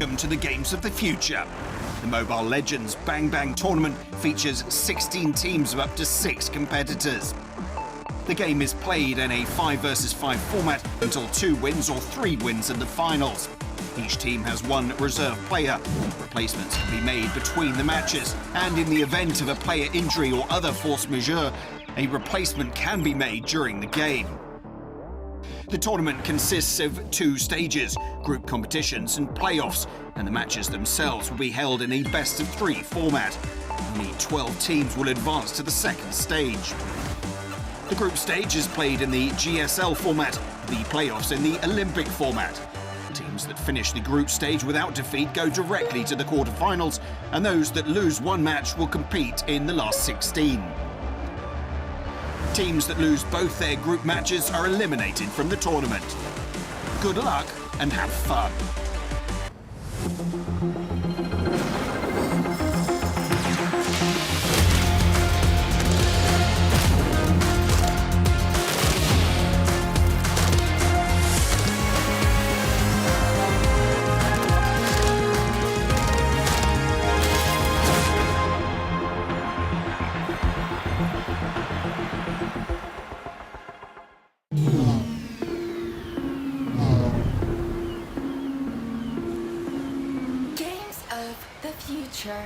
welcome to the games of the future. The Mobile Legends Bang Bang tournament features 16 teams of up to 6 competitors. The game is played in a 5 versus 5 format until 2 wins or 3 wins in the finals. Each team has 1 reserve player. Replacements can be made between the matches, and in the event of a player injury or other force majeure, a replacement can be made during the game. The tournament consists of 2 stages, group competitions and playoffs, and the matches themselves will be held in a best-of-3 format. Only 12 teams will advance to the second stage. The group stage is played in the GSL format, the playoffs in the Olympic format. Teams that finish the group stage without defeat go directly to the quarterfinals, and those that lose 1 match will compete in the last 16. Teams that lose both their group matches are eliminated from the tournament. Good luck and have fun. The future.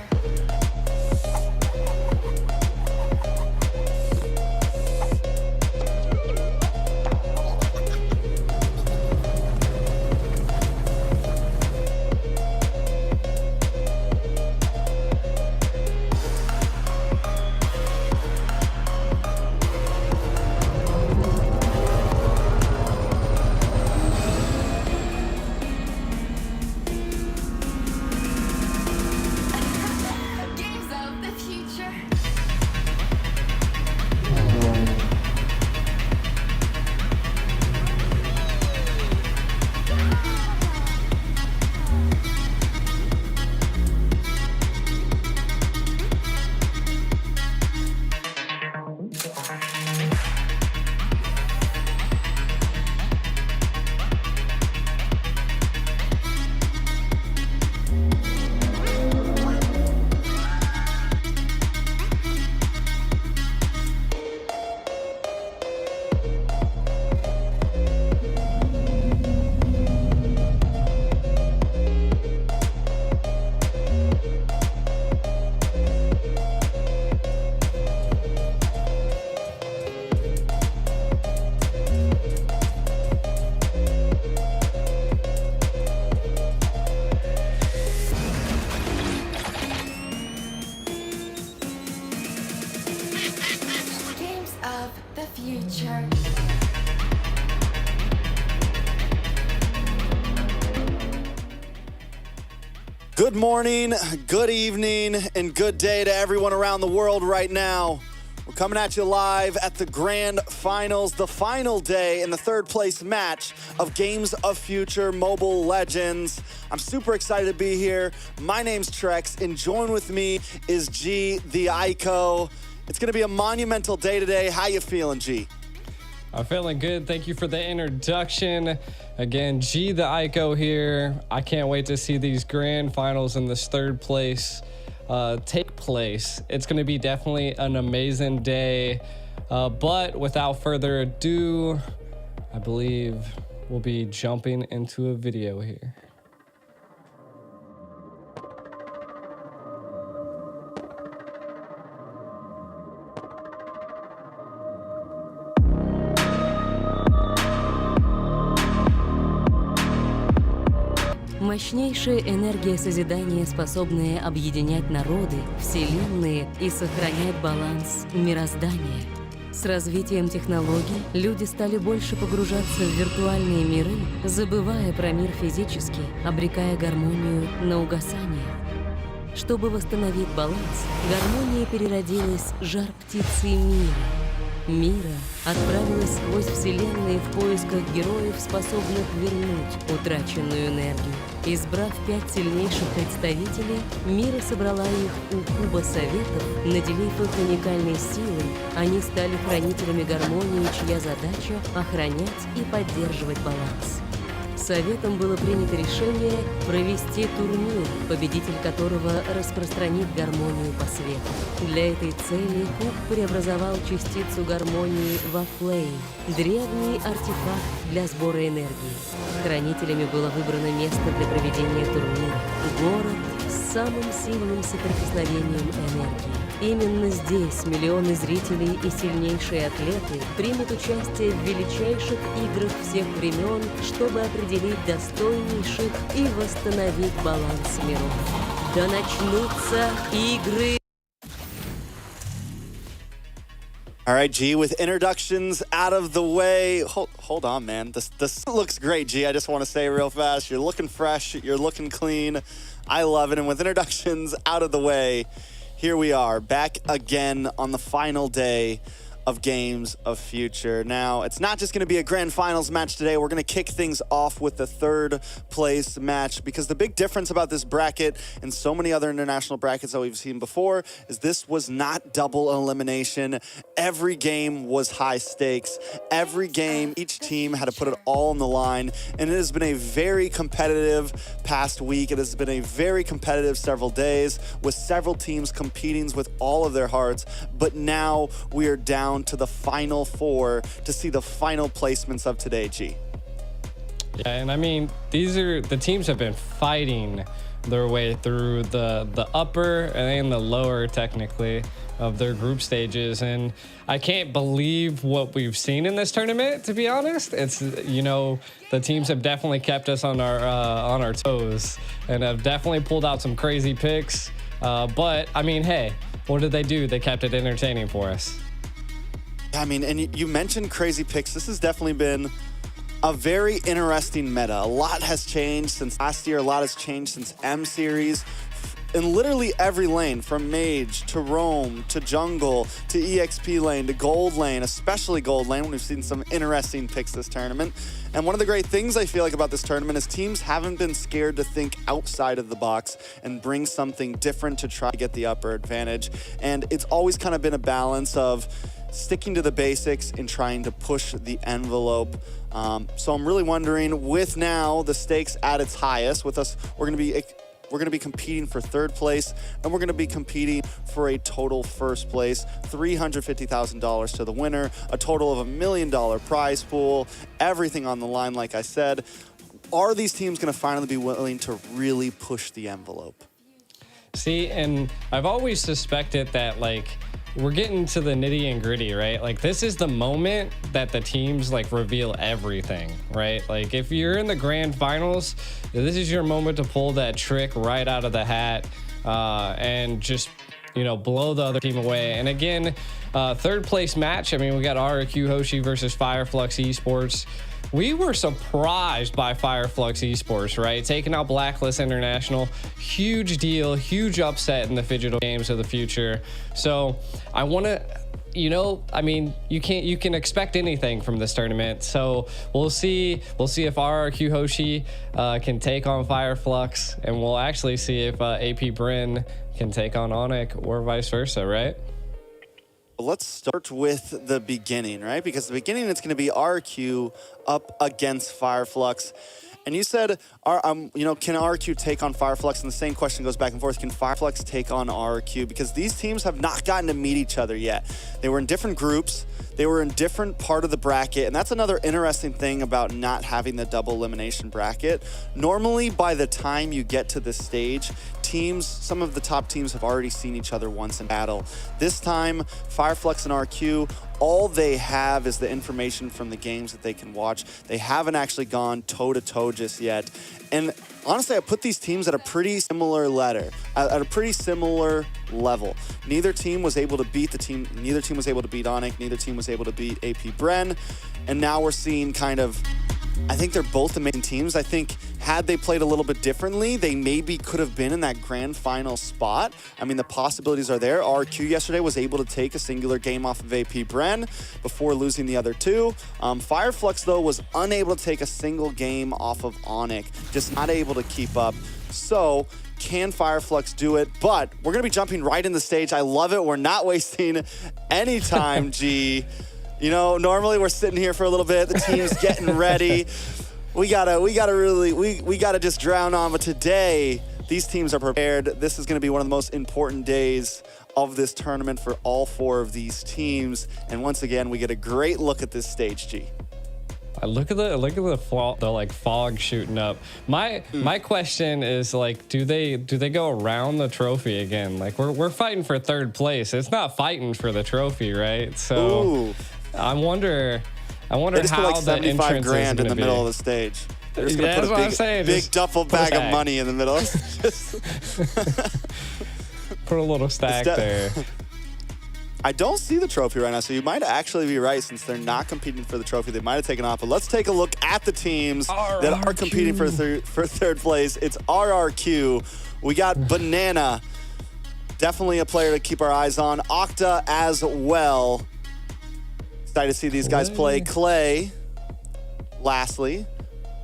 The future. Good morning, good evening, and good day to everyone around the world right now. We're coming at you live at the grand finals, the final day in the 3rd place match of Games of Future Mobile Legends. I'm super excited to be here. My name's Trex, and join with me is G, the Ico. It's gonna be a monumental day today. How you feeling, G? I'm feeling good. Thank you for the introduction. Again, G the Ico here. I can't wait to see these grand finals in this 3rd place take place. It's going to be definitely an amazing day. But without further ado, I believe we'll be jumping into a video here. Мощнейшая энергия созидания, способная объединять народы, вселенные и сохранять баланс мироздания. С развитием технологий люди стали больше погружаться в виртуальные миры, забывая про мир физический, обрекая гармонию на угасание. Чтобы восстановить баланс, гармония переродилась жар-птицей мира отправилась сквозь вселенные в поисках героев, способных вернуть утраченную энергию. Избрав 5 сильнейших представителей, Мира собрала их у Куба Советов, наделив их уникальной силой. Они стали хранителями гармонии, чья задача — охранять и поддерживать баланс. Советом было принято решение провести турнир, победитель которого распространит гармонию по свету. Для этой цели Куб преобразовал частицу гармонии во Flame, древний артефакт для сбора энергии. Хранителями было выбрано место для проведения турнира – город с самым сильным соприкосновением энергии. Именно здесь миллионы зрителей и сильнейшие атлеты примут участие в величайших играх всех времен, чтобы определить достойнейших и восстановить баланс миров. Да начнутся игры! All right, G, with introductions out of the way. Hold on, man. This looks great, G. I just want to say real fast, you're looking fresh, you're looking clean. I love it. And with introductions out of the way, here we are, back again on the final day of Games of Future. Now, it's not just going to be a grand finals match today. We're going to kick things off with the third place match, because the big difference about this bracket and so many other international brackets that we've seen before is this was not double elimination. Every game was high stakes. Every game, each team had to put it all on the line, and it has been a very competitive past week. It has been a very competitive several days with several teams competing with all of their hearts, but now we are down to the final four to see the final placements of today, G. Yeah, and I mean, the teams have been fighting their way through the upper and the lower, technically, of their group stages, and I can't believe what we've seen in this tournament, to be honest. It's, you know, the teams have definitely kept us on our toes and have definitely pulled out some crazy picks, but I mean, hey, what did they do? They kept it entertaining for us. I mean, and you mentioned crazy picks. This has definitely been a very interesting meta. A lot has changed since last year. A lot has changed since M Series. In literally every lane, from Mage to Roam to Jungle to EXP lane to Gold lane, especially Gold lane, when we've seen some interesting picks this tournament. And one of the great things I feel like about this tournament is teams haven't been scared to think outside of the box and bring something different to try to get the upper advantage. And it's always kind of been a balance of sticking to the basics and trying to push the envelope. So I'm really wondering, with now the stakes at its highest, with us, we're going to be competing for third place, and we're going to be competing for a total first place, $350,000 to the winner, a total of $1 million prize pool, everything on the line, like I said. Are these teams going to finally be willing to really push the envelope? See, and I've always suspected that, like, we're getting to the nitty and gritty, right? Like, this is the moment that the teams like reveal everything, right? Like, if you're in the grand finals, this is your moment to pull that trick right out of the hat and just, you know, blow the other team away. And again, third place match. I mean, we got RQ Hoshi versus Fireflux Esports. We were surprised by Fireflux Esports, right? Taking out Blacklist International, huge deal, huge upset in the Phygital Games of the Future. So I want to, you know, I mean, you can expect anything from this tournament. So we'll see if RRQ Hoshi can take on Fireflux, and we'll actually see if AP Bryn can take on Onyx, or vice versa, right? Let's start with the beginning, right? Because the beginning, it's going to be RQ up against Fireflux. And you said, you know, can RQ take on Fireflux? And the same question goes back and forth. Can Fireflux take on RQ? Because these teams have not gotten to meet each other yet. They were in different groups. They were in different part of the bracket. And that's another interesting thing about not having the double elimination bracket. Normally, by the time you get to this stage, teams, some of the top teams have already seen each other once in battle. This time, Fireflux and RQ, all they have is the information from the games that they can watch. They haven't actually gone toe-to-toe just yet. And honestly, I put these teams at a pretty similar at a pretty similar level. Neither team was able to beat neither team was able to beat Onyx, neither team was able to beat AP Bren. And now we're seeing kind of, I think they're both amazing teams. I think had they played a little bit differently, they maybe could have been in that grand final spot. I mean, the possibilities are there. RQ yesterday was able to take a singular game off of AP Bren before losing the other two. Fireflux, though, was unable to take a single game off of Onyx, just not able to keep up. So, can Fireflux do it? But we're going to be jumping right in the stage. I love it. We're not wasting any time, G. You know, normally we're sitting here for a little bit. The team's getting ready. we gotta just drown on. But today, these teams are prepared. This is going to be one of the most important days of this tournament for all 4 of these teams. And once again, we get a great look at this stage, G. Look at the like fog shooting up. My question is, like, do they go around the trophy again? Like, we're fighting for 3rd place. It's not fighting for the trophy, right? So Ooh. I wonder They just put how like the 75 entrance grand is in the gonna middle be. of the stage. They're just Yeah, gonna that's put what a I'm saying. big Just duffel put a bag of stack. money in the middle. Put a little stack there. I don't see the trophy right now, so you might actually be right. Since they're not competing for the trophy, they might have taken off. But let's take a look at the teams that are competing for 3rd place. It's RRQ. We got Banana, definitely a player to keep our eyes on. Octa as well. Excited to see these guys play. Clay, lastly,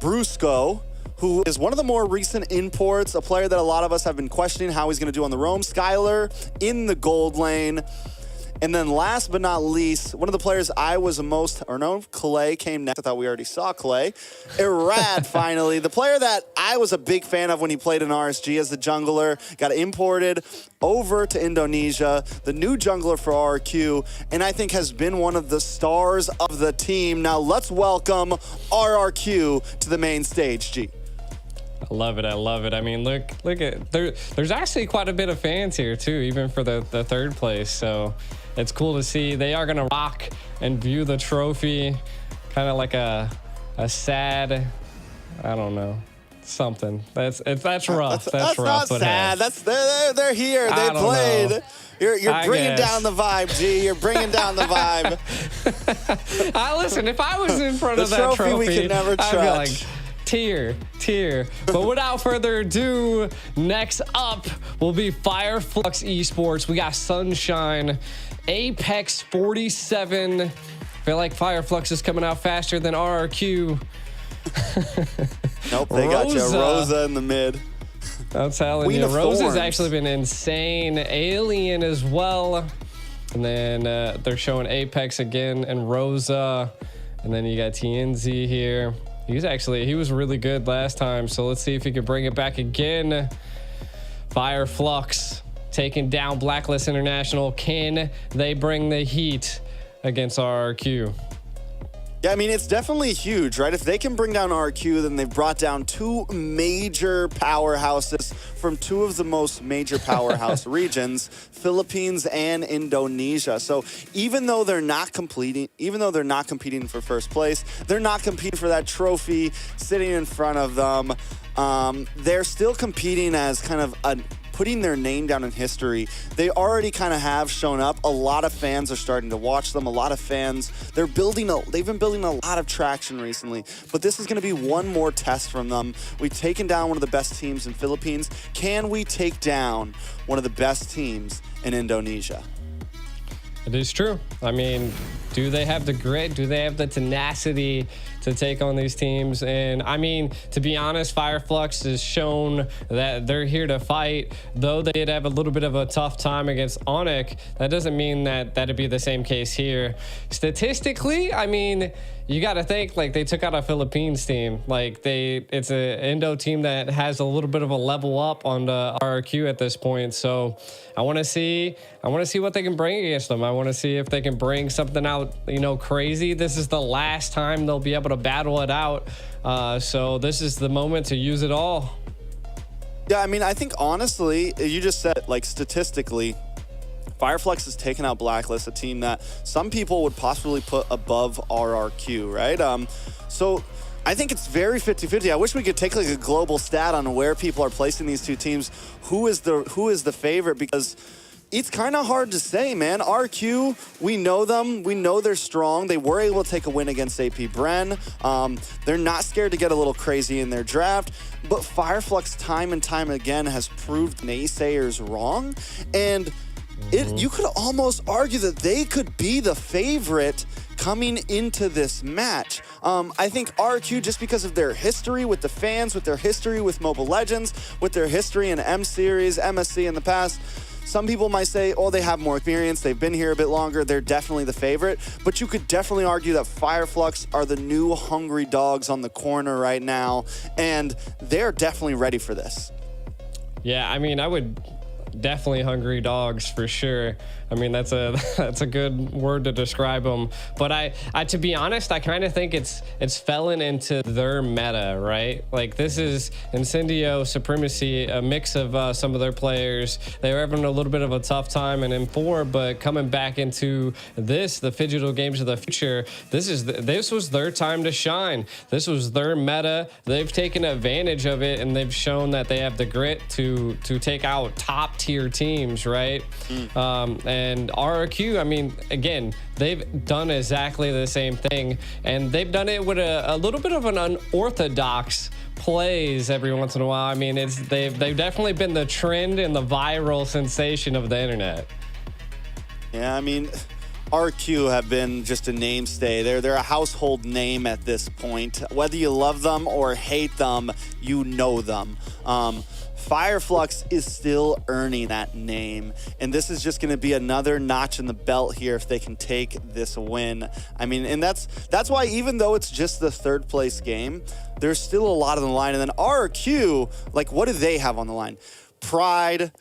Brusco, who is one of the more recent imports, a player that a lot of us have been questioning how he's going to do on the roam. Skylar in the gold lane. And then last but not least, one of the players I was Clay came next. I thought we already saw Clay. Irad, finally. The player that I was a big fan of when he played in RSG as the jungler, got imported over to Indonesia, the new jungler for RRQ, and I think has been one of the stars of the team. Now let's welcome RRQ to the main stage, G. I love it. I love it. I mean, look at there's actually quite a bit of fans here too, even for the 3rd place. So it's cool to see. They are gonna rock and view the trophy, kind of like a sad, I don't know, something. That's rough. That's rough. Not sad. They're here. They played. Know. You're bringing down the vibe, G. You're bringing down the vibe. Listen, if I was in front of that trophy, we can never I'd be like, tier. But without further ado, next up will be Fireflux Esports. We got Sunshine, Apex 47. I feel like Fireflux is coming out faster than RRQ. Nope, they got you. Rosa in the mid. I'm telling Queen you, of Rosa's Thorns. actually been insane. Alien as well. And then they're showing Apex again and Rosa. And then you got TNZ here. He was really good last time, so let's see if he can bring it back again. Fireflux taking down Blacklist International. Can they bring the heat against RRQ? Yeah, I mean, it's definitely huge, right? If they can bring down RQ, then they've brought down 2 major powerhouses from 2 of the most major powerhouse regions, Philippines and Indonesia. So even though they're not competing for 1st place, they're not competing for that trophy sitting in front of them. They're still competing as kind of putting their name down in history. They already kind of have shown up. A lot of fans are starting to watch them. A lot of fans, they've been building a lot of traction recently, but this is going to be one more test from them. We've taken down one of the best teams in Philippines. Can we take down one of the best teams in Indonesia? It is true. I mean, do they have the grit? Do they have the tenacity to take on these teams? And I mean, to be honest, Fireflux has shown that they're here to fight. Though they did have a little bit of a tough time against Onyx, that doesn't mean that that'd be the same case here. Statistically, I mean, you got to think like they took out a Philippines team. Like it's an Indo team that has a little bit of a level up on the RRQ at this point. So I want to see what they can bring against them. I want to see if they can bring something out, crazy. This is the last time they'll be able to battle it out. So this is the moment to use it all. Yeah, I mean, I think honestly, you just said like statistically, Fireflux has taken out Blacklist, a team that some people would possibly put above RRQ, right? So I think it's very 50-50. I wish we could take like a global stat on where people are placing these 2 teams. Who is the favorite? Because it's kind of hard to say, man. RQ, we know them. We know they're strong. They were able to take a win against AP Bren. They're not scared to get a little crazy in their draft. But Fireflux time and time again has proved naysayers wrong. And you could almost argue that they could be the favorite coming into this match. I think RQ, just because of their history with the fans, with their history with Mobile Legends, with their history in M Series, MSC in the past, some people might say, oh, they have more experience, they've been here a bit longer, they're definitely the favorite. But you could definitely argue that Fireflux are the new hungry dogs on the corner right now, and they're definitely ready for this. Yeah, I mean, I would definitely hungry dogs for sure. I mean, that's a good word to describe them. But I to be honest, I kind of think it's fallen into their meta, right? Like, this is Incendio Supremacy, a mix of some of their players. They were having a little bit of a tough time in M4, but coming back into this, the Phygital Games of the Future, this was their time to shine. This was their meta. They've taken advantage of it, and they've shown that they have the grit to take out top tier teams, right? And RRQ, I mean, again, they've done exactly the same thing, and they've done it with a little bit of an unorthodox plays every once in a while. I mean, they've definitely been the trend and the viral sensation of the internet. Yeah, I mean, RQ have been just a mainstay. They're a household name at this point. Whether you love them or hate them, you know them. Fireflux is still earning that name, and this is just going to be another notch in the belt here if they can take this win. I mean, and that's why, even though it's just the third place game, there's still a lot on the line. And then RQ, like, what do they have on the line? Pride.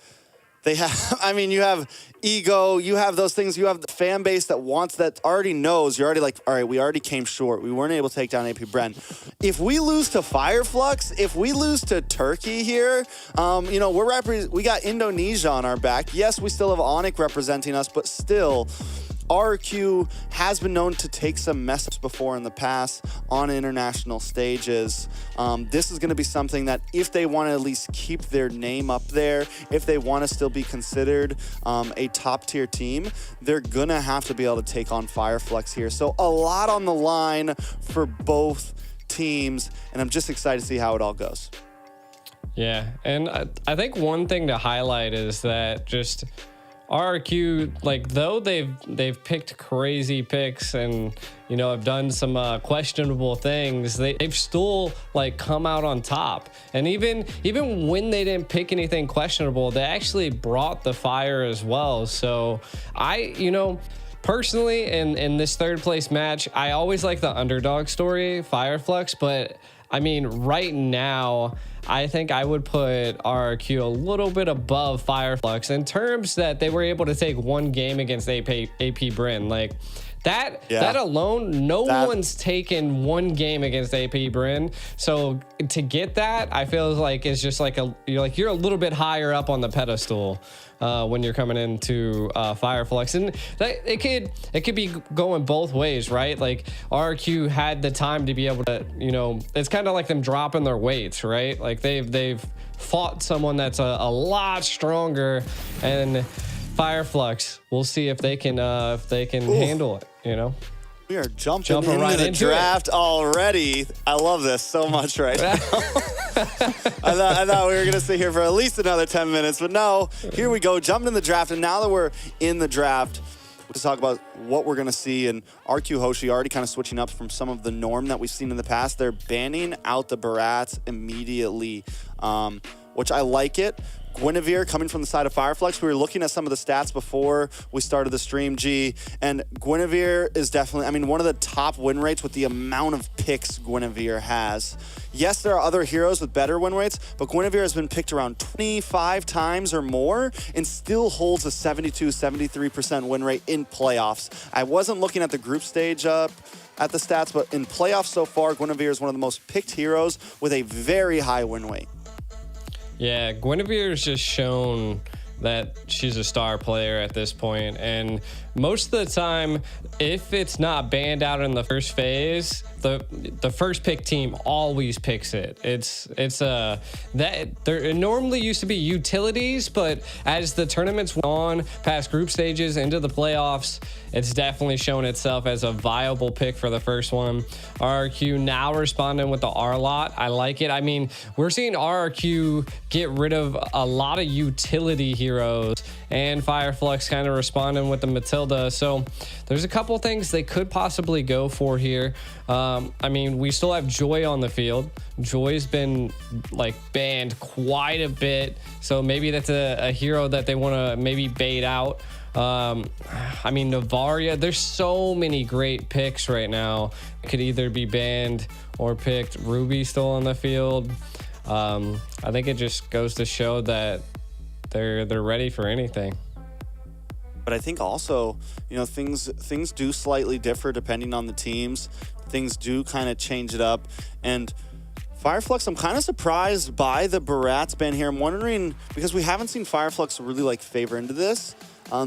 They have, I mean, you have ego, you have those things, you have the fan base that already knows, you're already like, all right, we already came short. We weren't able to take down AP Bren. If we lose to Fireflux, if we lose to Turkey here, you know, we got Indonesia on our back. Yes, we still have Onyx representing us, but still, RQ has been known to take some messes before in the past on international stages. This is going to be something that, if they want to at least keep their name up there, if they want to still be considered a top tier team, they're going to have to be able to take on Fireflux here. So a lot on the line for both teams, and I'm just excited to see how it all goes. Yeah, and I think one thing to highlight is that just RRQ, like, though they've picked crazy picks and, you know, have done some questionable things, they've still, like, come out on top. And even when they didn't pick anything questionable, they actually brought the fire as well. So you know, personally, in this third place match, I always like the underdog story, Fireflux, but I mean, right now, I think I would put RRQ a little bit above Fireflux in terms that they were able to take one game against AP Bren. Like, that alone, no one's taken one game against AP Bren. So to get that, I feel like it's just like you're a little bit higher up on the pedestal when you're coming into Fireflux, and it could be going both ways, right? Like, RQ had the time to be able to, you know, it's kind of like them dropping their weights, right? Like, they've fought someone that's a lot stronger, and Fireflux, we'll see if they can handle it, you know. We are jumping right into the draft already. I love this so much right now. I thought we were going to sit here for at least another 10 minutes, but no, here we go, jumping in the draft. And now that we're in the draft, we'll talk about what we're going to see. And RQ Hoshi already kind of switching up from some of the norm that we've seen in the past. They're banning out the Barats immediately, which I like it. Guinevere coming from the side of Fireflux. We were looking at some of the stats before we started the stream, G, and Guinevere is definitely, I mean, one of the top win rates with the amount of picks Guinevere has. Yes, there are other heroes with better win rates, but Guinevere has been picked around 25 times or more and still holds a 72-73% win rate in playoffs. I wasn't looking at the group stage at the stats, but in playoffs so far, Guinevere is one of the most picked heroes with a very high win rate. Yeah, Guinevere's just shown that she's a star player at this point, and most of the time, if it's not banned out in the first phase, the first pick team always picks it. There normally used to be utilities, but as the tournaments went on past group stages into the playoffs, it's definitely shown itself as a viable pick for the first one. RRQ now responding with the R-Lot. I like it. I mean, we're seeing RRQ get rid of a lot of utility heroes, and Fireflux kind of responding with the Matilda. So there's a couple things they could possibly go for here. I mean, we still have Joy on the field. Joy's been like banned quite a bit, so maybe that's a hero that they want to maybe bait out. I mean, Novaria, there's so many great picks right now. It could either be banned or picked. Ruby still on the field. I think it just goes to show that they're ready for anything. But I think also, things do slightly differ depending on the teams. Things do kind of change it up. And Fireflux, I'm kind of surprised by the Barats ban here. I'm wondering, because we haven't seen Fireflux really like favor into this.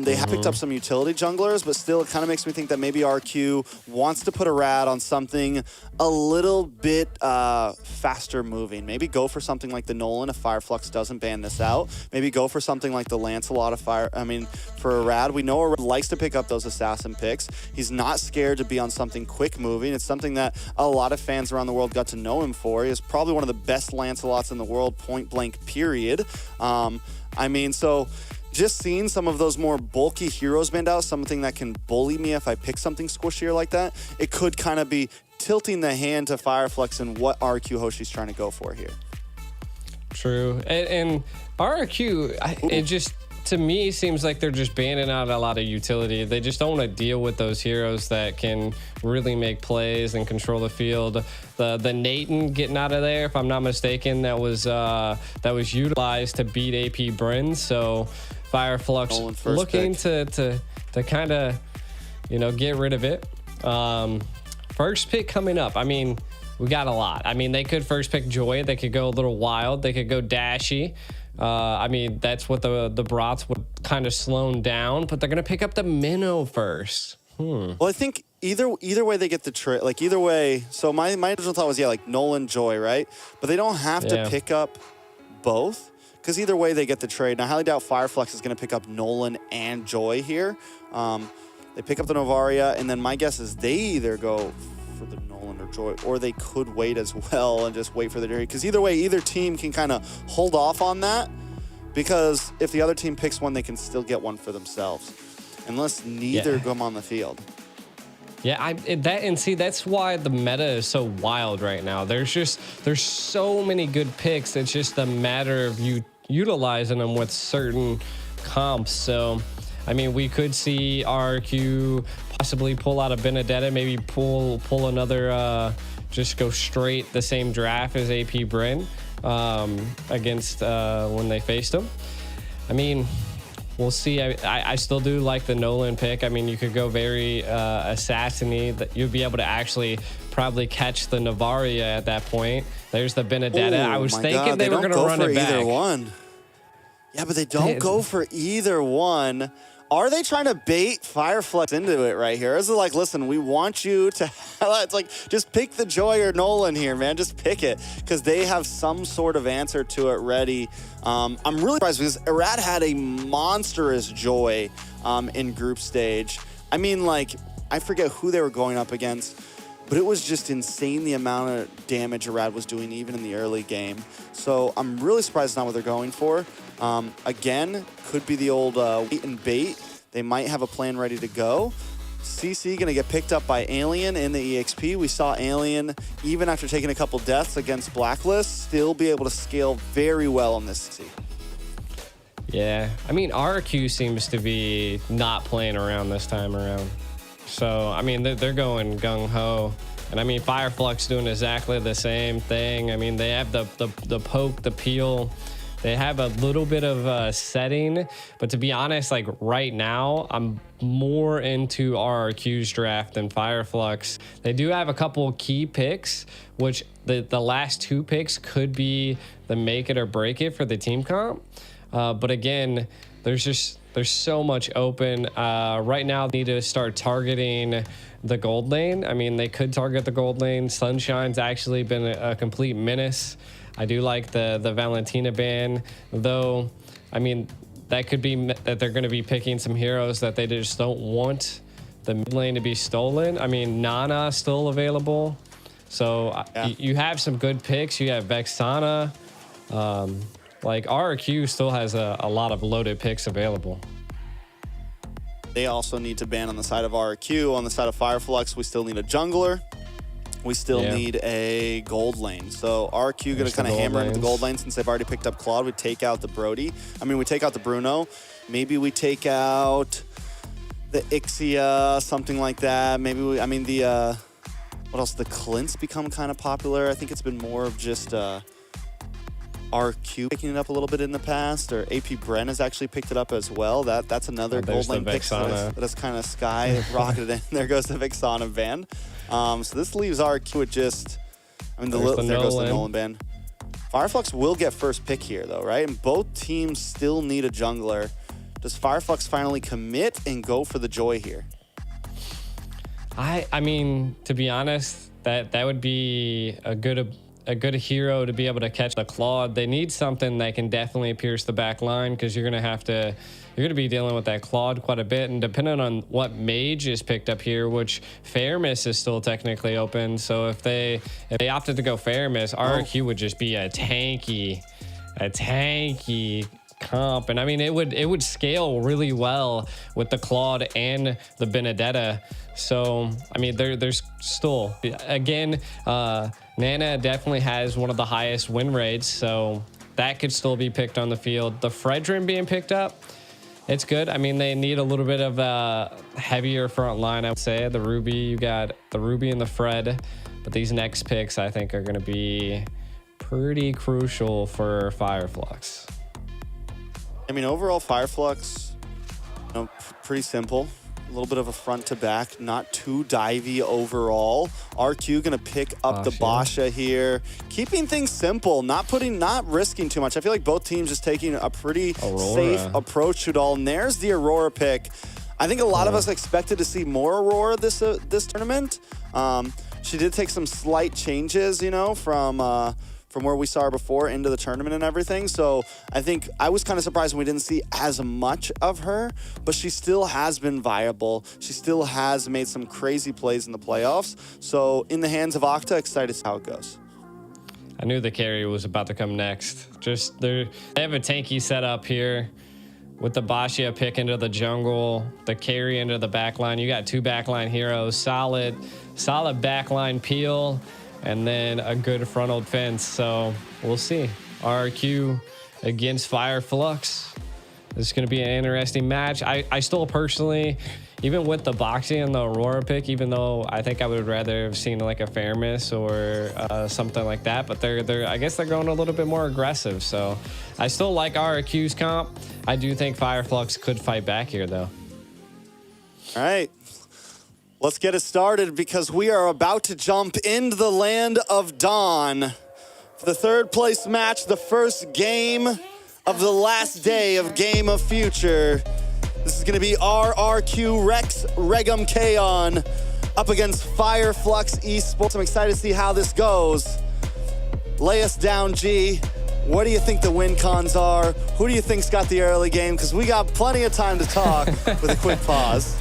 They have picked up some utility junglers, but still it kind of makes me think that maybe RQ wants to put a rat on something a little bit faster moving. Maybe go for something like the Nolan if Fireflux doesn't ban this out. Maybe go for something like the Lancelot for a Rad. We know Arad likes to pick up those assassin picks. He's not scared to be on something quick moving. It's something that a lot of fans around the world got to know him for. He is probably one of the best Lancelots in the world, point blank, period. So just seeing some of those more bulky heroes banned out, something that can bully me if I pick something squishier like that, it could kind of be tilting the hand to Fireflux and what RQ Hoshi's trying to go for here. True. And RQ, it just, to me, seems like they're just banning out a lot of utility. They just don't want to deal with those heroes that can really make plays and control the field. The Nathan getting out of there, if I'm not mistaken, that was utilized to beat AP Bryn. So Fireflux looking to kind of, get rid of it. First pick coming up. I mean, we got a lot. I mean, they could first pick Joy. They could go a little wild. They could go dashy. That's what the Brats would kind of slow down, but they're going to pick up the Minnow first. Well, I think either way they get the trade, like either way. So my original thought was, like Nolan, Joy, right? But they don't have to pick up both because either way they get the trade. Now, I highly doubt Fireflux is going to pick up Nolan and Joy here. They pick up the Novaria, and then my guess is they either go for the Nolan or Joy, or they could wait as well and just wait for the trade. Because either way, either team can kind of hold off on that, because if the other team picks one, they can still get one for themselves, unless neither come on the field. Yeah, that's why the meta is so wild right now. There's so many good picks. It's just a matter of you utilizing them with certain comps. So, I mean, we could see RQ possibly pull out a Benedetta, maybe pull another, just go straight the same draft as AP Bryn against when they faced him. I mean, we'll see. I still do like the Nolan pick. I mean, you could go very assassin-y. That you'd be able to actually probably catch the Novaria at that point. There's the Benedetta. I was thinking they were going to run it back. Either one. Yeah, but they don't go for either one. Are they trying to bait Fireflux into it right here? Is it like, listen, we want you to, it's like, just pick the Joy or Nolan here, man. Just pick it, because they have some sort of answer to it ready. I'm really surprised because Arad had a monstrous Joy in group stage. I mean, like, I forget who they were going up against, but it was just insane the amount of damage Arad was doing even in the early game. So I'm really surprised it's not what they're going for. Again, could be the old wait and bait. They might have a plan ready to go. CC going to get picked up by Alien in the EXP. We saw Alien, even after taking a couple deaths against Blacklist, still be able to scale very well on this CC. Yeah, I mean, RQ seems to be not playing around this time around. So, I mean, they're going gung-ho. And I mean, Fireflux doing exactly the same thing. I mean, they have the poke, the peel. They have a little bit of setting, but to be honest, like right now, I'm more into RRQ's draft than Fireflux. They do have a couple key picks, which the last two picks could be the make it or break it for the team comp. But again, there's so much open. Right now, they need to start targeting the gold lane. I mean, they could target the gold lane. Sunshine's actually been a complete menace. I do like the Valentina ban, though. I mean, that could be that they're going to be picking some heroes that they just don't want the mid lane to be stolen. I mean, Nana still available. So you have some good picks. You have Vexana. Like RRQ still has a lot of loaded picks available. They also need to ban on the side of RRQ. On the side of Fireflux, we still need a jungler. we still need a gold lane. So RQ going to kind of hammer into the gold lane since they've already picked up Claude. We take out the Brody. I mean, we take out the Bruno. Maybe we take out the Ixia, something like that. Maybe we, I mean, the, what else? The Clint's become kind of popular. I think it's been more of just RQ picking it up a little bit in the past, or AP Bren has actually picked it up as well. That's another gold lane pick that is kind of sky rocketed in. There goes the Vexana band. So this leaves RQ with just, I mean, there goes the Nolan band. Fireflux will get first pick here though, right? And both teams still need a jungler. Does Fireflux finally commit and go for the Joy here? I mean, to be honest, that would be a good hero to be able to catch the Claude. They need something that can definitely pierce the back line, because you're gonna be dealing with that Claude quite a bit, and depending on what mage is picked up here, which Fairmiss is still technically open. So if they opted to go Fairmiss, RQ would just be a tanky comp, and I mean it would scale really well with the Claude and the Benedetta. So I mean there's still, again, Nana definitely has one of the highest win rates, so that could still be picked on the field. The Fredrin being picked up, it's good. I mean, they need a little bit of a heavier front line, I would say. The Ruby, you got the Ruby and the Fred, but these next picks I think are going to be pretty crucial for Fireflux. I mean, overall, Fireflux, you know, pretty simple. A little bit of a front to back, not too divey overall. RQ gonna pick up the Basha here, keeping things simple, not risking too much. I feel like both teams just taking a pretty safe approach to it all. And there's the Aurora pick. I think a lot of us expected to see more Aurora this tournament. She did take some slight changes, you know, from where we saw her before into the tournament and everything. So I think I was kind of surprised when we didn't see as much of her, but she still has been viable. She still has made some crazy plays in the playoffs. So in the hands of Octa, excited to see how it goes. I knew the carry was about to come next. Just they have a tanky setup here with the Bashia pick into the jungle, the carry into the backline. You got two backline heroes, solid backline peel, and then a good frontal defense. So we'll see. RQ against Fireflux. This is going to be an interesting match. I still personally, even with the Boxy and the Aurora pick, even though I think I would rather have seen like a Fairmiss or something like that, but I guess they're going a little bit more aggressive. So I still like RQ's comp. I do think Fireflux could fight back here though. All right. Let's get it started, because we are about to jump into the land of Dawn. For the third place match, the first game of the last day of Game of Future. This is gonna be RRQ Rex Regum Kaon up against Fireflux Esports. I'm excited to see how this goes. Lay us down, G. What do you think the win cons are? Who do you think's got the early game? Because we got plenty of time to talk with a quick pause.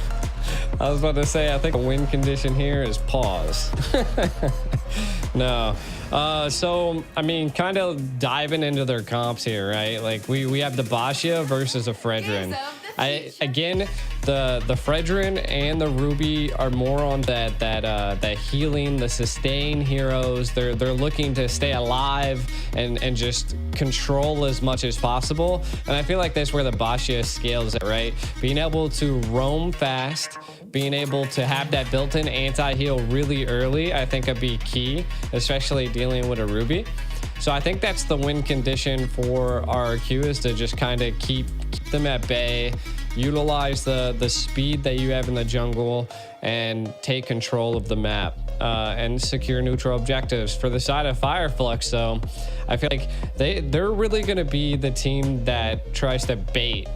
I was about to say, I think a win condition here is pause. No. So, I mean, kind of diving into their comps here, right? Like, we have the Bashia versus a Fredrin. Again, the Fredrin and the Ruby are more on that healing, the sustain heroes. They're looking to stay alive and just control as much as possible. And I feel like that's where the Bashia scales it, right? Being able to roam fast, being able to have that built-in anti-heal really early, I think would be key, especially dealing with a Ruby. So I think that's the win condition for RRQ, is to just kind of keep them at bay, utilize the speed that you have in the jungle, and take control of the map and secure neutral objectives. For the side of Fireflux, though, I feel like they're really going to be the team that tries to bait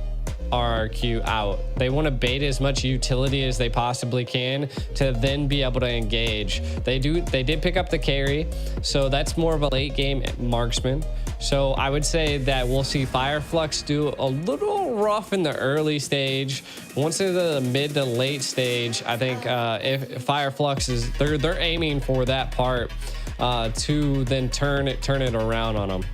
RRQ out. They want to bait as much utility as they possibly can to then be able to engage. They did pick up the carry, so that's more of a late game marksman. So I would say that we'll see Fireflux do a little rough in the early stage. Once into the mid to late stage, I think if Fireflux is, they're aiming for that part to then turn it around on them.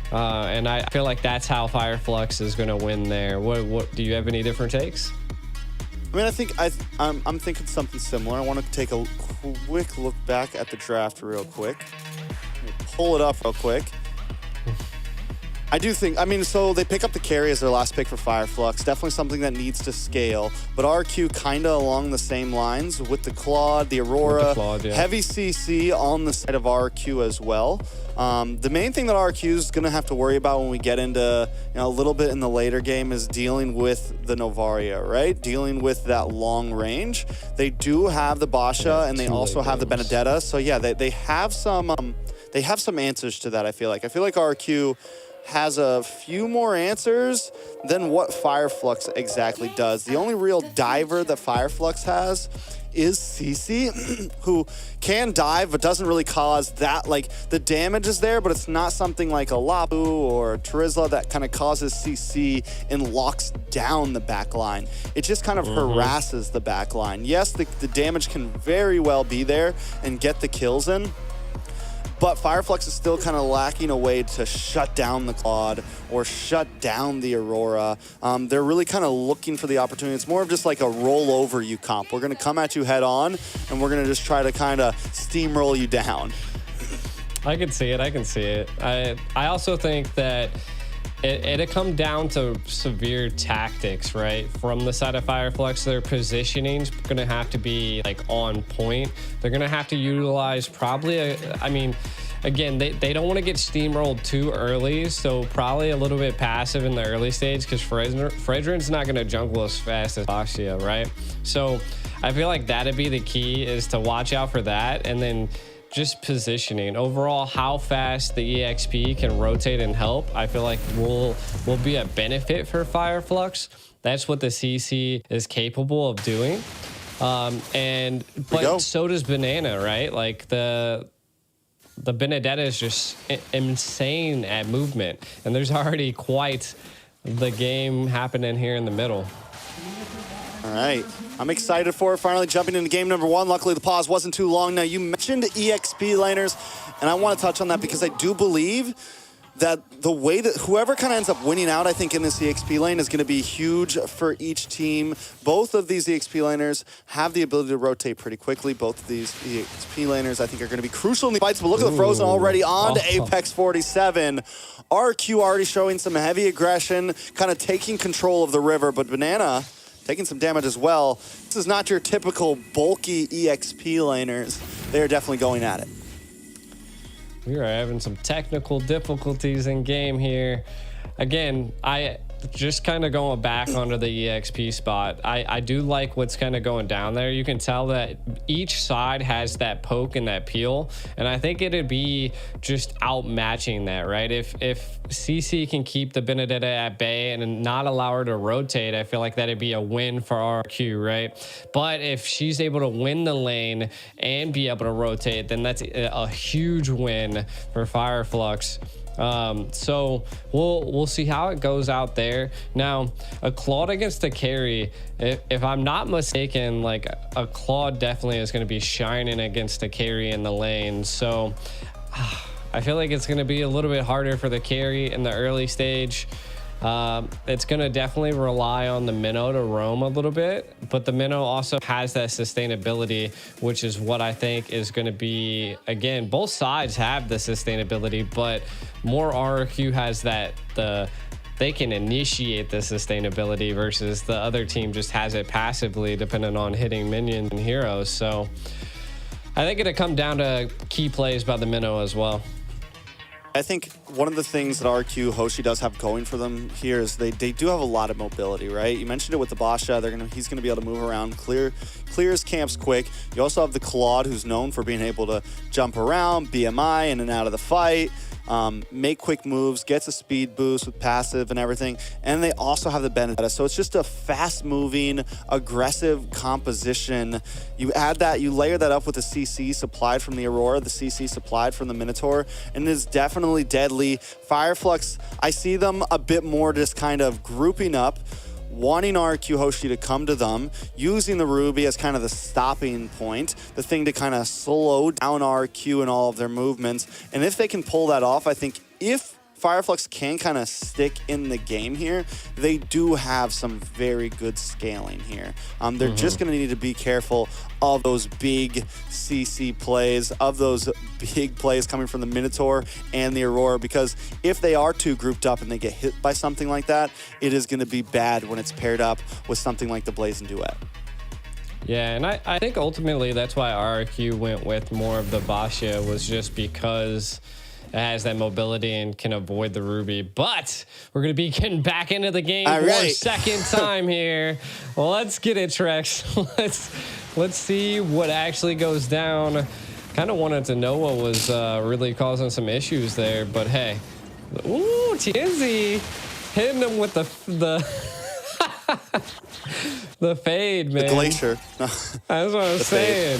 And I feel like that's how Fireflux is going to win there. What do you have any different takes? I mean, I'm thinking something similar. I want to take a quick look back at the draft real quick. We'll pull it up real quick. I do think, I mean, so they pick up the carry as their last pick for Fireflux. Definitely something that needs to scale. But RQ kind of along the same lines with the Claude, the Aurora, heavy CC on the side of RQ as well. The main thing that RQ is going to have to worry about when we get into a little bit in the later game is dealing with the Novaria, right? Dealing with that long range. They do have the Basha and they also have the Benedetta. So yeah, they have some answers to that. I feel like RQ has a few more answers than what Fireflux exactly does. The only real diver that Fireflux has is CC, who can dive but doesn't really cause that, like, the damage is there, but it's not something like a Lapu or a Terizla that kind of causes CC and locks down the back line. It just kind of harasses the back line. Yes, the damage can very well be there and get the kills in, but Fireflux is still kind of lacking a way to shut down the Claude or shut down the Aurora. They're really kind of looking for the opportunity. It's more of just like a roll over you comp. We're going to come at you head on, and we're going to just try to kind of steamroll you down. I can see it. I also think that it'll come down to severe tactics, right? From the side of Fireflux, their positioning's going to have to be like on point. They're going to have to utilize probably again, they don't want to get steamrolled too early, so probably a little bit passive in the early stage because Fredrin's not going to jungle as fast as Baxia, right? So I feel like that'd be the key, is to watch out for that, and then just positioning. Overall, how fast the EXP can rotate and help, I feel like will be a benefit for Fireflux. That's what the CC is capable of doing. But so does Banana, right? Like the Benedetta is just insane at movement, and there's already quite the game happening here in the middle. All right, I'm excited for it. Finally jumping into game number one. Luckily, the pause wasn't too long. Now, you mentioned EXP laners, and I want to touch on that because I do believe that the way that whoever kind of ends up winning out, I think, in this EXP lane is going to be huge for each team. Both of these EXP laners have the ability to rotate pretty quickly. Both of these EXP laners, I think, are going to be crucial in the fights. But look at the Frozen already on to Apex 47. RQ already showing some heavy aggression, kind of taking control of the river, but Banana taking some damage as well. This is not your typical bulky EXP laners. They're definitely going at it. We are having some technical difficulties in game here. Again, I just kind of going back onto the EXP spot. I do like what's kind of going down there. You can tell that each side has that poke and that peel, and I think it'd be just outmatching that, right? If CC can keep the Benedetta at bay and not allow her to rotate, I feel like that'd be a win for RQ, right? But if she's able to win the lane and be able to rotate, then that's a huge win for Fireflux. So we'll see how it goes out there. Now, a Claude against the carry, if I'm not mistaken, like a Claude definitely is going to be shining against the carry in the lane. So I feel like it's going to be a little bit harder for the carry in the early stage. It's going to definitely rely on the minnow to roam a little bit, but the minnow also has that sustainability, which is what I think is going to be, again, both sides have the sustainability, but more RQ has that, they can initiate the sustainability versus the other team just has it passively depending on hitting minions and heroes. So I think it'll come down to key plays by the minnow as well. I think one of the things that RQ Hoshi does have going for them here is they do have a lot of mobility, right? You mentioned it with the Basha. He's gonna be able to move around, clear his camps quick. You also have the Claude, who's known for being able to jump around, BMI in and out of the fight, make quick moves, gets a speed boost with passive and everything. And they also have the Benedetta. So it's just a fast-moving, aggressive composition. You add that, you layer that up with the CC supplied from the Aurora, the CC supplied from the Minotaur, and it is definitely deadly. Fireflux, I see them a bit more just kind of grouping up, wanting RQ Hoshi to come to them, using the Ruby as kind of the stopping point, the thing to kind of slow down RQ and all of their movements. And if they can pull that off, I think if Fireflux can kind of stick in the game here, they do have some very good scaling here. They're just going to need to be careful of those big CC plays, of those big plays coming from the Minotaur and the Aurora, because if they are too grouped up and they get hit by something like that, it is going to be bad when it's paired up with something like the Blazing Duet. Yeah, and I think ultimately that's why RRQ went with more of the Basha, was just because it has that mobility and can avoid the Ruby. But we're going to be getting back into the game for a second time here. Well, let's get it, Trex. Let's see what actually goes down. Kind of wanted to know what was really causing some issues there, but hey. Ooh, TNZ hitting him with the the fade, man. The Glacier. That's what I was saying.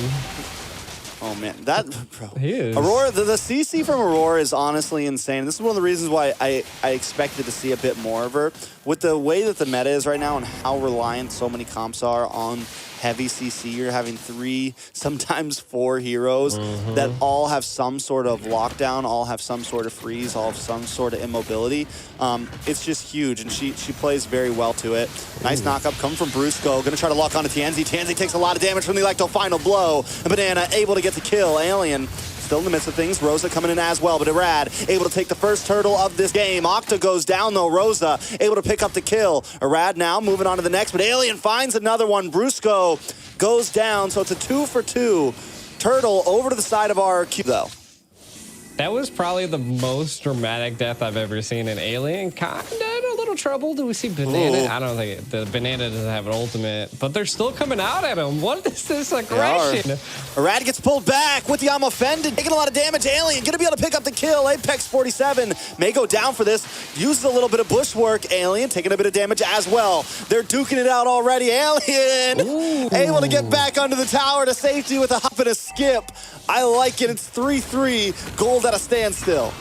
Oh man, that bro. He is. Aurora, the CC from Aurora is honestly insane. This is one of the reasons why I expected to see a bit more of her. With the way that the meta is right now and how reliant so many comps are on heavy CC, you're having 3, sometimes 4 heroes that all have some sort of lockdown, all have some sort of freeze, all have some sort of immobility. It's just huge, and she plays very well to it. Nice knock-up coming from Brusco. Gonna try to lock onto TNZ. TNZ takes a lot of damage from the Electro final blow. And Banana able to get the kill. Alien still in the midst of things. Rosa coming in as well, but Irad able to take the first turtle of this game. Octa goes down though. Rosa able to pick up the kill. Irad now moving on to the next, but Alien finds another one. Brusco goes down, so it's a 2 for 2. Turtle over to the side of RRQ though. That was probably the most dramatic death I've ever seen in Alien. Kinda in a little trouble. Do we see Banana? Ooh. I don't think the Banana doesn't have an ultimate, but they're still coming out at him. What is this aggression? Irad gets pulled back with the I'm offended, taking a lot of damage. Alien gonna be able to pick up the kill. Apex 47 may go down for this. Uses a little bit of bushwork. Alien taking a bit of damage as well. They're duking it out already. Alien able to get back under the tower to safety with a hop and a skip. I like it. It's 3-3. Gold at a standstill.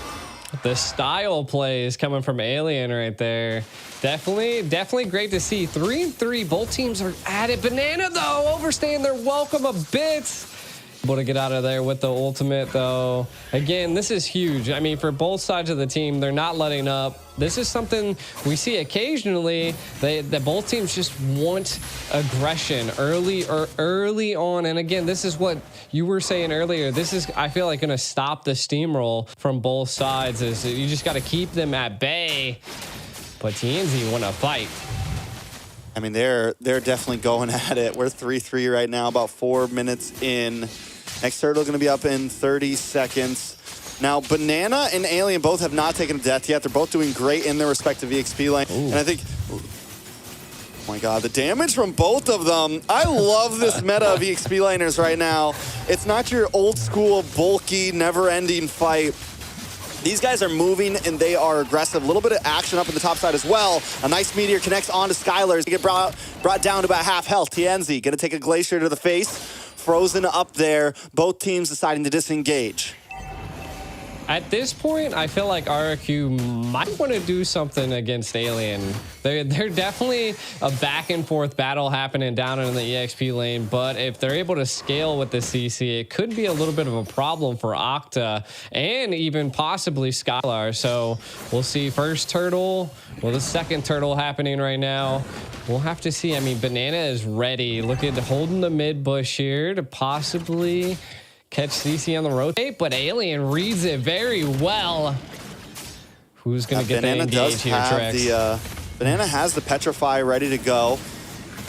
The style plays coming from Alien right there. Definitely great to see. 3-3. Both teams are at it. Banana, though, overstaying their welcome a bit. Able to get out of there with the ultimate, though. Again, this is huge. I mean, for both sides of the team, they're not letting up. This is something we see occasionally, that both teams just want aggression early on. And again, this is what you were saying earlier. This is, I feel like, going to stop the steamroll from both sides. Is you just got to keep them at bay. But TNZ want to fight. I mean, they're definitely going at it. We're 3-3 right now, about 4 minutes in. Next turtle going to be up in 30 seconds. Now, Banana and Alien both have not taken a death yet. They're both doing great in their respective EXP lane. And I think, oh my God, the damage from both of them. I love this meta of EXP laners right now. It's not your old school, bulky, never-ending fight. These guys are moving and they are aggressive. A little bit of action up in the top side as well. A nice meteor connects onto Skylar. They get brought down to about half health. TNZ gonna take a glacier to the face. Frozen up there. Both teams deciding to disengage. At this point, I feel like RRQ might want to do something against Alien. They're definitely a back and forth battle happening down in the EXP lane, but if they're able to scale with the CC, it could be a little bit of a problem for Octa and even possibly Skylar. So we'll see first turtle. Well, the second turtle happening right now. We'll have to see. I mean, Banana is ready. Look at holding the mid bush here to possibly catch CC on the rotate, but Alien reads it very well. Who's going to get the engage here, Trex? Banana has the Petrify ready to go.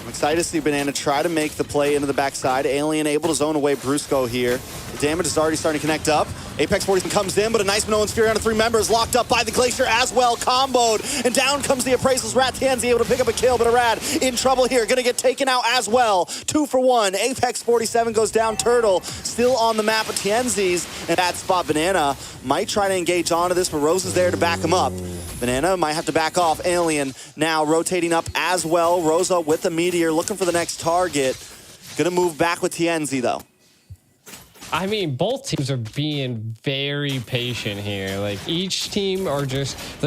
I'm excited to see Banana try to make the play into the backside. Alien able to zone away Brusco here. The damage is already starting to connect up. Apex 47 comes in, but a nice Minoan Sphere on 3 members, locked up by the Glacier as well, comboed, and down comes the Appraisal's Rat. TNZ able to pick up a kill, but Arad in trouble here, gonna get taken out as well. 2 for 1. Apex 47 goes down. Turtle still on the map, but TNZ's in that spot. Banana might try to engage onto this, but Rose is there to back him up. Banana might have to back off. Alien now rotating up as well. Rosa with the meteor, looking for the next target. Gonna move back with TNZ though. I mean, both teams are being very patient here. Like, each team they're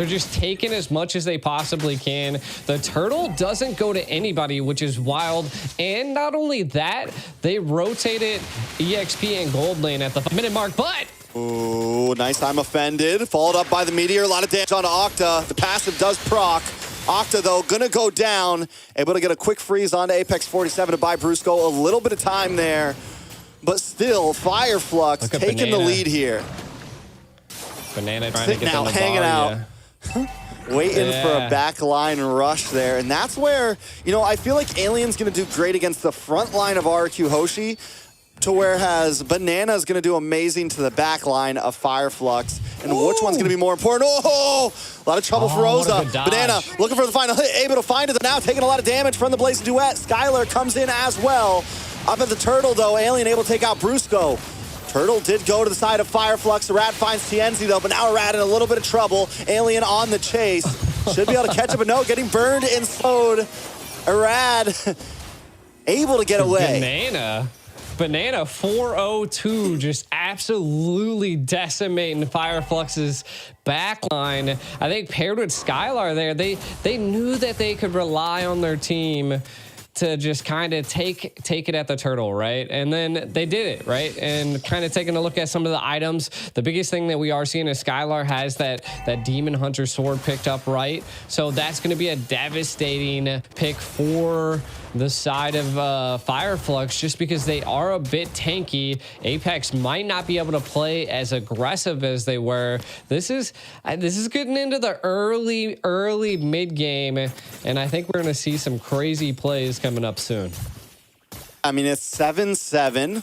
just taking as much as they possibly can. The turtle doesn't go to anybody, which is wild. And not only that, they rotated EXP and gold lane at the 5-minute mark, but Ooh, nice time offended. Followed up by the Meteor. A lot of damage onto Octa. The passive does proc. Octa, though, gonna go down. Able to get a quick freeze onto Apex 47 to buy Brusco a little bit of time there. But still, Fireflux taking the lead here. Banana trying to get out, hanging out. Waiting for a backline rush there. And that's where, you know, I feel like Alien's going to do great against the front line of RQ Hoshi, to whereas Banana is going to do amazing to the back line of Fireflux. And which one's going to be more important? Oh, a lot of trouble for Rosa. Banana looking for the final hit, able to find it now, taking a lot of damage from the Blaze Duet. Skylar comes in as well. Up at the Turtle, though, Alien able to take out Brusco. Turtle did go to the side of Fireflux. Rad finds TNZ, though, but now Rad in a little bit of trouble. Alien on the chase. Should be able to catch up, but no, getting burned and slowed. Rad able to get away. Banana 402, just absolutely decimating Fireflux's backline. I think paired with Skylar there, they knew that they could rely on their team to just kind of take it at the Turtle, right? And then they did it, right? And kind of taking a look at some of the items. The biggest thing that we are seeing is Skylar has that Demon Hunter sword picked up, right? So that's going to be a devastating pick for the side of Fireflux, just because they are a bit tanky. Apex might not be able to play as aggressive as they were. This is getting into the early mid game, and I think we're going to see some crazy plays coming up soon. I mean, it's 7-7.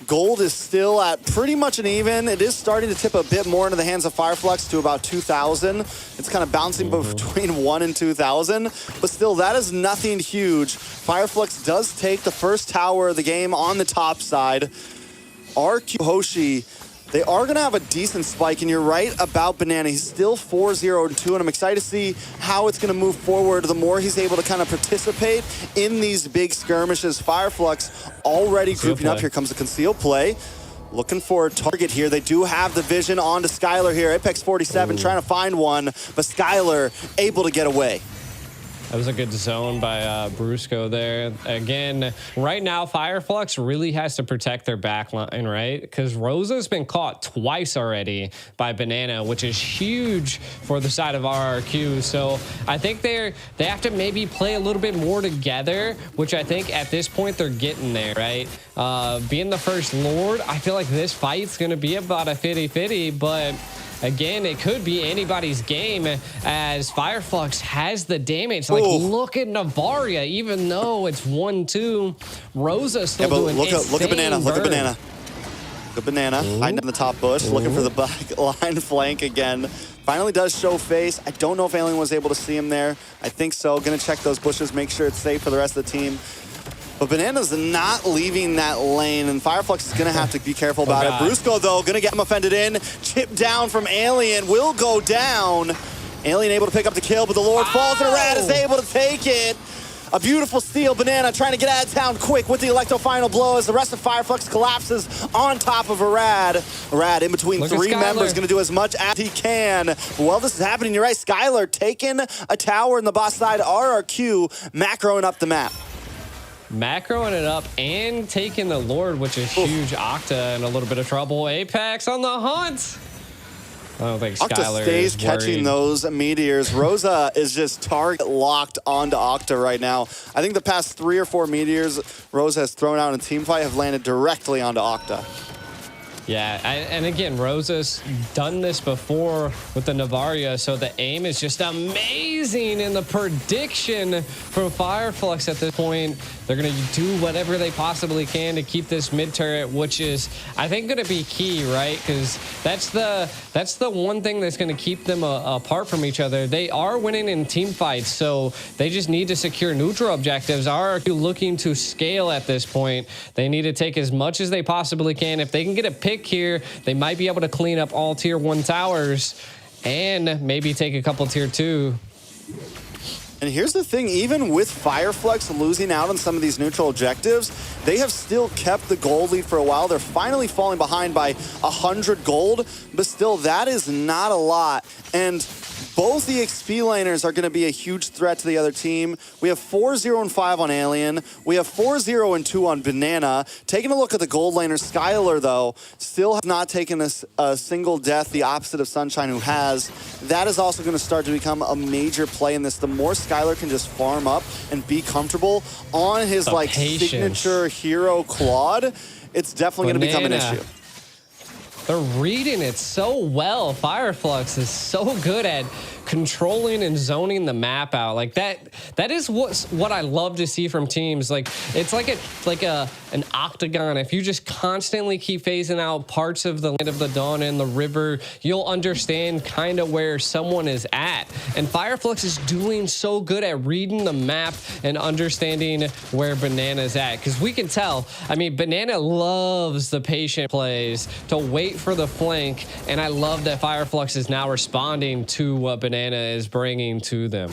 Gold is still at pretty much an even. It is starting to tip a bit more into the hands of Fireflux to about 2,000. It's kind of bouncing between 1 and 2,000, but still, that is nothing huge. Fireflux does take the first tower of the game on the top side. RQ Hoshi, they are going to have a decent spike, and you're right about Banana. He's still 4-0-2, and I'm excited to see how it's going to move forward the more he's able to kind of participate in these big skirmishes. Fireflux already grouping up. Here comes the concealed play. Looking for a target here. They do have the vision onto Skylar here. Apex 47 trying to find one, but Skylar able to get away. That was a good zone by Brusco there. Again, right now, Fireflux really has to protect their backline, right? Because Rosa's been caught twice already by Banana, which is huge for the side of RRQ. So I think they have to maybe play a little bit more together, which I think at this point they're getting there, right? Being the first Lord, I feel like this fight's going to be about a 50-50, but again, it could be anybody's game as Fireflux has the damage. Like, look at Navaria, even though it's 1-2, Rosa still doing look at Banana, burn. look at Banana. Good Banana, hiding in the top bush, looking for the back line flank again. Finally does show face. I don't know if Alien was able to see him there. I think so. Gonna check those bushes, make sure it's safe for the rest of the team. But Banana's not leaving that lane, and Fireflux is going to have to be careful about it. Brusco, though, going to get him offended in. Chip down from Alien, will go down. Alien able to pick up the kill, but the Lord falls, and Rad is able to take it. A beautiful steal. Banana trying to get out of town quick with the Electro final blow as the rest of Fireflux collapses on top of Rad. Rad in between three members, going to do as much as he can. While this is happening, you're right, Skylar taking a tower in the boss side, RRQ macroing up the map. Macroing it up and taking the Lord, which is huge. Octa in a little bit of trouble. Apex on the hunt. I don't think Skylar stays is catching those meteors. Rosa is just target locked onto Octa right now. I think the past 3 or 4 meteors Rosa has thrown out in a team fight have landed directly onto Octa. Yeah, and again, Rosa's done this before with the Navaria, so the aim is just amazing, and the prediction from Fireflux at this point, they're going to do whatever they possibly can to keep this mid turret, which is, I think, going to be key, right? Because that's the one thing that's going to keep them apart from each other. They are winning in team fights, so they just need to secure neutral objectives. Are looking to scale at this point. They need to take as much as they possibly can. If they can get a pick here, they might be able to clean up all tier 1 towers and maybe take a couple tier 2. And here's the thing, even with Fireflux losing out on some of these neutral objectives, they have still kept the gold lead for a while. They're finally falling behind by 100 gold, but still that is not a lot. And Both the XP laners are going to be a huge threat to the other team. We have 4-0 and 5 on Alien. We have 4-0 and 2 on Banana. Taking a look at the gold laner, Skylar, though, still has not taken a single death, the opposite of Sunshine, who has. That is also going to start to become a major play in this. The more Skylar can just farm up and be comfortable on his signature hero Claude, it's definitely going to become an issue. They're reading it so well. Fireflux is so good at controlling and zoning the map out. Like that is what I love to see from teams. Like it's like an octagon. If you just constantly keep phasing out parts of the Land of the Dawn and the river, you'll understand kind of where someone is at. And Fireflux is doing so good at reading the map and understanding where Banana's at. Because we can tell, I mean, Banana loves the patient plays to wait for the flank. And I love that Fireflux is now responding to what Banana is bringing to them.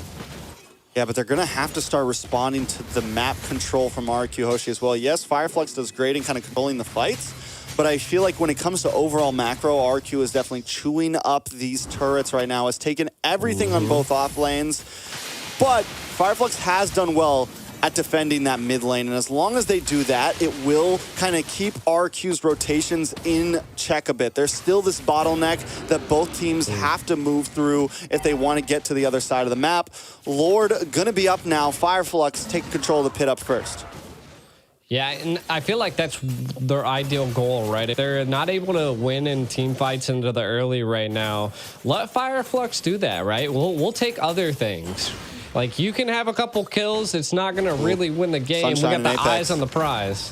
Yeah, but they're going to have to start responding to the map control from RQ Hoshi as well. Yes, Fireflux does great in kind of controlling the fights, but I feel like when it comes to overall macro, RQ is definitely chewing up these turrets right now. Has taken everything on both off lanes, but Fireflux has done well at defending that mid lane, and as long as they do that, it will kind of keep RQ's rotations in check a bit. There's still this bottleneck that both teams have to move through if they want to get to the other side of the map. Lord gonna be up now. Fireflux take control of the pit up first. Yeah, and I feel like that's their ideal goal, right? If they're not able to win in team fights into the early right now, let Fireflux do that, right? We'll take other things. Like, you can have a couple kills. It's not going to really win the game. Sunshine, we got the eyes on the prize.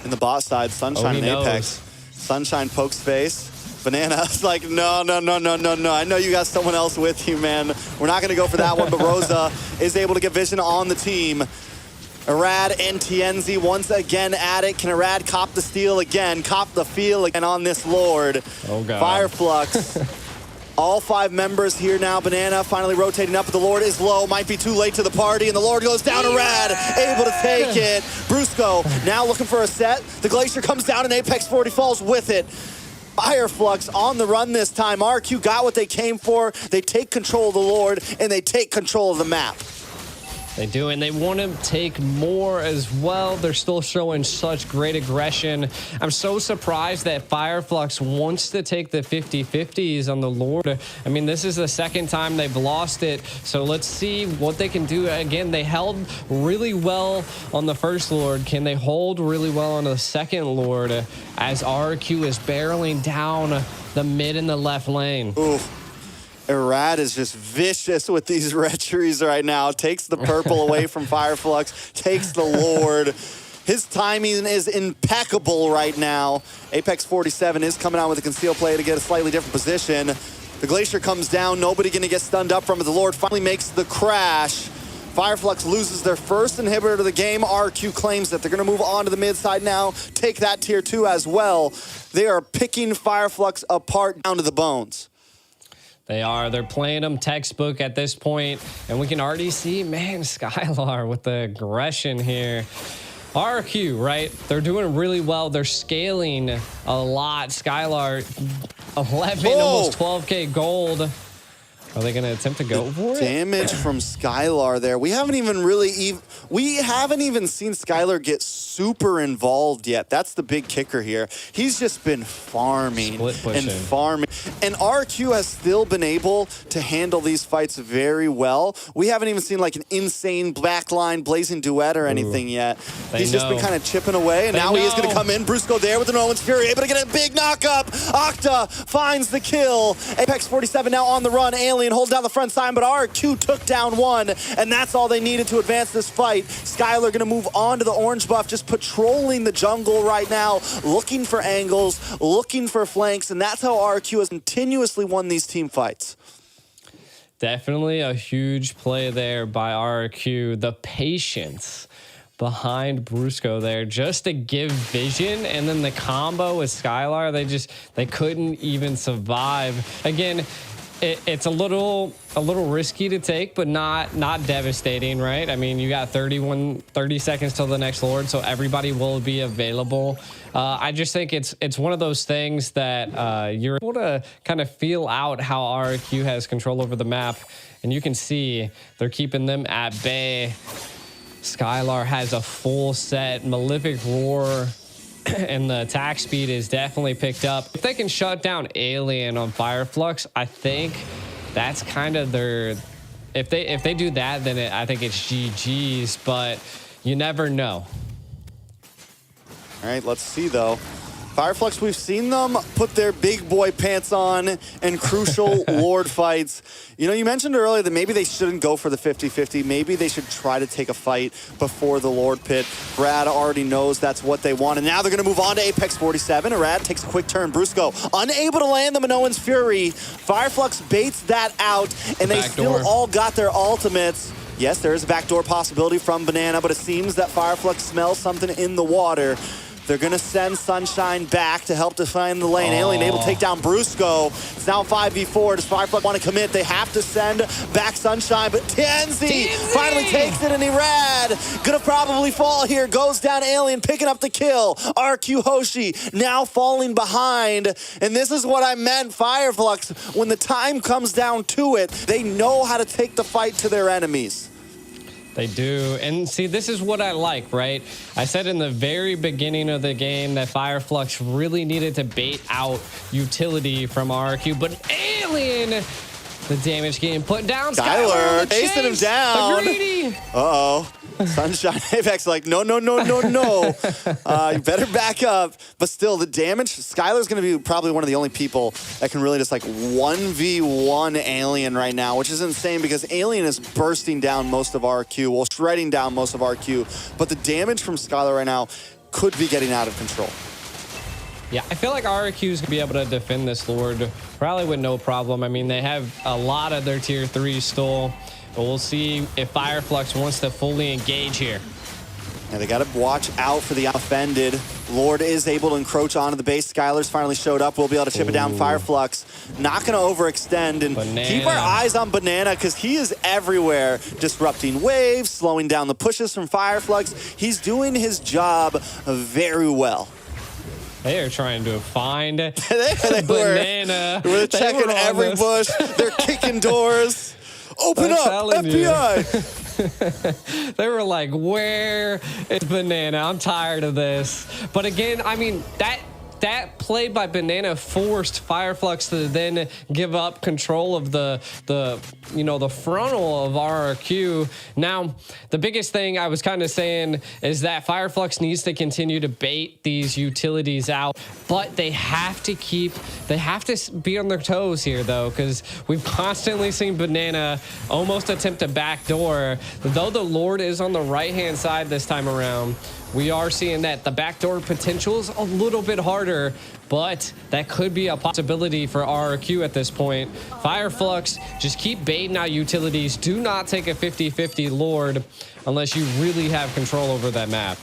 In the bot side, Sunshine and Apex. Sunshine pokes face. Banana's like, no. I know you got someone else with you, man. We're not going to go for that one, but Rosa is able to get vision on the team. Arad and Tienzi once again at it. Can Arad cop the steal again? Cop the feel again on this Lord. Oh, God. Fireflux. All 5 members here now. Banana finally rotating up, but the Lord is low. Might be too late to the party, and the Lord goes down to Rad, able to take it. Brusco now looking for a set. The Glacier comes down, and Apex 40 falls with it. Fireflux on the run this time. RQ got what they came for. They take control of the Lord, and they take control of the map. They do, and they want to take more as well. They're still showing such great aggression. I'm so surprised that Fireflux wants to take the 50-50s on the Lord. I mean, this is the second time they've lost it, so let's see what they can do. Again, they held really well on the first Lord. Can they hold really well on the second Lord as RQ is barreling down the mid and the left lane? Ooh. Arad is just vicious with these retries right now. Takes the purple away from Fireflux. Takes the Lord. His timing is impeccable right now. Apex 47 is coming out with a conceal play to get a slightly different position. The Glacier comes down. Nobody going to get stunned up from it. The Lord finally makes the crash. Fireflux loses their first inhibitor of the game. RQ claims that they're going to move on to the mid side now. Take that tier 2 as well. They are picking Fireflux apart down to the bones. They are. They're playing them textbook at this point, and we can already see, man, Skylar with the aggression here. RQ, right? They're doing really well. They're scaling a lot. Skylar, 11, almost 12K gold. Are they going to attempt to go for it? Damage from Skylar there. We haven't even seen Skylar get super involved yet. That's the big kicker here. He's just been farming and farming. And RQ has still been able to handle these fights very well. We haven't even seen like an insane backline blazing duet or anything yet. He's just been kind of chipping away, and now he is going to come in. Brusco there with the Nolan's Fury, able to get a big knockup. Octa finds the kill. Apex 47 now on the run. Alien hold down the front side, but RQ took down one, and that's all they needed to advance this fight. Skylar going to move on to the orange buff, just patrolling the jungle right now, looking for angles, looking for flanks, and that's how RQ has continuously won these team fights. Definitely a huge play there by RQ. The patience behind Brusco there just to give vision, and then the combo with Skylar, they couldn't even survive. Again, it's a little risky to take, but not devastating, right? I mean, you got 30 seconds till the next Lord, so everybody will be available. I just think it's one of those things that you're able to kind of feel out how RRQ has control over the map, and you can see they're keeping them at bay. Skylar has a full set, Malefic Roar, and the attack speed is definitely picked up. If they can shut down Alien on Fireflux, I think that's kind of their... If they do that, then I think it's GG's, but you never know. All right, let's see, though. Fireflux, we've seen them put their big boy pants on in crucial Lord fights. You know, you mentioned earlier that maybe they shouldn't go for the 50-50. Maybe they should try to take a fight before the Lord pit. Brad already knows that's what they want. And now they're going to move on to Apex 47. Arad takes a quick turn. Brusco unable to land the Minoan's Fury. Fireflux baits that out, and they still all got their ultimates. Yes, there is a backdoor possibility from Banana, but it seems that Fireflux smells something in the water. They're going to send Sunshine back to help define the lane. Alien able to take down Brusco. It's now 5v4. Does Fireflux want to commit? They have to send back Sunshine, but Tianzi finally takes it, and Irad gonna probably fall here. Goes down Alien, picking up the kill. RQ Hoshi now falling behind, and this is what I meant, Fireflux. When the time comes down to it, they know how to take the fight to their enemies. They do. And see, this is what I like, right? I said in the very beginning of the game that Fireflux really needed to bait out utility from RQ, but Alien, the damage getting put down. Skylar chasing him down. Uh-oh. Sunshine Apex like, no. You better back up. But still, the damage, Skylar's going to be probably one of the only people that can really just like 1v1 Alien right now, which is insane because Alien is bursting down most of RQ, well, shredding down most of RQ. But the damage from Skylar right now could be getting out of control. Yeah, I feel like RQ is going to be able to defend this Lord probably with no problem. I mean, they have a lot of their tier 3 stole. But we'll see if Fireflux wants to fully engage here. And they got to watch out for the offended. Lord is able to encroach onto the base. Skylar's finally showed up. We'll be able to chip it down. Fireflux not going to overextend. And keep our eyes on Banana because he is everywhere. Disrupting waves, slowing down the pushes from Fireflux. He's doing his job very well. They are trying to find they Banana. We're checking every bush. They're kicking doors. Open up, FBI! They were like, where is Banana? I'm tired of this. But again, I mean, that play by Banana forced Fireflux to then give up control of the frontal of RRQ. Now, the biggest thing I was kind of saying is that Fireflux needs to continue to bait these utilities out, but they have to be on their toes here though, because we've constantly seen Banana almost attempt a backdoor. Though the Lord is on the right-hand side this time around, we are seeing that the backdoor potential is a little bit harder, but that could be a possibility for RRQ at this point. Fireflux, just keep baiting out utilities. Do not take a 50-50 Lord unless you really have control over that map.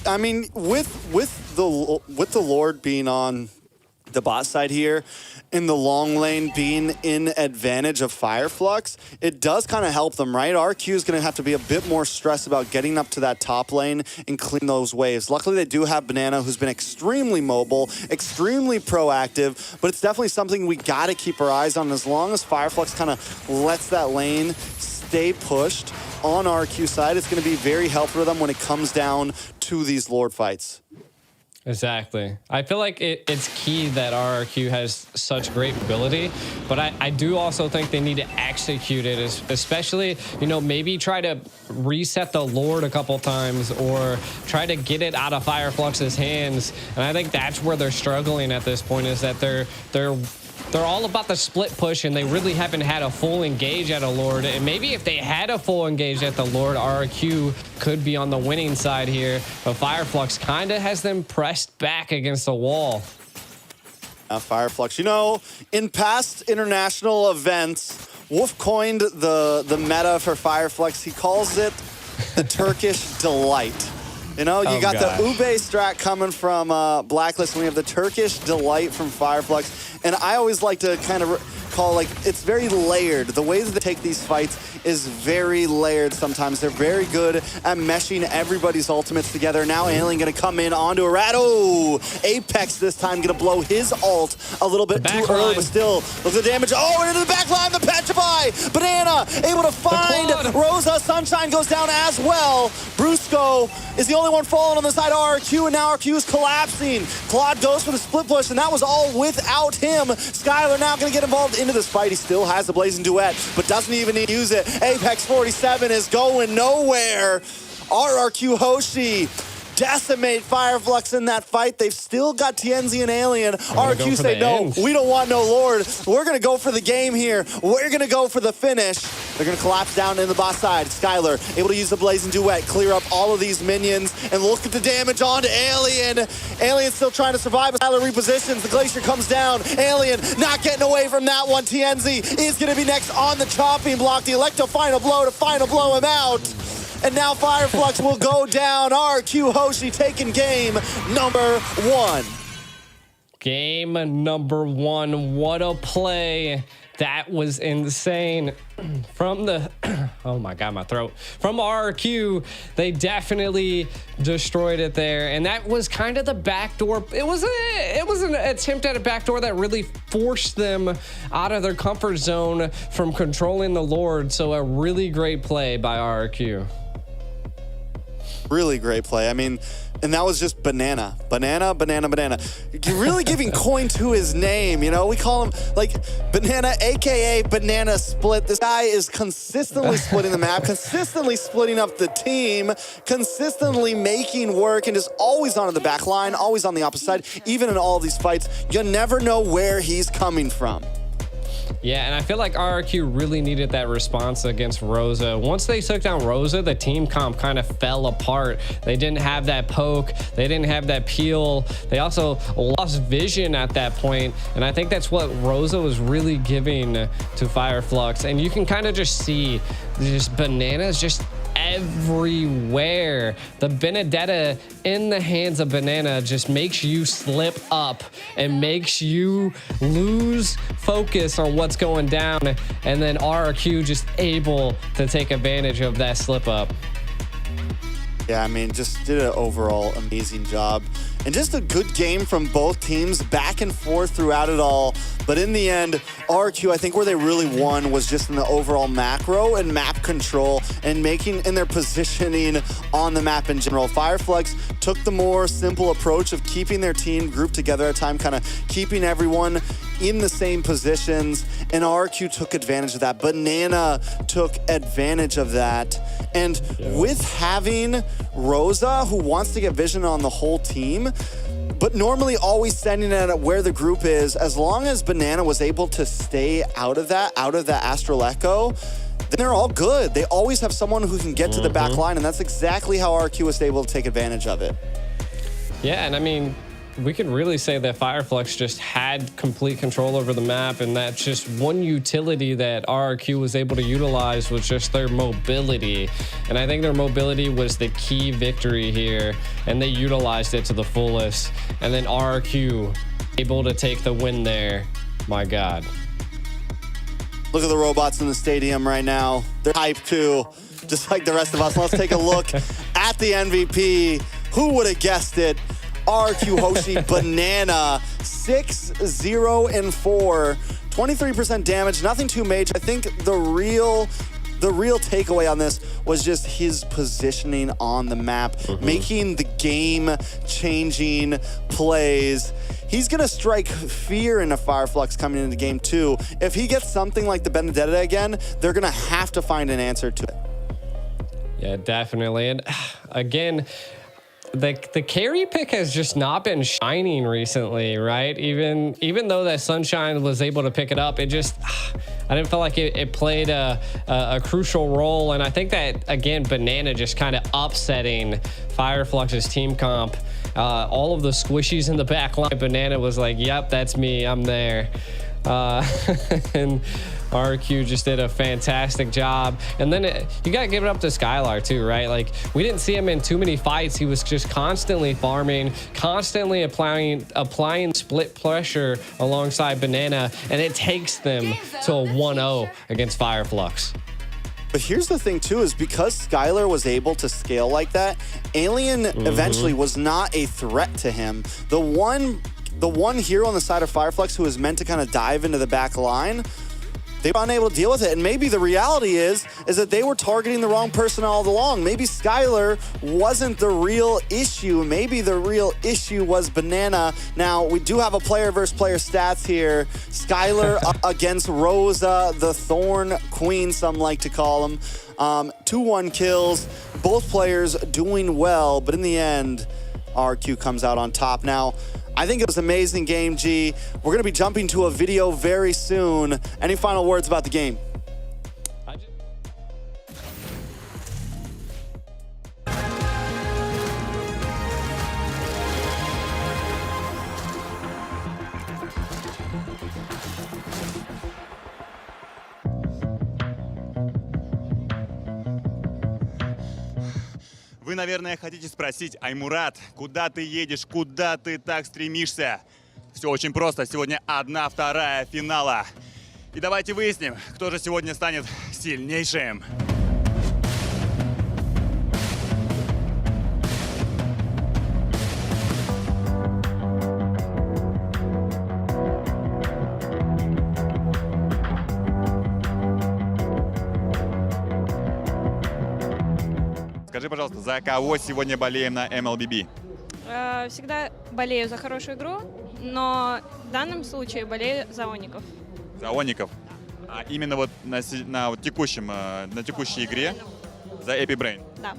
I mean, with the Lord being on the bot side here, in the long lane being in advantage of Fireflux, it does kind of help them, right? RQ is going to have to be a bit more stressed about getting up to that top lane and clean those waves. Luckily, they do have Banana, who's been extremely mobile, extremely proactive, but it's definitely something we got to keep our eyes on. As long as Fireflux kind of lets that lane stay pushed on RQ side, it's going to be very helpful for them when it comes down to these Lord fights. Exactly. I feel like it's key that RRQ has such great ability, but I do also think they need to execute it, especially, maybe try to reset the Lord a couple times or try to get it out of Fireflux's hands. And I think that's where they're struggling at this point, is that they're all about the split push, and they really haven't had a full engage at a Lord. And maybe if they had a full engage at the Lord, RRQ could be on the winning side here. But Fireflux kind of has them pressed back against the wall. Fireflux, in past international events, Wolf coined the meta for Fireflux. He calls it the Turkish delight. You got the Ube strat coming from Blacklist, and we have the Turkish delight from Fireflux. And I always like to kind of call, like, it's very layered. The way that they take these fights is very layered sometimes. They're very good at meshing everybody's ultimates together. Now Alien gonna come in onto a rat. Oh, Apex this time gonna blow his ult a little bit too early, but still, look at the damage. Oh, and into the back line, the Petrify! Banana able to find Rosa. Sunshine goes down as well. Brusco is the only one falling on the side of RQ, and now RQ is collapsing. Claude goes for the split push, and that was all without him. Skylar now gonna get involved into this fight. He still has the Blazing Duet, but doesn't even need to use it. Apex 47 is going nowhere. RRQ Hoshi decimate Fireflux in that fight. They've still got TNZ and Alien. RQ say, no, we don't want no Lord. We're going to go for the game here. We're going to go for the finish. They're going to collapse down in the bot side. Skylar able to use the Blazing Duet, clear up all of these minions, and look at the damage onto Alien. Alien still trying to survive, but Skylar repositions. The Glacier comes down. Alien not getting away from that one. TNZ is going to be next on the chopping block. The Electro final blow to final blow him out. And now Fireflux will go down. RQ Hoshi taking game number 1. Game number 1. What a play. That was insane. From the, oh my God, my throat. From RQ, they definitely destroyed it there. And that was kind of the backdoor. It was an attempt at a backdoor that really forced them out of their comfort zone from controlling the Lord. So a really great play by RQ. Really great play. I mean, and that was just Banana. Banana. You're really giving coin to his name, you know? We call him, like, Banana, a.k.a. Banana Split. This guy is consistently splitting the map, consistently splitting up the team, consistently making work, and just always on the back line, always on the opposite side. Even in all of these fights, you never know where he's coming from. Yeah, and I feel like RRQ really needed that response against Rosa. Once they took down Rosa, the team comp kind of fell apart. They didn't have that poke. They didn't have that peel. They also lost vision at that point, and I think that's what Rosa was really giving to Fireflux. And you can kind of just see just bananas just everywhere. The Benedetta in the hands of Banana just makes you slip up and makes you lose focus on what's going down, and then RRQ just able to take advantage of that slip up. Yeah, I mean, just did an overall amazing job. And just a good game from both teams, back and forth throughout it all. But in the end, RQ, I think where they really won was just in the overall macro and map control and making in their positioning on the map in general. Fireflux took the more simple approach of keeping their team grouped together at a time, kind of keeping everyone in the same positions, and RQ took advantage of that. Banana took advantage of that. And with having Rosa, who wants to get vision on the whole team, but normally always sending it at where the group is, as long as Banana was able to stay out of that Astral Echo, then they're all good. They always have someone who can get to the back line, and that's exactly how RQ was able to take advantage of it. Yeah, and I mean, we could really say that Fireflux just had complete control over the map, and that's just one utility that RRQ was able to utilize was just their mobility. And I think their mobility was the key victory here, and they utilized it to the fullest. And then RRQ able to take the win there. My God. Look at the robots in the stadium right now. They're hyped too, just like the rest of us. Let's take a look at the MVP. Who would have guessed it? RQ Hoshi Banana, 6-0-4, 23% damage, nothing too major. I think the real takeaway on this was just his positioning on the map, making the game-changing plays. He's gonna strike fear into Fireflux coming into game 2. If he gets something like the Benedetta again, they're gonna have to find an answer to it. Yeah, definitely. And again, the carry pick has just not been shining recently, right? Even though that Sunshine was able to pick it up, it just, I didn't feel like it played a crucial role. And I think that, again, Banana just kind of upsetting Fireflux's team comp. All of the squishies in the back line, Banana was like, yep, that's me, I'm there. And RQ just did a fantastic job. And then you got to give it up to Skylar too, right? Like, we didn't see him in too many fights. He was just constantly farming, constantly applying split pressure alongside Banana, and it takes them to a 1-0 against Fireflux. But here's the thing too, is because Skylar was able to scale like that, Alien eventually was not a threat to him. The one hero on the side of Fireflux who was meant to kind of dive into the back line, they were unable to deal with it. And maybe the reality is that they were targeting the wrong person all along. Maybe Skylar wasn't the real issue. Maybe the real issue was Banana. Now, we do have a player versus player stats here. Skylar against Rosa, the Thorn Queen, some like to call him. 2-1 kills, both players doing well, but in the end, RQ comes out on top. Now, I think it was an amazing game, G. We're going to be jumping to a video very soon. Any final words about the game? Вы, наверное, хотите спросить: Аймурат, куда ты едешь, куда ты так стремишься? Все очень просто. Сегодня 1/2 финала. И давайте выясним, кто же сегодня станет сильнейшим. Скажи, пожалуйста, за кого сегодня болеем на MLBB? Всегда болею за хорошую игру, но в данном случае болею за Оников. За Оников. А именно вот на текущей игре за Epi Brain. Да.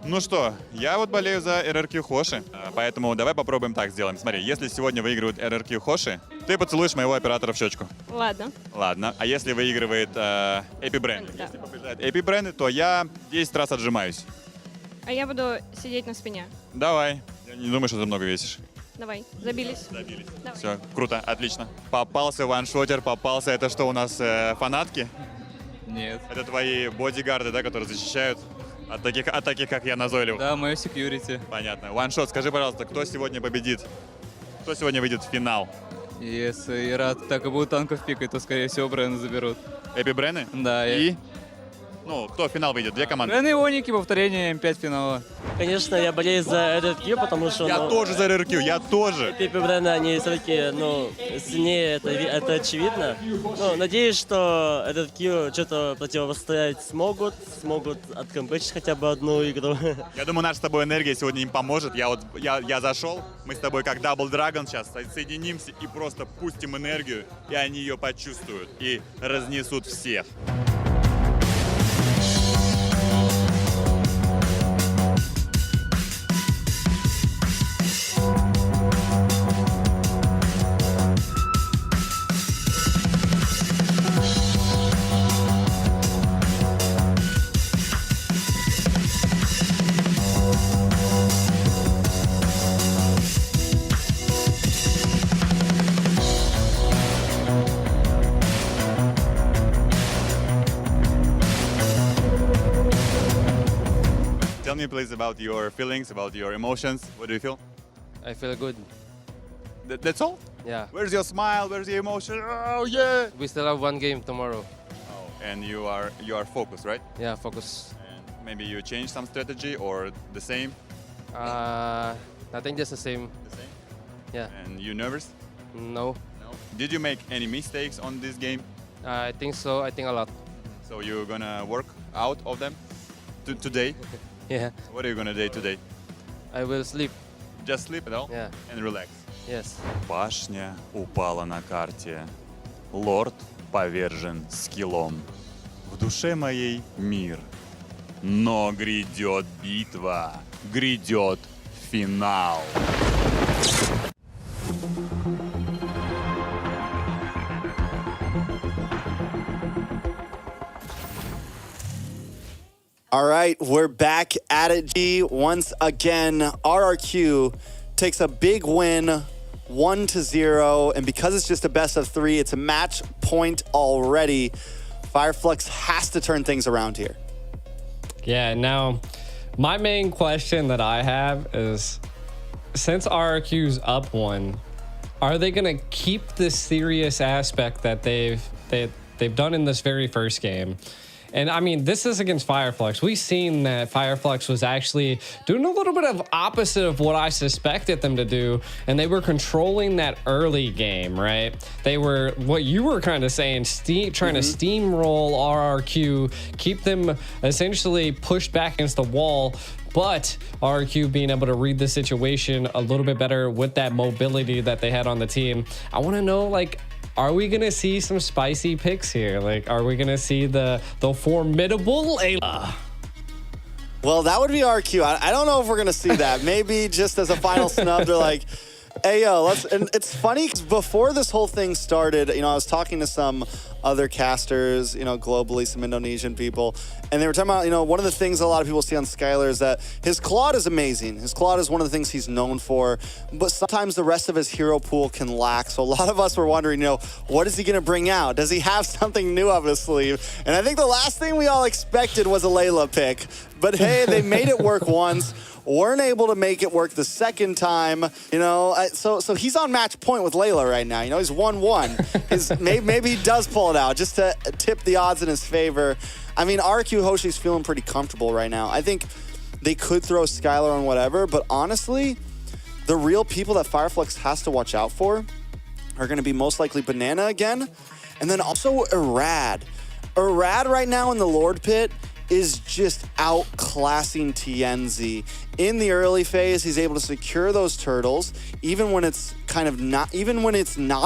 Ну что, я вот болею за RRQ Хоши, поэтому давай попробуем так сделаем. Смотри, если сегодня выигрывает RRQ Хоши, ты поцелуешь моего оператора в щечку. Ладно. Ладно. А если выигрывает Epi Brain? Да. Если побеждает Epi Brain, то я 10 раз отжимаюсь. А я буду сидеть на спине. Давай. Я не думаю, что ты много весишь. Давай, забились. Забились. Давай. Все, круто, отлично. Попался ваншотер, попался. Это что у нас, фанатки? Нет. Это твои бодигарды, да, которые защищают от таких, как я, назойливых? Да, мое секьюрити. Понятно. Ваншот, скажи, пожалуйста, кто сегодня победит? Кто сегодня выйдет в финал? Если Ират так и будут танков пикать, то, скорее всего, Брэны заберут. Эпи Брэны? Да. И? Ну, кто в финал выйдет? Две команды? Брэны и Оники, повторение М5 финала. Конечно, я болею за RRQ, потому что... Я тоже за RRQ, я тоже. Пипи Брэны, они все-таки, сильнее, это очевидно. Ну, надеюсь, что RRQ что-то противостоять смогут откомпечить хотя бы одну игру. Я думаю, наша с тобой энергия сегодня им поможет. Я зашел, мы с тобой как Double Dragon сейчас соединимся и просто пустим энергию, и они ее почувствуют и разнесут всех. Tell me, please, about your feelings, about your emotions. What do you feel? I feel good. That's all? Yeah. Where's your smile? Where's your emotion? Oh, yeah! We still have one game tomorrow. Oh, and you are focused, right? Yeah, focus. And maybe you change some strategy or the same? I think just the same. The same? Yeah. And you nervous? No. No. Did you make any mistakes on this game? I think so. I think a lot. So you're gonna work out of them today? Yeah. What are you gonna do today? I will sleep. Just sleep at all? Yeah. And relax. Yes. Башня упала на карте. Лорд повержен скиллом. В душе моей мир. Но грядет битва, грядет финал. All right, we're back at it, G. Once again, RRQ takes a big win 1-0. And because it's just a best of 3, it's a match point already. Fireflux has to turn things around here. Yeah, now my main question that I have is, since RRQ's up 1, are they going to keep this serious aspect that they've done in this very first game? And I mean, this is against Fireflux. We've seen that Fireflux was actually doing a little bit of opposite of what I suspected them to do. And they were controlling that early game, right? They were, what you were kind of saying, trying to steamroll RRQ, keep them essentially pushed back against the wall. But RRQ being able to read the situation a little bit better with that mobility that they had on the team. I want to know, like, are we going to see some spicy picks here? Like, are we going to see the formidable Layla? Well, that would be RQ. I don't know if we're going to see that. Maybe just as a final snub, they're like, hey, yo, let's. And it's funny because before this whole thing started, I was talking to some other casters, globally, some Indonesian people, and they were talking about, one of the things a lot of people see on Skylar is that his Claude is amazing. His Claude is one of the things he's known for, but sometimes the rest of his hero pool can lack. So a lot of us were wondering, what is he going to bring out? Does he have something new up his sleeve? And I think the last thing we all expected was a Layla pick, but hey, they made it work once. Weren't able to make it work the second time, so he's on match point with Layla right now. He's 1-1. Maybe he does pull it out just to tip the odds in his favor. I mean, RQ Hoshi's feeling pretty comfortable right now. I think they could throw Skylar on whatever, but honestly, the real people that Fireflux has to watch out for are going to be most likely Banana again, and then also Irad. Irad right now in the Lord Pit is just outclassing TNZ. In the early phase, he's able to secure those turtles, even when it's not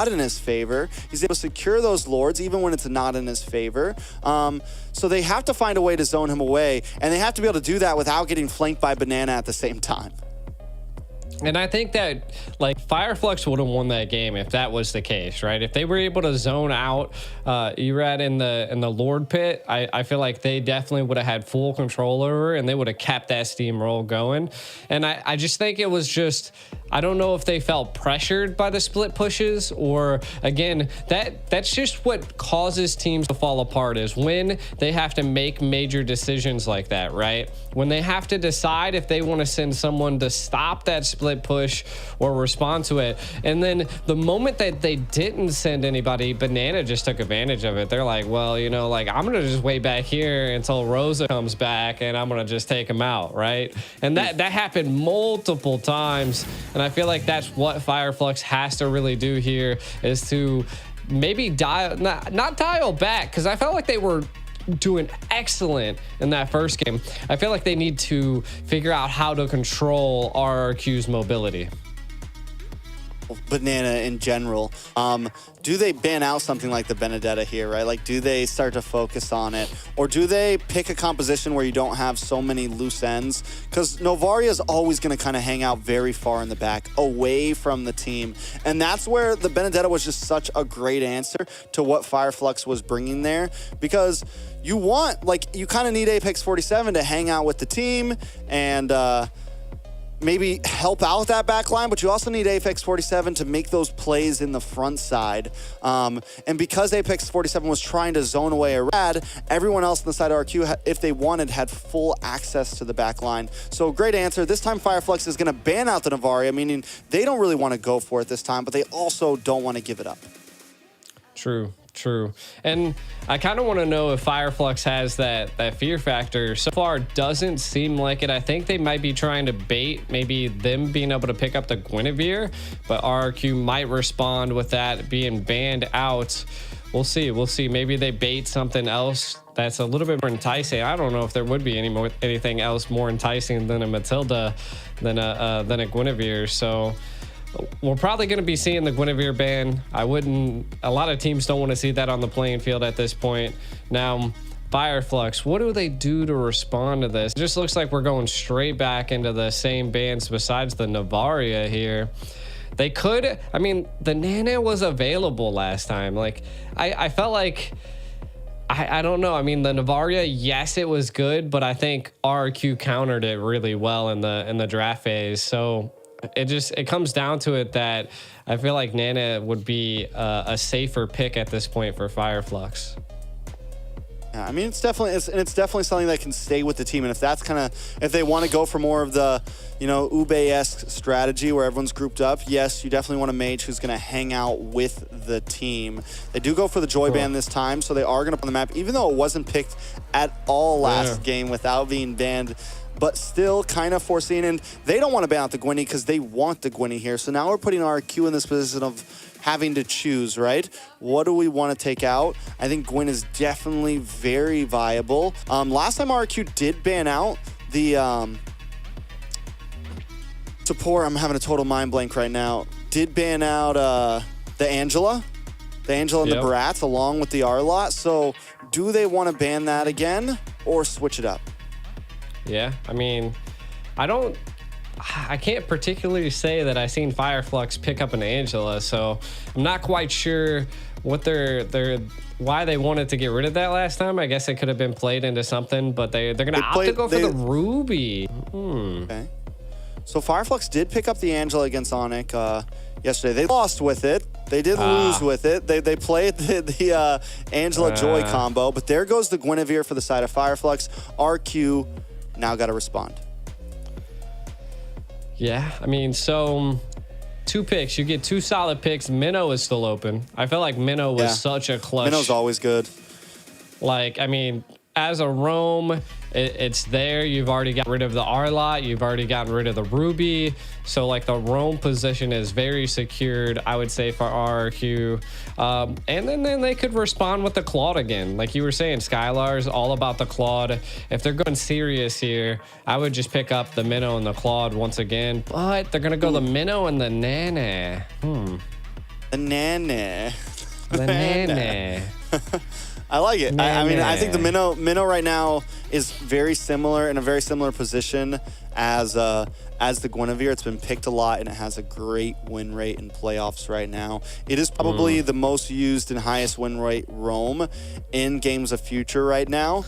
in his favor. He's able to secure those lords, even when it's not in his favor. So they have to find a way to zone him away, and they have to be able to do that without getting flanked by Banana at the same time. And I think that, Fireflux would have won that game if that was the case, right? If they were able to zone out Irad in the Lord Pit, I feel like they definitely would have had full control over it, and they would have kept that steamroll going. And I just think it was just, I don't know if they felt pressured by the split pushes, or again, that's just what causes teams to fall apart, is when they have to make major decisions like that, right? When they have to decide if they want to send someone to stop that split push or respond to it. And then the moment that they didn't send anybody, Banana just took advantage of it. They're like, well, I'm going to just wait back here until Rosa comes back, and I'm going to just take him out, right? And that happened multiple times. And I feel like that's what Fireflux has to really do here, is to maybe not dial back, because I felt like they were doing excellent in that first game. I feel like they need to figure out how to control RRQ's mobility. Banana in general. Do they ban out something like the Benedetta here, right? Like, do they start to focus on it? Or do they pick a composition where you don't have so many loose ends? Because Novaria is always going to kind of hang out very far in the back, away from the team. And that's where the Benedetta was just such a great answer to what Fireflux was bringing there. Because you kind of need Apex 47 to hang out with the team and maybe help out that back line, but you also need Apex 47 to make those plays in the front side. And because Apex 47 was trying to zone away Irad, everyone else on the side of RQ, if they wanted, had full access to the back line. So great answer. This time Fireflux is going to ban out the Novaria, meaning they don't really want to go for it this time, but they also don't want to give it up. True. And I kind of want to know if Fireflux has that fear factor. So far, doesn't seem like it. I think they might be trying to bait maybe them being able to pick up the Guinevere, but RRQ might respond with that being banned out. We'll see. Maybe they bait something else that's a little bit more enticing. I don't know if there would be anything else more enticing than a Matilda, than a Guinevere. So we're probably going to be seeing the Guinevere ban. A lot of teams don't want to see that on the playing field at this point. Now, Fireflux, what do they do to respond to this? It just looks like we're going straight back into the same bans besides the Novaria here. They could, the Nana was available last time. I felt like, I don't know. The Novaria, yes, it was good, but I think RQ countered it really well in the draft phase. So It comes down to it that I feel like Nana would be a safer pick at this point for Fireflux. Yeah, I mean, it's definitely something that can stay with the team. And if that's if they want to go for more of the, Ube-esque strategy where everyone's grouped up, yes, you definitely want a mage who's going to hang out with the team. They do go for the Joy Ban this time, so they are going to put on the map, even though it wasn't picked at all last game without being banned, but still kind of foreseen. And they don't want to ban out the Gwynny because they want the Gwynny here. So now we're putting RQ in this position of having to choose, right? What do we want to take out? I think Gwyn is definitely very viable. Last time RQ did ban out the support, I'm having a total mind blank right now, did ban out the Angela and the Barats along with the Arlot. So do they want to ban that again or switch it up? Yeah, I mean, I can't particularly say that I've seen Fireflux pick up an Angela, so I'm not quite sure what why they wanted to get rid of that last time. I guess it could have been played into something, but they're gonna opt to go for the Ruby. Okay. So Fireflux did pick up the Angela against Onyx yesterday. They lost with it. They did lose with it. They played the Angela Joy combo, but there goes the Guinevere for the side of Fireflux. RQ now got to respond. Yeah, I mean, so 2 picks. You get 2 solid picks. Minnow is still open. I felt like Minnow was such a clutch. Minnow's always good. Like, I mean, as a roam, it's there. You've already got rid of the Arlot. You've already gotten rid of the Ruby. So, like, the roam position is very secured, I would say, for RRQ. And then they could respond with the Claude again. Like you were saying, Skylar's all about the Claude. If they're going serious here, I would just pick up the Minnow and the Claude once again. But they're going to go the Minnow and the Nana. The Nana. The Nana. I like it. I mean, I think the Minnow right now is very similar, in a very similar position as the Guinevere. It's been picked a lot, and it has a great win rate in playoffs right now. It is probably the most used and highest win rate roam in Games of Future right now.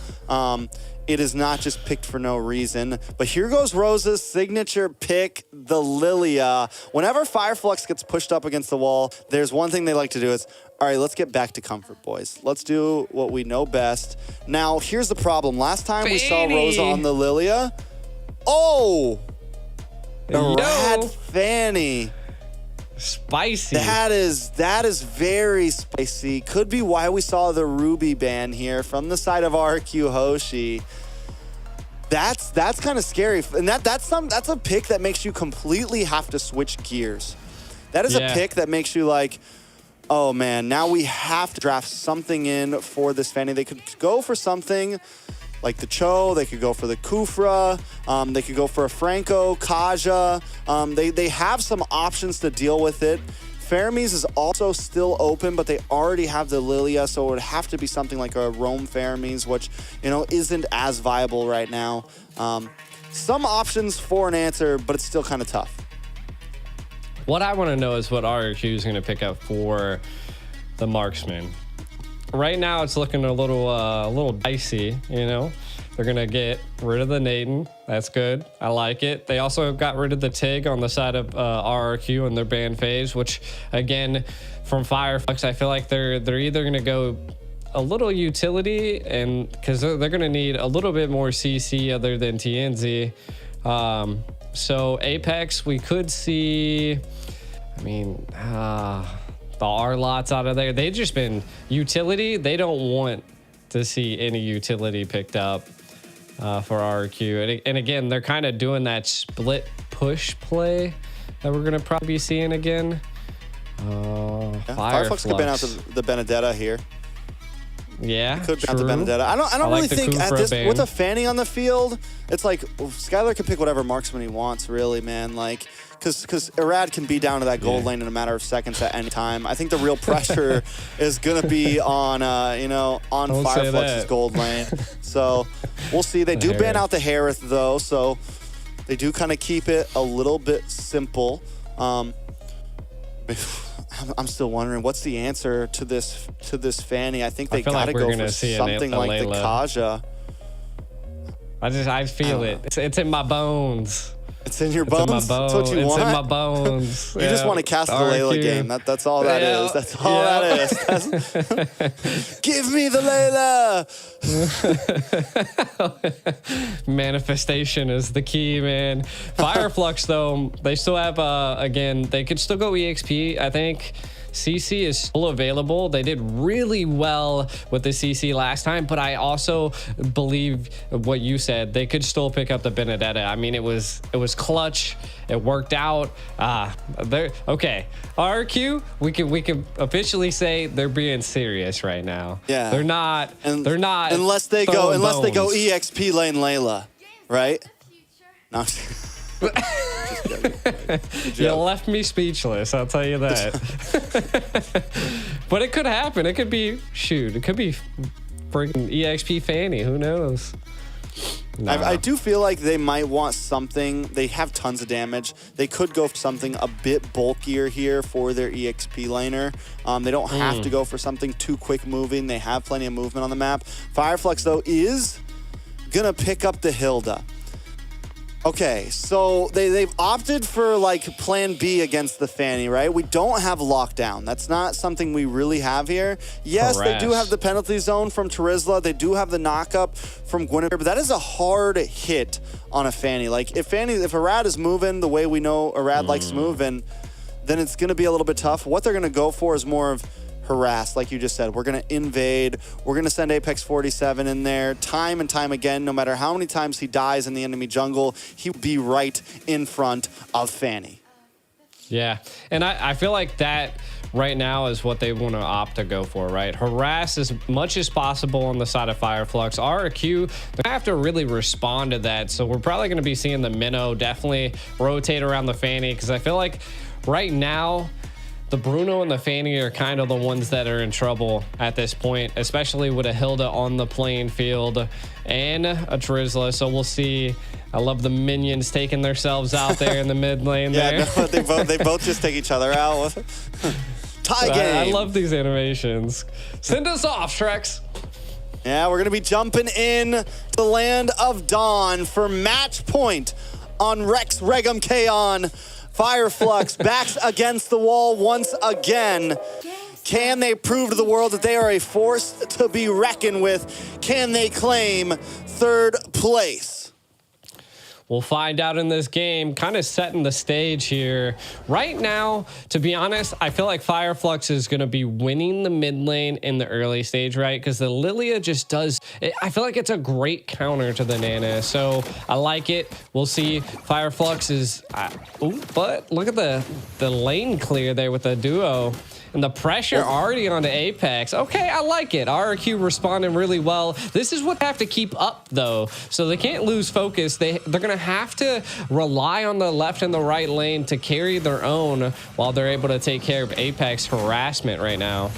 It is not just picked for no reason. But here goes Rosa's signature pick, the Lilia. Whenever Fireflux gets pushed up against the wall, there's one thing they like to do is, all right, let's get back to comfort, boys. Let's do what we know best. Now, here's the problem. Last time we saw Rosa on the Lilia, the Rad Fanny. Spicy. That is very spicy. Could be why we saw the Ruby ban here from the side of RQ Hoshi. That's kind of scary, and that's a pick that makes you completely have to switch gears. That is a pick that makes you like, oh man, now we have to draft something in for this Fanny. They could go for something like the Cho, they could go for the Kufra, they could go for a Franco, Kaja. They have some options to deal with it. Fermis is also still open, but they already have the Lilia, so it would have to be something like a Roam Fermis, which, isn't as viable right now. Some options for an answer, but it's still kind of tough. What I want to know is what RQ is going to pick up for the Marksman. Right now, it's looking a little dicey, They're going to get rid of the Naden. That's good. I like it. They also got rid of the Tig on the side of RRQ in their ban phase, which, again, from Fireflux, I feel like they're either going to go a little utility, and because they're going to need a little bit more CC other than TNZ. So Apex, we could see, the Arlots out of there. They've just been utility. They don't want to see any utility picked up for RQ. And again, they're kind of doing that split push play that we're going to probably be seeing again. Fireflux could ban out the Benedetta here. Yeah, could ban out the Benedetta. I don't really think at this with a Fanny on the field, it's like Skylar can pick whatever marksman he wants, really, man. Like, because Irad can be down to that gold lane in a matter of seconds at any time. I think the real pressure is gonna be on Fireflux's gold lane. So we'll see. They do ban out the Harith though, so they do kind of keep it a little bit simple. I'm still wondering what's the answer to this Fanny. I think they gotta go for something like the Kaja. I feel it. It's in my bones. It's in your It's in my bones. That's what you it's want. in my bones. You just want to cast the Layla game. That's all that is. That's all that is. Give me the Layla. Manifestation is the key, man. Fireflux, though, they still have, again, they could still go EXP. I think CC is still available. They did really well with the CC last time, but I also believe what you said. They could still pick up the Benedetta. I mean, it was clutch. It worked out. They're okay. RQ, we can officially say they're being serious right now. Yeah, they're not. They're not unless they go EXP lane Layla, right? No. You left me speechless, I'll tell you that. But it could happen. It could be, shoot, it could be freaking EXP Fanny. Who knows? Nah. I do feel like they might want something. They have tons of damage. They could go for something a bit bulkier here for their EXP laner. They don't have to go for something too quick moving. They have plenty of movement on the map. Fireflux, though, is going to pick up the Hilda. Okay, so they've opted for like plan B against the Fanny, right? We don't have lockdown. That's not something we really have here. Yes, they do have the penalty zone from Terizla. They do have the knockup from Gwyneth, but that is a hard hit on a Fanny. Like if Arad is moving the way we know Arad likes moving, then it's going to be a little bit tough. What they're going to go for is more of harass, like you just said. We're going to invade. We're going to send Apex 47 in there time and time again. No matter how many times he dies in the enemy jungle, he'll be right in front of Fanny. Yeah, and I feel like that right now is what they want to opt to go for, right? Harass as much as possible on the side of Fireflux. RQ, they have to really respond to that. So we're probably going to be seeing the Minnow definitely rotate around the Fanny, because I feel like right now, the Bruno and the Fanny are kind of the ones that are in trouble at this point, especially with a Hilda on the playing field and a Terizla. So we'll see. I love the minions taking themselves out there in the mid lane there. No, they both just take each other out. Tie game. I love these animations. Send us off, Shreks. Yeah, we're going to be jumping in to the land of Dawn for match point on Rex Regum Kaon. Fireflux backs against the wall once again. Can they prove to the world that they are a force to be reckoned with? Can they claim third place? We'll find out in this game, kind of setting the stage here. Right now, to be honest, I feel like Fireflux is going to be winning the mid lane in the early stage, right? Because the Lilia just does, I feel like it's a great counter to the Nana. So I like it. We'll see. Fireflux is, but look at the lane clear there with the duo. And the pressure already on the Apex. Okay, I like it. RQ responding really well. This is what they have to keep up, though. So they can't lose focus. They're going to have to rely on the left and the right lane to carry their own while they're able to take care of Apex harassment right now.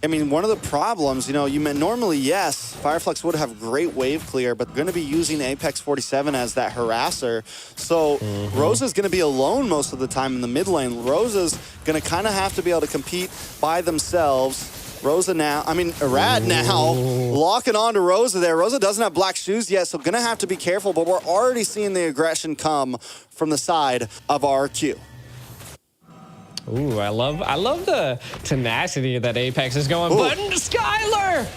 I mean, one of the problems, you meant normally, yes, Fireflux would have great wave clear, but going to be using Apex 47 as that harasser. So Rosa's going to be alone most of the time in the mid lane. Rosa's going to kind of have to be able to compete by themselves. Arad now locking on to Rosa there. Rosa doesn't have black shoes yet, so going to have to be careful, but we're already seeing the aggression come from the side of RQ. Ooh, I love the tenacity that Apex is going. But Skylar!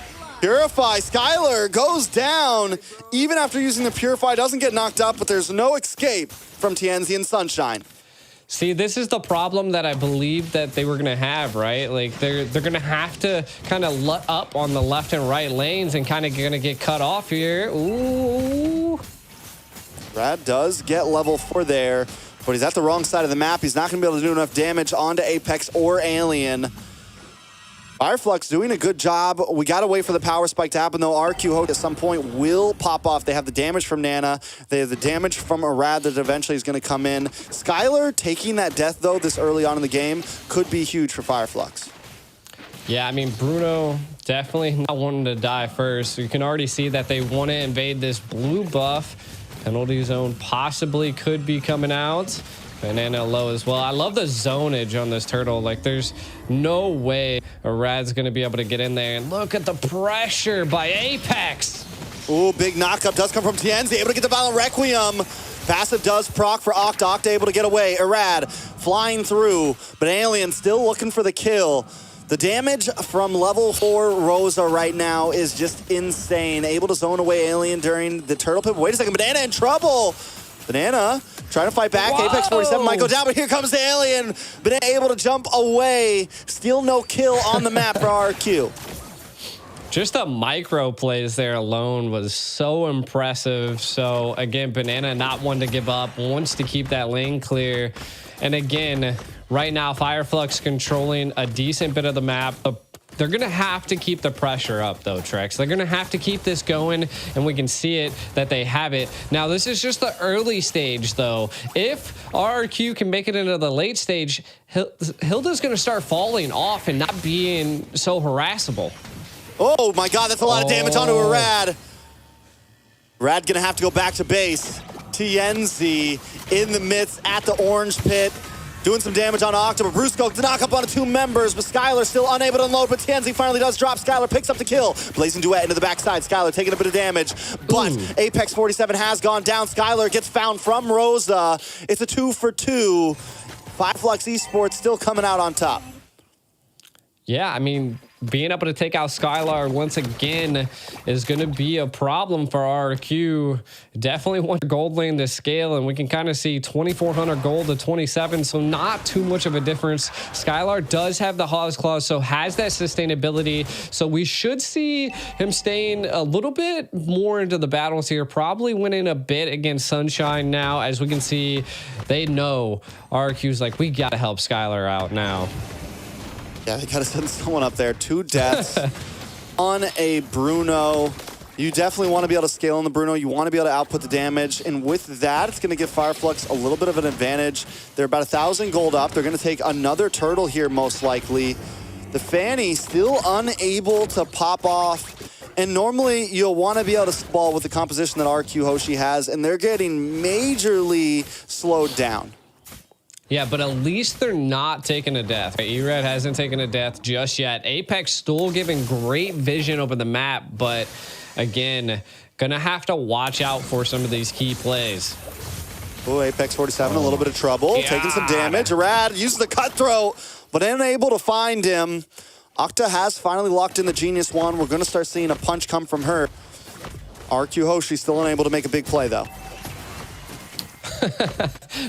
Purify. Skylar goes down. Even after using the Purify, doesn't get knocked up, but there's no escape from Tianzi and Sunshine. See, this is the problem that I believe that they were going to have, right? Like, they're going to have to kind of let up on the left and right lanes and kind of going to get cut off here. Ooh. Brad does get level 4 there, but he's at the wrong side of the map. He's not going to be able to do enough damage onto Apex or Alien. Fireflux doing a good job. We got to wait for the power spike to happen, though. RQ Hope at some point will pop off. They have the damage from Nana. They have the damage from Arad that eventually is going to come in. Skylar taking that death, though, this early on in the game could be huge for Fireflux. Yeah, I mean, Bruno definitely not wanting to die first. So you can already see that they want to invade this blue buff. Penalty zone possibly could be coming out. Banana low as well. I love the zonage on this turtle. Like, there's no way Arad's going to be able to get in there. And look at the pressure by Apex. Ooh, big knockup does come from Tianzi. Able to get the Violent Requiem. Passive does proc for Octa. Octa able to get away. Irad flying through, but Alien still looking for the kill. The damage from level 4 Rosa right now is just insane. Able to zone away Alien during the turtle pit. Wait a second, Banana in trouble. Banana trying to fight back. Whoa. Apex 47 might go down, but here comes the Alien. Banana able to jump away. Still no kill on the map for RQ. Just the micro plays there alone was so impressive. So again, Banana not one to give up, wants to keep that lane clear. And again, right now, Fireflux controlling a decent bit of the map. They're going to have to keep the pressure up, though, Trex. They're going to have to keep this going, and we can see it that they have it. Now, this is just the early stage, though. If RRQ can make it into the late stage, Hilda's going to start falling off and not being so harassable. Oh, my God, that's a lot of damage onto Irad. Irad going to have to go back to base. TNZ in the midst at the orange pit. Doing some damage on Octa, but Brusco to knock up on 2 members, but Skylar still unable to unload, but TNZ finally does drop. Skylar picks up the kill. Blazing Duet into the backside. Skylar taking a bit of damage, but Apex 47 has gone down. Skylar gets found from Rosa. It's a 2 for 2. Fireflux Esports still coming out on top. Yeah, I mean, being able to take out Skylar once again is going to be a problem for RQ. Definitely want gold lane to scale, and we can kind of see 2,400 gold to 27, so not too much of a difference. Skylar does have the Hawes Claws, so has that sustainability, so we should see him staying a little bit more into the battles here, probably winning a bit against Sunshine now. As we can see, they know RQ's like, we got to help Skylar out now. Yeah, they got to send someone up there. 2 deaths on a Bruno. You definitely want to be able to scale on the Bruno. You want to be able to output the damage. And with that, it's going to give Fireflux a little bit of an advantage. They're about 1,000 gold up. They're going to take another turtle here, most likely. The Fanny still unable to pop off. And normally, you'll want to be able to ball with the composition that RQ Hoshi has. And they're getting majorly slowed down. Yeah, but at least they're not taking a death. Erad hasn't taken a death just yet. Apex still giving great vision over the map, but again, gonna have to watch out for some of these key plays. Oh, Apex 47, a little bit of trouble, taking some damage. Irad uses the cutthroat, but unable to find him. Octa has finally locked in the Genius Wand. We're gonna start seeing a punch come from her. RQ Hoshi still unable to make a big play, though.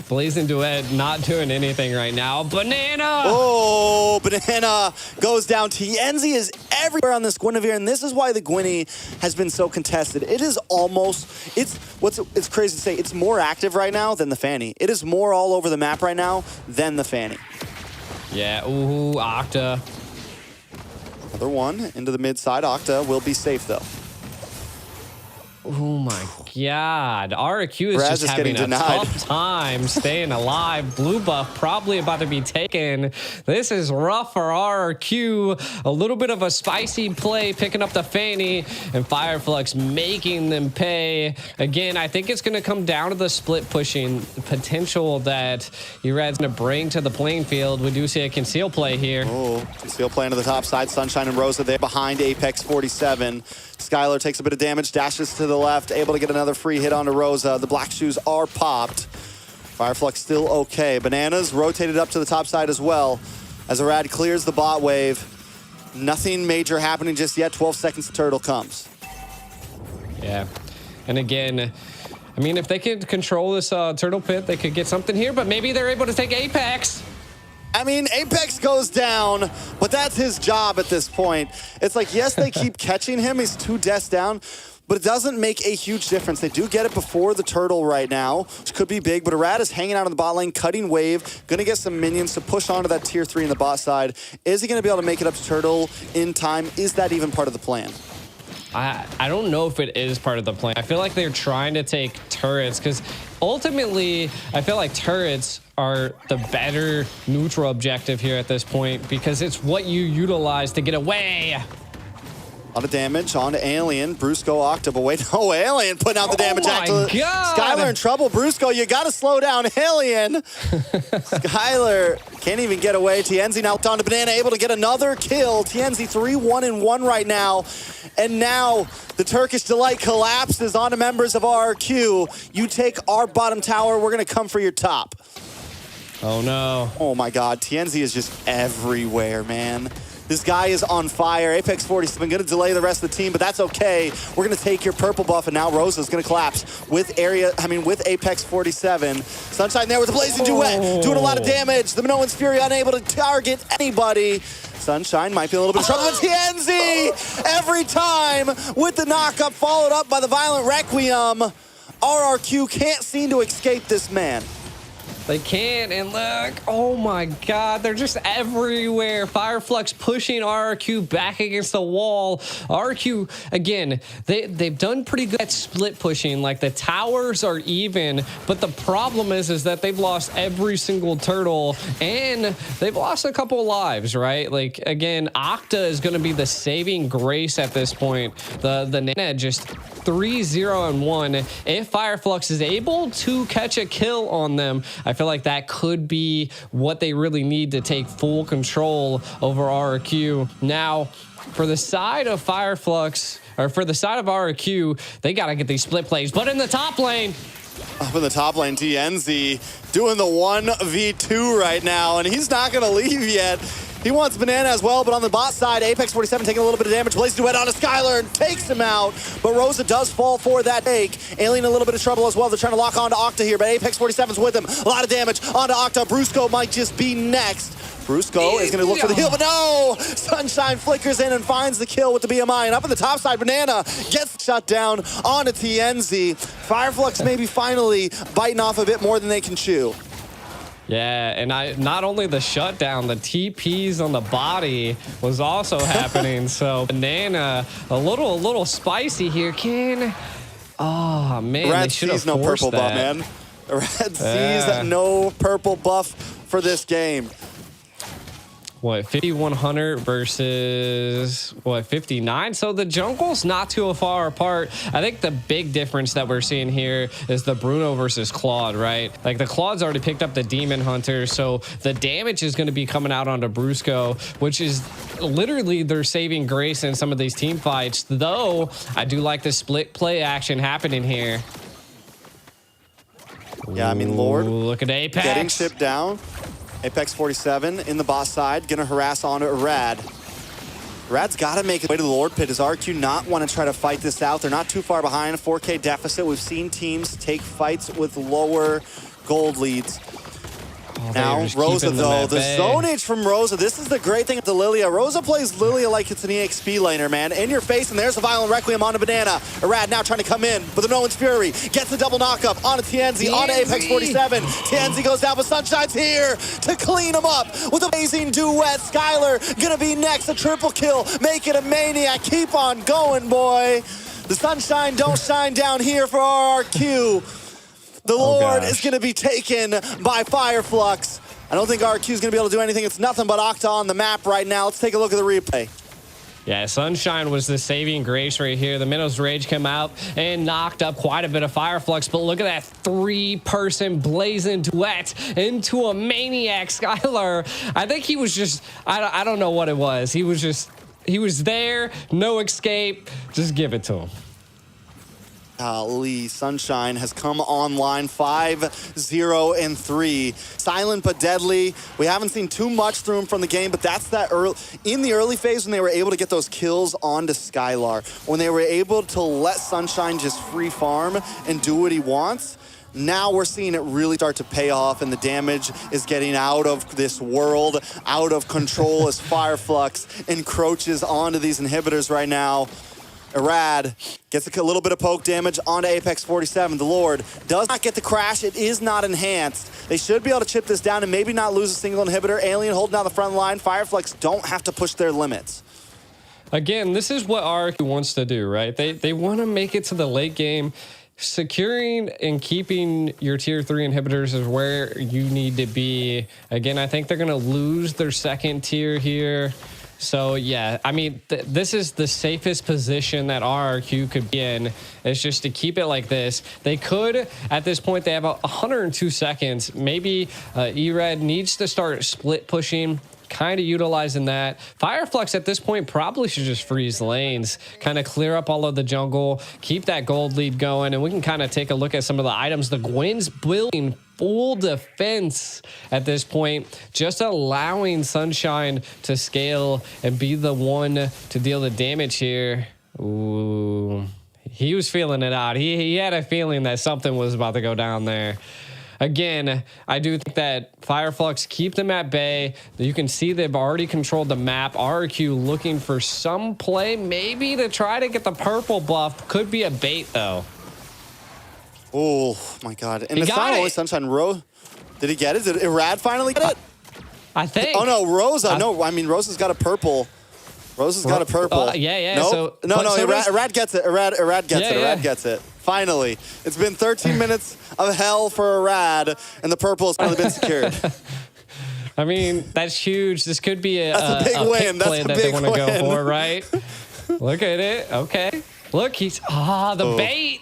Blazing Duet not doing anything right now. Banana! Oh, Banana goes down. TNZ is everywhere on this Guinevere, and this is why the Gwynny has been so contested. It is almost, it's crazy to say, it's more active right now than the Fanny. It is more all over the map right now than the Fanny. Yeah, ooh, Octa. Another one into the mid side. Octa will be safe, though. Oh my God. RQ is just having a tough time staying alive. Blue buff probably about to be taken. This is rough for RQ. A little bit of a spicy play picking up the Fanny, and Fireflux making them pay. Again, I think it's going to come down to the split pushing potential that Erad's going to bring to the playing field. We do see a conceal play here. Oh, conceal play into the top side. Sunshine and Rosa there behind Apex 47. Skylar takes a bit of damage, dashes to the left, able to get another free hit onto Rosa. The black shoes are popped. Fireflux still okay. Bananas rotated up to the top side as well as Irad clears the bot wave. Nothing major happening just yet. 12 seconds to turtle comes. Yeah. And again, I mean, if they could control this turtle pit, they could get something here, but maybe they're able to take Apex. I mean, Apex goes down, but that's his job at this point. It's like, yes, they keep catching him. He's 2 deaths down, but it doesn't make a huge difference. They do get it before the turtle right now, which could be big, but Irad is hanging out in the bot lane, cutting wave, going to get some minions to push onto that tier 3 in the bot side. Is he going to be able to make it up to turtle in time? Is that even part of the plan? I don't know if it is part of the plan. I feel like they're trying to take turrets because ultimately I feel like turrets are the better neutral objective here at this point because it's what you utilize to get away. A lot of damage on Alien. Brusco, Octa, but wait, no, Alien putting out the damage. Oh my God. Skylar in trouble. Brusco, you got to slow down Alien. Skylar can't even get away. TNZ now down to Banana, able to get another kill. TNZ 3-1-1 right now. And now the Turkish Delight collapses onto members of RRQ. You take our bottom tower, we're gonna come for your top. Oh no. Oh my God, TNZ is just everywhere, man. This guy is on fire. Apex 47 gonna delay the rest of the team, but that's okay. We're gonna take your purple buff, and now Rosa's gonna collapse with Apex 47. Sunshine there with a blazing duet, doing a lot of damage. The Minoan's Fury unable to target anybody. Sunshine might be a little bit of trouble with TNZ every time with the knock-up, followed up by the Violent Requiem. RRQ can't seem to escape this man. They can't, and look, oh my God, they're just everywhere. Fireflux pushing RRQ back against the wall. RRQ, again, they've done pretty good at split pushing. Like, the towers are even, but the problem is that they've lost every single turtle, and they've lost a couple lives, right? Like, again, Octa is going to be the saving grace at this point. The Nana just 3-0-1. If Fireflux is able to catch a kill on them, I feel like that could be what they really need to take full control over RRQ. Now, for the side of Fireflux, or for the side of RRQ, they got to get these split plays. But in the top lane, up in the top lane, TNZ doing the 1v2 right now, and he's not going to leave yet. He wants Banana as well, but on the bot side, Apex 47 taking a little bit of damage. Blazing Duet onto Skylar and takes him out, but Rosa does fall for that take. Alien a little bit of trouble as well. They're trying to lock onto Octa here, but Apex 47's with him. A lot of damage onto Octa. Brusco might just be next. Brusco is going to look for the heal, but no! Sunshine flickers in and finds the kill with the BMI. And up in the top side, Banana gets shut down onto TNZ. Fireflux maybe finally biting off a bit more than they can chew. yeah, and not only the shutdown, the TPs on the body was also happening. So Banana, a little spicy here. Oh man, Red they should have sees no forced purple buff, that. man. Red sees no purple buff for this game. What, 5100 versus what, 59? So the jungle's not too far apart. I think the big difference that we're seeing here is the Bruno versus Claude, right? Like, the Claude's already picked up the Demon Hunter, so the damage is going to be coming out onto Brusco, which is literally their saving grace in some of these team fights. Though I do like the split play action happening here. Yeah, I mean, Lord, ooh, look at Apex getting shipped down. Apex 47 in the boss side, gonna harass onto Rad. Rad's gotta make his way to the Lord Pit. Does RQ not want to try to fight this out? They're not too far behind, 4K deficit. We've seen teams take fights with lower gold leads. Oh, now, Rosa, though, the zonage from Rosa. This is the great thing with the Lilia. Rosa plays Lilia like it's an EXP laner, man. In your face, and there's the Violent Requiem onto Banana. Arad now trying to come in with the Nolan's Fury. Gets the double knockup onto TNZ, onto Apex 47. TNZ goes down, but Sunshine's here to clean him up with amazing duet. Skylar gonna be next, a triple kill. Make it a maniac. Keep on going, boy. The Sunshine don't shine down here for RRQ. The Lord is going to be taken by Fireflux. I don't think RQ is going to be able to do anything. It's nothing but Octa on the map right now. Let's take a look at the replay. Yeah, Sunshine was the saving grace right here. The Minnow's Rage came out and knocked up quite a bit of Fireflux, but look at that three-person blazing duet into a maniac. Skylar, I think he was just, I don't know what it was. He was there, no escape. Just give it to him. Golly, Sunshine has come online 5-0-3. Silent but deadly. We haven't seen too much through him from the game, but that's that early, in the early phase when they were able to get those kills onto Skylar, when they were able to let Sunshine just free farm and do what he wants. Now we're seeing it really start to pay off, and the damage is getting out of this world, out of control as Fireflux encroaches onto these inhibitors right now. Arad gets a little bit of poke damage onto Apex 47. The Lord does not get the crash. It is not enhanced. They should be able to chip this down and maybe not lose a single inhibitor. Alien holding down the front line. Fireflux don't have to push their limits. Again, this is what RQ wants to do, right? They want to make it to the late game. Securing and keeping your tier 3 inhibitors is where you need to be. Again, I think they're going to lose their second tier here. So, yeah, I mean, this is the safest position that RRQ could be in. It's just to keep it like this. They could, at this point, they have 102 seconds. Maybe E-Red needs to start split pushing kind of utilizing that. Fireflux at this point probably should just freeze lanes, kind of clear up all of the jungle, keep that gold lead going, and we can kind of take a look at some of the items. The Gwyn's building full defense at this point, just allowing Sunshine to scale and be the one to deal the damage here. Ooh, he was feeling it out. He had a feeling that something was about to go down there. Again, I do think that Fireflux keep them at bay. You can see they've already controlled the map. RQ looking for some play, maybe to try to get the purple buff. Could be a bait, though. Oh, my God. And He it's got not it. always Sunshine. Did he get it? Did Irad finally get it? I think. Oh, no, Rosa. No, I mean, Rosa's got a purple. Rosa's got a purple. Yeah. Nope. So, no, so Irad gets it. Irad gets it. Yeah. Irad gets it. Finally. It's been 13 minutes of hell for Irad, and the purple has finally been secured. I mean, that's huge. This could be a big win. pick play That's a that they big want to go win. for, right? Look at it. Okay. Look, he's the bait.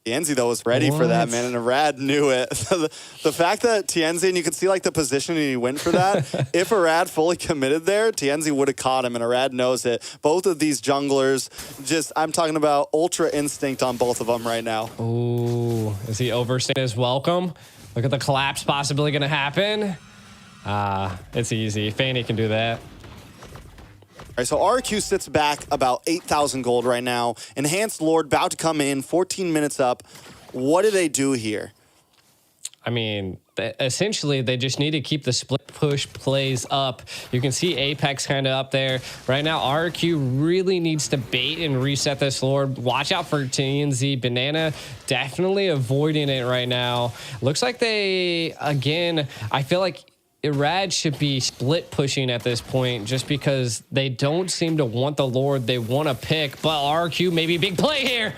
Tienzi, though, was ready for that, What? man, and Irad knew it. The fact that Tienzi, and you could see, like, the position and he went for that, if Irad fully committed there, Tienzi would have caught him, and Irad knows it. Both of these junglers, I'm talking about ultra instinct on both of them right now. Ooh, is he overstaying his welcome? Look at the collapse possibly going to happen. It's easy. Fanny can do that. All right, so RQ sits back about 8,000 gold right now. Enhanced Lord about to come in, 14 minutes up. What do they do here? I mean, essentially, they just need to keep the split push plays up. You can see Apex kind of up there. Right now, RQ really needs to bait and reset this Lord. Watch out for TNZ. Banana definitely avoiding it right now. Looks like they, again, I feel like Irad should be split pushing at this point just because they don't seem to want the Lord they want to pick. But RQ, maybe big play here.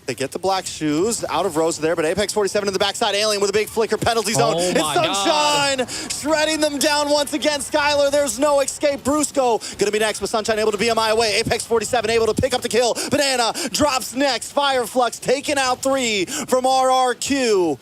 They get the black shoes out of Rosa there, but Apex 47 in the backside. Alien with a big flicker penalty zone. Oh It's my Sunshine God. shredding them down once again. Skylar, there's no escape. Brusco gonna be next with Sunshine able to be a mile away. Apex 47 able to pick up the kill. Banana drops next. Fireflux taking out 3 from RRQ.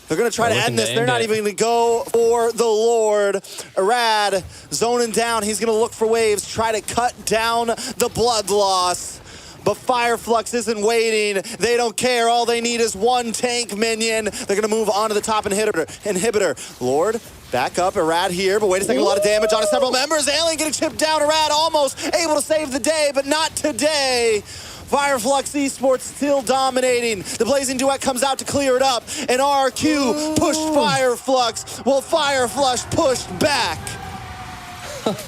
They're going to try to end this. They're not even going to go for the Lord. Irad zoning down. He's going to look for waves, try to cut down the blood loss. But Fireflux isn't waiting. They don't care. All they need is one tank minion. They're going to move on to the top inhibitor. Lord, back up. Irad here, but wait a second. A lot of damage on several members. Alien getting chipped down. Irad almost able to save the day, but not today. Fireflux Esports still dominating. The Blazing Duet comes out to clear it up, and RQ pushed Fireflux, while Fireflux pushed back.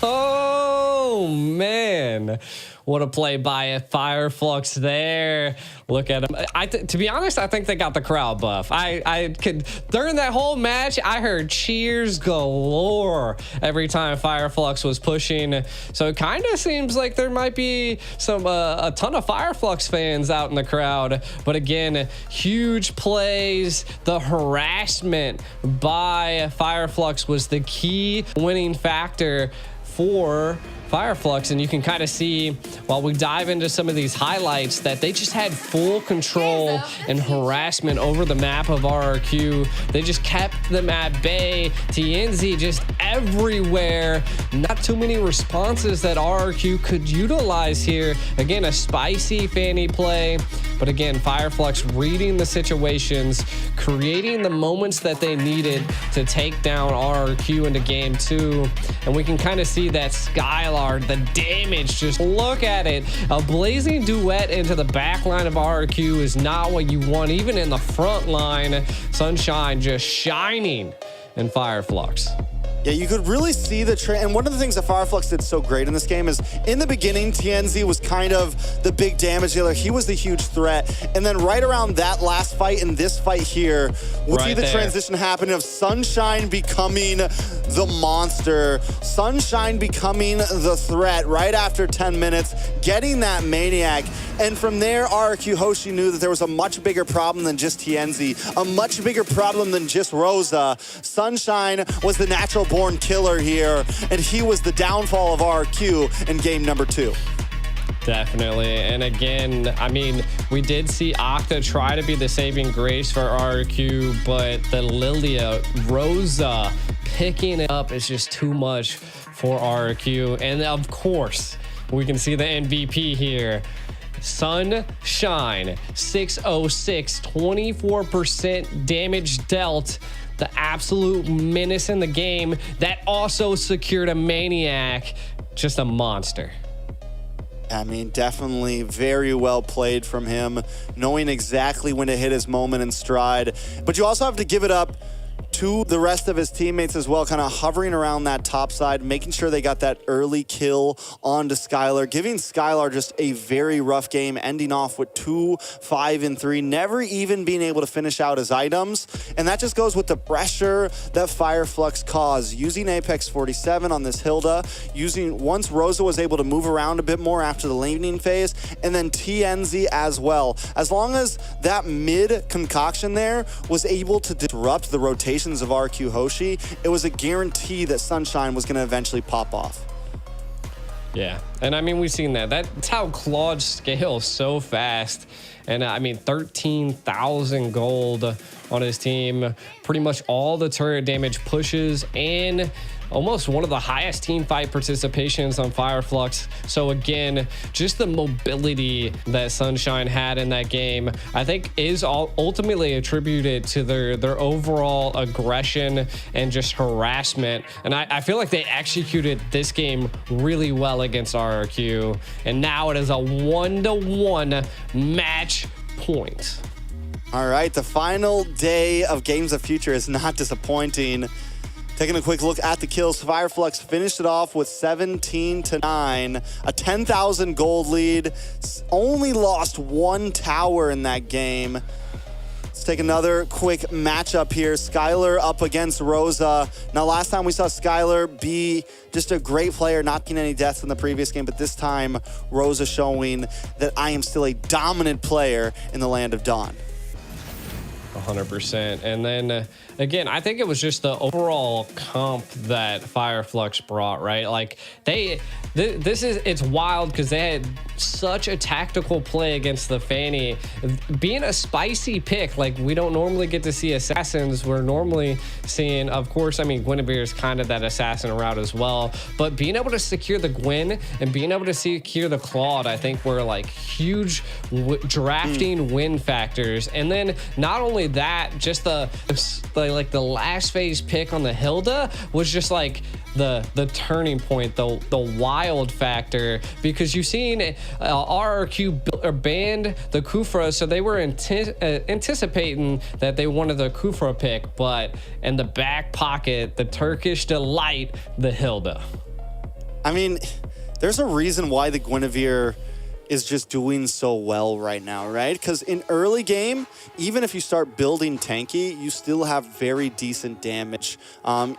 Oh, man. What a play by Fireflux there. Look at him. To be honest, I think they got the crowd buff. I could, during that whole match, I heard cheers galore every time Fireflux was pushing. So it kind of seems like there might be a ton of Fireflux fans out in the crowd. But again, huge plays. The harassment by Fireflux was the key winning factor for Fireflux, and you can kind of see while we dive into some of these highlights that they just had full control and harassment over the map of RRQ. They just kept them at bay. TNZ just everywhere. Not too many responses that RRQ could utilize here. Again, a spicy Fanny play, but again, Fireflux reading the situations, creating the moments that they needed to take down RRQ into game 2. And we can kind of see that Skylar, the damage, just look at it. A Blazing Duet into the back line of RRQ is not what you want, even in the front line. Sunshine just shining in Fireflux. Yeah, you could really see the trend. And one of the things that Fireflux did so great in this game is in the beginning, TNZ was kind of the big damage dealer. He was the huge threat. And then right around that last fight and this fight here, we'll see the transition happening of Sunshine becoming the monster. Sunshine becoming the threat right after 10 minutes, getting that Maniac. And from there, RRQ Hoshi knew that there was a much bigger problem than just TNZ, a much bigger problem than just Rosa. Sunshine was the natural born killer here, and he was the downfall of RRQ in game number 2. Definitely. And again, I mean, we did see Octa try to be the saving grace for RQ, but the Lilia Rosa picking it up is just too much for RQ. And of course, we can see the MVP here. Sunshine, 606, 24% damage dealt. The absolute menace in the game that also secured a Maniac. Just a monster. I mean, definitely very well played from him, knowing exactly when to hit his moment in stride. But you also have to give it up to the rest of his teammates as well, kind of hovering around that top side, making sure they got that early kill onto Skylar, giving Skylar just a very rough game, ending off with 2, 5, and 3, never even being able to finish out his items. And that just goes with the pressure that Fireflux caused, using Apex 47 on this Hilda, once Rosa was able to move around a bit more after the laning phase, and then TNZ as well. As long as that mid concoction there was able to disrupt the rotation of RQ Hoshi, it was a guarantee that Sunshine was going to eventually pop off. Yeah, and I mean, we've seen that. That's how Claude scales so fast. And I mean, 13,000 gold on his team. Pretty much all the turret damage pushes and almost one of the highest team fight participations on Fireflux. So again, just the mobility that Sunshine had in that game, I think is ultimately attributed to their overall aggression and just harassment. And I feel like they executed this game really well against RRQ. And now it is a 1-to-1 match point. All right, the final day of Games of Future is not disappointing. Taking a quick look at the kills, Fireflux finished it off with 17-9, a 10,000 gold lead. Only lost 1 tower in that game. Let's take another quick matchup here. Skylar up against Rosa. Now, last time we saw Skylar be just a great player, not getting any deaths in the previous game, but this time Rosa showing that I am still a dominant player in the Land of Dawn. 100%. And then again, I think it was just the overall comp that Fireflux brought, right? Like it's wild because they had such a tactical play against the Fanny, being a spicy pick. Like, we don't normally get to see assassins. We're normally seeing, of course, I mean, Guinevere is kind of that assassin route as well, but being able to secure the Gwen and being able to secure the Claude, I think were like huge drafting win factors. And then not only that, just the last phase pick on the Hilda was just like the turning point, the wild factor, because you've seen RRQ banned the Kufra, so they were anticipating that they wanted the Kufra pick, but in the back pocket, the Turkish delight, the Hilda. I mean, there's a reason why the Guinevere is just doing so well right now, right? Because in early game, even if you start building tanky, you still have very decent damage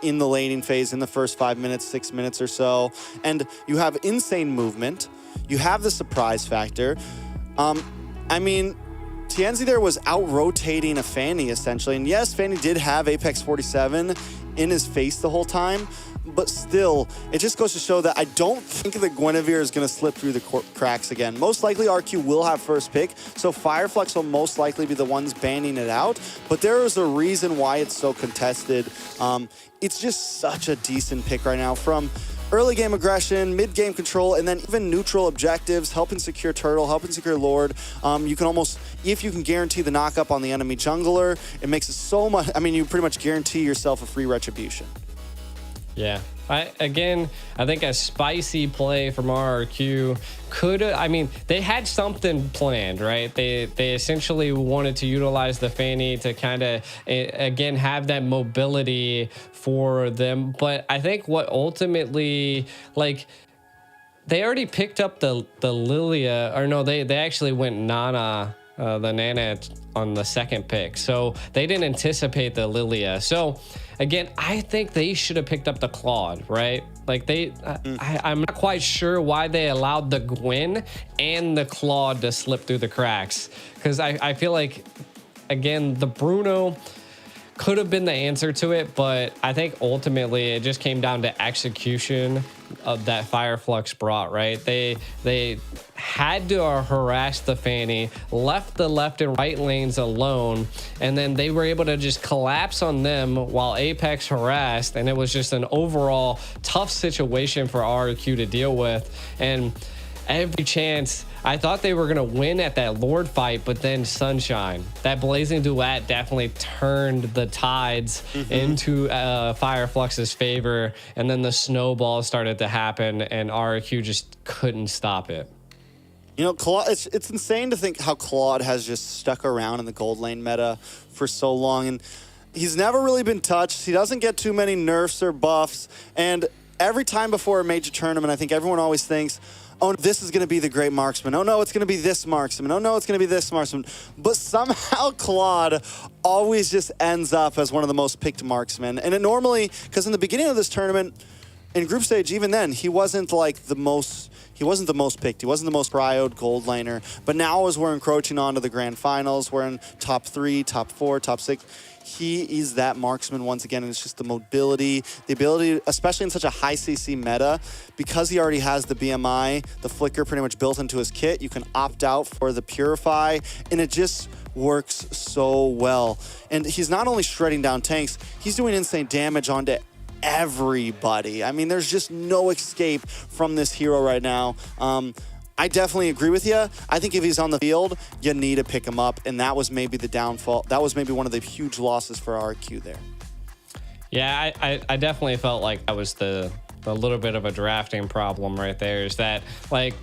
in the laning phase in the first 5 minutes, 6 minutes or so. And you have insane movement. You have the surprise factor. I mean, Tienzi there was out-rotating a Fanny, essentially. And yes, Fanny did have Apex 47 in his face the whole time, but still, it just goes to show that I don't think the Guinevere is going to slip through the cracks again. Most likely, RQ will have first pick, so Fireflux will most likely be the ones banning it out, but there is a reason why it's so contested. It's just such a decent pick right now, from early game aggression, mid game control, and then even neutral objectives, helping secure Turtle, helping secure Lord. You can almost, if you can guarantee the knock-up on the enemy jungler, it makes it so much, I mean, you pretty much guarantee yourself a free retribution. Yeah, I think a spicy play from RRQ could, I mean, they had something planned, right? They essentially wanted to utilize the Fanny to kind of, again, have that mobility for them. But I think what ultimately, like, they already picked up the Lilia, or no, they actually went Nana, the Nana on the second pick. So they didn't anticipate the Lilia. So again, I think they should have picked up the Claude, right? Like I'm not quite sure why they allowed the Gwen and the Claude to slip through the cracks. Because I feel like, again, the Bruno could have been the answer to it, but I think ultimately it just came down to execution of that Fireflux brought, right? They had to harass the Fanny, left the left and right lanes alone, and then they were able to just collapse on them while Apex harassed, and it was just an overall tough situation for RQ to deal with. And every chance, I thought they were going to win at that Lord fight, but then Sunshine, that Blazing Duet definitely turned the tides into Fireflux's favor, and then the snowball started to happen, and RQ just couldn't stop it. You know, Claude, it's insane to think how Claude has just stuck around in the gold lane meta for so long, and he's never really been touched. He doesn't get too many nerfs or buffs, and every time before a major tournament, I think everyone always thinks, oh, this is going to be the great marksman. Oh, no, it's going to be this marksman. Oh, no, it's going to be this marksman. But somehow Claude always just ends up as one of the most picked marksmen. And it normally, because in the beginning of this tournament, in group stage, even then, he wasn't like the most, he wasn't the most picked. He wasn't the most cryoed gold laner. But now as we're encroaching onto the grand finals, we're in top 3, top 4, top 6. He is that marksman once again, and it's just the mobility, the ability, especially in such a high CC meta, because he already has the BMI, the flicker pretty much built into his kit. You can opt out for the Purify, and it just works so well. And he's not only shredding down tanks, he's doing insane damage onto everybody. I mean, there's just no escape from this hero right now. I definitely agree with you. I think if he's on the field, you need to pick him up, and that was maybe the downfall. That was maybe one of the huge losses for RQ there. Yeah, I definitely felt like that was the little bit of a drafting problem right there, is that, like,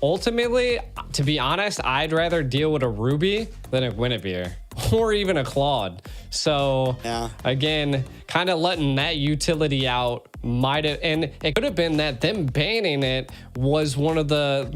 ultimately, to be honest, I'd rather deal with a Ruby than a Guinevere or even a Claude. So yeah, again, kind of letting that utility out might have, and it could have been that them banning it was one of the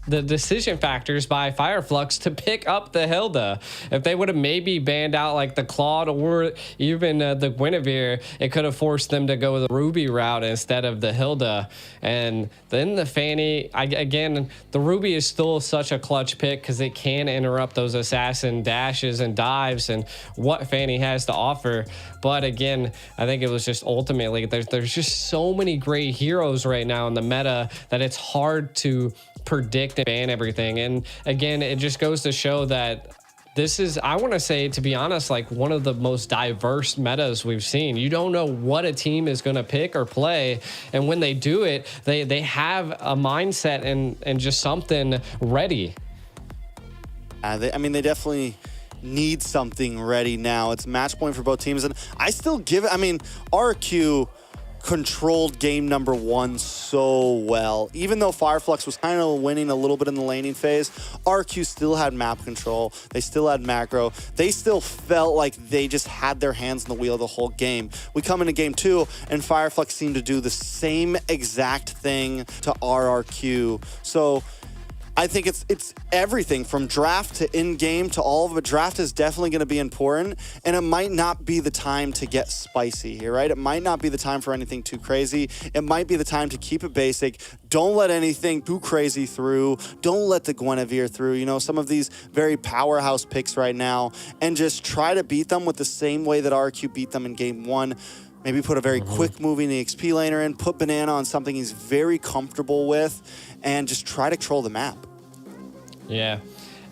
the decision factors by Fireflux to pick up the Hilda. If they would have maybe banned out like the Claude or even the Guinevere, it could have forced them to go the Ruby route instead of the Hilda. And then the Fanny, again, the Ruby is still such a clutch pick because it can interrupt those assassin dashes and dives and what Fanny has to offer. But again, I think it was just ultimately there's just so many great heroes right now in the meta that it's hard to predict and ban everything. And again, it just goes to show that this is, I want to say, to be honest, like one of the most diverse metas we've seen. You don't know what a team is going to pick or play, and when they do it, they have a mindset and just something ready. I mean, they definitely need something ready now. It's match point for both teams, and I still give it, I mean, RQ controlled game number 1 so well. Even though Fireflux was kind of winning a little bit in the laning phase, RQ still had map control. They still had macro. They still felt like they just had their hands on the wheel the whole game. We come into game 2, and Fireflux seemed to do the same exact thing to RRQ. So I think it's everything from draft to in-game to all of it. Draft is definitely going to be important, and it might not be the time to get spicy here, right? It might not be the time for anything too crazy. It might be the time to keep it basic. Don't let anything too crazy through. Don't let the Guinevere through. You know, some of these very powerhouse picks right now, and just try to beat them with the same way that RQ beat them in game 1. Maybe put a very quick moving EXP laner in, put Banana on something he's very comfortable with, and just try to control the map. Yeah.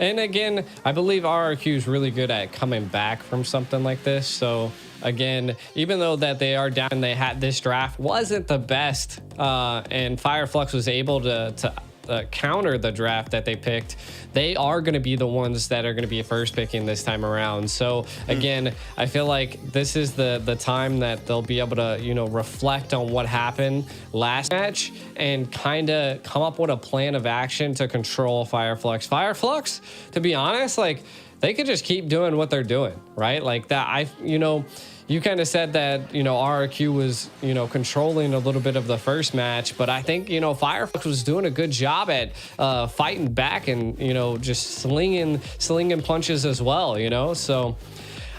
And again, I believe RRQ is really good at coming back from something like this. So again, even though that they are down, they had this draft wasn't the best, and Fireflux was able to counter the draft that they picked. They are going to be the ones that are going to be first picking this time around. So again, I feel like this is the time that they'll be able to, you know, reflect on what happened last match and kind of come up with a plan of action to control Fireflux. Fireflux, to be honest, like they could just keep doing what they're doing, right? Like that, you kind of said that, you know, RRQ was, you know, controlling a little bit of the first match, but I think, you know, Fireflux was doing a good job at fighting back and, you know, just slinging punches as well, you know? So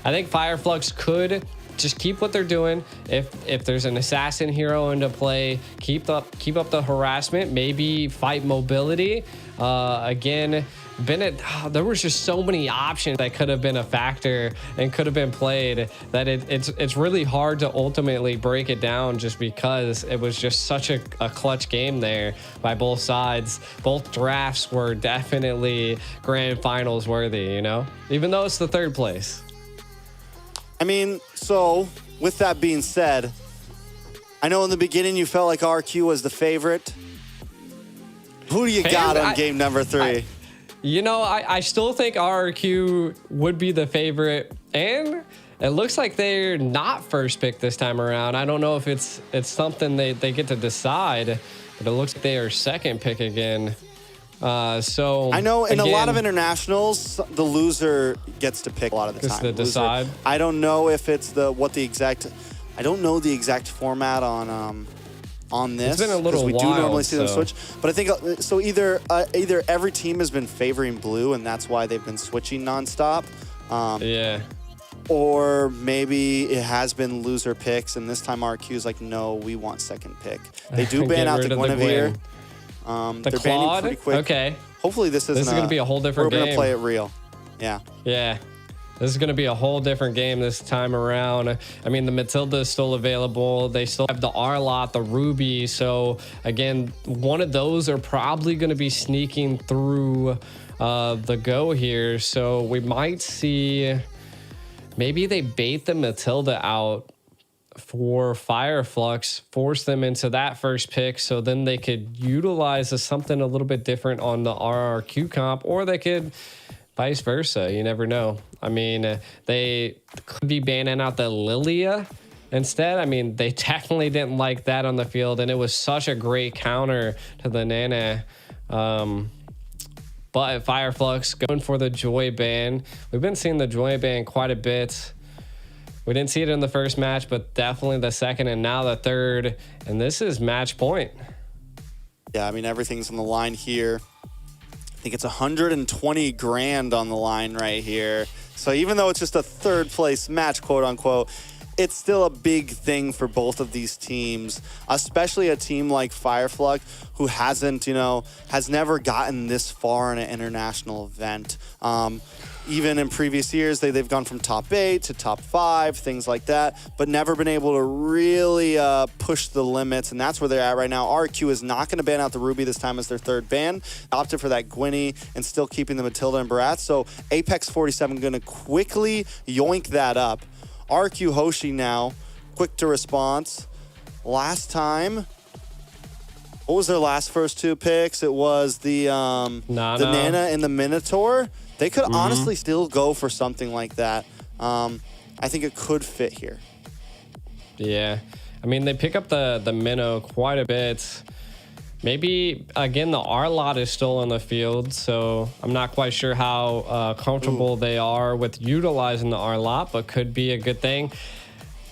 I think Fireflux could just keep what they're doing. If there's an assassin hero into play, keep up the harassment, maybe fight mobility. Again, there was just so many options that could have been a factor and could have been played that it's really hard to ultimately break it down just because it was just such a clutch game there by both sides. Both drafts were definitely grand finals worthy, you know, even though it's the third place. I mean, so with that being said, I know in the beginning you felt like RQ was the favorite. Who do you got on game number 3? You know, I still think RRQ would be the favorite, and it looks like they're not first pick this time around. I don't know if it's something they get to decide, but it looks like they are second pick again. So I know in a lot of internationals, the loser gets to pick a lot of the time. To decide. I don't know if it's I don't know the exact format on this. It's been a little we while, do normally see them so. switch, but I think so. Either every team has been favoring blue, and that's why they've been switching nonstop. Yeah. Or maybe it has been loser picks, and this time RQ is like, no, we want second pick. They do ban out the Guinevere. The they're banning Claude? pretty quick. Okay. Hopefully this isn't. This is going to be a whole different game. We're going to play it real. Yeah. Yeah. This is going to be a whole different game this time around. I mean, the Matilda is still available. They still have the Arlot, the Ruby. So, again, one of those are probably going to be sneaking through the go here. So, we might see maybe they bait the Matilda out for Fireflux, force them into that first pick, so then they could utilize something a little bit different on the RRQ comp, or they could vice versa. You never know. I mean, they could be banning out the Lilia instead. I mean, they definitely didn't like that on the field, and it was such a great counter to the Nana. But Fireflux going for the Joy ban. We've been seeing the Joy ban quite a bit. We didn't see it in the first match, but definitely the second and now the third. And this is match point. Yeah, I mean, everything's on the line here. I think it's 120 grand on the line right here. So even though it's just a third place match, quote unquote, it's still a big thing for both of these teams, especially a team like Fireflux, who hasn't, has never gotten this far in an international event. Even in previous years, they've gone from top 8 to top 5, things like that, but never been able to really push the limits, and that's where they're at right now. RQ is not going to ban out the Ruby this time as their third ban. Opted for that Gwynny and still keeping the Matilda and Barat. So Apex 47 going to quickly yoink that up. RQ Hoshi now, quick to response. Last time, what was their last first 2 picks? It was the Nana and the Minotaur. They could honestly still go for something like that. I think it could fit here. Yeah. I mean, they pick up the Minnow quite a bit. Maybe, again, the R-Lot is still on the field, so I'm not quite sure how comfortable they are with utilizing the R-Lot, but could be a good thing.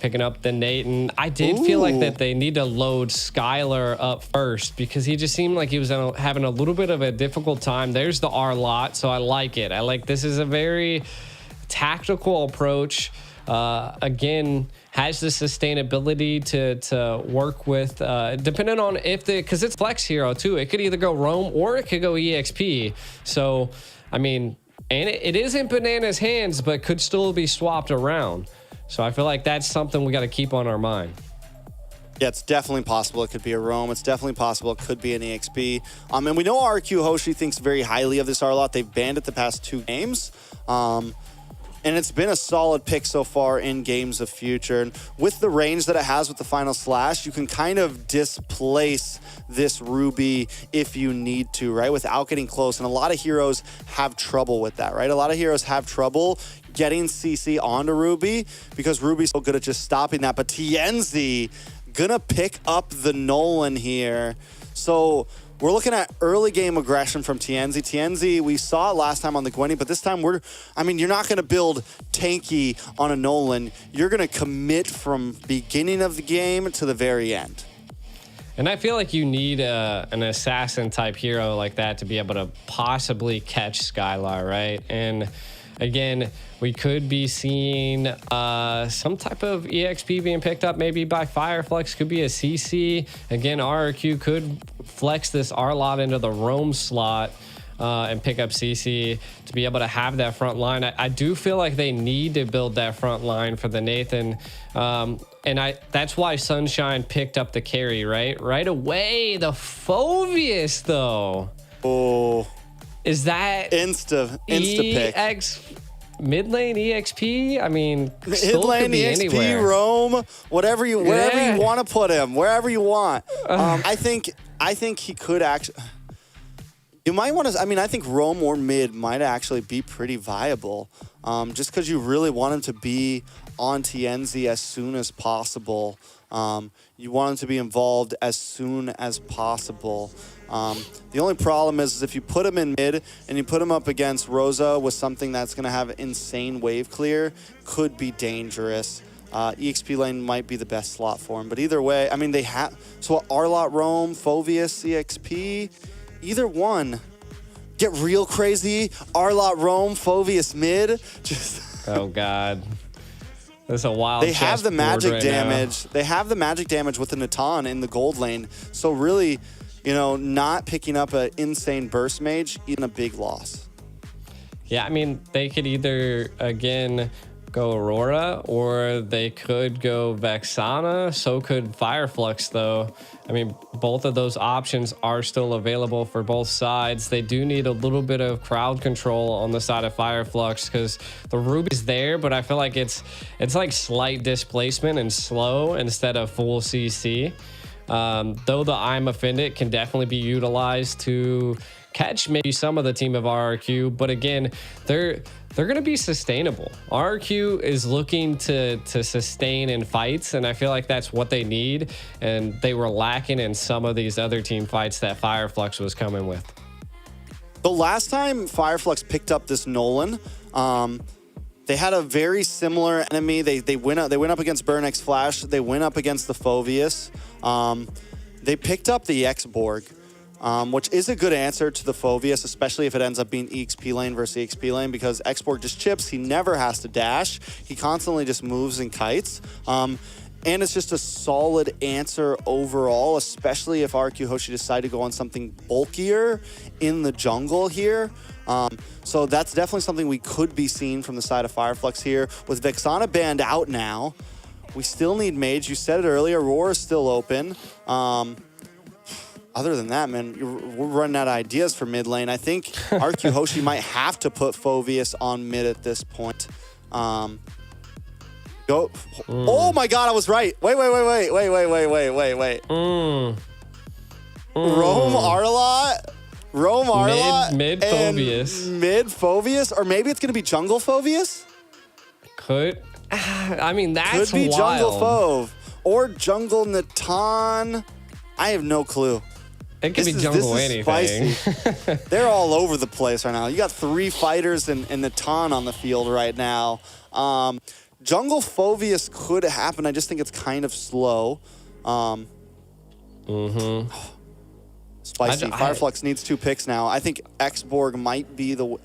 Picking up the Nate, and I did feel like that they need to load Skylar up first because he just seemed like he was having a little bit of a difficult time. There's the R-Lot, so I like it. This is a very tactical approach. Again, has the sustainability to work with, depending on because it's Flex Hero too. It could either go Roam or it could go EXP. So, I mean, and it is in Banana's hands, but could still be swapped around. So I feel like that's something we got to keep on our mind. Yeah, it's definitely possible it could be a Roam. It's definitely possible it could be an EXP. And we know RQ Hoshi thinks very highly of this R-Lot. They've banned it the past 2 games. And it's been a solid pick so far in games of future. And with the range that it has with the final slash, you can kind of displace this Ruby if you need to, right? Without getting close. And a lot of heroes have trouble with that, right? A lot of heroes have trouble getting CC onto Ruby because Ruby's so good at just stopping that. But Tienzi gonna pick up the Nolan here. So we're looking at early game aggression from Tienzi. Tienzi, we saw it last time on the Gwenny, but this time you're not gonna build tanky on a Nolan. You're gonna commit from beginning of the game to the very end. And I feel like you need an assassin type hero like that to be able to possibly catch Skylar, right? And again, we could be seeing some type of EXP being picked up maybe by Fireflux. Could be a CC. Again, RRQ could flex this R-Lot into the Roam slot. and pick up CC to be able to have that front line. I do feel like they need to build that front line for the Nathan. And that's why Sunshine picked up the carry, right? Right away, the Phovius, though. Oh. Is that Insta pick. Mid lane EXP? I mean, mid lane EXP, Roam, wherever you want to put him, wherever you want. I think he could actually. You might want to. I mean, I think Roam or mid might actually be pretty viable, just because you really want him to be on TNZ as soon as possible. You want him to be involved as soon as possible. The only problem is if you put him in mid and you put him up against Rosa with something that's going to have insane wave clear, could be dangerous. EXP lane might be the best slot for him. But either way, I mean, they have... So Arlott Roam, Phovius, EXP, either one. Get real crazy. Arlott Roam, Phovius mid. Just... Oh, God. That's a wild. They have the magic right damage. Now. They have the magic damage with the Natan in the gold lane. So really, you know, not picking up an insane burst mage, even a big loss. Yeah, I mean, they could either, again, go Aurora, or they could go Vexana. So could Fireflux, though. I mean, both of those options are still available for both sides. They do need a little bit of crowd control on the side of Fireflux because the Ruby's there, but I feel like it's like slight displacement and slow instead of full CC. Though the I'm Offended can definitely be utilized to catch maybe some of the team of RRQ, but again, they're going to be sustainable. RRQ is looking to sustain in fights, and I feel like that's what they need, and they were lacking in some of these other team fights that Fireflux was coming with. The last time Fireflux picked up this Nolan, they had a very similar enemy. They went up against Burn X Flash. They went up against the Phovius. They picked up the X-Borg. Which is a good answer to the Phovius, especially if it ends up being EXP lane versus EXP lane, because X-Borg just chips. He never has to dash. He constantly just moves and kites. And it's just a solid answer overall, especially if RQ Hoshi decide to go on something bulkier in the jungle here. So that's definitely something we could be seeing from the side of Fireflux here. With Vexana banned out now, we still need mage. You said it earlier, Aurora's still open. Other than that, man, we're running out of ideas for mid lane. I think RQ Hoshi might have to put Phovius on mid at this point. Oh my God, I was right. Wait. Roam Arlott. Mid Phovius. Mid Phovius, or maybe it's gonna be jungle Phovius. Could. I mean, that's could be wild. Jungle Phove or Jungle Natan. I have no clue. It could be jungle anything. Spicy. They're all over the place right now. You got 3 fighters and Natan on the field right now. Jungle Phovius could happen. I just think it's kind of slow. Spicy. Fireflux needs 2 picks now. I think X-Borg might be the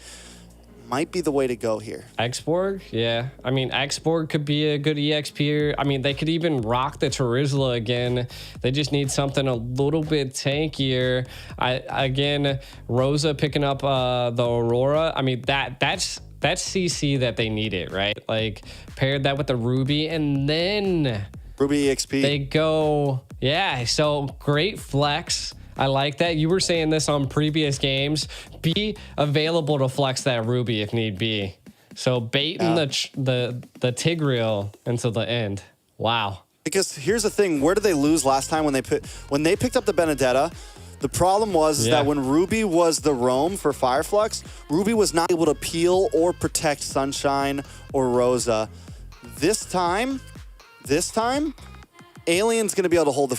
way to go here. X-Borg? Yeah. I mean, X-Borg could be a good EXP. I mean, they could even rock the Terizla again. They just need something a little bit tankier. Again, Rosa picking up the Aurora. I mean, that's CC that they needed, right? Like, paired that with the Ruby, and then Ruby EXP. They go, yeah, so great flex. I like that. You were saying this on previous games. Be available to flex that Ruby if need be. So baiting the Tigreal until the end. Wow. Because here's the thing. Where did they lose last time when they picked up the Benedetta? The problem was that when Ruby was the roam for Fireflux, Ruby was not able to peel or protect Sunshine or Rosa. This time, Alien's going to be able to hold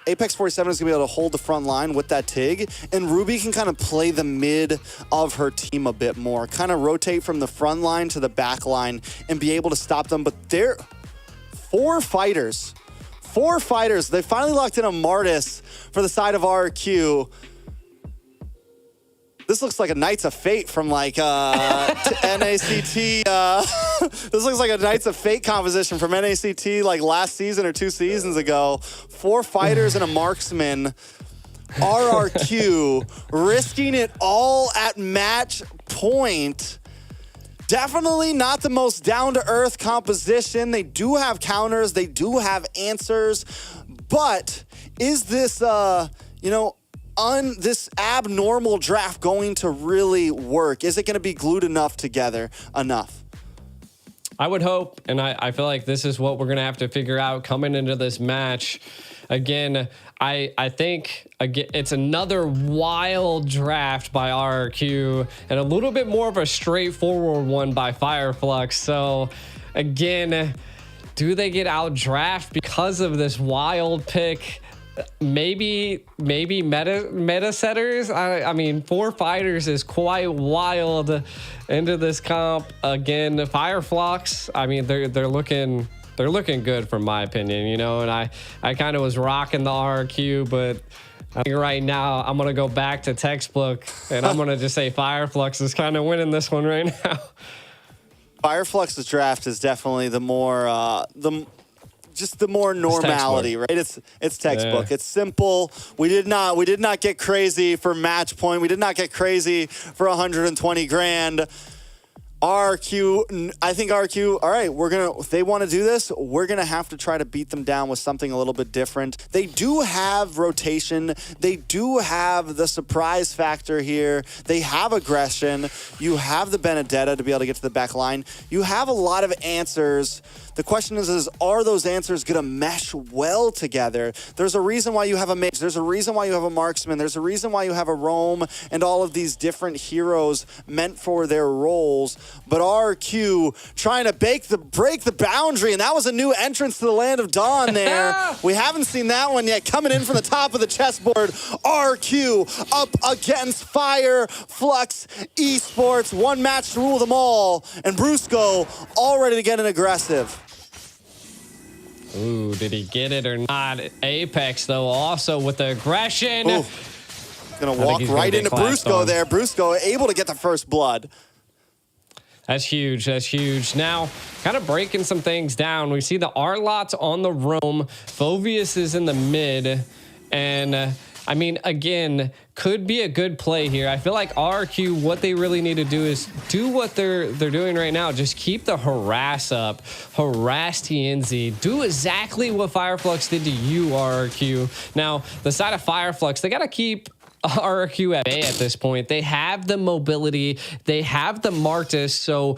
Apex 47 is going to be able to hold the front line with that Tig, and Ruby can kind of play the mid of her team a bit more, kind of rotate from the front line to the back line and be able to stop them. But they're 4 fighters. They finally locked in a Martis for the side of RQ. This looks like a Knights of Fate from like NACT. This looks like a Knights of Fate composition from NACT like last season or 2 seasons ago. 4 fighters and a marksman RRQ risking it all at match point. Definitely not the most down-to-earth composition. They do have counters. They do have answers. But is this, this abnormal draft going to really work? Is it going to be glued enough together enough? I would hope, and I feel like this is what we're going to have to figure out coming into this match. Again, I think it's another wild draft by RRQ and a little bit more of a straightforward one by Fireflux. So again, do they get out draft because of this wild pick? Maybe meta setters. I mean, 4 fighters is quite wild into this comp. Again, Fireflux, I mean, they're looking good from my opinion, and I kind of was rocking the RQ, but I think right now I'm going to go back to textbook and I'm going to just say Fireflux is kind of winning this one right now. Fireflux's draft is definitely the more normality, right? It's textbook. Yeah. It's simple. We did not get crazy for match point. We did not get crazy for 120 grand. RQ, I think RQ, all right, if they want to do this, we're going to have to try to beat them down with something a little bit different. They do have rotation. They do have the surprise factor here. They have aggression. You have the Benedetta to be able to get to the back line. You have a lot of answers. The question is are those answers going to mesh well together? There's a reason why you have a mage. There's a reason why you have a marksman. There's a reason why you have a roam and all of these different heroes meant for their roles. But RQ trying to break the boundary, and that was a new entrance to the Land of Dawn there. We haven't seen that one yet. Coming in from the top of the chessboard, RQ up against Fireflux Esports. One match to rule them all, and Brusco all ready to get an aggressive. Ooh, did he get it or not? Apex, though, also with the aggression. Ooh. Gonna walk right into Brusco there. Brusco able to get the first blood. That's huge. That's huge. Now, kind of breaking some things down. We see the Arlots on the roam. Phoveus is in the mid. And, I mean, again, could be a good play here. I feel like RQ, what they really need to do is do what they're doing right now. Just keep the harass up. Harass TNZ. Do exactly what Fireflux did to you, RQ. Now, the side of Fireflux, they got to keep RQ at bay at this point. They have the mobility. They have the Martis. So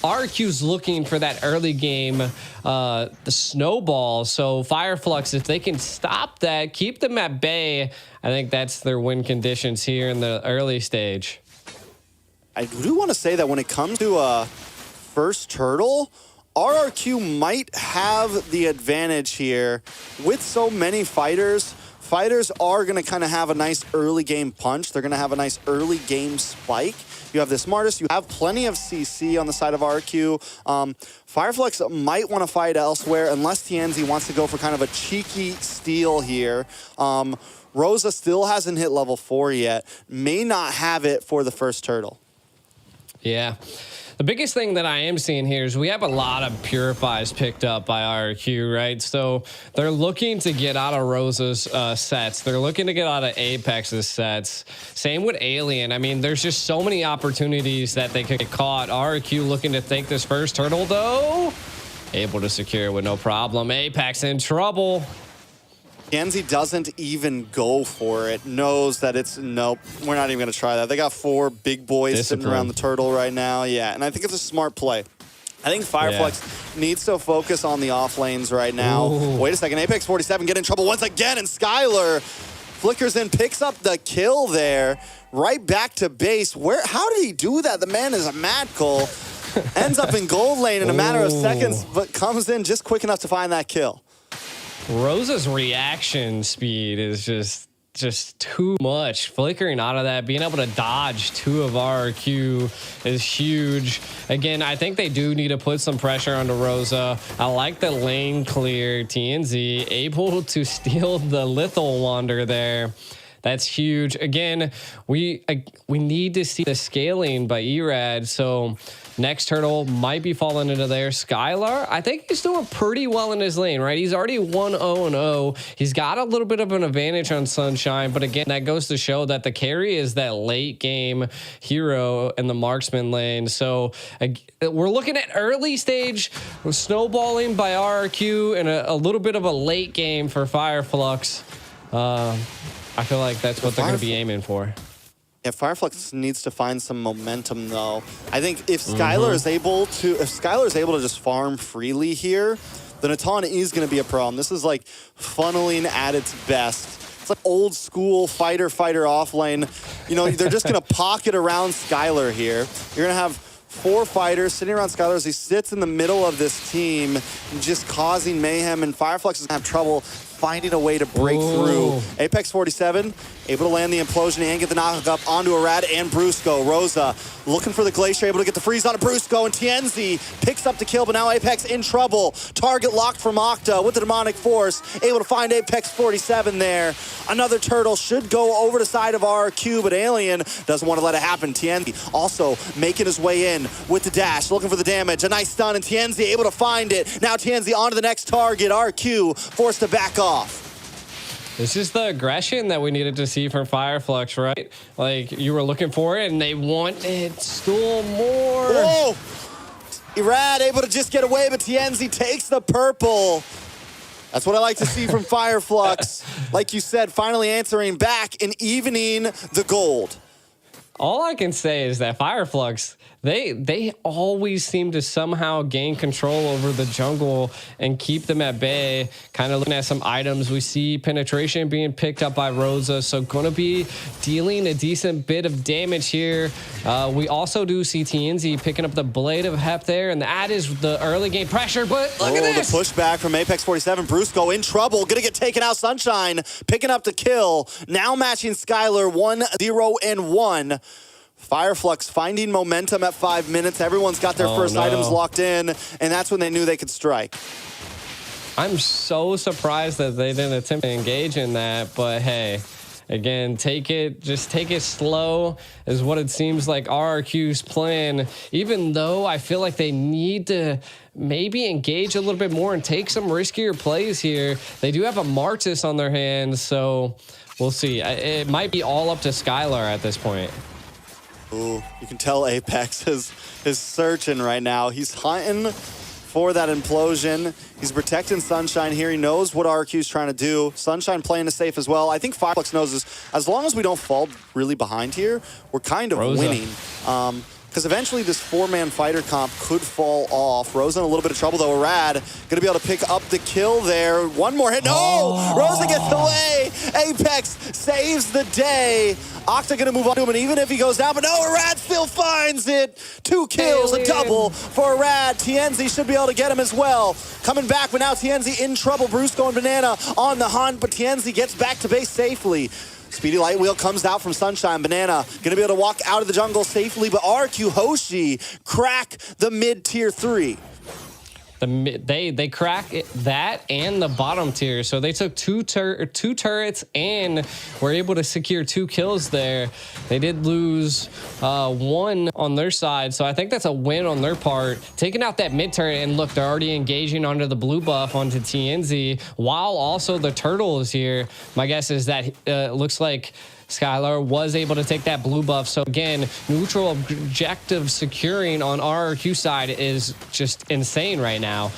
RQ's looking for that early game, the snowball. So Fireflux, if they can stop that, keep them at bay, I think that's their win conditions here in the early stage. I do want to say that when it comes to first turtle, RRQ might have the advantage here with so many fighters. Fighters are going to kind of have a nice early game punch. They're going to have a nice early game spike. You have this Martis. You have plenty of CC on the side of RQ. Fireflux might want to fight elsewhere unless TNZ wants to go for kind of a cheeky steal here. Rosa still hasn't hit level 4 yet. May not have it for the first turtle. Yeah. The biggest thing that I am seeing here is we have a lot of purifies picked up by RQ, right? So they're looking to get out of Rosa's sets. They're looking to get out of Apex's sets. Same with Alien. I mean, there's just so many opportunities that they could get caught. RQ looking to take this first turtle, though. Able to secure with no problem. Apex in trouble. TNZ doesn't even go for it. Knows that it's, nope, we're not even going to try that. They got 4 big boys sitting around the turtle right now. Yeah, and I think it's a smart play. I think Fireflux needs to focus on the off lanes right now. Ooh. Wait a second, Apex 47 get in trouble once again, and Skylar flickers in, picks up the kill there. Right back to base. How did he do that? The man is a mad Cole. Ends up in gold lane in a matter of seconds, but comes in just quick enough to find that kill. Rosa's reaction speed is just too much. Flickering out of that, being able to dodge 2 of RQ is huge. Again, I think they do need to put some pressure onto Rosa. I like the lane clear. TNZ able to steal the lethal wander there. That's huge. Again, we need to see the scaling by Erad. So next turtle might be falling into there. Skylar, I think he's doing pretty well in his lane, right? He's already 1-0-0. He's got a little bit of an advantage on Sunshine, but again, that goes to show that the carry is that late game hero in the marksman lane. So we're looking at early stage snowballing by RRQ and a little bit of a late game for Fireflux. I feel like that's what they're going to be aiming for. Yeah, Fireflux needs to find some momentum, though. I think if Skylar is able to just farm freely here, then Atan is going to be a problem. This is like funneling at its best. It's like old school fighter off lane. You know, they're just going to pocket around Skylar here. You're going to have 4 fighters sitting around Skylar as he sits in the middle of this team, just causing mayhem, and Fireflux is going to have trouble finding a way to break through. Apex 47 able to land the implosion and get the knock up onto Arad and Brusco. Rosa looking for the Glacier, able to get the freeze on Brusco, and Tienzi picks up the kill, but now Apex in trouble. Target locked from Octa with the Demonic Force, able to find Apex 47 there. Another turtle should go over the side of RQ, but Alien doesn't want to let it happen. Tienzi also making his way in with the dash, looking for the damage. A nice stun, and Tienzi able to find it. Now Tienzi on to the next target. RQ forced to back off. This is the aggression that we needed to see from Fireflux, right? Like, you were looking for it, and they wanted still more. Whoa! Erad able to just get away, but Tienzi takes the purple. That's what I like to see from Fireflux. Like you said, finally answering back and evening the gold. All I can say is that Fireflux, they always seem to somehow gain control over the jungle and keep them at bay. Kind of looking at some items, we see penetration being picked up by Rosa, so going to be dealing a decent bit of damage here. We also do see TNZ picking up the Blade of Hep there, and that is the early game pressure, but look at this! The pushback from Apex 47. Brusco in trouble, gonna get taken out. Sunshine picking up the kill. Now matching Skylar 1-0-1. Fireflux finding momentum at 5 minutes. Everyone's got their first items locked in, and that's when they knew they could strike. I'm so surprised that they didn't attempt to engage in that, but hey, again, just take it slow is what it seems like RRQ's plan, even though I feel like they need to maybe engage a little bit more and take some riskier plays here. They do have a Martis on their hands, so we'll see. It might be all up to Skylar at this point. Ooh, you can tell Apex is searching right now. He's hunting for that implosion. He's protecting Sunshine here. He knows what RQ's trying to do. Sunshine playing it safe as well. I think Fireflux knows this. As long as we don't fall really behind here, we're kind of winning. Because eventually this 4-man fighter comp could fall off. Rosa in a little bit of trouble though. Arad gonna be able to pick up the kill there. One more hit. No! Rosa gets away. Apex saves the day. Octa gonna move on to him, and even if he goes down, but no, Arad still finds it. 2 kills, a double for Arad. Tienzi should be able to get him as well. Coming back, but now Tienzi in trouble. Brusco and Banana on the hunt, but Tienzi gets back to base safely. Speedy Light Wheel comes out from Sunshine. Banana gonna be able to walk out of the jungle safely, but RQ Hoshi crack the mid-tier 3. They crack that and the bottom tier, so they took two turrets and were able to secure 2 kills there. They did lose 1 on their side, so I think that's a win on their part. Taking out that mid turret, and look, they're already engaging onto the blue buff onto TNZ, while also the turtle is here. My guess is that looks like Skylar was able to take that blue buff. So again, neutral objective securing on RRQ side is just insane right now.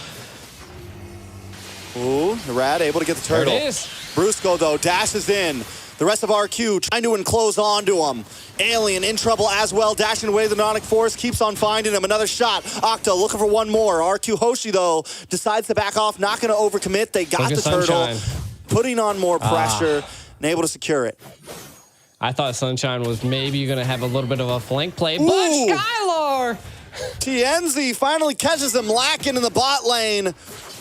Ooh, Rad able to get the turtle. There it is. Brusco though dashes in. The rest of RQ trying to enclose onto him. Alien in trouble as well, dashing away the Demonic Force, keeps on finding him. Another shot. Octa looking for one more. RQ Hoshi though decides to back off, not going to overcommit. They got the turtle, putting on more pressure and able to secure it. I thought Sunshine was maybe going to have a little bit of a flank play, but Skylar! Tienzi finally catches him lacking in the bot lane.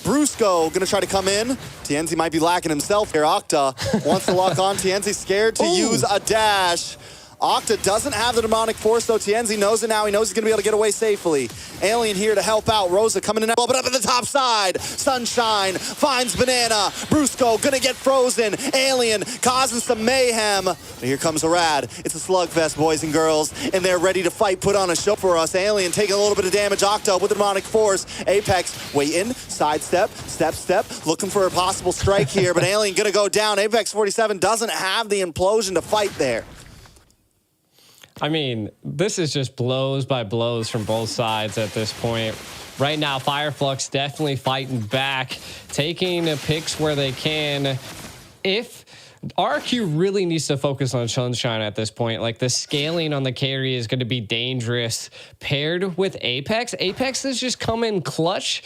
Brusco gonna try to come in. Tienzi might be lacking himself here. Octa wants to lock on. Tienzi scared to use a dash. Octa doesn't have the demonic force, though. Tienzi knows it now. He knows he's going to be able to get away safely. Alien here to help out. Rosa coming in, but up at the top side. Sunshine finds Banana. Brusco going to get frozen. Alien causing some mayhem. But here comes Arad. It's a slugfest, boys and girls, and they're ready to fight, put on a show for us. Alien taking a little bit of damage. Octa with the demonic force. Apex waiting, sidestep, step, looking for a possible strike here, but Alien going to go down. Apex 47 doesn't have the implosion to fight there. I mean, this is just blows by blows from both sides at this point. Right now, Fireflux definitely fighting back, taking picks where they can. If RQ really needs to focus on Sunshine at this point, like the scaling on the carry is going to be dangerous paired with Apex. Apex is just coming clutch.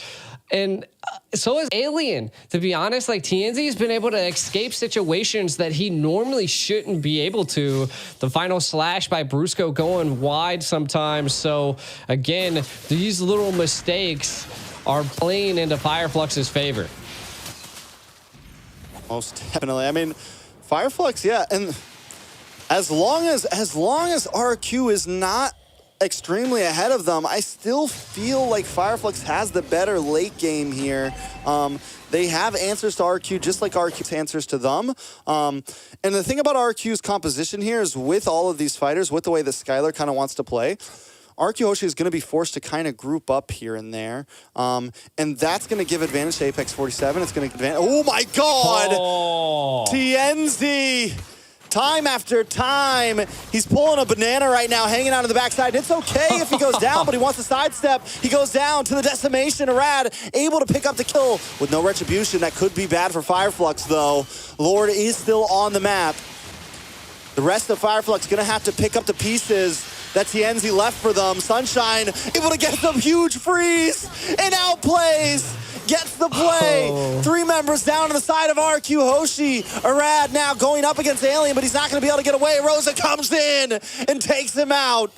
And so is Alien. To be honest, like TNZ has been able to escape situations that he normally shouldn't be able to. The final slash by Brusco going wide sometimes. So again, these little mistakes are playing into Fireflux's favor. Most definitely. I mean, Fireflux, yeah, and as long as RQ is not extremely ahead of them, I still feel like Fireflux has the better late game here. They have answers to RQ just like RQ's answers to them. And the thing about RQ's composition here is with all of these fighters, with the way that Skylar kind of wants to play, RQ Hoshi is going to be forced to kind of group up here and there. And that's going to give advantage to Apex 47. It's going to advantage. Oh my God! Oh. TNZ! Time after time, he's pulling a banana right now, hanging out on the backside. It's okay if he goes down, but he wants to sidestep. He goes down to the decimation. Arad able to pick up the kill with no retribution. That could be bad for Fireflux, though. Lord is still on the map. The rest of Fireflux going to have to pick up the pieces that Tienzi left for them. Sunshine able to get some huge freeze and outplays. Gets the play. Oh. 3 members down on the side of RQ Hoshi. Arad now going up against Alien, but he's not going to be able to get away. Rosa comes in and takes him out.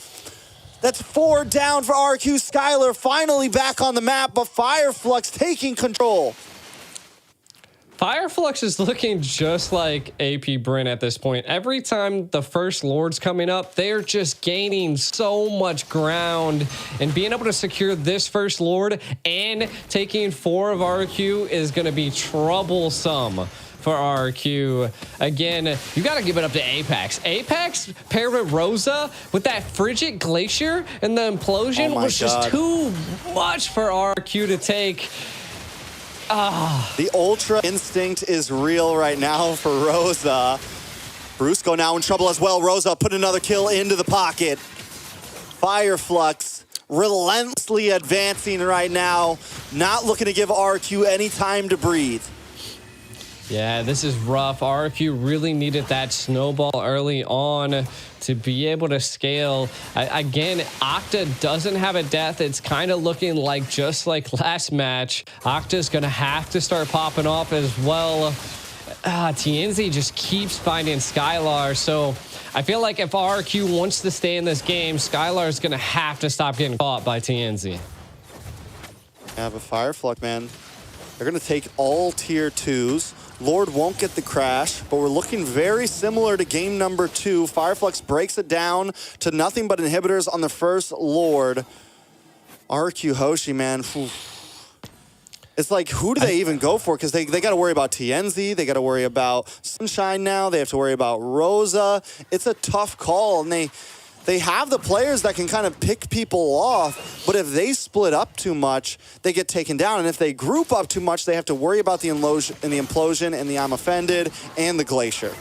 That's 4 down for RQ. Skylar finally back on the map, but Fireflux taking control. Fireflux is looking just like AP Bryn at this point. Every time the first Lord's coming up, they're just gaining so much ground. And being able to secure this first Lord and taking 4 of RQ is going to be troublesome for RQ. Again, you got to give it up to Apex. Apex paired with Rosa with that frigid glacier and the implosion was just too much for RQ to take. The Ultra instinct is real right now for Rosa. Brusco now in trouble as well. Rosa put another kill into the pocket. Fireflux relentlessly advancing right now. Not looking to give RQ any time to breathe. Yeah, this is rough. RQ really needed that snowball early on to be able to scale. Again, Octa doesn't have a death. It's kind of looking like just like last match. Octa's going to have to start popping off as well. TNZ just keeps finding Skylar. So I feel like if RQ wants to stay in this game, Skylar is going to have to stop getting caught by TNZ. Yeah, but Fireflux, man, they're going to take all tier 2s. Lord won't get the crash, but we're looking very similar to game number 2. Fireflux breaks it down to nothing but inhibitors on the first Lord. RQ Hoshi, man. Whew. It's like, who do they even go for? Because they got to worry about TNZ. They got to worry about Sunshine now. They have to worry about Rosa. It's a tough call, and they have the players that can kind of pick people off, but if they split up too much, they get taken down. And if they group up too much, they have to worry about the implosion and the I'm offended and the glacier.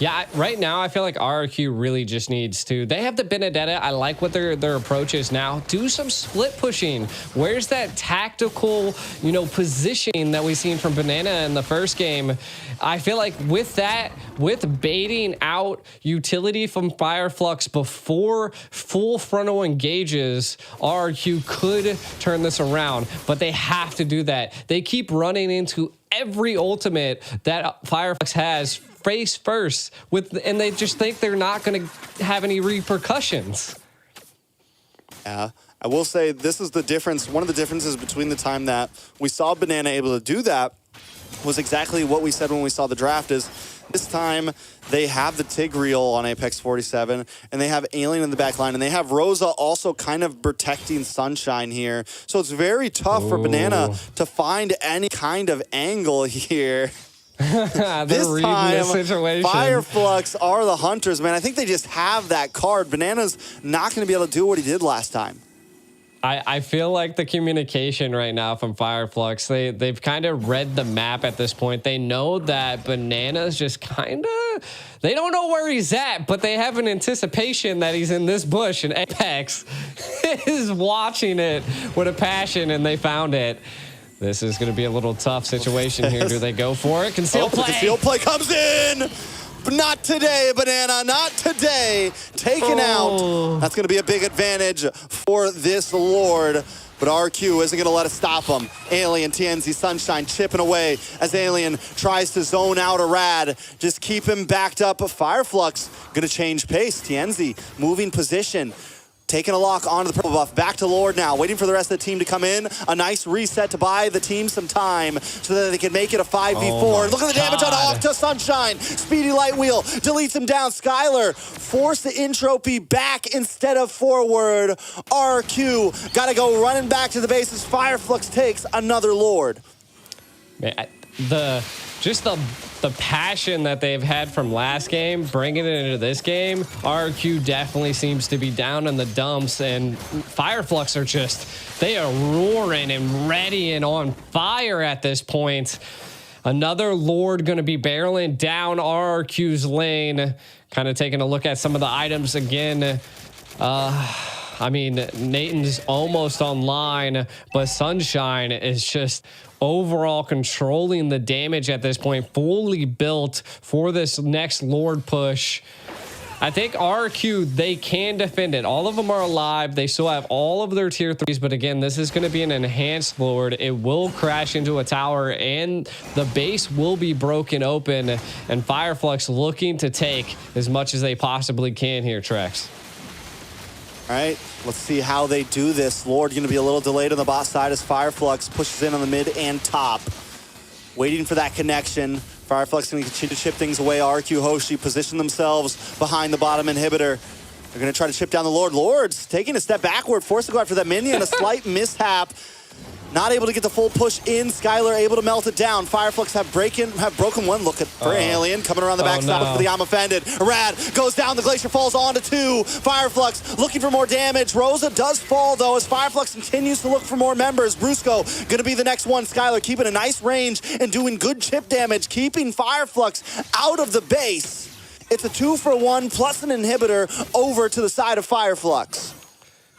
Yeah, right now I feel like RQ really just needs to. They have the Benedetta. I like what their approach is now. Do some split pushing. Where's that tactical, positioning that we've seen from Banana in the first game? I feel like with that, with baiting out utility from Fireflux before full frontal engages, RQ could turn this around, but they have to do that. They keep running into every ultimate that Fireflux has face first and they just think they're not going to have any repercussions. Yeah, I will say this is the difference. One of the differences between the time that we saw Banana able to do that was exactly what we said when we saw the draft is This time, they have the Tigreal on Apex 47, and they have Alien in the back line, and they have Rosa also kind of protecting Sunshine here. So it's very tough for Banana to find any kind of angle here. This time, Fireflux are the hunters, man. I think they just have that card. Banana's not going to be able to do what he did last time. I feel like the communication right now from Fireflux, they've kind of read the map at this point. They know that Banana's just kind of, they don't know where he's at, but they have an anticipation that he's in this bush, and Apex is watching it with a passion, and they found it. This is going to be a little tough situation here. Do they go for it? Conceal play. Conceal play comes in. But not today, Banana, not today. Taken out. That's going to be a big advantage for this Lord. But RQ isn't going to let it stop him. Alien, TNZ, Sunshine chipping away as Alien tries to zone out a Rad. Just keep him backed up. Fireflux going to change pace. TNZ moving position. Taking a lock onto the purple buff. Back to Lord now. Waiting for the rest of the team to come in. A nice reset to buy the team some time so that they can make it a 5v4. Look at the damage on Octa. Sunshine. Speedy light wheel. Deletes him down. Skylar force the entropy back instead of forward. RQ got to go running back to the base as Fireflux takes another Lord. Man, the passion that they've had from last game, bringing it into this game, RQ definitely seems to be down in the dumps, and Fireflux are just, they are roaring and ready and on fire at this point. Another Lord going to be barreling down RQ's lane. Kind of taking a look at some of the items again. I mean, Nathan's almost online, but Sunshine is just overall controlling the damage at this point, fully built for this next Lord push. I think RQ, they can defend it. All of them are alive. They still have all of their tier 3s, but again, this is going to be an enhanced Lord. It will crash into a tower, and the base will be broken open, and Fireflux looking to take as much as they possibly can here, Trex. All right, let's see how they do this. Lord going to be a little delayed on the bot side as Fireflux pushes in on the mid and top. Waiting for that connection. Fireflux going to continue to chip things away. RQ Hoshi position themselves behind the bottom inhibitor. They're going to try to chip down the Lord. Lord's taking a step backward, forced to go after that minion. A slight mishap. Not able to get the full push in. Skylar able to melt it down. Fireflux have broken one. Look at for Alien coming around the backside for the I'm offended. Rad goes down. The Glacier falls onto 2. Fireflux looking for more damage. Rosa does fall though as Fireflux continues to look for more members. Brusco gonna be the next one. Skylar keeping a nice range and doing good chip damage, keeping Fireflux out of the base. It's a 2-for-1 plus an inhibitor over to the side of Fireflux.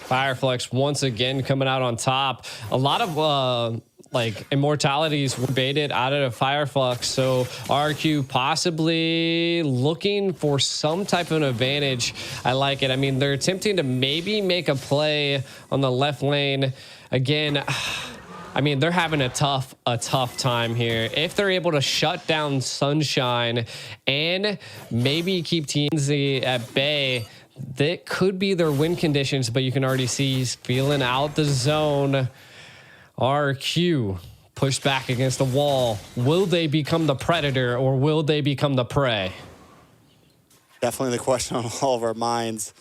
Fireflux once again coming out on top. A lot of like immortalities were baited out of Fireflux, so RQ possibly looking for some type of an advantage. I like it. I mean, they're attempting to maybe make a play on the left lane again. I mean, they're having a tough time here. If they're able to shut down Sunshine and maybe keep TNZ at bay, that could be their win conditions, but you can already see he's feeling out the zone. RQ pushed back against the wall. Will they become the predator or will they become the prey? Definitely the question on all of our minds.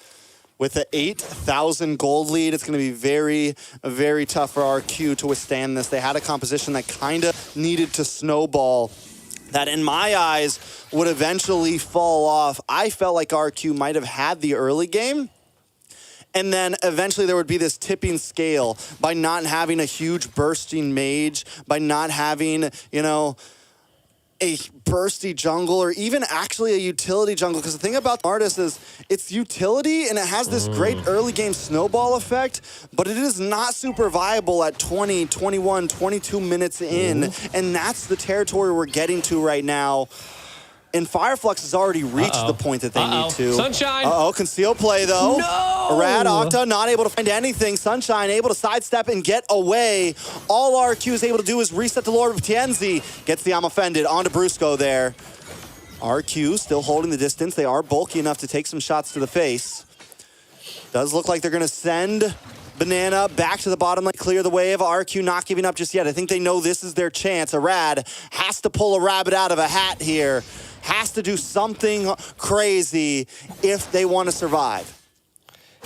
With the 8,000 gold lead, it's going to be very, very tough for RQ to withstand this. They had a composition that kind of needed to snowball, that in my eyes would eventually fall off. I felt like RQ might have had the early game, and then eventually there would be this tipping scale by not having a huge bursting mage, by not having, you know, a bursty jungle or even actually a utility jungle. Because the thing about Artis is it's utility and it has this great early game snowball effect, but it is not super viable at 20, 21, 22 minutes in. And that's the territory we're getting to right now. And Fireflux has already reached the point that they need to. Sunshine. Conceal play though. No! Rad, Octa not able to find anything. Sunshine able to sidestep and get away. All RQ is able to do is reset the Lord of Tienzi. Gets the I'm offended onto Brusco there. RQ still holding the distance. They are bulky enough to take some shots to the face. Does look like they're gonna send Banana back to the bottom lane, clear the wave. RQ not giving up just yet. I think they know this is their chance. Arad has to pull a rabbit out of a hat here. has to do something crazy if they want to survive.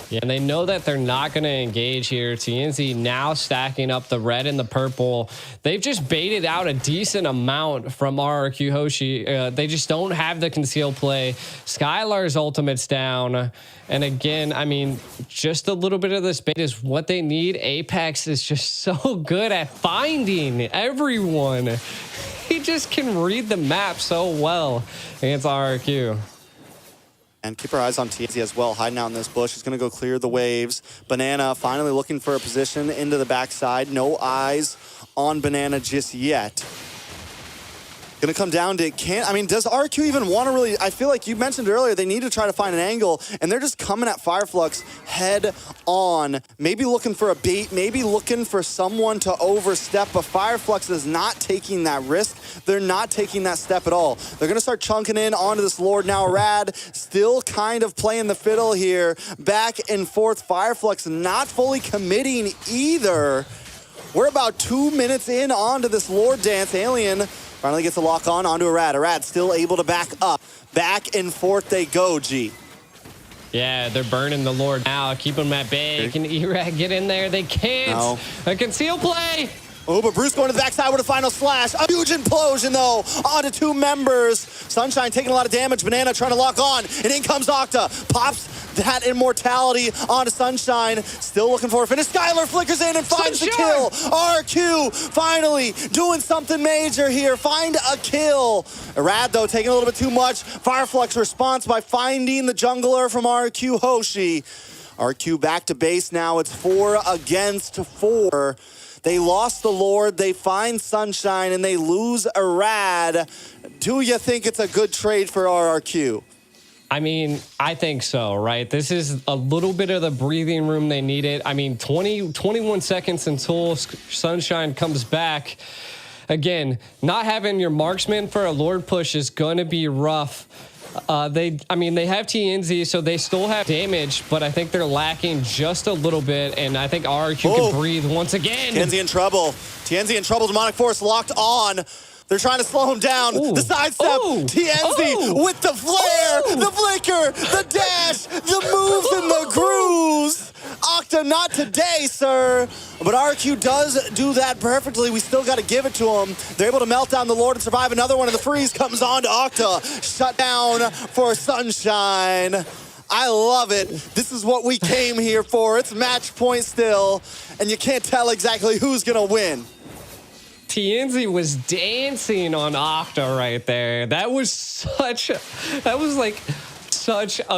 Yeah, and they know that they're not going to engage here. TNZ now stacking up the red and the purple. They've just baited out a decent amount from RRQ Hoshi. They just don't have the conceal play. Skylar's ultimate's down. And again, I mean, just a little bit of this bait is what they need. Apex is just so good at finding everyone. He just can read the map so well against RRQ. And keep our eyes on TNZ as well, hiding out in this bush. He's going to go clear the waves. Banana finally looking for a position into the backside. No eyes on Banana just yet. Going to come down to, does RQ even want to really, I feel like you mentioned earlier, they need to try to find an angle, and they're just coming at Fireflux head on. Maybe looking for a bait, maybe looking for someone to overstep, but Fireflux is not taking that risk. They're not taking that step at all. They're going to start chunking in onto this Lord now. Rad still kind of playing the fiddle here. Back and forth, Fireflux not fully committing either. We're about 2 minutes in onto this Lord dance. Alien finally gets a lock on onto Arad. Arad still able to back up. Back and forth they go, G. Yeah, they're burning the Lord now. Keep them at bay. Can Erad get in there? They can't. No. A conceal play. Oh, but Bruce going to the backside with a final slash. A huge implosion, though, onto 2 members. Sunshine taking a lot of damage. Banana trying to lock on. And in comes Octa. Pops that immortality onto Sunshine. Still looking for a finish. Skylar flickers in and finds the kill. RQ finally doing something major here. Find a kill. Arad, though, taking a little bit too much. Fireflux response by finding the jungler from RQ Hoshi. RQ back to base now. It's 4 against 4. They lost the Lord, they find Sunshine, and they lose Arad. Do you think it's a good trade for RRQ? I mean, I think so, right? This is a little bit of the breathing room they needed. I mean, 21 seconds until Sunshine comes back. Again, not having your marksman for a Lord push is going to be rough. They have TNZ, so they still have damage, but I think they're lacking just a little bit, and I think RQ can breathe once again. TNZ in trouble. TNZ in trouble. Demonic Force locked on. They're trying to slow him down. Ooh. The sidestep. TNZ with the flare, the flicker, the dash, the moves and the grooves. Octa, not today, sir. But RQ does do that perfectly. We still got to give it to him. They're able to melt down the Lord and survive another one, and the freeze comes on to Octa. Shut down for Sunshine. I love it. This is what we came here for. It's match point still, and you can't tell exactly who's going to win. TNZ was dancing on Octa right there. That was such a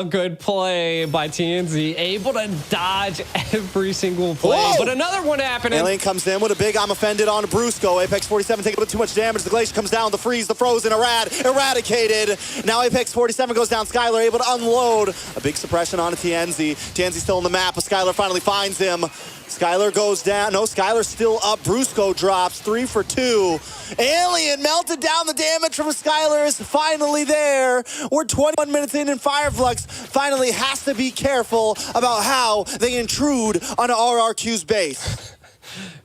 good play by TNZ, able to dodge every single play. Whoa! But another one happening. Alien comes in with a big I'm offended on Brusco. Apex 47 taking a bit too much damage. The Glacier comes down, the freeze, the frozen, eradicated. Now Apex 47 goes down. Skylar able to unload. A big suppression on TNZ. TNZ still on the map, but Skylar finally finds him. Skylar goes down. No, Skylar's still up. Brusco drops 3 for 2. Alien melted down. The damage from Skylar is finally there. We're 21 minutes in, and Fireflux finally has to be careful about how they intrude onto RRQ's base.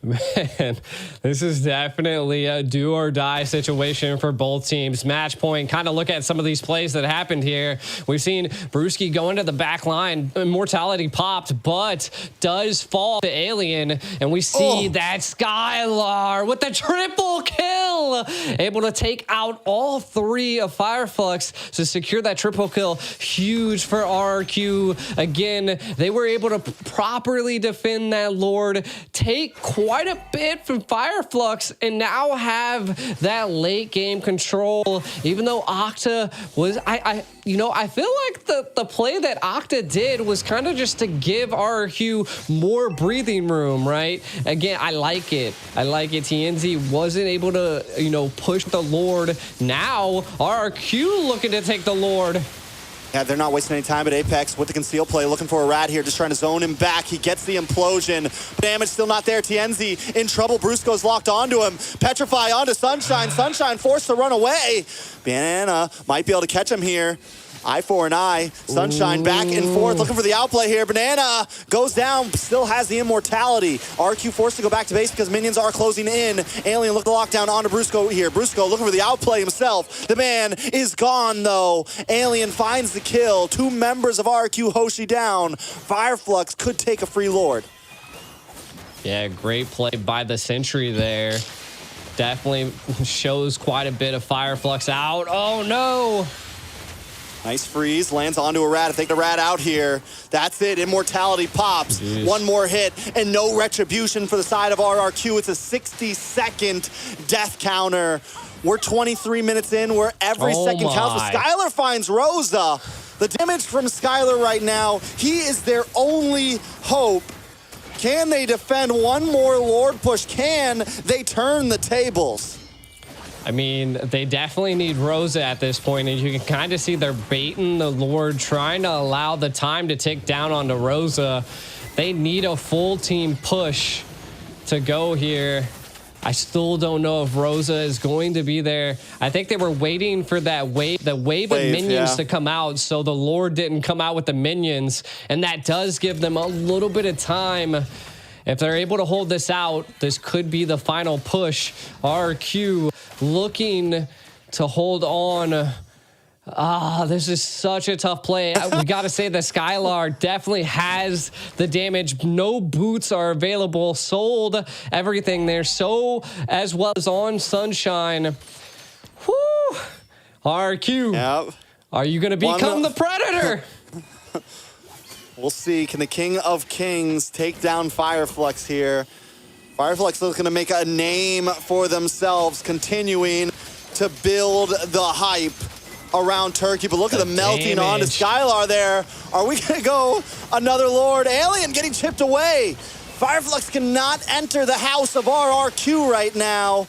Man, this is definitely a do or die situation for both teams. Match point, kind of look at some of these plays that happened here. We've seen Brewski go into the back line. Immortality popped, but does fall to Alien. And we see that Skylar with the triple kill. Able to take out all 3 of Fireflux to secure that triple kill. Huge for RRQ. Again, they were able to properly defend that Lord, take quite a bit from Fireflux, and now have that late game control. Even though Octa was, I feel like the play that Octa did was kind of just to give RRQ more breathing room, right? Again, I like it. TNZ wasn't able to, push the Lord. Now RRQ looking to take the Lord. Yeah, they're not wasting any time at Apex with the conceal play, looking for a rat here, just trying to zone him back. He gets the implosion. Damage still not there. TNZ in trouble. Brusco's locked onto him. Petrify onto Sunshine. Sunshine forced to run away. Banana might be able to catch him here. Eye for an eye. Sunshine back and forth, looking for the outplay here. Banana goes down, still has the immortality. RQ forced to go back to base because minions are closing in. Alien look to lock down onto Brusco here. Brusco looking for the outplay himself. The man is gone though. Alien finds the kill. 2 members of RQ Hoshi down. Fireflux could take a free Lord. Yeah, great play by the Sentry there. Definitely shows quite a bit of Fireflux out. Oh no! Nice freeze, lands onto a rat. If they get a rat out here, that's it. Immortality pops. Jeez. One more hit and no retribution for the side of RRQ. It's a 60-second death counter. We're 23 minutes in where every second counts. But Skylar finds Rosa. The damage from Skylar right now, he is their only hope. Can they defend one more Lord push? Can they turn the tables? I mean, they definitely need Rosa at this point, and you can kind of see they're baiting the Lord, trying to allow the time to tick down onto Rosa. They need a full team push to go here. I still don't know if Rosa is going to be there. I think they were waiting for that wave, the wave of minions to come out, so the Lord didn't come out with the minions, and that does give them a little bit of time. If they're able to hold this out, this could be the final push. RQ looking to hold on. This is such a tough play. We got to say that Skylar definitely has the damage. No boots are available. Sold everything there. So as well as on Sunshine. Whoo! RQ. Yep. Are you going to become the Predator? We'll see. Can the King of Kings take down Fireflux here? Fireflux looking to make a name for themselves, continuing to build the hype around Turkey. But look at the melting onto Skylar there. Are we going to go another Lord? Alien getting chipped away. Fireflux cannot enter the house of RRQ right now.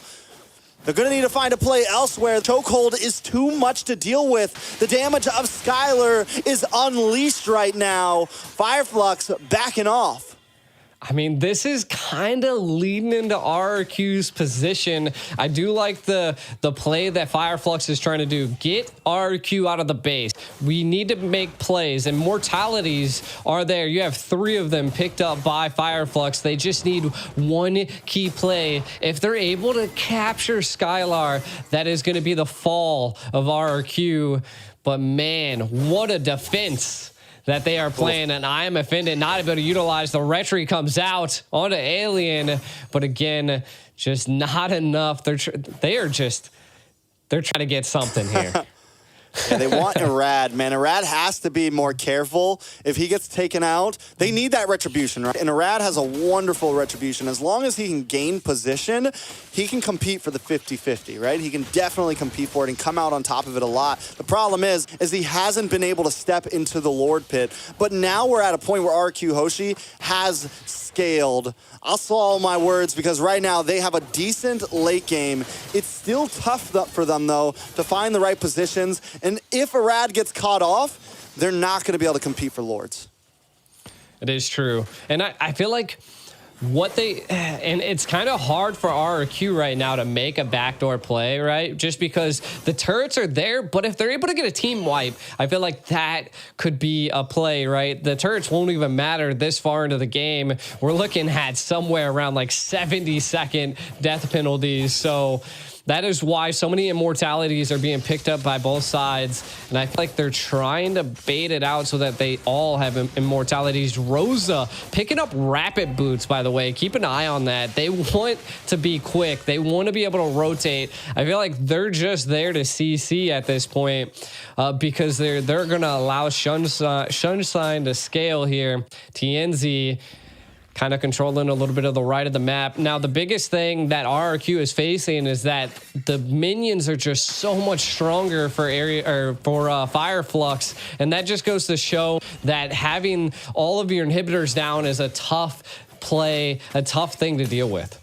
They're going to need to find a play elsewhere. Chokehold is too much to deal with. The damage of Skylar is unleashed right now. Fireflux backing off. I mean, this is kind of leading into RRQ's position. I do like the play that Fireflux is trying to do. Get RRQ out of the base. We need to make plays, and mortalities are there. You have 3 of them picked up by Fireflux. They just need one key play. If they're able to capture Skylar, that is going to be the fall of RRQ. But man, what a defense that they are playing, and I am offended not able to utilize. The retry comes out onto Alien, but again, just not enough. They're trying to get something here. Yeah, they want Irad, man. Irad has to be more careful. If he gets taken out, they need that retribution, right? And Irad has a wonderful retribution. As long as he can gain position, he can compete for the 50-50, right? He can definitely compete for it and come out on top of it a lot. The problem is he hasn't been able to step into the Lord Pit. But now we're at a point where RQ Hoshi has scaled. I'll swallow my words because right now they have a decent late game. It's still tough for them, though, to find the right positions. And if Irad gets caught off, they're not going to be able to compete for Lords. It is true. And I feel like and it's kind of hard for RRQ right now to make a backdoor play, right? Just because the turrets are there, but if they're able to get a team wipe, I feel like that could be a play, right? The turrets won't even matter this far into the game. We're looking at somewhere around like 70-second death penalties. So that is why so many immortalities are being picked up by both sides. And I feel like they're trying to bait it out so that they all have immortalities. Rosa picking up rapid boots, by the way. Keep an eye on that. They want to be quick. They want to be able to rotate. I feel like they're just there to CC at this point because they're going to allow Sunshine to scale here. TNZ kind of controlling a little bit of the right of the map. Now, the biggest thing that RRQ is facing is that the minions are just so much stronger for Fireflux, and that just goes to show that having all of your inhibitors down is a tough play, a tough thing to deal with.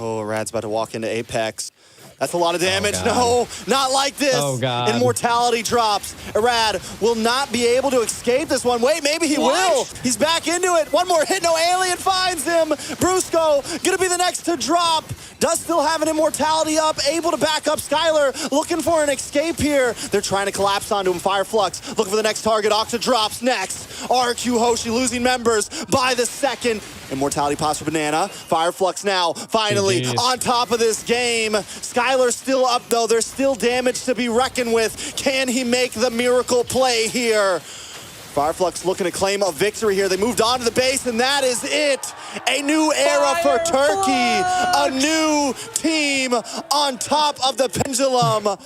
Oh, Rad's about to walk into Apex. That's a lot of damage. Oh, no, not like this. Oh, God. Immortality drops. Irad will not be able to escape this one. Wait, maybe he will. He's back into it. One more hit. No, Alien finds him. Brusco going to be the next to drop. Does still have an immortality up. Able to back up Skylar. Looking for an escape here. They're trying to collapse onto him. Fireflux looking for the next target. Octa drops next. RQ Hoshi losing members by the second. Immortality pops for Banana. Fireflux now finally on top of this game. Skylar's still up though. There's still damage to be reckoned with. Can he make the miracle play here? Fireflux looking to claim a victory here. They moved on to the base, and that is it. A new era for Turkey. A new team on top of the pendulum.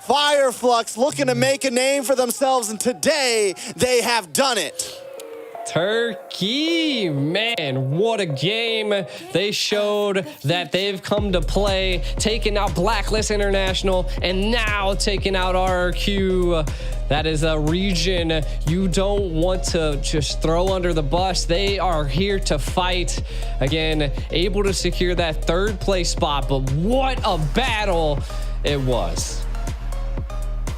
Fireflux looking to make a name for themselves, and today they have done it. Turkey, man, what a game. They showed that they've come to play, taking out Blacklist International and now taking out RRQ. That is a region you don't want to just throw under the bus. They are here to fight. Again, able to secure that third place spot, but what a battle it was.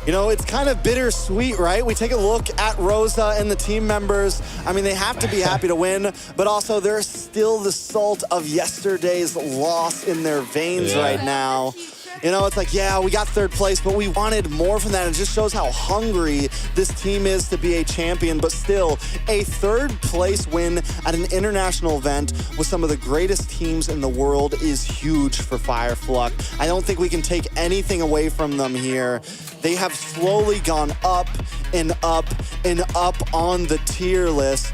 You know, it's kind of bittersweet, right? We take a look at Rosa and the team members. I mean, they have to be happy to win, but also there's still the salt of yesterday's loss in their veins right now. You know, it's like, yeah, we got third place, but we wanted more from that. It just shows how hungry this team is to be a champion, but still a third place win at an international event with some of the greatest teams in the world is huge for Fireflux. I don't think we can take anything away from them here. They have slowly gone up and up and up on the tier list,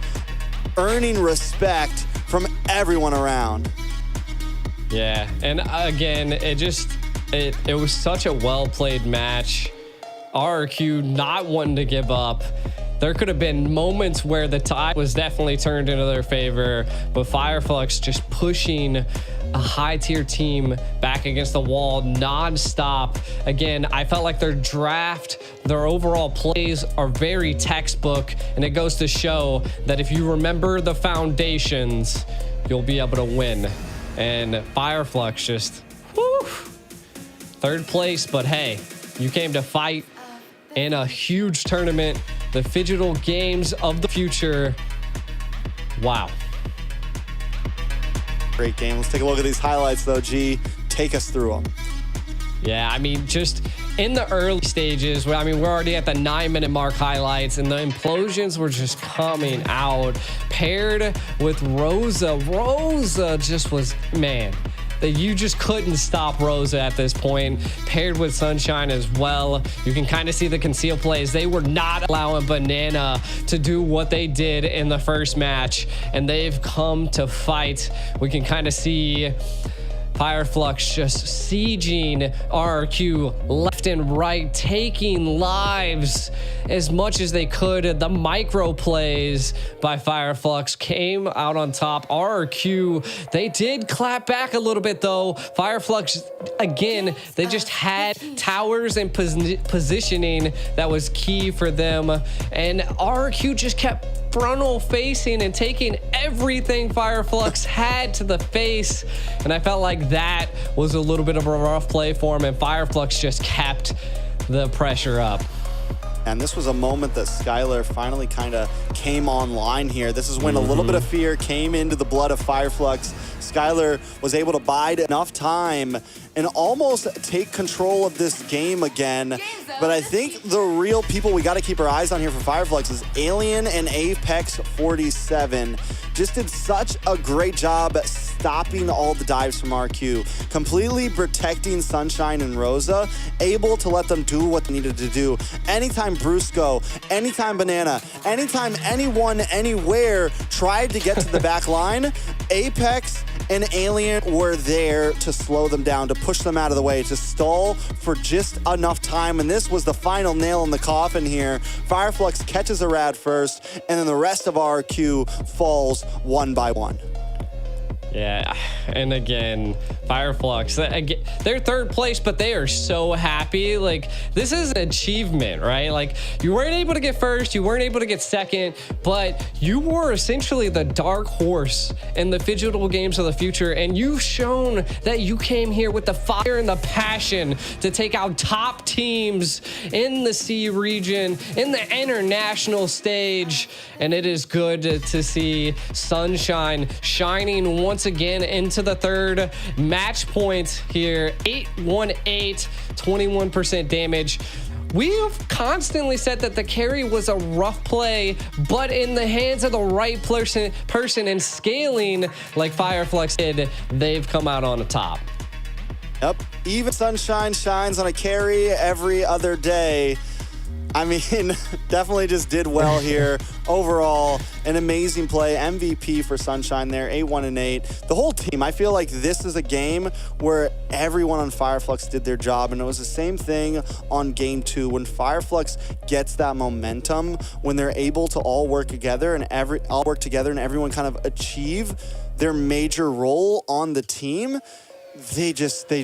earning respect from everyone around. Yeah, and again, it was such a well-played match. RRQ not wanting to give up. There could have been moments where the tide was definitely turned into their favor, but Fireflux just pushing a high-tier team back against the wall non-stop. Again, I felt like their draft, their overall plays are very textbook, and it goes to show that if you remember the foundations, you'll be able to win. And Fireflux just, whew, third place, but hey, you came to fight in a huge tournament, the Phygital Games of the future. Wow. Great game. Let's take a look at these highlights though, G. Take us through them. Yeah, I mean, just in the early stages, I mean, we're already at the 9-minute mark highlights, and the implosions were just coming out. Paired with Rosa. Rosa just was, man, that you just couldn't stop Rosa at this point. Paired with Sunshine as well. You can kind of see the conceal plays. They were not allowing Banana to do what they did in the first match, and they've come to fight. We can kind of see Fireflux just sieging RRQ left and right, taking lives as much as they could. The micro plays by Fireflux came out on top. RRQ, they did clap back a little bit though. Fireflux, again, they just had towers and positioning that was key for them. And RRQ just kept frontal facing and taking everything Fireflux had to the face, and I felt like that was a little bit of a rough play for him, and Fireflux just kept the pressure up. And this was a moment that Skylar finally kind of came online here. This is when a little bit of fear came into the blood of Fireflux. Skylar was able to bide enough time and almost take control of this game again. But I think the real people we got to keep our eyes on here for Fireflux is Alien and Apex 47. Just did such a great job at stopping all the dives from RQ, completely protecting Sunshine and Rosa, able to let them do what they needed to do. Anytime Brusco, anytime Banana, anytime anyone, anywhere tried to get to the back line, Apex and Alien were there to slow them down, to push them out of the way, to stall for just enough time. And this was the final nail in the coffin here. Fireflux catches Irad first, and then the rest of RQ falls one by one. Yeah, and again, Fireflux, they're third place, but they are so happy. Like, this is an achievement, right? Like, you weren't able to get first, you weren't able to get second, but you were essentially the dark horse in the Phygital Games of the future, and you've shown that you came here with the fire and the passion to take out top teams in the C region, in the international stage, and it is good to see Sunshine shining once again into the third match point here. 8-1-8, 21% damage. We've constantly said that the carry was a rough play, but in the hands of the right person and scaling like Fireflux did, they've come out on the top. Yep, even Sunshine shines on a carry every other day. I mean, definitely just did well here. Overall, an amazing play. MVP for Sunshine there, 8-1-8. The whole team, I feel like this is a game where everyone on Fireflux did their job, and it was the same thing on game 2. When Fireflux gets that momentum, when they're able to all work together and everyone kind of achieve their major role on the team, they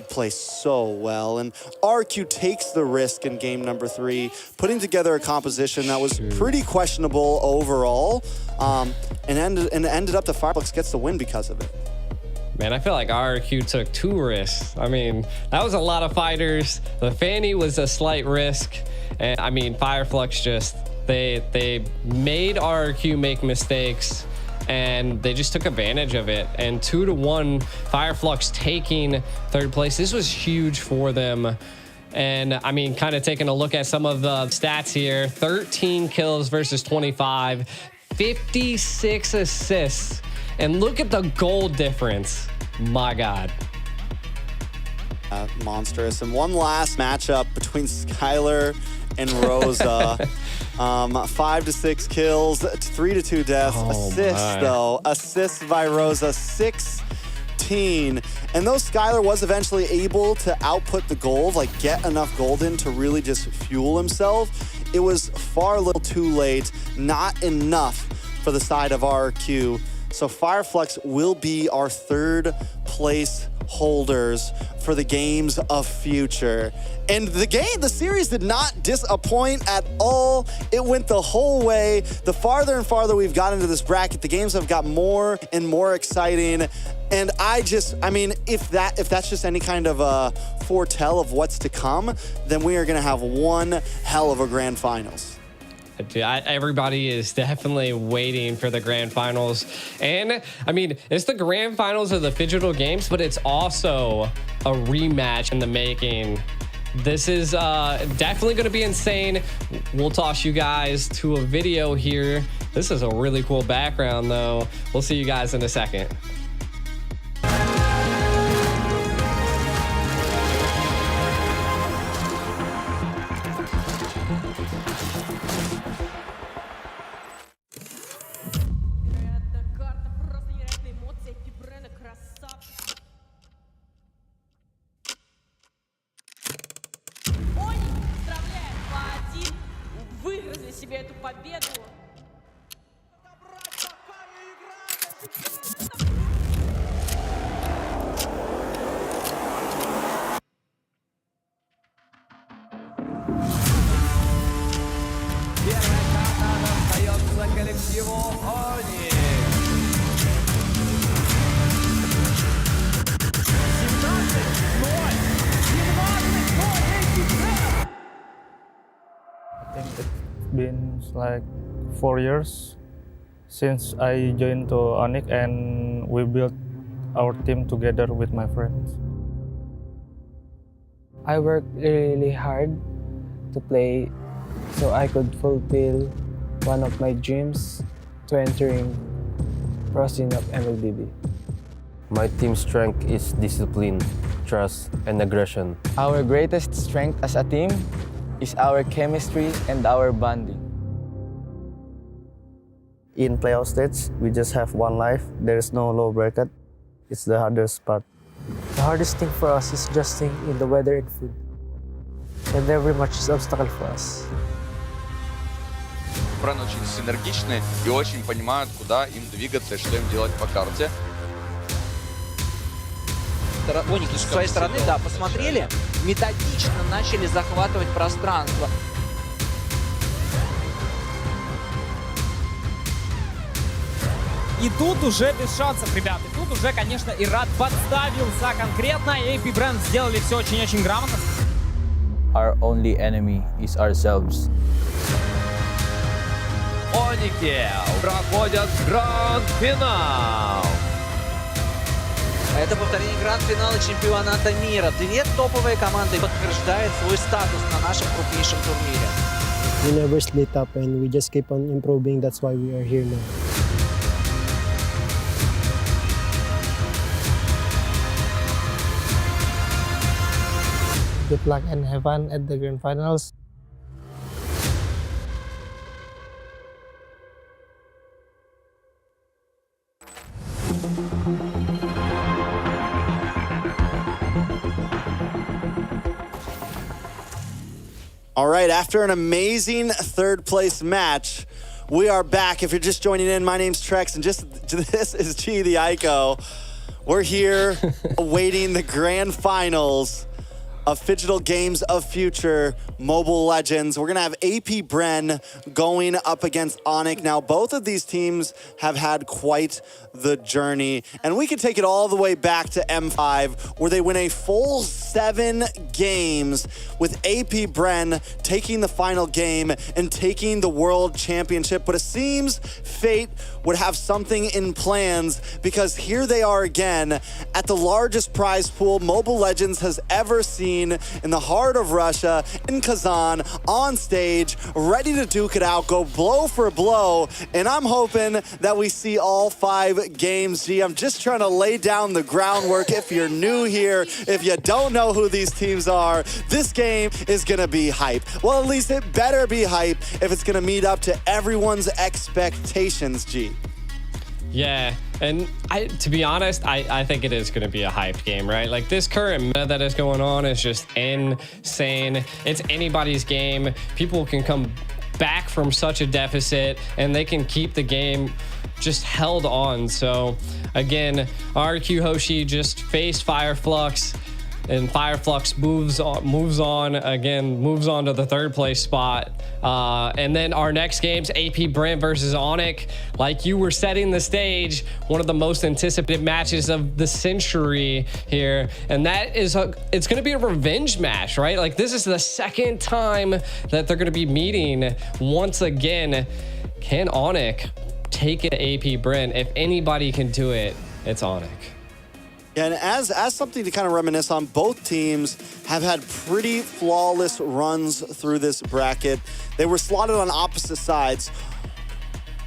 play so well. And RQ takes the risk in game number 3, putting together a composition that was pretty questionable overall, and ended up the Fireflux gets the win because of it. Man, I feel like RQ took 2 risks. I mean, that was a lot of fighters. The Fanny was a slight risk. And I mean, Fireflux just, they made RQ make mistakes, and they just took advantage of it. And 2-1, Fireflux taking third place. This was huge for them. And I mean, kind of taking a look at some of the stats here, 13 kills versus 25, 56 assists. And look at the goal difference. My God. Monstrous. And one last matchup between Skylar and Rosa. 5 to 6 kills, 3 to 2 deaths. Assists, though. Assists by Rosa, 16. And though Skylar was eventually able to output the gold, like get enough gold in to really just fuel himself, it was far a little too late, not enough for the side of RQ. So Fireflux will be our third place holders for the games of future. And the series did not disappoint at all. It went the whole way. The farther and farther we've got into this bracket, the games have got more and more exciting. And I mean, if that's just any kind of a foretell of what's to come, then we are gonna have one hell of a grand finals. Everybody is definitely waiting for the grand finals. And I mean, it's the grand finals of the Phygital Games, but it's also a rematch in the making. This is definitely going to be insane. We'll toss you guys to a video here. This is a really cool background, though. We'll see you guys in a second. Выгрызли себе эту победу. Первая карта достается коллективу Они. 17-0. I think it's been like 4 years since I joined to Onyx, and we built our team together with my friends. I worked really hard to play so I could fulfill one of my dreams to entering pro scene of MLBB. My team strength is discipline, trust, and aggression. Our greatest strength as a team is our chemistry and our bonding. In playoff stage, we just have one life. There is no low bracket. It's the hardest part. The hardest thing for us is adjusting in the weather and food. And every match is an obstacle for us. Френ очень синергичны и очень понимают, куда им двигаться и что им делать по карте. Оникс с своей стороны, да, посмотрели, методично начали захватывать пространство. И тут уже без шансов, ребят. И тут уже, конечно, Ират подставился конкретно. И AP Brand сделали все очень-очень грамотно. Our only enemy is ourselves. Оники проходят гранд-финал. Это повторение гранд-финала чемпионата мира. Две топовые команды подтверждают свой статус на нашем крупнейшем турнире. We never split up and we just keep on improving. That's why we are here now. Good luck and have fun at the grand finals. All right, after an amazing third place match, we are back. If you're just joining in, my name's Trex, and this is G the Ico. We're here awaiting the grand finals of Phygital Games of Future Mobile Legends. We're gonna have AP Bren going up against Onyx. Now, both of these teams have had quite the journey, and we can take it all the way back to M5, where they win a full 7 games with AP Bren taking the final game and taking the World Championship. But it seems fate would have something in plans, because here they are again at the largest prize pool Mobile Legends has ever seen, in the heart of Russia, in Kazan, on stage, ready to duke it out, go blow for blow. And I'm hoping that we see all 5 games. G, I'm just trying to lay down the groundwork. If you're new here, if you don't know who these teams are, this game is gonna be hype. Well, at least it better be hype if it's gonna meet up to everyone's expectations, G. Yeah, and to be honest, I think it is going to be a hype game, right? Like, this current meta that is going on is just insane. It's anybody's game. People can come back from such a deficit, and they can keep the game just held on. So, again, RQ Hoshi just faced Fireflux, and Fireflux moves on to the third place spot. And then our next game's AP Brent versus Onyx. Like you were setting the stage, one of the most anticipated matches of the century here. And that is, it's going to be a revenge match, right? Like, this is the second time that they're going to be meeting once again. Can Onyx take it to AP Brent? If anybody can do it, it's Onyx. And as something to kind of reminisce on, both teams have had pretty flawless runs through this bracket. They were slotted on opposite sides.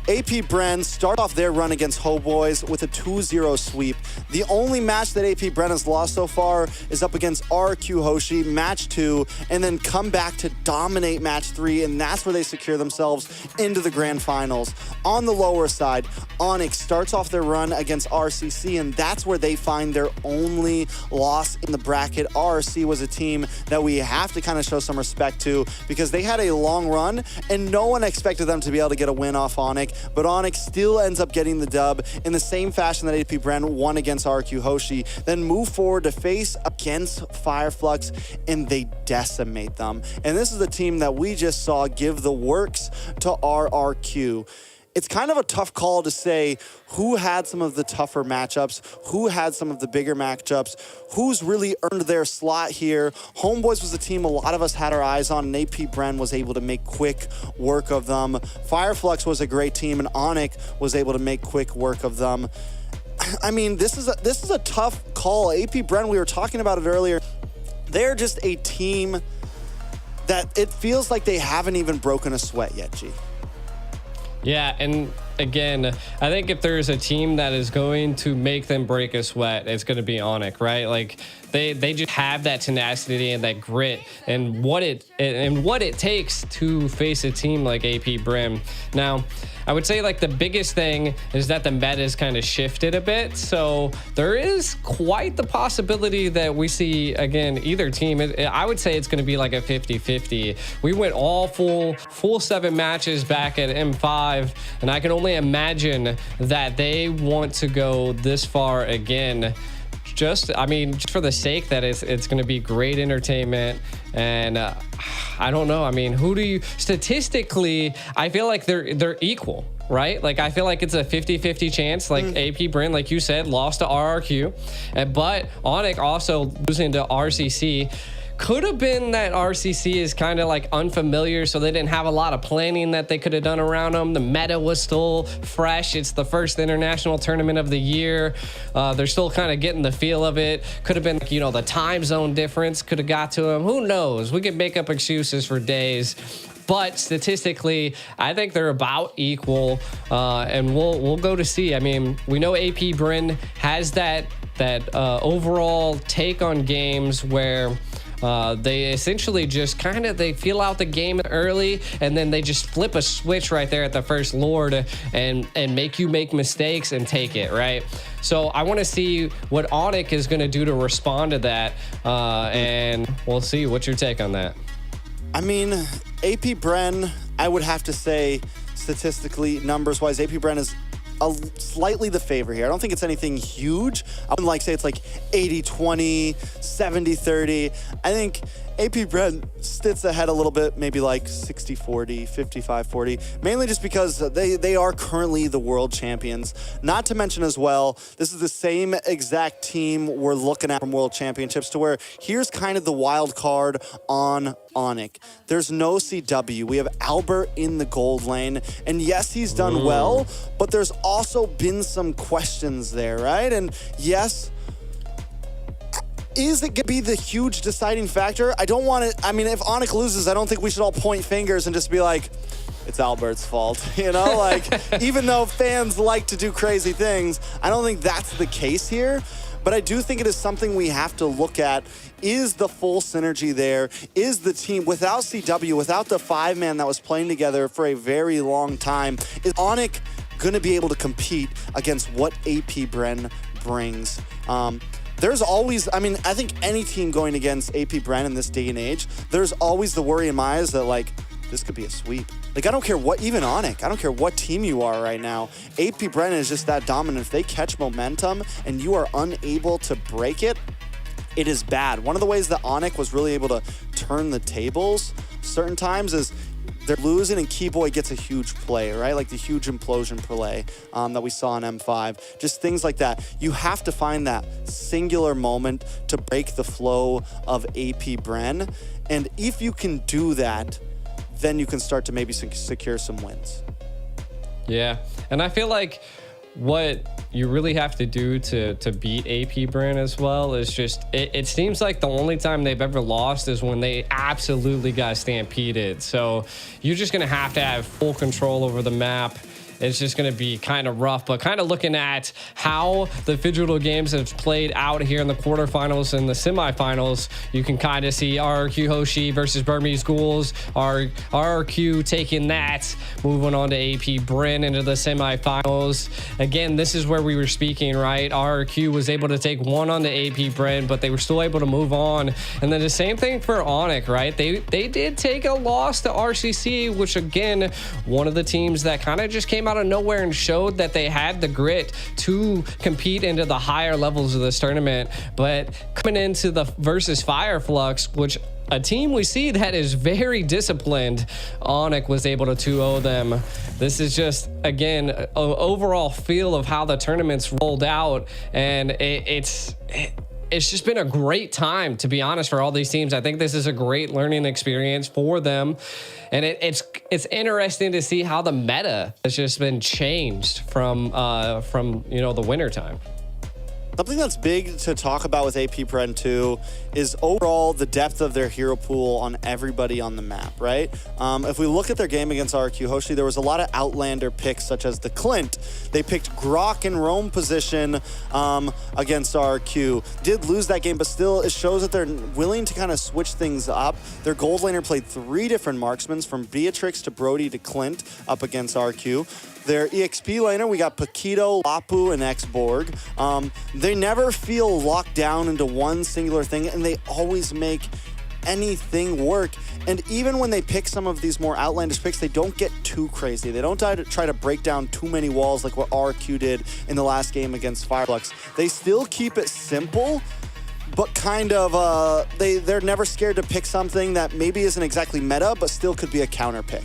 AP Bren start off their run against Hoboys with a 2-0 sweep. The only match that AP Bren has lost so far is up against RQ Hoshi, match 2, and then come back to dominate match 3, and that's where they secure themselves into the grand finals. On the lower side, Onyx starts off their run against RCC, and that's where they find their only loss in the bracket. RC was a team that we have to kind of show some respect to, because they had a long run, and no one expected them to be able to get a win off Onyx. But Onyx still ends up getting the dub in the same fashion that AP Bren won against RQ Hoshi, then move forward to face against Fireflux, and they decimate them. And this is the team that we just saw give the works to RRQ. It's kind of a tough call to say who had some of the tougher matchups, who had some of the bigger matchups, who's really earned their slot here. Homeboys was a team a lot of us had our eyes on, and AP Bren was able to make quick work of them. Fireflux was a great team, and Onyx was able to make quick work of them. I mean, this is a tough call. AP Bren, we were talking about it earlier. They're just a team that it feels like they haven't even broken a sweat yet, G. Yeah, and again, I think if there's a team that is going to make them break a sweat, it's going to be Onyx, right? Like, they just have that tenacity and that grit and what it takes to face a team like AP Brim. Now, I would say, like, the biggest thing is that the meta has kind of shifted a bit. So there is quite the possibility that we see, again, either team. I would say it's going to be like a 50-50. We went all full 7 matches back at M5, and I can only imagine that they want to go this far again, just for the sake that it's going to be great entertainment. And I don't know. I mean, who do you statistically? I feel like they're equal, right? Like I feel like it's a 50-50 chance. Like AP Bryn, like you said, lost to RRQ, but Onyx also losing to RCC. Could have been that RCC is kind of like unfamiliar, so they didn't have a lot of planning that they could have done around them. The meta was still fresh. It's the first international tournament of the year. They're still kind of getting the feel of it. Could have been, you know, the time zone difference could have got to them. Who knows? We could make up excuses for days. But statistically, I think they're about equal, and we'll go to see. I mean, we know AP Bryn has that overall take on games where they essentially just they feel out the game early, and then they just flip a switch right there at the first Lord and make you make mistakes and take it, right? So I want to see what Onyx is going to do to respond to that, and we'll see. What's your take on that? I mean, AP Bryn, I would have to say, statistically, numbers-wise, AP Bryn is slightly the favor here. I don't think it's anything huge. I wouldn't say it's like 80-20, 70-30. I think AP Bryn sits ahead a little bit, maybe like 60-40, 55-40, mainly just because they are currently the world champions. Not to mention as well, this is the same exact team we're looking at from World Championships, to where here's kind of the wild card on Onyx. There's no CW. We have Albert in the gold lane, and yes, he's done well, but there's also been some questions there, right? And yes, is it going to be the huge deciding factor? I don't want to, I mean, if Onyx loses, I don't think we should all point fingers and just be like, it's Albert's fault, you know? Like, even though fans like to do crazy things, I don't think that's the case here. But I do think it is something we have to look at. Is the full synergy there? Is the team, without CW, without the 5-man that was playing together for a very long time, is Onyx going to be able to compete against what AP Bryn brings? There's always, I mean, I think any team going against AP Bryn in this day and age, there's always the worry in my eyes that, like, this could be a sweep. Like, I don't care what, even Onyx, I don't care what team you are right now. AP Bryn is just that dominant. If they catch momentum and you are unable to break it, it is bad. One of the ways that Onyx was really able to turn the tables certain times is they're losing and Keyboy gets a huge play, right? Like the huge implosion play that we saw in M5. Just things like that. You have to find that singular moment to break the flow of AP Bryn. And if you can do that, then you can start to maybe secure some wins. Yeah, and I feel like what you really have to do to beat AP Bryn as well is just, it seems like the only time they've ever lost is when they absolutely got stampeded. So you're just going to have full control over the map. It's just going to be kind of rough, but kind of looking at how the Phygital games have played out here in the quarterfinals and the semifinals, you can kind of see RRQ Hoshi versus Burmese Ghouls. RRQ taking that, moving on to AP Bryn into the semifinals. Again, this is where we were speaking, right? RRQ was able to take one on the AP Bryn, but they were still able to move on. And then the same thing for Onyx, right? They did take a loss to RCC, which again, one of the teams that kind of just came out of nowhere and showed that they had the grit to compete into the higher levels of this tournament. But coming into the versus Fireflux, which a team we see that is very disciplined, Onyx was able to 2-0 them. This is just, again, an overall feel of how the tournament's rolled out, and it's just been a great time, to be honest, for all these teams. I think this is a great learning experience for them. And it's interesting to see how the meta has just been changed from you know, the winter time. Something that's big to talk about with AP Bryn too is overall the depth of their hero pool on everybody on the map, right? If we look at their game against RQ Hoshi, there was a lot of outlander picks such as the Clint. They picked Grok in roam position against RQ. Did lose that game, but still it shows that they're willing to kind of switch things up. Their gold laner played 3 different marksmans, from Beatrix to Brody to Clint, up against RQ. Their EXP laner, we got Paquito, Lapu, and Xborg. They never feel locked down into one singular thing, and they always make anything work. And even when they pick some of these more outlandish picks, they don't get too crazy. They don't try to break down too many walls like what RQ did in the last game against Fireflux. They still keep it simple, but kind of, they're never scared to pick something that maybe isn't exactly meta, but still could be a counter pick.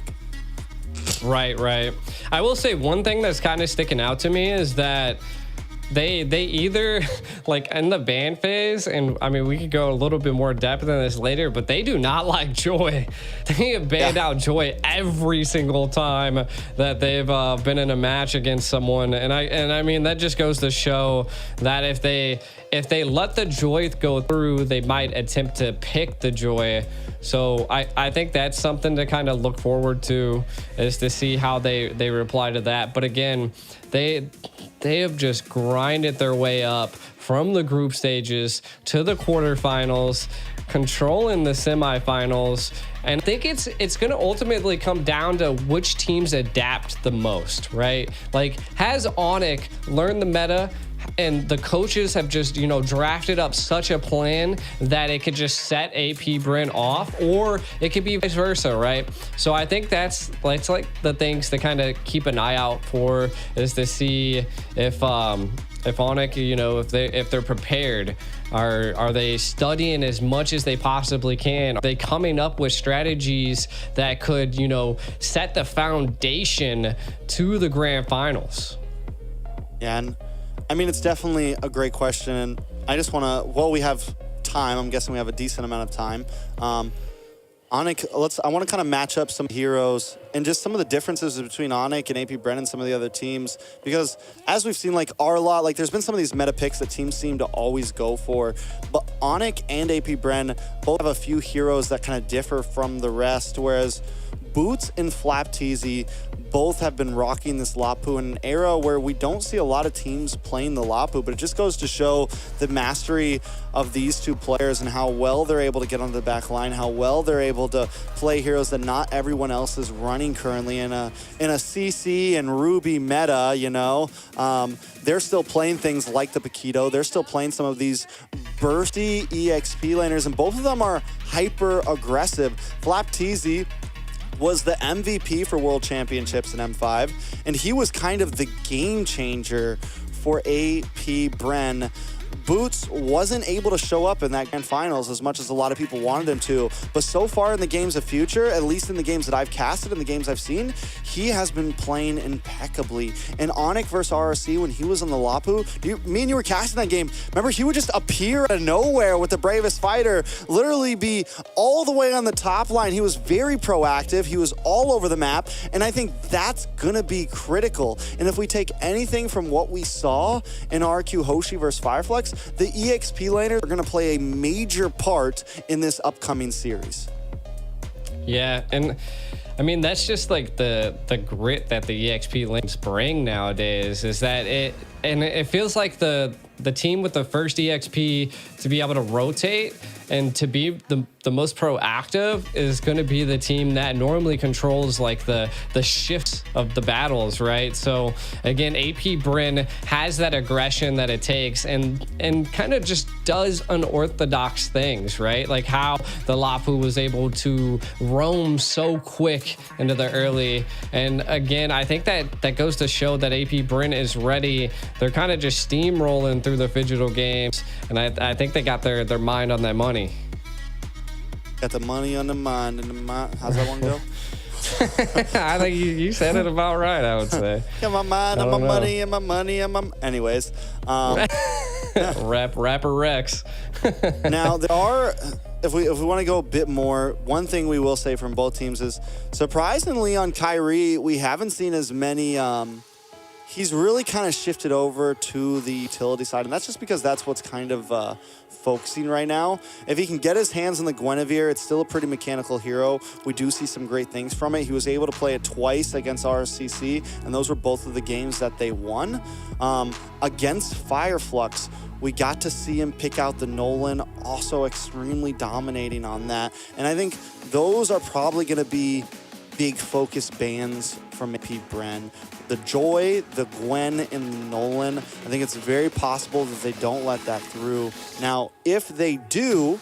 Right. I will say one thing that's kind of sticking out to me is that they either like in the ban phase, and I mean we could go a little bit more depth in this later, but they do not like Joy. They have banned out Joy every single time that they've been in a match against someone, and I mean that just goes to show that if they let the Joy go through, they might attempt to pick the Joy. So I think that's something to kind of look forward to, is to see how they reply to that. But again, they have just grinded their way up from the group stages to the quarterfinals, controlling the semifinals. And I think it's going to ultimately come down to which teams adapt the most, right? Like, has Onyx learned the meta and the coaches have just, you know, drafted up such a plan that it could just set AP Bryn off, or it could be vice versa, right? So I think it's like the things to kind of keep an eye out for, is to see if Onyx, you know, if they're prepared. Are they studying as much as they possibly can? Are they coming up with strategies that could, you know, set the foundation to the grand finals? Yeah, and I mean, it's definitely a great question. I just want to, well, we have time. I'm guessing we have a decent amount of time. Onyx, I want to kind of match up some heroes and just some of the differences between Onyx and AP Bren and some of the other teams. Because as we've seen, like Arlot, like there's been some of these meta picks that teams seem to always go for. But Onyx and AP Bren both have a few heroes that kind of differ from the rest. Whereas Boots and Flapteasy both have been rocking this Lapu in an era where we don't see a lot of teams playing the Lapu, but it just goes to show the mastery of these two players and how well they're able to get onto the back line, how well they're able to play heroes that not everyone else is running currently in a CC and Ruby meta, you know. They're still playing things like the Paquito. They're still playing some of these bursty EXP laners, and both of them are hyper aggressive. Flapteasy was the MVP for World Championships in M5, and he was kind of the game changer for AP Bren. Boots wasn't able to show up in that grand finals as much as a lot of people wanted him to, but so far in the games of future, at least in the games that I've casted and the games I've seen, he has been playing impeccably. And Onyx versus RRC, when he was on the Lapu, me and you were casting that game, remember he would just appear out of nowhere with the bravest fighter, literally be all the way on the top line. He was very proactive, he was all over the map, and I think that's gonna be critical. And if we take anything from what we saw in RQ Hoshi versus Fireflux, the EXP laners are going to play a major part in this upcoming series. Yeah, and I mean, that's just like the grit that the EXP lanes bring nowadays, is that it feels like the team with the first EXP to be able to rotate and to be the most proactive is going to be the team that normally controls like the shifts of the battles, right? So again, AP Bren has that aggression that it takes and kind of just does unorthodox things, right? Like how the Lapu was able to roam so quick into the early. And again, I think that goes to show that AP Bren is ready. They're kind of just steamrolling through the Phygital games, and I think they got their mind on that money. Got the money on the mind and the mind. How's that one go? I think you said it about right, I would say. Got my mind and my money and my money and my... Anyways. Rapper Rex. Now, there are... If we want to go a bit more, one thing we will say from both teams is, surprisingly on Kyrie, we haven't seen as many... He's really kind of shifted over to the utility side, and that's just because that's what's kind of focusing right now. If he can get his hands on the Guinevere, it's still a pretty mechanical hero. We do see some great things from it. He was able to play it twice against RCC, and those were both of the games that they won. Against Fireflux, we got to see him pick out the Nolan, also extremely dominating on that. And I think those are probably going to be big focus bans from AP Bren. The Joy, the Gwen, and the Nolan, I think it's very possible that they don't let that through. Now, if they do,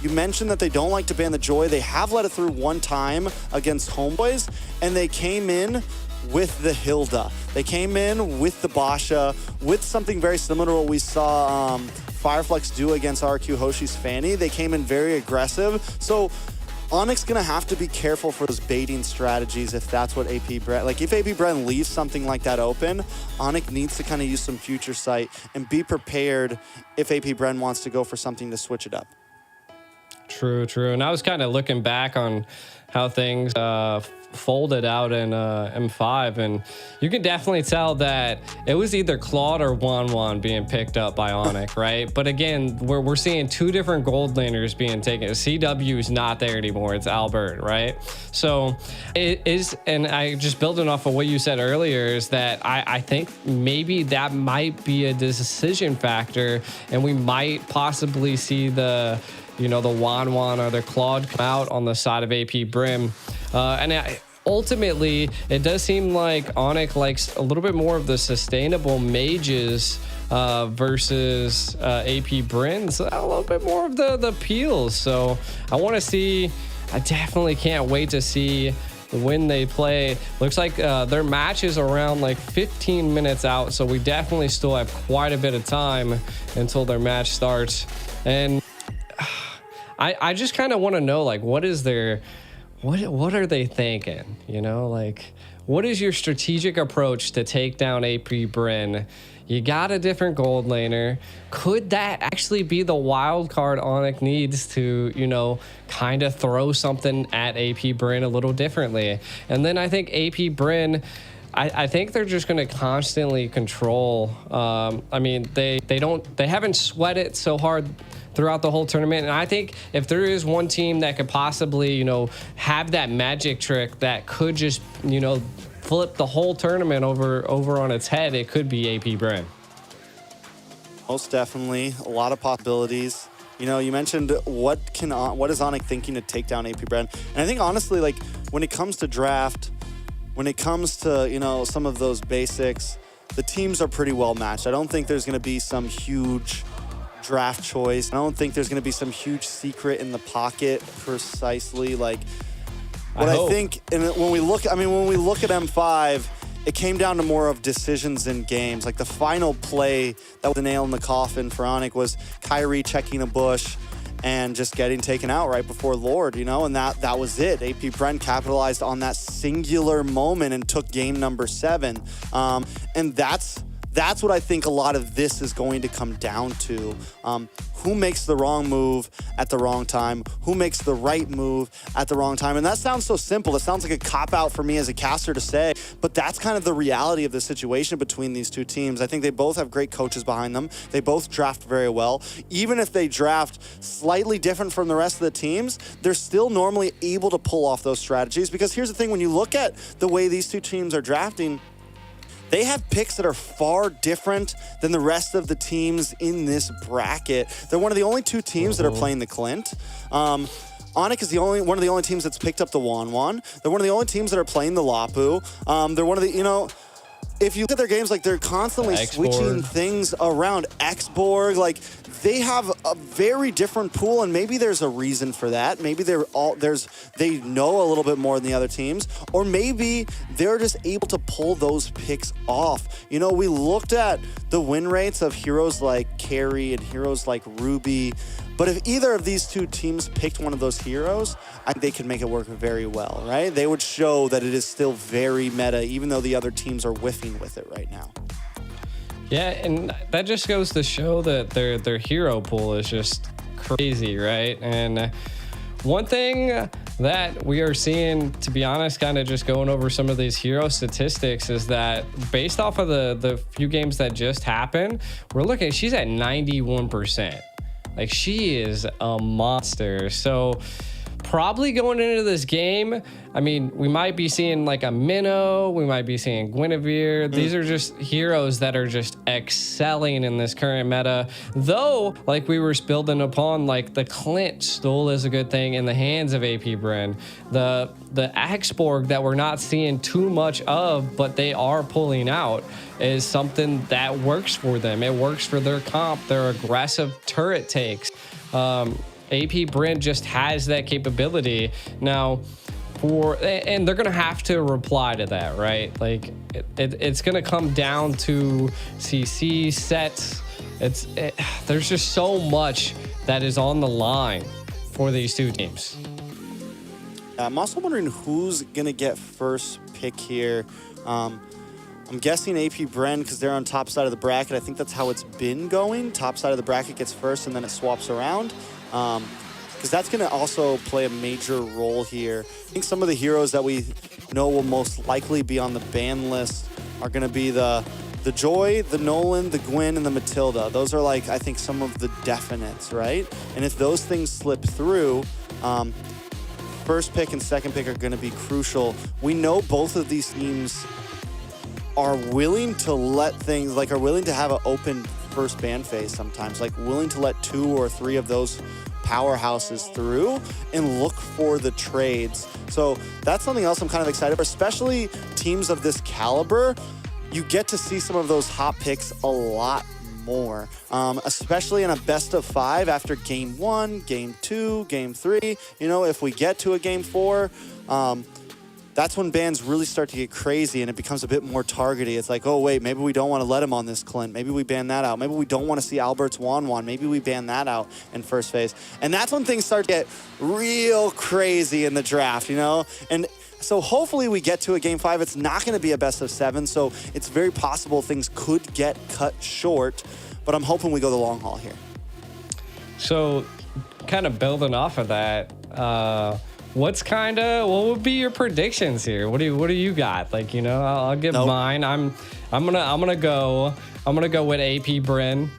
You mentioned that they don't like to ban the Joy. They have let it through one time against Homeboys, and they came in with the Hilda. They came in with the Basha, with something very similar to what we saw Fireflex do against RQ Hoshi's Fanny. They came in very aggressive. So Onyx gonna have to be careful for those baiting strategies if that's what AP Bren, like if AP Bren leaves something like that open, Onyx needs to kind of use some future sight and be prepared if AP Bren wants to go for something to switch it up. True. And I was kind of looking back on how things folded out in M5, and you can definitely tell that it was either Claude or Wan being picked up by Onyx, right? But again, we're seeing two different gold laners being taken. CW is not there anymore. It's Albert, right? So it is, and I just building off of what you said earlier, is that I think maybe that might be a decision factor, and we might possibly see the Wan or the Claude come out on the side of AP Brim. Ultimately, it does seem like Onyx likes a little bit more of the sustainable mages versus AP Brins, a little bit more of the peels. So I want to see, I definitely can't wait to see when they play. Looks like their match is around like 15 minutes out, so we definitely still have quite a bit of time until their match starts. And I just kind of want to know, like, what is their, what are they thinking? Like, what is your strategic approach to take down AP Brin? You got a different gold laner. Could that actually be the wild card Onyx needs to, kind of throw something at AP Brin a little differently? And then I think AP Brin, I think they're just going to constantly control. I mean, they haven't sweat it so hard throughout the whole tournament. And I think if there is one team that could possibly, have that magic trick that could just, flip the whole tournament over on its head, it could be AP Brin. Most definitely. A lot of possibilities. You mentioned what is Onyx thinking to take down AP Bren? And I think honestly, like when it comes to draft, when it comes to, some of those basics, the teams are pretty well matched. I don't think there's going to be some huge draft choice. I don't think there's going to be some huge secret in the pocket precisely. Like what I think, and when we look at M5, it came down to more of decisions in games. Like the final play that was the nail in the coffin for Onyx was Kyrie checking a bush and just getting taken out right before Lord, and that was it. AP Bren capitalized on that singular moment and took game number 7. And that's what I think a lot of this is going to come down to. Who makes the wrong move at the wrong time? Who makes the right move at the wrong time? And that sounds so simple. It sounds like a cop-out for me as a caster to say, but that's kind of the reality of the situation between these two teams. I think they both have great coaches behind them. They both draft very well. Even if they draft slightly different from the rest of the teams, they're still normally able to pull off those strategies. Because here's the thing, when you look at the way these two teams are drafting, they have picks that are far different than the rest of the teams in this bracket. They're one of the only two teams that are playing the Clint. Onyx is one of the only teams that's picked up the Wan. They're one of the only teams that are playing the Lapu. They're one of the, if you look at their games, like they're constantly switching things around. Xborg, like they have a very different pool, and maybe there's a reason for that. Maybe they know a little bit more than the other teams, or maybe they're just able to pull those picks off. We looked at the win rates of heroes like Carrie and heroes like Ruby, but if either of these two teams picked one of those heroes, I think they could make it work very well, right? They would show that it is still very meta, even though the other teams are whiffing with it right now. Yeah, and that just goes to show that their hero pool is just crazy, right? And one thing that we are seeing, to be honest, kind of just going over some of these hero statistics, is that based off of the few games that just happened, we're looking, she's at 91%. Like, she is a monster. So probably going into this game, I mean, we might be seeing like a Minnow, we might be seeing Guinevere. These are just heroes that are just excelling in this current meta. Though, like we were building upon, like the Clint still is a good thing in the hands of AP Bren. The Axborg that we're not seeing too much of, but they are pulling out, is something that works for them. It works for their comp, their aggressive turret takes. AP Brent just has that capability now. And they're gonna have to reply to that, right? Like it's gonna come down to CC sets. There's just so much that is on the line for these two teams. I'm also wondering who's gonna get first pick here. I'm guessing AP Bren because they're on top side of the bracket. I think that's how it's been going. Top side of the bracket gets first and then it swaps around. Because that's going to also play a major role here. I think some of the heroes that we know will most likely be on the ban list are going to be the Joy, the Nolan, the Gwen, and the Matilda. Those are like, I think, some of the definites, right? And if those things slip through, first pick and second pick are going to be crucial. We know both of these teams are willing to let things, like are willing to have an open first ban phase sometimes, like willing to let 2 or 3 of those powerhouses through and look for the trades. So that's something else I'm kind of excited for, especially teams of this caliber. You get to see some of those hot picks a lot more, especially in a best of 5 after game 1, game 2, game 3. You know, if we get to a game 4, that's when bans really start to get crazy and it becomes a bit more targety. It's like, oh, wait, maybe we don't want to let him on this Clint. Maybe we ban that out. Maybe we don't want to see Albert's Wan. Maybe we ban that out in first phase. And that's when things start to get real crazy in the draft, you know? And so hopefully we get to a game 5. It's not going to be a best of 7, so it's very possible things could get cut short, but I'm hoping we go the long haul here. So kind of building off of that, what would be your predictions here? What do you got? Like, you know, I'll give mine. I'm gonna go with AP Bren.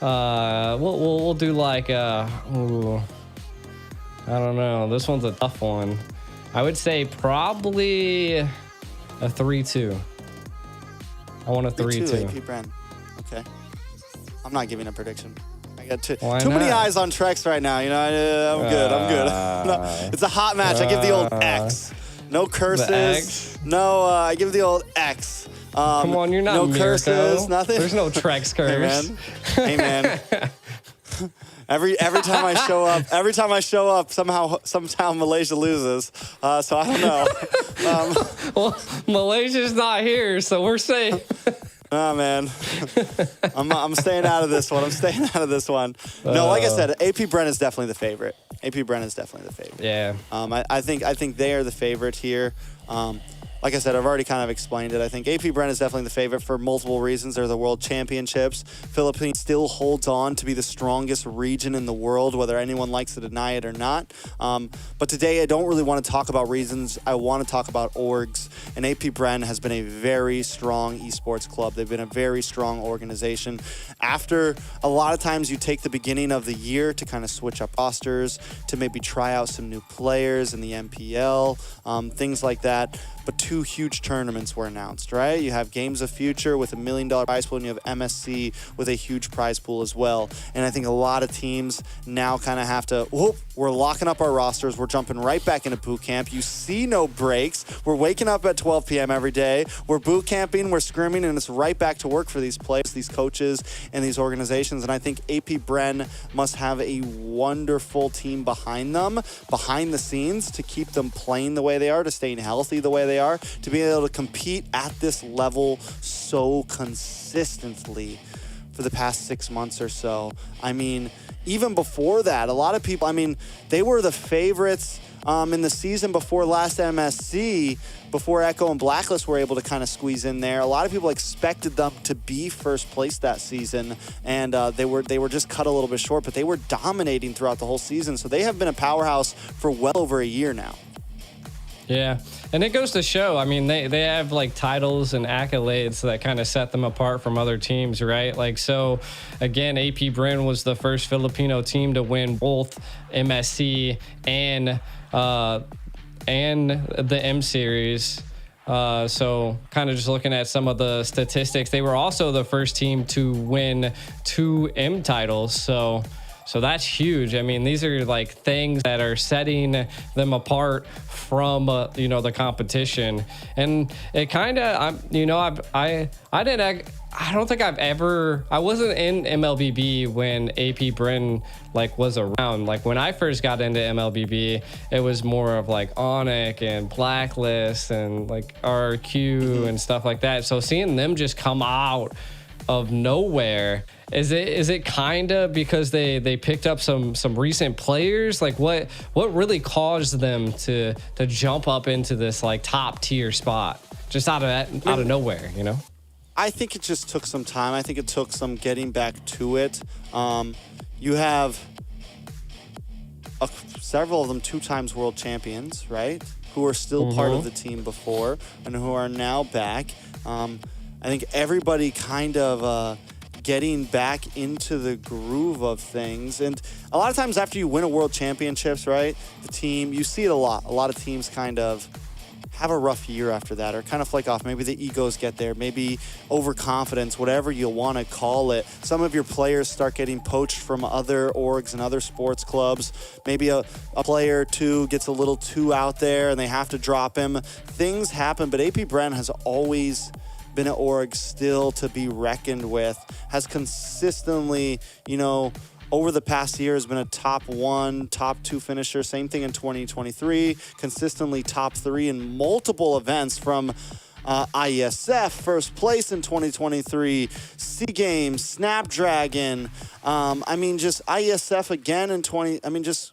We'll do like ooh, I don't know. This one's a tough one. I would say probably a 3-2. I want a 3-2. AP Bren. Okay. I'm not giving a prediction. I got too Why many not? eyes on Trex right now. You know, I'm good. No, it's a hot match. I give the old X. No curses. The X? No, I give the old X. Come on, you're not no Mirko. Curses. Nothing. There's no Trex curse. Hey man. Every time I show up, somehow Malaysia loses. So I don't know. Well, Malaysia's not here, so we're safe. Oh man, I'm staying out of this one. No, like I said, AP Bren is definitely the favorite. Yeah. I think they are the favorite here. Like I said, I've already kind of explained it. I think AP Bren is definitely the favorite for multiple reasons. They're the World Championships. Philippines still holds on to be the strongest region in the world, whether anyone likes to deny it or not. But today, I don't really want to talk about reasons. I want to talk about orgs. And AP Bren has been a very strong esports club. They've been a very strong organization. After a lot of times you take the beginning of the year to kind of switch up rosters, to maybe try out some new players in the MPL, things like that. But 2 huge tournaments were announced, right? You have Games of Future with $1 million prize pool, and you have MSC with a huge prize pool as well. And I think a lot of teams now kind of have to, we're locking up our rosters. We're jumping right back into boot camp. You see no breaks. We're waking up at 12 p.m. every day. We're boot camping, we're scrimming, and it's right back to work for these players, these coaches, and these organizations. And I think AP Bren must have a wonderful team behind them, behind the scenes, to keep them playing the way they are, to staying healthy the way they are, to be able to compete at this level so consistently for the past 6 months or so. I mean, even before that, a lot of people, I mean, they were the favorites in the season before last MSC, before Echo and Blacklist were able to kind of squeeze in there. A lot of people expected them to be first place that season, and they were just cut a little bit short, but they were dominating throughout the whole season. So they have been a powerhouse for well over a year now. Yeah, and it goes to show, I mean, they have like titles and accolades that kind of set them apart from other teams, right? Like, so again, AP Bren was the first Filipino team to win both MSC and the M Series. So kind of just looking at some of the statistics, they were also the first team to win 2 M titles. So that's huge. I mean, these are like things that are setting them apart from the competition. And it kind of, I I don't think I wasn't in MLBB when AP Bren like was around. Like when I first got into MLBB, it was more of like Onyx and Blacklist and like RQ and stuff like that. So seeing them just come out of nowhere, is it kind of because they picked up some recent players? Like what really caused them to jump up into this like top tier spot just out of nowhere, you know? I think it just took some time. I think it took some getting back to it. You have several of them 2 times world champions, right? Who are still part of the team before and who are now back. I think everybody kind of getting back into the groove of things. And a lot of times after you win a world championships, right, the team, you see it a lot. A lot of teams kind of have a rough year after that or kind of flake off. Maybe the egos get there, maybe overconfidence, whatever you want to call it. Some of your players start getting poached from other orgs and other sports clubs. Maybe a player or two gets a little too out there and they have to drop him. Things happen, but AP Bren has always been an org still to be reckoned with, has consistently, you know, over the past year has been a top 1, top 2 finisher. Same thing in 2023, consistently top 3 in multiple events from IESF, first place in 2023, SEA Games, Snapdragon. I mean, just IESF again in just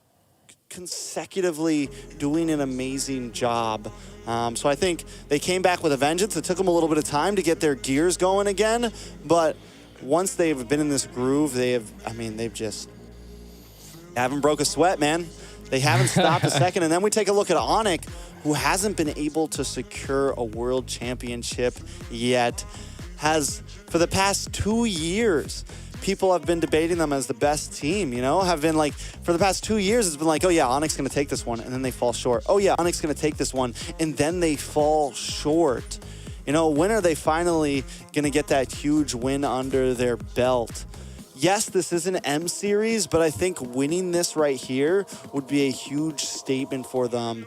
consecutively doing an amazing job. So I think they came back with a vengeance. It took them a little bit of time to get their gears going again, but once they've been in this groove, they haven't broke a sweat, man. They haven't stopped a second. And then we take a look at Onyx, who hasn't been able to secure a world championship yet, has for the past 2 years, people have been debating them as the best team, you know, have been like, for the past 2 years, it's been like, oh yeah, Onyx gonna take this one, and then they fall short. Oh yeah, Onyx gonna take this one, and then they fall short. You know, when are they finally going to get that huge win under their belt? Yes, this is an M series, but I think winning this right here would be a huge statement for them,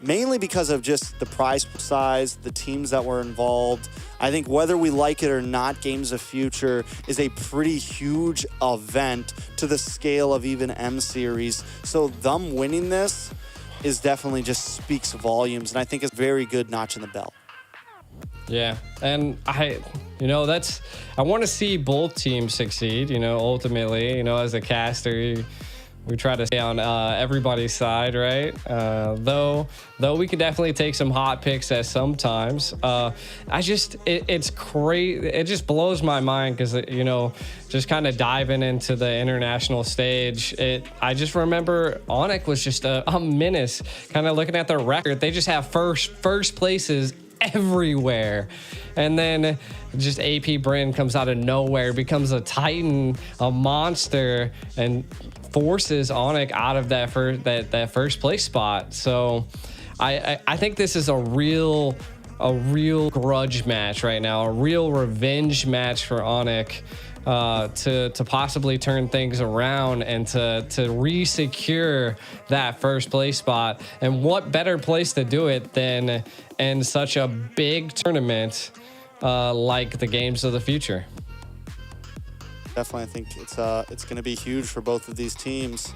mainly because of just the prize size, the teams that were involved. I think whether we like it or not, Games of Future is a pretty huge event to the scale of even M series. So them winning this is definitely just speaks volumes, and I think it's a very good notch in the belt. Yeah, and I want to see both teams succeed, you know, ultimately, you know, as a caster, we try to stay on everybody's side, right? Though we could definitely take some hot picks at sometimes. It's crazy. It just blows my mind because, you know, just kind of diving into the international stage. I just remember Onyx was just a menace. Kind of looking at their record, they just have first places everywhere, and then just AP Bren comes out of nowhere, becomes a titan, a monster, and forces Onyx out of that first place spot. So I think this is a real grudge match right now, a real revenge match for Onyx to possibly turn things around and to re-secure that first place spot. And what better place to do it than in such a big tournament like the Games of the Future? Definitely, I think it's going to be huge for both of these teams.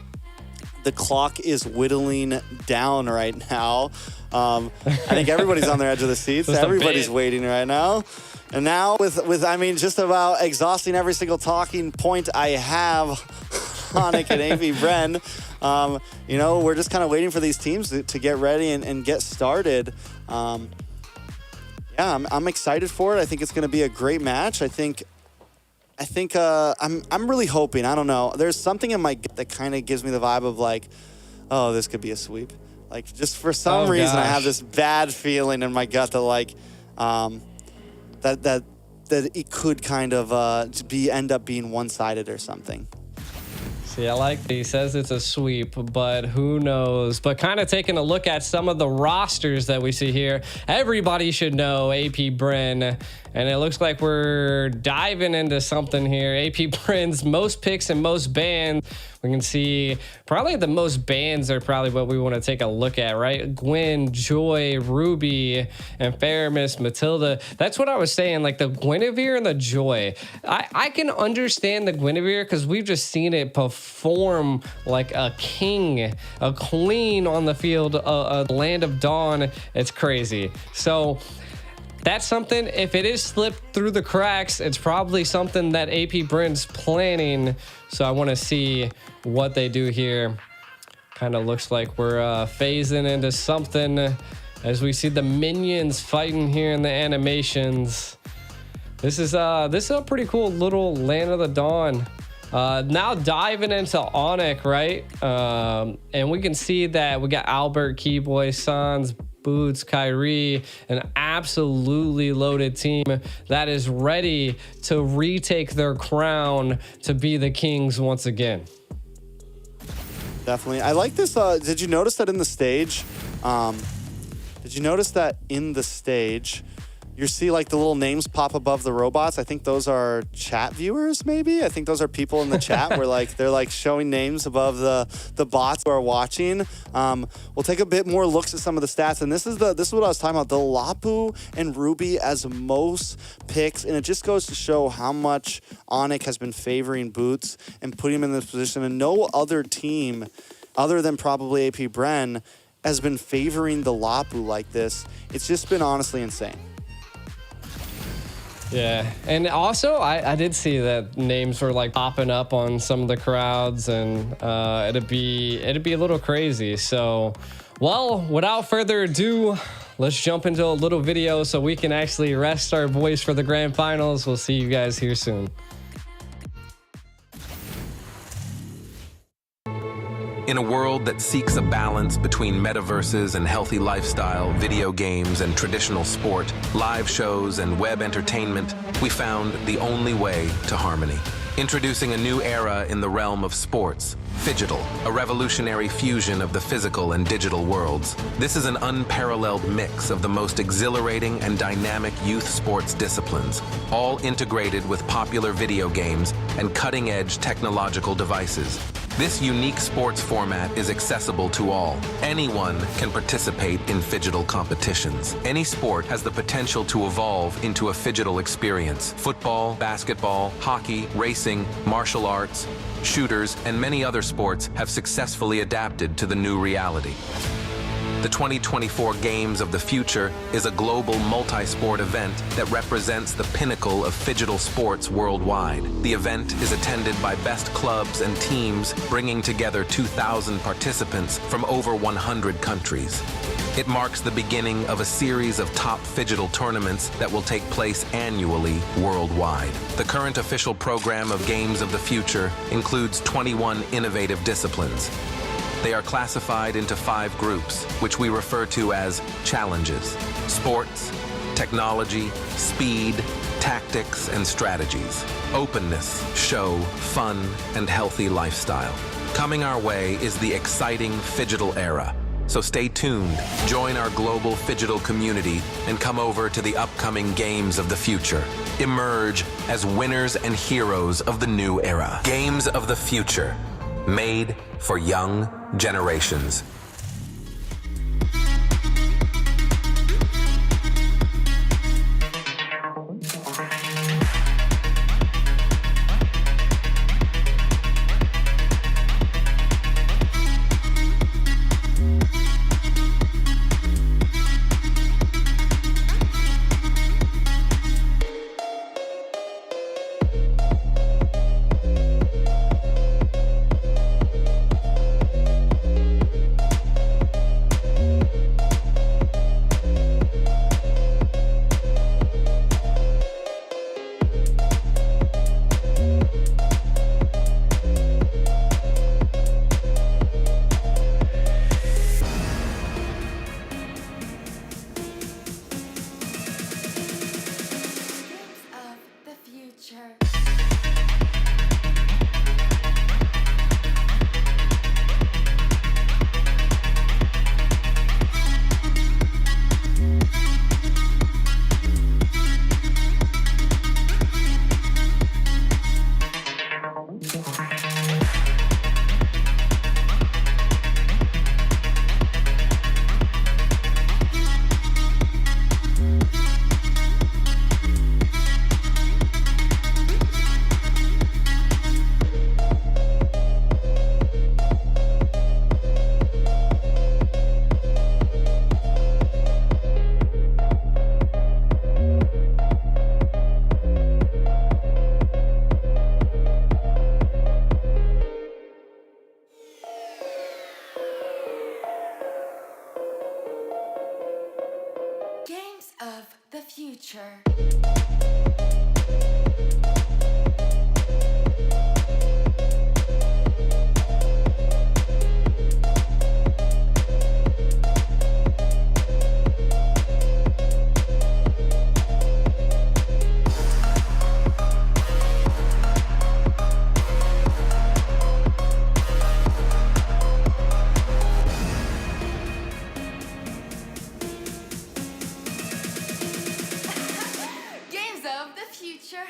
The clock is whittling down right now. I think everybody's on their edge of the seats. Everybody's waiting right now. And now with I mean, just about exhausting every single talking point I have, Onyx and AP Bren, you know, we're just kind of waiting for these teams to get ready and get started. Yeah, I'm excited for it. I think it's going to be a great match. I think I'm really hoping, I don't know, there's something in my gut that kind of gives me the vibe of like, oh, this could be a sweep. Like, just for some reason, I have this bad feeling in my gut that like, that it could kind of end up being one-sided or something. See, I like that he says it's a sweep, but who knows? But kind of taking a look at some of the rosters that we see here, everybody should know AP Bren, and it looks like we're diving into something here. AP Bren's most picks and most bans. We can see probably the most bans are probably what we want to take a look at, right? Gwen, Joy, Ruby, and Faramis, Matilda. That's what I was saying, like the Guinevere and the Joy. I can understand the Guinevere because we've just seen it perform like a king, a queen on the field, a Land of Dawn. It's crazy. So that's something, if it is slipped through the cracks, it's probably something that AP Bren's planning. So I want to see what they do here. Kind of looks like we're phasing into something as we see the minions fighting here in the animations. This is a pretty cool little Land of the Dawn. Now diving into Onyx, right? And we can see that we got Albert, Keyboy, Sans, Boots, Kyrie, an absolutely loaded team that is ready to retake their crown to be the kings once again. Definitely. I like this. Did you notice that in the stage? You see like the little names pop above the robots. I think those are chat viewers, maybe. I think those are people in the chat where like they're like showing names above the bots who are watching. We'll take a bit more looks at some of the stats, and this is what I was talking about. The Lapu and Ruby as most picks, and it just goes to show how much Onyx has been favoring Boots and putting him in this position, and no other team other than probably AP Bren has been favoring the Lapu like this. It's just been honestly insane. Yeah, and also I did see that names were like popping up on some of the crowds, and it'd be a little crazy. So, well, without further ado, let's jump into a little video so we can actually rest our voice for the grand finals. We'll see you guys here soon. In a world that seeks a balance between metaverses and healthy lifestyle, video games and traditional sport, live shows and web entertainment, we found the only way to harmony. Introducing a new era in the realm of sports, Phygital, a revolutionary fusion of the physical and digital worlds. This is an unparalleled mix of the most exhilarating and dynamic youth sports disciplines, all integrated with popular video games and cutting-edge technological devices. This unique sports format is accessible to all. Anyone can participate in Phygital competitions. Any sport has the potential to evolve into a Phygital experience. Football, basketball, hockey, racing, martial arts, shooters, and many other sports have successfully adapted to the new reality. The 2024 Games of the Future is a global multi-sport event that represents the pinnacle of Phygital sports worldwide. The event is attended by best clubs and teams, bringing together 2,000 participants from over 100 countries. It marks the beginning of a series of top Phygital tournaments that will take place annually worldwide. The current official program of Games of the Future includes 21 innovative disciplines. They are classified into 5 groups, which we refer to as challenges: sports, technology, speed, tactics, and strategies, openness, show, fun, and healthy lifestyle. Coming our way is the exciting Phygital era. So stay tuned, join our global Phygital community, and come over to the upcoming Games of the Future. Emerge as winners and heroes of the new era. Games of the Future, made for young generations. future. Games of the future.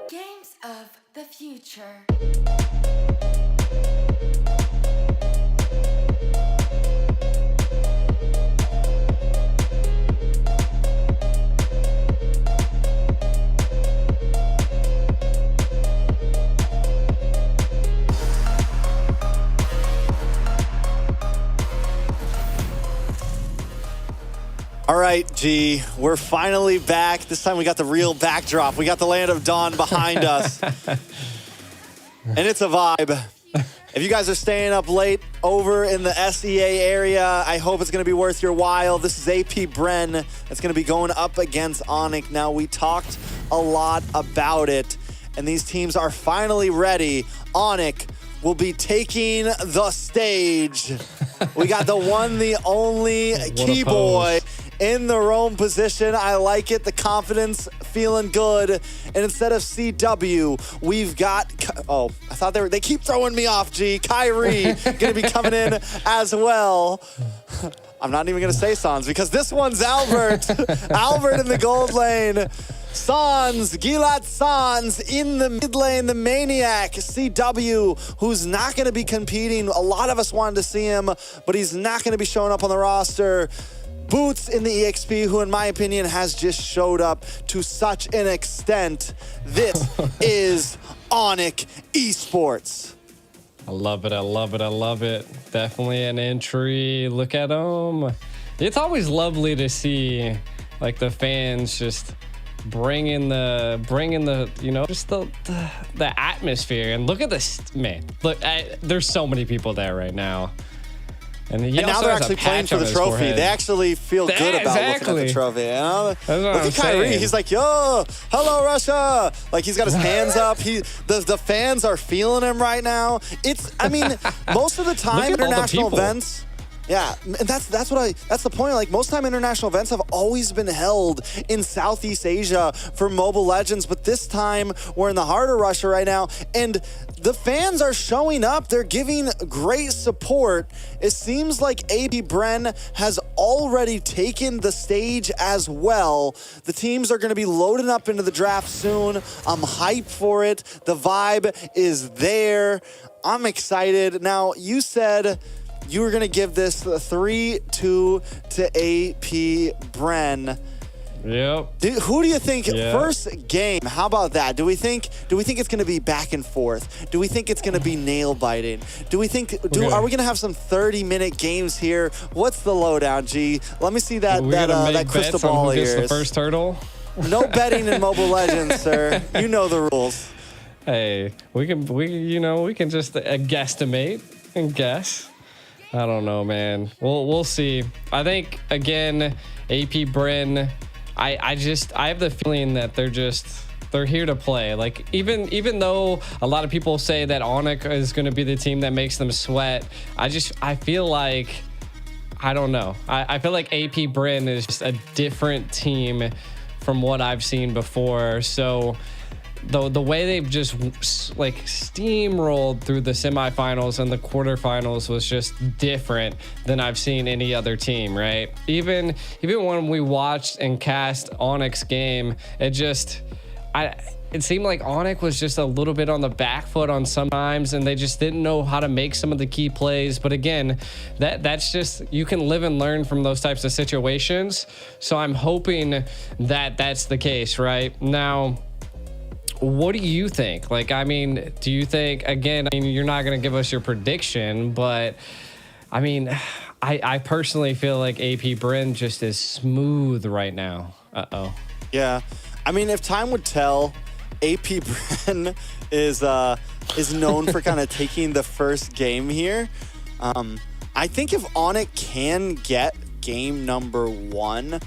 Games of the future. All right, G, we're finally back. This time we got the real backdrop. We got the land of dawn behind us. And it's a vibe. If you guys are staying up late over in the SEA area, I hope it's going to be worth your while. This is AP Bren that's going to be going up against Onyx. Now, we talked a lot about it, and these teams are finally ready. Onyx will be taking the stage. We got the one, the only Key Boy in the Rome position. I like it. The confidence feeling good. And instead of CW, we've got, oh, I thought they keep throwing me off, G. Kyrie gonna be coming in as well. I'm not even gonna say Sans because this one's Albert. Albert in the gold lane. Sans, Gilad Sans in the mid lane, the Maniac, CW, who's not going to be competing. A lot of us wanted to see him, but he's not going to be showing up on the roster. Boots in the EXP, who in my opinion has just showed up to such an extent. This is Onyx Esports. I love it, I love it, I love it. Definitely an entry. Look at him. It's always lovely to see like the fans just bringing the you know, just the atmosphere. And look at this, man. Look, there's so many people there right now. And now they're actually playing for the trophy. They actually feel good about looking at the trophy. You know? Look at Kyrie. He's like, yo, hello, Russia. Like, he's got his hands up. The fans are feeling him right now. I mean, most of the time, international events. Yeah, and that's the point. Like, most time international events have always been held in Southeast Asia for Mobile Legends, but this time we're in the heart of Russia right now. And the fans are showing up. They're giving great support. It seems like AP Bren has already taken the stage as well. The teams are going to be loading up into the draft soon. I'm hyped for it. The vibe is there. I'm excited. Now, you said you were going to give this 3-2 to AP Bren. Yep. Who do you think first game? How about that? Do we think it's going to be back and forth? Do we think it's going to be nail biting? Are we going to have some 30-minute games here? What's the lowdown, G? Let me see that crystal ball here. here. The first hurdle. No betting in Mobile Legends, sir. You know the rules. Hey, we can just guesstimate and guess. I don't know, man. We'll see. I think again, AP Bren. I have the feeling that they're here to play. Like even though a lot of people say that Onyx is going to be the team that makes them sweat, I feel like, I don't know. I feel like AP Bren is just a different team from what I've seen before. So the way they've just like steamrolled through the semifinals and the quarterfinals was just different than I've seen any other team, right? Even when we watched and cast Onyx game, it seemed like Onyx was just a little bit on the back foot on sometimes, and they just didn't know how to make some of the key plays. But again, that's just, you can live and learn from those types of situations. So I'm hoping that that's the case right now. What do you think? Like, I mean, do you think, again, you're not going to give us your prediction, but I mean, I personally feel like AP Bren just is smooth right now. Uh-oh. Yeah. I mean, if time would tell, AP Bren is known for kind of taking the first game here. I think if Onyx can get game number 1,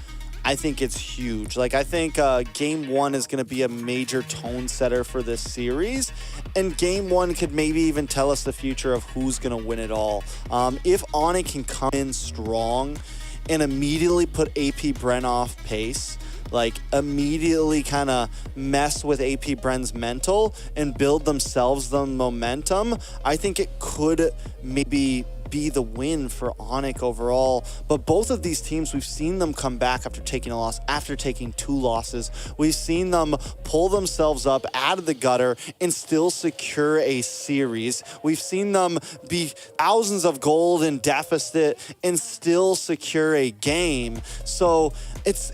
I think it's huge. Like, I think game 1 is going to be a major tone setter for this series. And game 1 could maybe even tell us the future of who's going to win it all. If Onyx can come in strong and immediately put AP Bren off pace, like immediately kind of mess with AP Bren's mental and build themselves the momentum, I think it could maybe be the win for Onyx overall. But both of these teams, we've seen them come back after taking a loss, after taking 2 losses. We've seen them pull themselves up out of the gutter and still secure a series. We've seen them be thousands of gold in deficit and still secure a game. So it's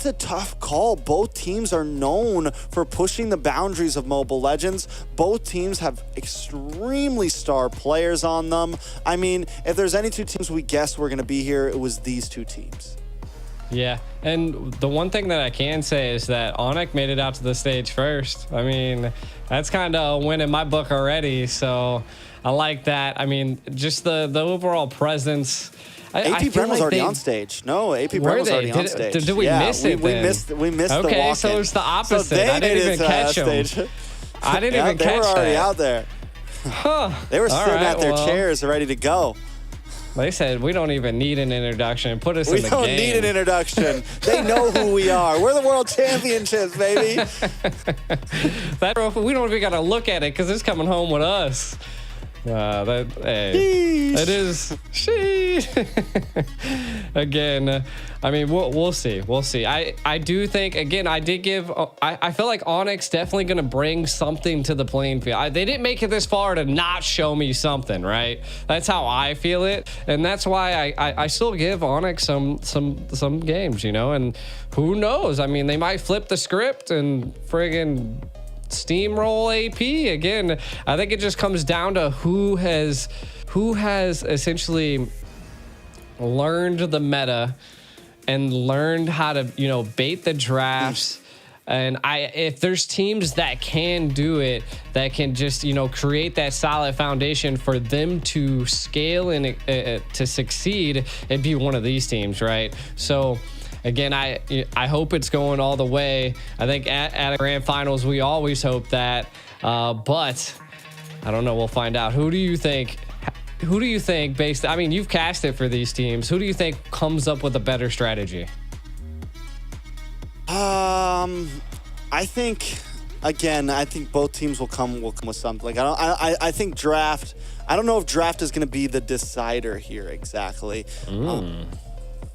a tough call. Both teams are known for pushing the boundaries of Mobile Legends. Both teams have extremely star players on them. I mean, if there's any 2 teams we guessed were going to be here, it was these 2 teams. Yeah, and the one thing that I can say is that Onyx made it out to the stage first. I mean, that's kind of a win in my book already, so I like that. I mean, just the overall presence. AP Bren was already on stage. No, AP Bren was already on stage. Did we miss it then? We missed the walk-in. Okay, so it's the opposite. So I didn't even catch them. I didn't even catch that. They were already out there. Huh. They were sitting at their chairs ready to go. They said, we don't even need an introduction. Put us in the game. We don't need an introduction. They know who we are. We're the world championships, baby. We don't even got to look at it because it's coming home with us. It is again. I mean, we'll see. We'll see. I do think, again, I feel like Onyx definitely going to bring something to the playing field. They didn't make it this far to not show me something, right? That's how I feel it, and that's why I still give Onyx some games, you know. And who knows? I mean, they might flip the script and friggin' steamroll AP again. I think it just comes down to who has essentially learned the meta and learned how to, you know, bait the drafts. And if there's teams that can do it, that can just, you know, create that solid foundation for them to scale and to succeed, it'd be one of these teams, right? So again, I hope it's going all the way. I think at a grand finals, we always hope that. But I don't know. We'll find out. Who do you think based, I mean, you've cast it for these teams. Who do you think comes up with a better strategy? I think again, I think both teams will come with something. Like I think draft. I don't know if draft is going to be the decider here exactly.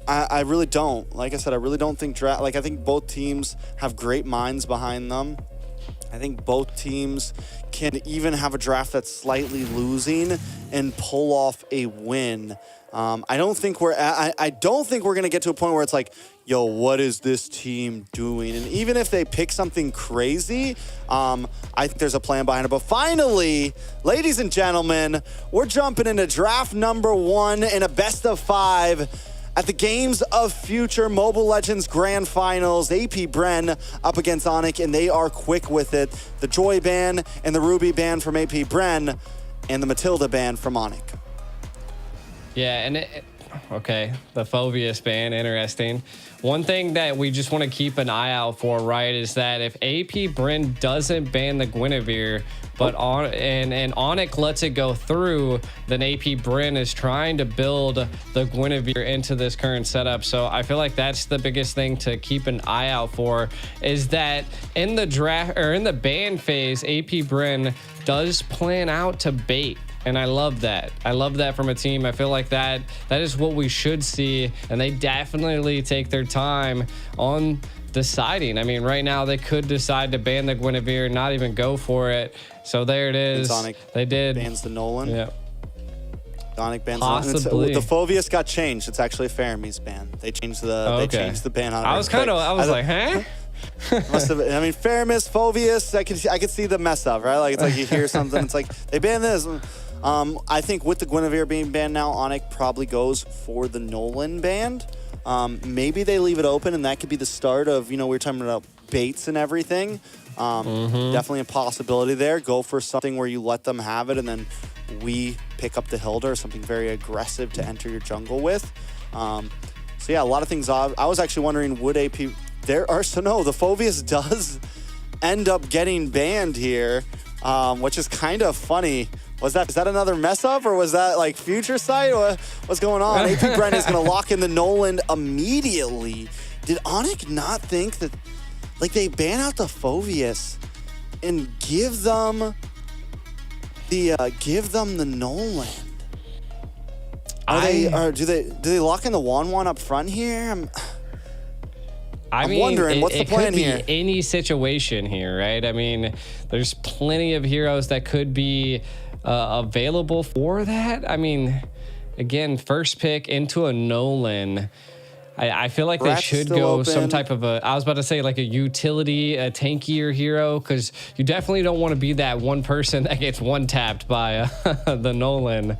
I really don't. Like I said, I really don't think draft. Like I think both teams have great minds behind them. I think both teams can even have a draft that's slightly losing and pull off a win. I don't think we're going to get to a point where it's like, yo, what is this team doing? And even if they pick something crazy, I think there's a plan behind it. But finally, ladies and gentlemen, we're jumping into draft number 1 in a best of 5 at the Games of Future Mobile Legends Grand Finals. AP Bren up against Onyx, and they are quick with it. The Joy ban and the Ruby ban from AP Bren, and the Matilda ban from Onyx. Yeah, and okay, the Phobius ban, interesting. One thing that we just want to keep an eye out for, right, is that if AP Bren doesn't ban the Guinevere, but and Onyx lets it go through, then AP Bren is trying to build the Guinevere into this current setup. So I feel like that's the biggest thing to keep an eye out for, is that in the draft or in the ban phase, AP Bren does plan out to bait. And I love that. I love that from a team. I feel like that is what we should see. And they definitely take their time on deciding. I mean, right now they could decide to ban the Guinevere, not even go for it. So there it is. Sonic they did. Bans the Nolan. Yeah. Sonic bans Possibly. the Phobius got changed. It's actually a Faramese ban. They changed the they changed the ban on it. I was like, huh? Must have. I mean, Faramis, Phobius. I could see the mess up, right? Like it's like you hear something. It's like they banned this. I think with the Guinevere being banned now, Onyx probably goes for the Nolan ban. Maybe they leave it open, and that could be the start of, we were talking about baits and everything. Definitely a possibility there. Go for something where you let them have it, and then we pick up the Hilda or something very aggressive to enter your jungle with. So yeah, a lot of things. I was actually wondering, would AP... no, the Phobius does end up getting banned here, which is kind of funny. Is that another mess up, or was that like future sight? What's going on? AP Bren is going to lock in the Nolan immediately. Did Onyx not think that, like, they ban out the Phobius and give them the Nolan? Do they lock in the Wan up front here? I'm wondering, what's the plan here? It could be any situation here, right? I mean, there's plenty of heroes that could be available for that. I mean, again, first pick into a Nolan. I feel like they should go some type of I was about to say like a utility, a tankier hero, because you definitely don't want to be that one person that gets one-tapped by the Nolan.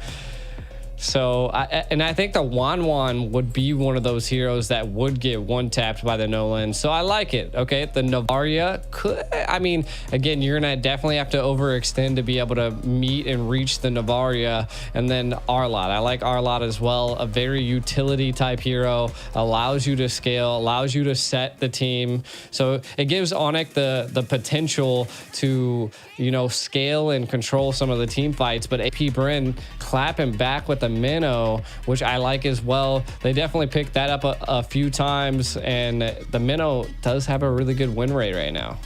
So, I think the Wan would be one of those heroes that would get one-tapped by the Nolan. So I like it. Okay, the Navaria could... I mean, again, you're going to definitely have to overextend to be able to meet and reach the Navaria. And then Arlott. I like Arlott as well. A very utility-type hero. Allows you to scale. Allows you to set the team. So it gives Onyx the potential to, scale and control some of the team fights. But AP Bren clapping back with the Minnow, which I like as well. They definitely picked that up a few times, and the Minnow does have a really good win rate right now.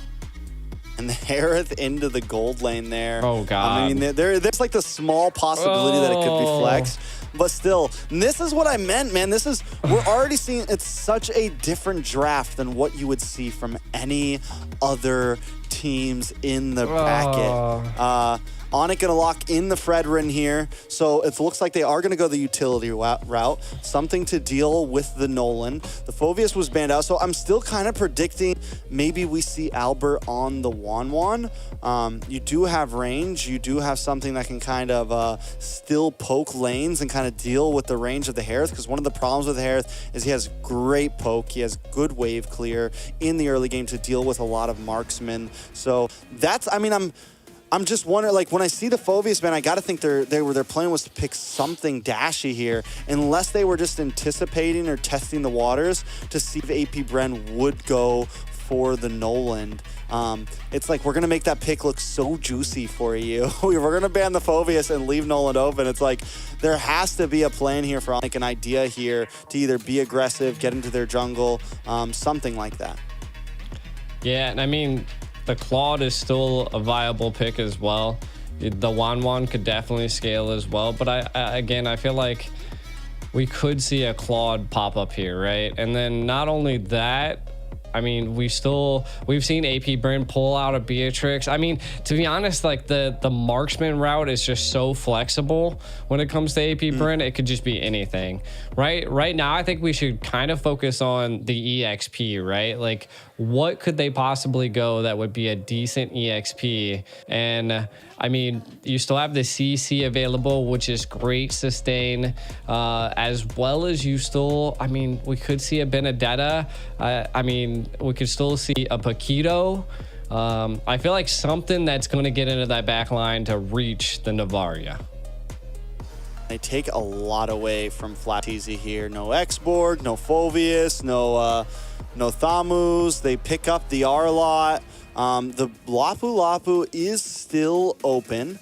And the Harith into the gold lane there. Oh, God. I mean, there's like the small possibility that it could be flexed. But still, this is what I meant, man. We're already seeing, it's such a different draft than what you would see from any other teams in the bracket. Onyx gonna lock in the Fredrin here, so it looks like they are gonna go the utility route, something to deal with the Nolan. The Phobius was banned out, so I'm still kind of predicting maybe we see Albert on the Wan. You do have range, you do have something that can kind of still poke lanes and kind of deal with the range of the Harith, because one of the problems with the Harith is he has great poke, he has good wave clear in the early game to deal with a lot of marksmen. So that's, I mean, I'm just wondering, like, when I see the Phobius ban, I got to think their plan was to pick something dashy here, unless they were just anticipating or testing the waters to see if AP Bren would go for the Nolan. It's like, we're going to make that pick look so juicy for you. We're going to ban the Phobius and leave Nolan open. It's like, there has to be a plan here for, like, an idea here to either be aggressive, get into their jungle, something like that. Yeah, and I mean, the Claude is still a viable pick as well. The Wan could definitely scale as well, but I feel like we could see a Claude pop up here, right? And then not only that, I mean, we've seen AP Bryn pull out a Beatrix. I mean, to be honest, like the marksman route is just so flexible when it comes to AP Bryn. It could just be anything, right? Right now, I think we should kind of focus on the EXP, right? Like, what could they possibly go that would be a decent EXP? And I mean, you still have the CC available, which is great sustain, as well as you still, I mean, we could see a Benedetta. I mean, we could still see a Paquito. I feel like something that's going to get into that back line to reach the Navaria. They take a lot away from Flatteezy here. No Xborg, no Phoveus, no Thamus. They pick up the R-Lot. The Lapu is still open.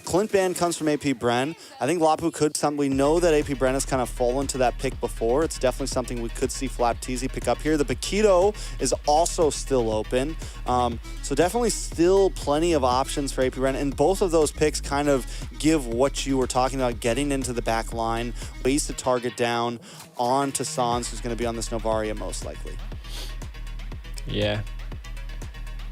Clint Ban comes from AP Bren. I think Lapu could we know that AP Bren has kind of fallen to that pick before. It's definitely something we could see Flatteezy pick up here. The Paquito is also still open. So definitely still plenty of options for AP Bren. And both of those picks kind of give what you were talking about, getting into the back line, ways to target down on to Sans, who's going to be on this Novaria most likely. Yeah.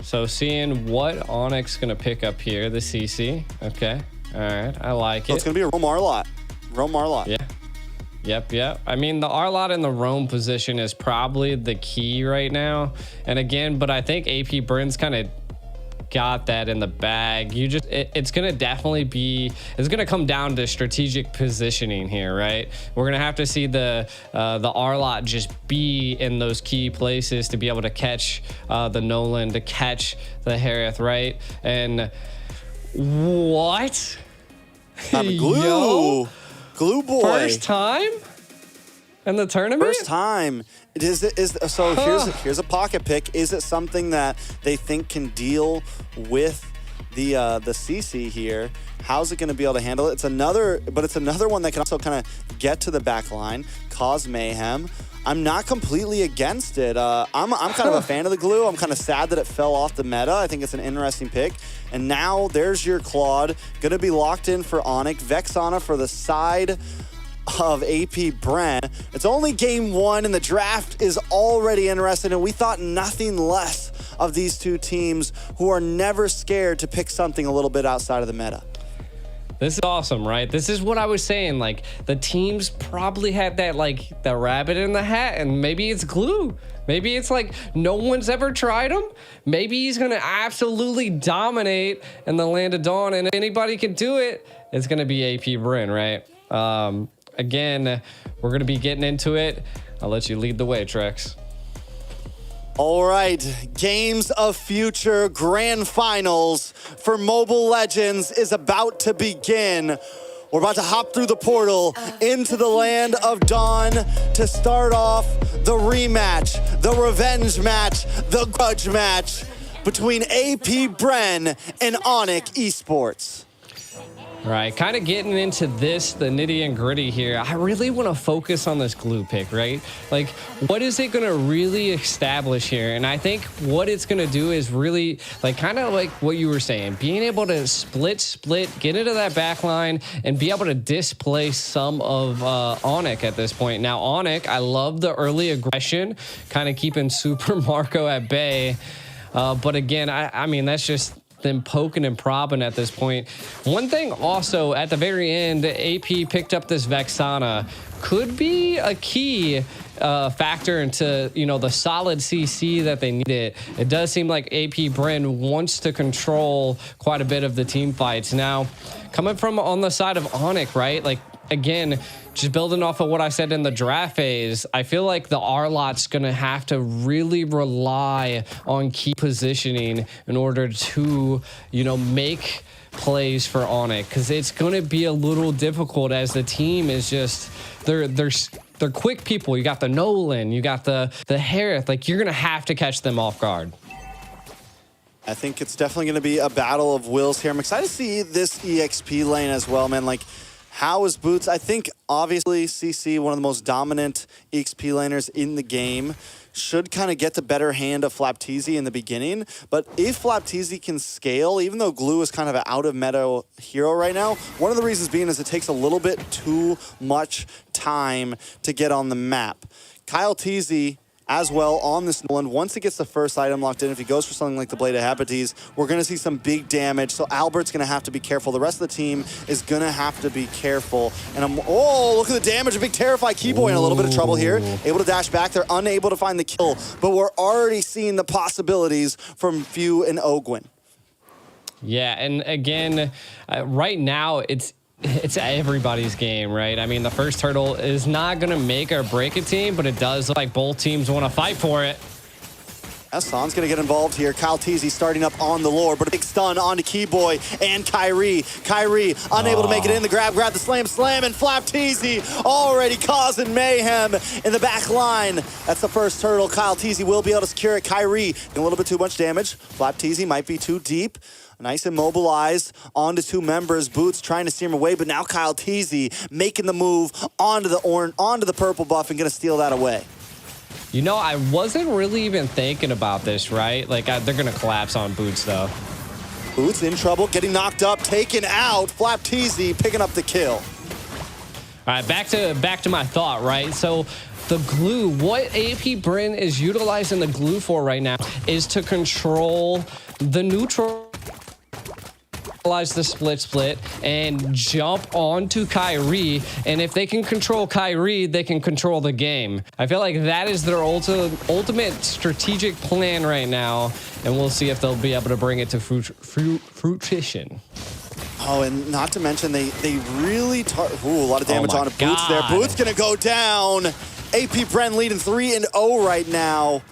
So seeing what Onyx gonna pick up here, the CC. Okay, all right, I like it. It's gonna be a Rome R-Lot. Yeah. Yep. I mean, the R-Lot in the Rome position is probably the key right now. And again, but I think AP Bryn's kind of got that in the bag. It's gonna definitely be, it's gonna come down to strategic positioning here, right? We're gonna have to see the R-Lot just be in those key places to be able to catch the Nolan, to catch the Harith, right? And what? Glue boy. First time in the tournament? First time. Here's a pocket pick. Is it something that they think can deal with the CC here? How's it going to be able to handle it? It's another one that can also kind of get to the back line, cause mayhem. I'm not completely against it. I'm kind of a fan of the glue. I'm kind of sad that it fell off the meta. I think it's an interesting pick. And now there's your Claude. Going to be locked in for Onyx. Vexana for the side of AP Bren. It's only game one and the draft is already interesting, and we thought nothing less of these two teams who are never scared to pick something a little bit outside of the meta. This is awesome, right? This is what I was saying. Like, the teams probably had that, like, the rabbit in the hat, and maybe it's glue. Maybe it's like no one's ever tried him. Maybe he's going to absolutely dominate in the Land of Dawn, and if anybody can do it, it's going to be AP Bryn, right? Again, we're going to be getting into it. I'll let you lead the way, Trex. All right, Games of Future Grand Finals for Mobile Legends is about to begin. We're about to hop through the portal into the Land of Dawn to start off the rematch, the revenge match, the grudge match between AP Bren and Onyx Esports. All right, kind of getting into this, the nitty and gritty here. I really want to focus on this glue pick, right? Like, what is it going to really establish here? And I think what it's going to do is really, like, kind of like what you were saying, being able to split, get into that back line, and be able to displace some of Onyx at this point. Now, Onyx, I love the early aggression, kind of keeping Super Marco at bay. But again, I mean, that's just them poking and probbing at this point. One thing also at the very end, AP picked up this Vexana. Could be a key factor into, you know, the solid CC that they needed. It does seem like AP Bren wants to control quite a bit of the team fights. Now, coming from on the side of Onyx, right? Like, again, just building off of what I said in the draft phase, I feel like the R-Lot's going to have to really rely on key positioning in order to, you know, make plays for Onyx, because it's going to be a little difficult as the team is just, they're quick people. You got the Nolan, you got the Harith. Like, you're going to have to catch them off guard. I think it's definitely going to be a battle of wills here. I'm excited to see this EXP lane as well, man. Like, How is Boots? I think, obviously, CC, one of the most dominant EXP laners in the game, should kind of get the better hand of Flapteezy in the beginning. But if Flapteezy can scale, even though Glue is kind of an out-of-meta hero right now, one of the reasons being is it takes a little bit too much time to get on the map. Kyle Teasy as well on this one. Once it gets the first item locked in, if he goes for something like the Blade of Hepates, we're going to see some big damage. So Albert's going to have to be careful. The rest of the team is going to have to be careful. And oh, look at the damage. A big Terrify Keyboy in a little bit of trouble here. Able to dash back. They're unable to find the kill, but we're already seeing the possibilities from Few and Ogwyn. Yeah, and again, right now, it's everybody's game, right? I mean, the first turtle is not going to make or break a team, but it does look like both teams want to fight for it. Hassan's going to get involved here. Kyle Teasy starting up on the lore, but a big stun onto Keyboy and Kyrie. Kyrie unable to make it in. The grab the slam, and Flapteezy already causing mayhem in the back line. That's the first turtle. Kyle Teasy will be able to secure it. Kyrie, a little bit too much damage. Flapteezy might be too deep. Nice immobilized onto two members. Boots trying to steer him away, but now Kyle Teasy making the move onto the purple buff and gonna steal that away. You know, I wasn't really even thinking about this, right? Like, they're gonna collapse on Boots, though. Boots in trouble, getting knocked up, taken out. Flapteezy picking up the kill. All right, back to my thought, right? So the glue, what AP Bryn is utilizing the glue for right now is to control the neutral, the split and jump onto Kyrie, and if they can control Kyrie, they can control the game. I feel like that is their ultimate strategic plan right now, and we'll see if they'll be able to bring it to fruition. Oh, and not to mention they really a lot of damage on Boots there. Boots gonna go down. AP Bren leading 3-0 right now.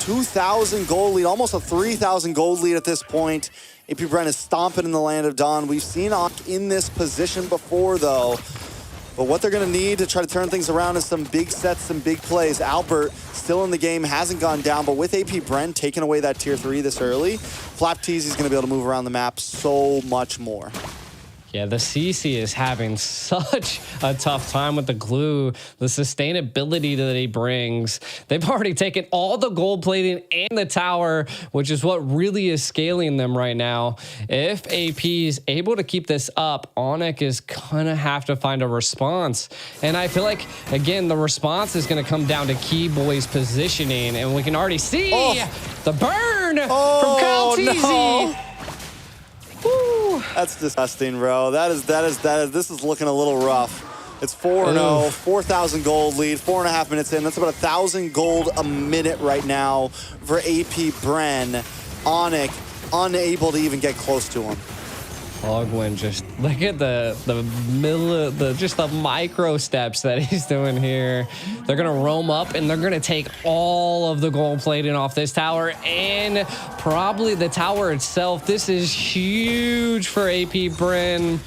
2,000 gold lead, almost a 3,000 gold lead at this point. AP Bren is stomping in the land of Dawn. We've seen Ock in this position before, though. But what they're going to need to try to turn things around is some big sets, some big plays. Albert still in the game, hasn't gone down, but with AP Bren taking away that tier 3 this early, Flapteezy's going to be able to move around the map so much more. Yeah, the CC is having such a tough time with the glue, the sustainability that he brings. They've already taken all the gold plating and the tower, which is what really is scaling them right now. If AP is able to keep this up, Onyx is gonna have to find a response. And I feel like, again, the response is gonna come down to Keyboy's positioning, and we can already see the burn from Kyle Teasy. No. Woo. That's disgusting, bro. This is looking a little rough. It's 4-0, 4,000 gold lead, 4.5 minutes in. That's about 1,000 gold a minute right now for AP Bren. Onyx unable to even get close to him. Ogwyn, just look at the micro steps that he's doing here. They're gonna roam up and they're gonna take all of the gold plating off this tower and probably the tower itself. This is huge for AP Bryn.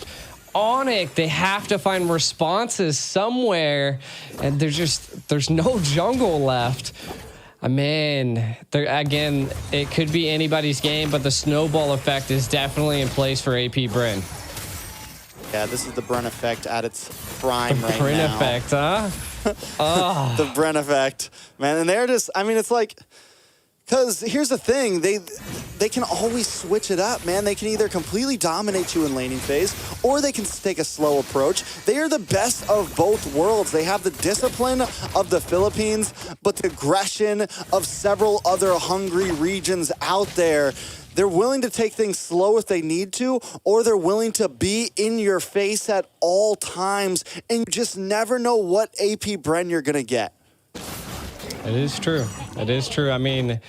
Onyx, they have to find responses somewhere, and there's no jungle left. Man, again, it could be anybody's game, but the snowball effect is definitely in place for AP Bryn. Yeah, this is the Bren effect at its prime right now. The Bren effect, huh? Oh. The Bren effect, man. And they're just, I mean, it's like, because here's the thing, they can always switch it up, man. They can either completely dominate you in laning phase, or they can take a slow approach. They are the best of both worlds. They have the discipline of the Philippines, but the aggression of several other hungry regions out there. They're willing to take things slow if they need to, or they're willing to be in your face at all times, and you just never know what AP Bren you're gonna get. It is true. It is true. I mean,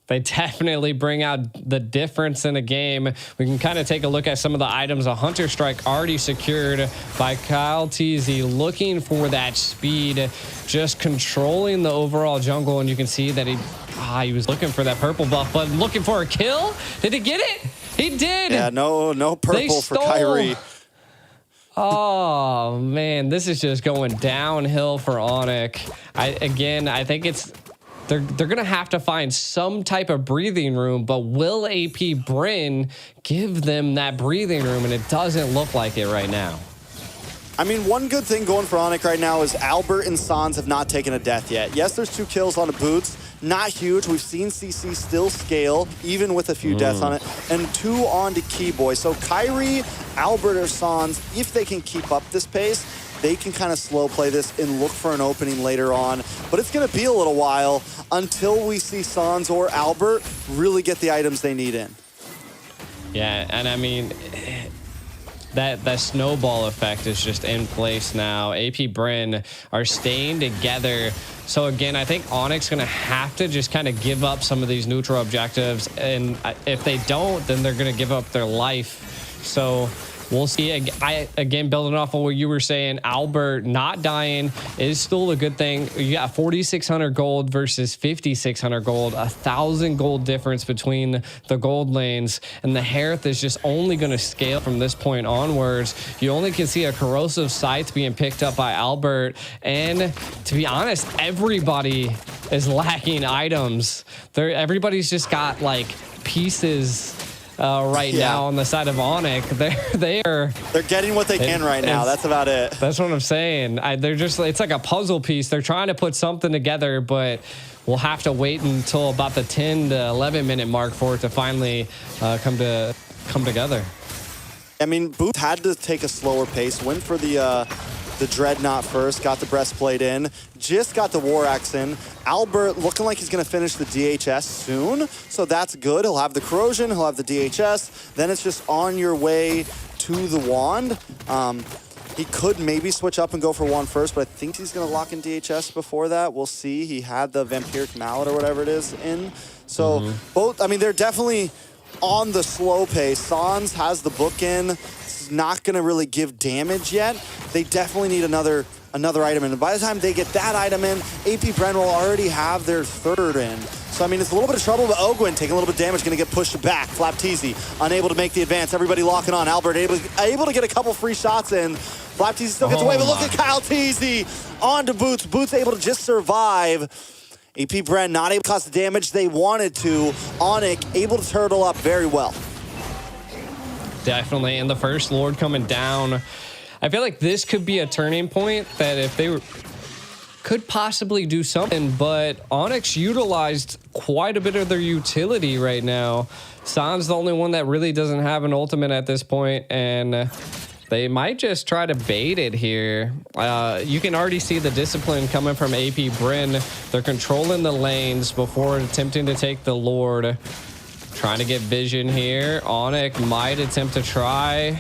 they definitely bring out the difference in a game. We can kind of take a look at some of the items. A Hunter Strike already secured by Kyle Teasy, looking for that speed, just controlling the overall jungle. And you can see that he was looking for that purple buff, but looking for a kill. Did he get it? He did. Yeah, no purple for Kyrie. Oh man, this is just going downhill for Onyx. I think they're gonna have to find some type of breathing room, but will AP Bryn give them that breathing room? And it doesn't look like it right now. I mean, one good thing going for Onyx right now is Albert and Sans have not taken a death yet. Yes, there's 2 kills on the Boots. Not huge. We've seen CC still scale, even with a few deaths on it. And 2 on to Keyboy. So Kyrie, Albert, or Sans, if they can keep up this pace, they can kind of slow play this and look for an opening later on. But it's going to be a little while until we see Sans or Albert really get the items they need in. Yeah, and I mean, that snowball effect is just in place now. AP Bryn are staying together. So again, I think Onyx going to have to just kind of give up some of these neutral objectives. And if they don't, then they're going to give up their life. So we'll see. Again, building off of what you were saying, Albert not dying is still a good thing. You got 4,600 gold versus 5,600 gold, 1,000 gold difference between the gold lanes, and the Hearth is just only going to scale from this point onwards. You only can see a corrosive scythe being picked up by Albert, and to be honest, everybody is lacking items. Everybody's just got like pieces right now on the side of Onyx. They're getting what they can right now. That's about it. That's what I'm saying. They're just, it's like a puzzle piece. They're trying to put something together, but we'll have to wait until about the 10 to 11 minute mark for it to finally come together. I mean, Booth had to take a slower pace, went for the Dreadnought first, got the breastplate in, just got the War Axe in. Albert looking like he's going to finish the DHS soon, so that's good. He'll have the Corrosion, he'll have the DHS, then it's just on your way to the Wand. He could maybe switch up and go for one first, but I think he's going to lock in DHS before that. We'll see. He had the Vampiric Mallet or whatever it is in. So both, I mean, they're definitely on the slow pace. Sans has the book in. It's not going to really give damage yet. They definitely need another item in. And by the time they get that item in, AP Bren will already have their 3rd in. So, I mean, it's a little bit of trouble, but Ogwin taking a little bit of damage, going to get pushed back. Flapteezy unable to make the advance. Everybody locking on. Albert able to get a couple free shots in. Flapteezy still gets away, but look at Kyle Teasy on to Boots. Boots able to just survive. AP Bren not able to cause the damage they wanted to. Onyx able to turtle up very well. Definitely. And the first Lord coming down. I feel like this could be a turning point that if they could possibly do something, but Onyx utilized quite a bit of their utility right now. San's the only one that really doesn't have an ultimate at this point, and they might just try to bait it here. You can already see the discipline coming from AP Bryn. They're controlling the lanes before attempting to take the Lord. Trying to get vision here. Onyx might attempt to try.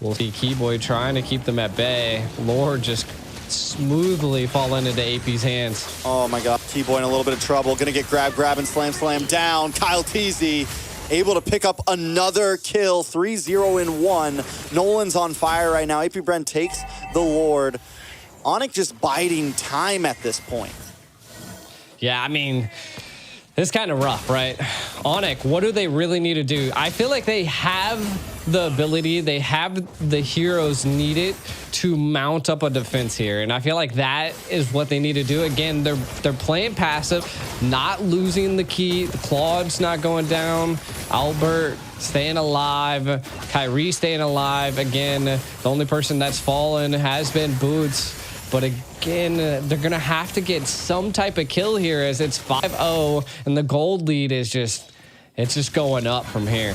We'll see Keyboy trying to keep them at bay. Lord just smoothly falling into AP's hands. Oh my God, Keyboy in a little bit of trouble. Gonna get grab, and slam down. Kyle Teasy able to pick up another kill. 3-0-1. Nolan's on fire right now. AP Bren takes the Lord. Onyx just biding time at this point. Yeah, I mean, it's kind of rough, right? Onyx, what do they really need to do? I feel like they have the ability, they have the heroes needed to mount up a defense here, and I feel like that is what they need to do. Again, they're playing passive, not losing the key. The Claude's not going down. Albert staying alive. Kyrie staying alive. Again, the only person that's fallen has been Boots. But again, they're going to have to get some type of kill here as it's 5-0, and the gold lead is just going up from here.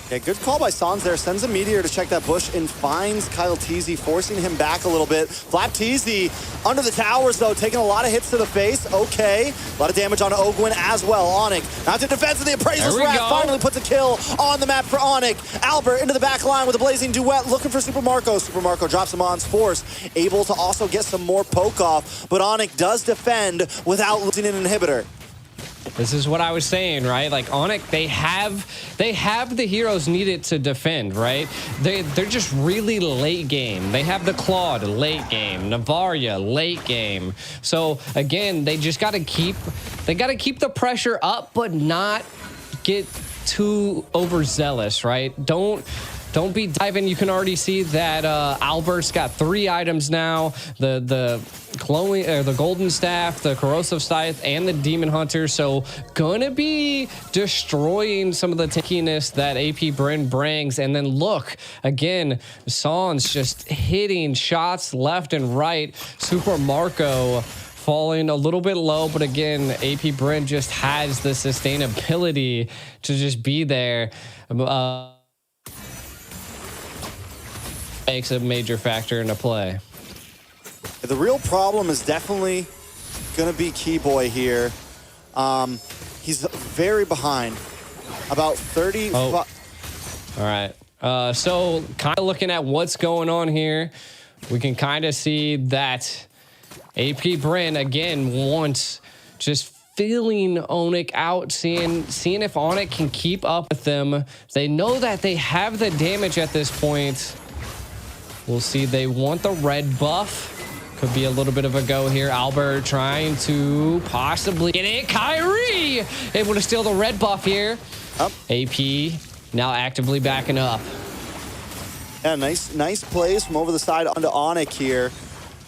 Yeah, good call by Sans there. Sends a Meteor to check that bush and finds Kyle Teasy, forcing him back a little bit. Flapteezy under the towers, though, taking a lot of hits to the face. Okay. A lot of damage on Ogwin as well. Onyx now to defense of the Appraiser's Wrath. Finally puts a kill on the map for Onyx. Albert into the back line with a blazing duet, looking for Super Marco. Super Marco drops him on Force, able to also get some more poke off. But Onyx does defend without losing an inhibitor. This is what I was saying, right? Like Onyx, they have the heroes needed to defend, right? They're just really late game. They have the Claude late game, Navaria late game. So again, they just got to keep the pressure up, but not get too overzealous, right? Don't be diving. You can already see that Albert's got 3 items now. The the golden staff, the corrosive scythe, and the demon hunter. So gonna be destroying some of the tankiness that AP Bryn brings. And then look again, Sans just hitting shots left and right. Super Marco falling a little bit low, but again, AP Bryn just has the sustainability to just be there. Makes a major factor into play. The real problem is definitely going to be Keyboy here. He's very behind. About 30. Oh. All right. So kind of looking at what's going on here, we can kind of see that AP Bryn again wants just feeling Onyx out, seeing if Onyx can keep up with them. They know that they have the damage at this point. We'll see. They want the red buff. Could be a little bit of a go here. Albert trying to possibly get it. Kyrie able to steal the red buff here. Up. AP now actively backing up. Yeah, nice plays from over the side onto Onyx here.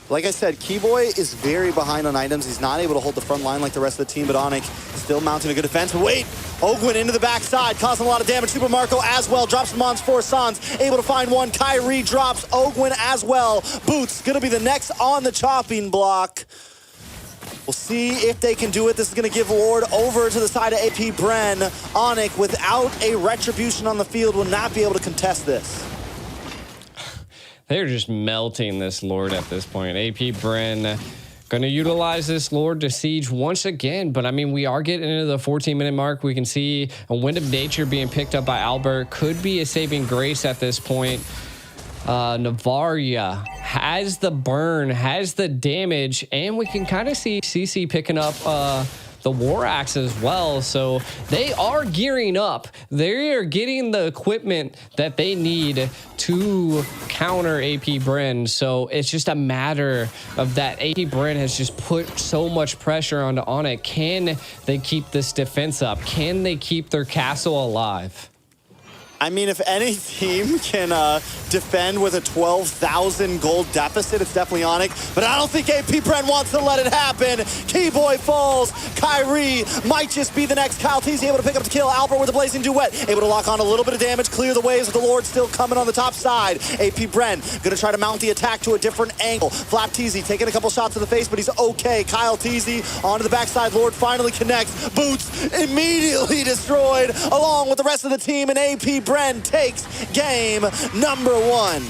Like I said, Keyboy is very behind on items. He's not able to hold the front line like the rest of the team, but Onyx still mounting a good defense. Wait, Ogwin into the backside, causing a lot of damage. Super Marco as well, drops him on for Sans, able to find one. Kyrie drops Ogwin as well. Boots gonna be the next on the chopping block. We'll see if they can do it. This is gonna give Lord over to the side of AP Bren. Onyx, without a retribution on the field, will not be able to contest this. They're just melting this Lord at this point. AP Bren going to utilize this Lord to siege once again. But, I mean, we are getting into the 14-minute mark. We can see a Wind of Nature being picked up by Albert. Could be a saving grace at this point. Navaria has the burn, has the damage, and we can kind of see CC picking up the War Axe as well. So they are gearing up. They are getting the equipment that they need to counter AP Bren. So it's just a matter of that AP Bren has just put so much pressure onto Onyx. Can they keep this defense up? Can they keep their castle alive? I mean, if any team can defend with a 12,000 gold deficit, it's definitely Onyx. But I don't think AP Bren wants to let it happen. Keyboy falls. Kyrie might just be the next. Kyle Teasy able to pick up the kill. Albert with the Blazing Duet. Able to lock on a little bit of damage, clear the waves with the Lord still coming on the top side. AP Bren going to try to mount the attack to a different angle. Flap Teasy taking a couple shots to the face, but he's okay. Kyle Teasy onto the backside. Lord finally connects. Boots immediately destroyed along with the rest of the team, and AP Bren takes game number 1.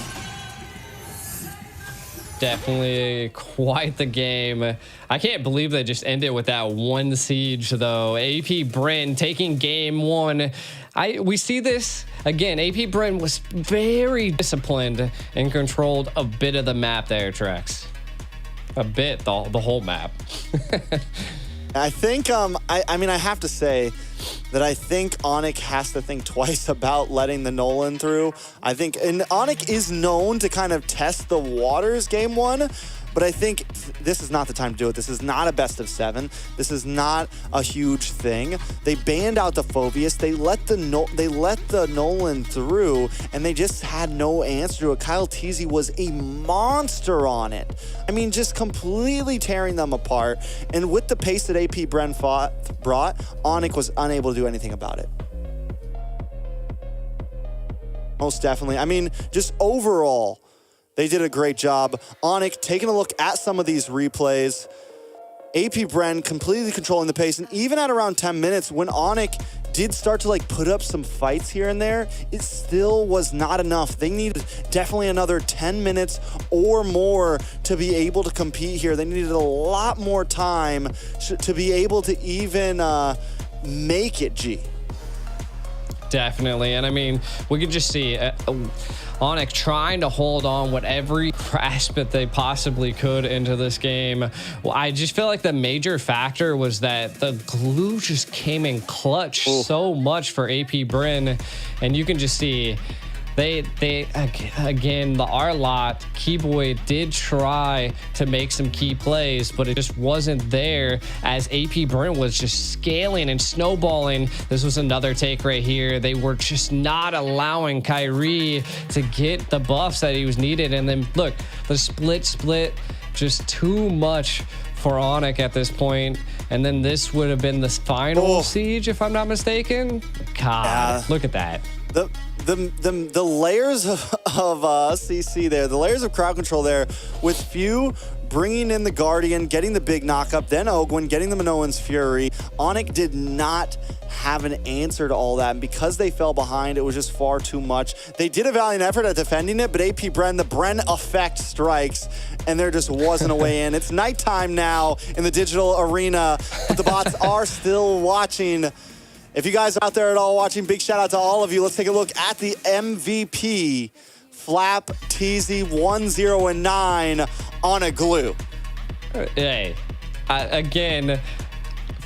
Definitely quite the game. I can't believe they just ended with that one siege, though. AP Bren taking game 1. We see this again. AP Bren was very disciplined and controlled a bit of the map there, Trex. A bit, the whole map. I think, I mean, I have to say that I think Onyx has to think twice about letting the Nolan through. I think, and Onyx is known to kind of test the waters game 1, but I think this is not the time to do it. This is not a best of 7. This is not a huge thing. They banned out the Phobius. They let the Nolan through, and they just had no answer to it. Kyle Teasy was a monster on it. I mean, just completely tearing them apart. And with the pace that AP Bren brought, Onyx was unable to do anything about it. Most definitely. I mean, just overall, they did a great job. Onyx taking a look at some of these replays. AP Bren completely controlling the pace. And even at around 10 minutes, when Onyx did start to like put up some fights here and there, it still was not enough. They needed definitely another 10 minutes or more to be able to compete here. They needed a lot more time to be able to even make it, G. Definitely. And I mean, we could just see Onyx trying to hold on with every grasp that they possibly could into this game. Well, I just feel like the major factor was that the glue just came in clutch so much for AP Bren. And you can just see they again, the R-Lot, Keyboy did try to make some key plays, but it just wasn't there as AP Bren was just scaling and snowballing. This was another take right here. They were just not allowing Kyrie to get the buffs that he was needed. And then look, the split just too much for Onyx at this point. And then this would have been the final siege, if I'm not mistaken. God, look at that. The layers of CC there, the layers of crowd control there, with few bringing in the Guardian, getting the big knockup, then Ogwyn getting the Minoan's Fury. Onyx did not have an answer to all that, and because they fell behind, it was just far too much. They did a valiant effort at defending it, but AP Bren, the Bren effect strikes, and there just wasn't a way in. It's nighttime now in the digital arena, but the bots are still watching. If you guys are out there at all watching, big shout out to all of you. Let's take a look at the MVP. Flap TZ 1-0-9 on a glue. Hey, again,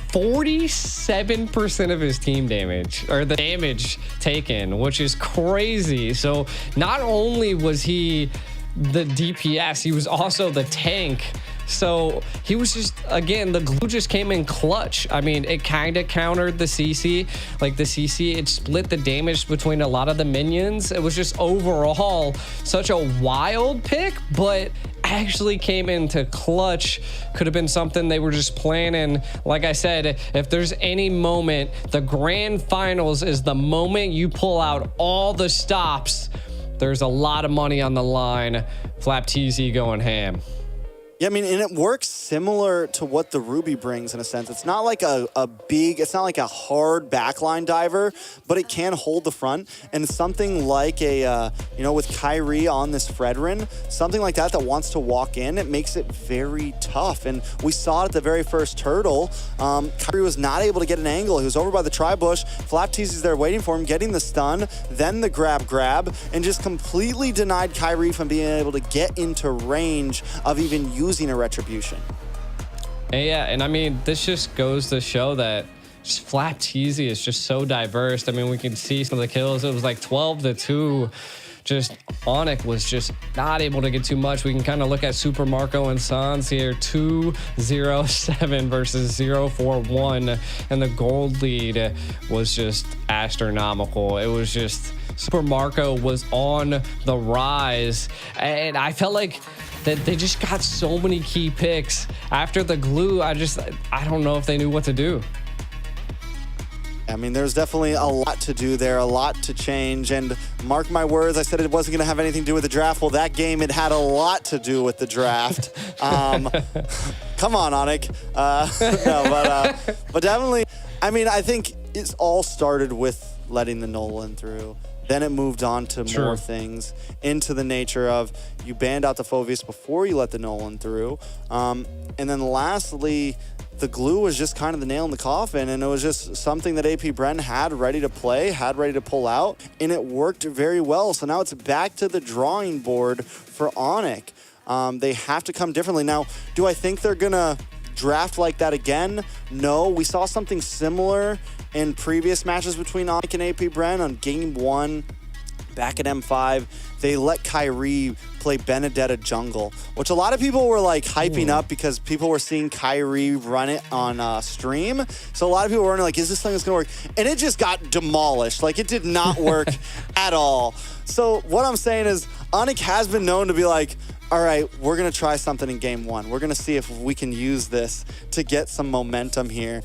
47% of his team damage, or the damage taken, which is crazy. So not only was he the DPS, he was also the tank. So he was just, again, the glue just came in clutch. I mean, it kind of countered the CC. Like the CC, it split the damage between a lot of the minions. It was just overall such a wild pick, but actually came into clutch. Could have been something they were just planning. Like I said, if there's any moment, the grand finals is the moment you pull out all the stops. There's a lot of money on the line. Flap TZ going ham. Yeah, I mean, and it works similar to what the Ruby brings in a sense. It's not like it's not like a hard backline diver, but it can hold the front. And something like with Kyrie on this Fredrin, something like that wants to walk in, it makes it very tough. And we saw it at the very first turtle. Kyrie was not able to get an angle. He was over by the tri-bush. Flap TZ's there waiting for him, getting the stun, then the grab, and just completely denied Kyrie from being able to get into range of even using a retribution. Yeah, and I mean, this just goes to show that just Flap TZ is just so diverse. I mean, we can see some of the kills. It was like 12-2. Just Onyx was just not able to get too much. We can kind of look at Super Marco and Sans here, 2-0-7 versus 0-4-1, and the gold lead was just astronomical. It was just Super Marco was on the rise, and I felt like that they just got so many key picks after the glue. I don't know if they knew what to do. I mean, there's definitely a lot to do there, a lot to change. And mark my words, I said it wasn't going to have anything to do with the draft. Well, that game, it had a lot to do with the draft. Come on, Onyx. But definitely, I mean, I think it's all started with letting the Nolan through. Then it moved on to more things, into the nature of you banned out the Phoveus before you let the Nolan through. And then lastly, the glue was just kind of the nail in the coffin, and it was just something that AP Bren had ready to play, had ready to pull out, and it worked very well. So now it's back to the drawing board for Onyx. They have to come differently. Now, do I think they're going to draft like that again? No, we saw something similar in previous matches between Onyx and AP Bren. On game 1 back at M5, they let Kyrie play Benedetta jungle, which a lot of people were like hyping up because people were seeing Kyrie run it on stream. So a lot of people were wondering, like, is this thing that's gonna work? And it just got demolished. Like, it did not work at all. So what I'm saying is Onyx has been known to be like, all right, we're going to try something in game 1. We're going to see if we can use this to get some momentum here.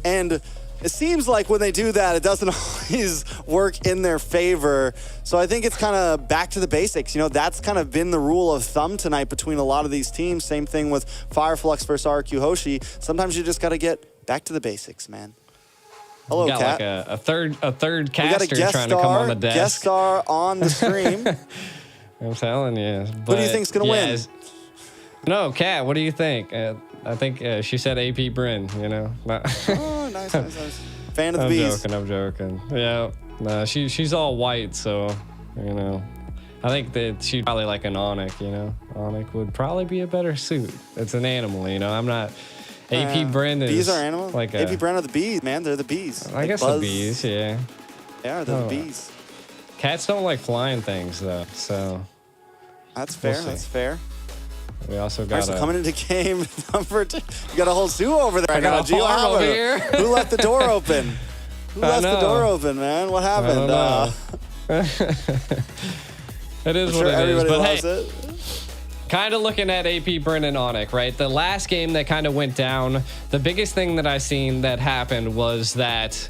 And it seems like when they do that, it doesn't always work in their favor. So I think it's kind of back to the basics. You know, that's kind of been the rule of thumb tonight between a lot of these teams. Same thing with Fireflux versus RQ Hoshi. Sometimes you just got to get back to the basics, man. Hello, Kat. Like a third caster trying to come on the desk. Guest star on the stream. I'm telling you. Who do you think's gonna win? No, Kat, what do you think? I think she said AP Bren, you know. Oh, nice. Fan of the bees. I'm joking. Yeah, no, she's all white, so, you know. I think that she'd probably like an Onyx, you know. Onyx would probably be a better suit. It's an animal, you know. I'm not... AP Bren is... Bees are animals? Like AP Bren are the bees, man. They're the bees. I guess the bees, yeah. Yeah, they're the bees. Cats don't like flying things, though, so... That's fair, that's fair. We also got coming into game number 2. You got a whole zoo over there right now. Over here. Who left the door open? Who left the door open, man? What happened? It is what it is. But hey, kind of looking at AP Brennan Onic, right? The last game that kind of went down, the biggest thing that I seen that happened was that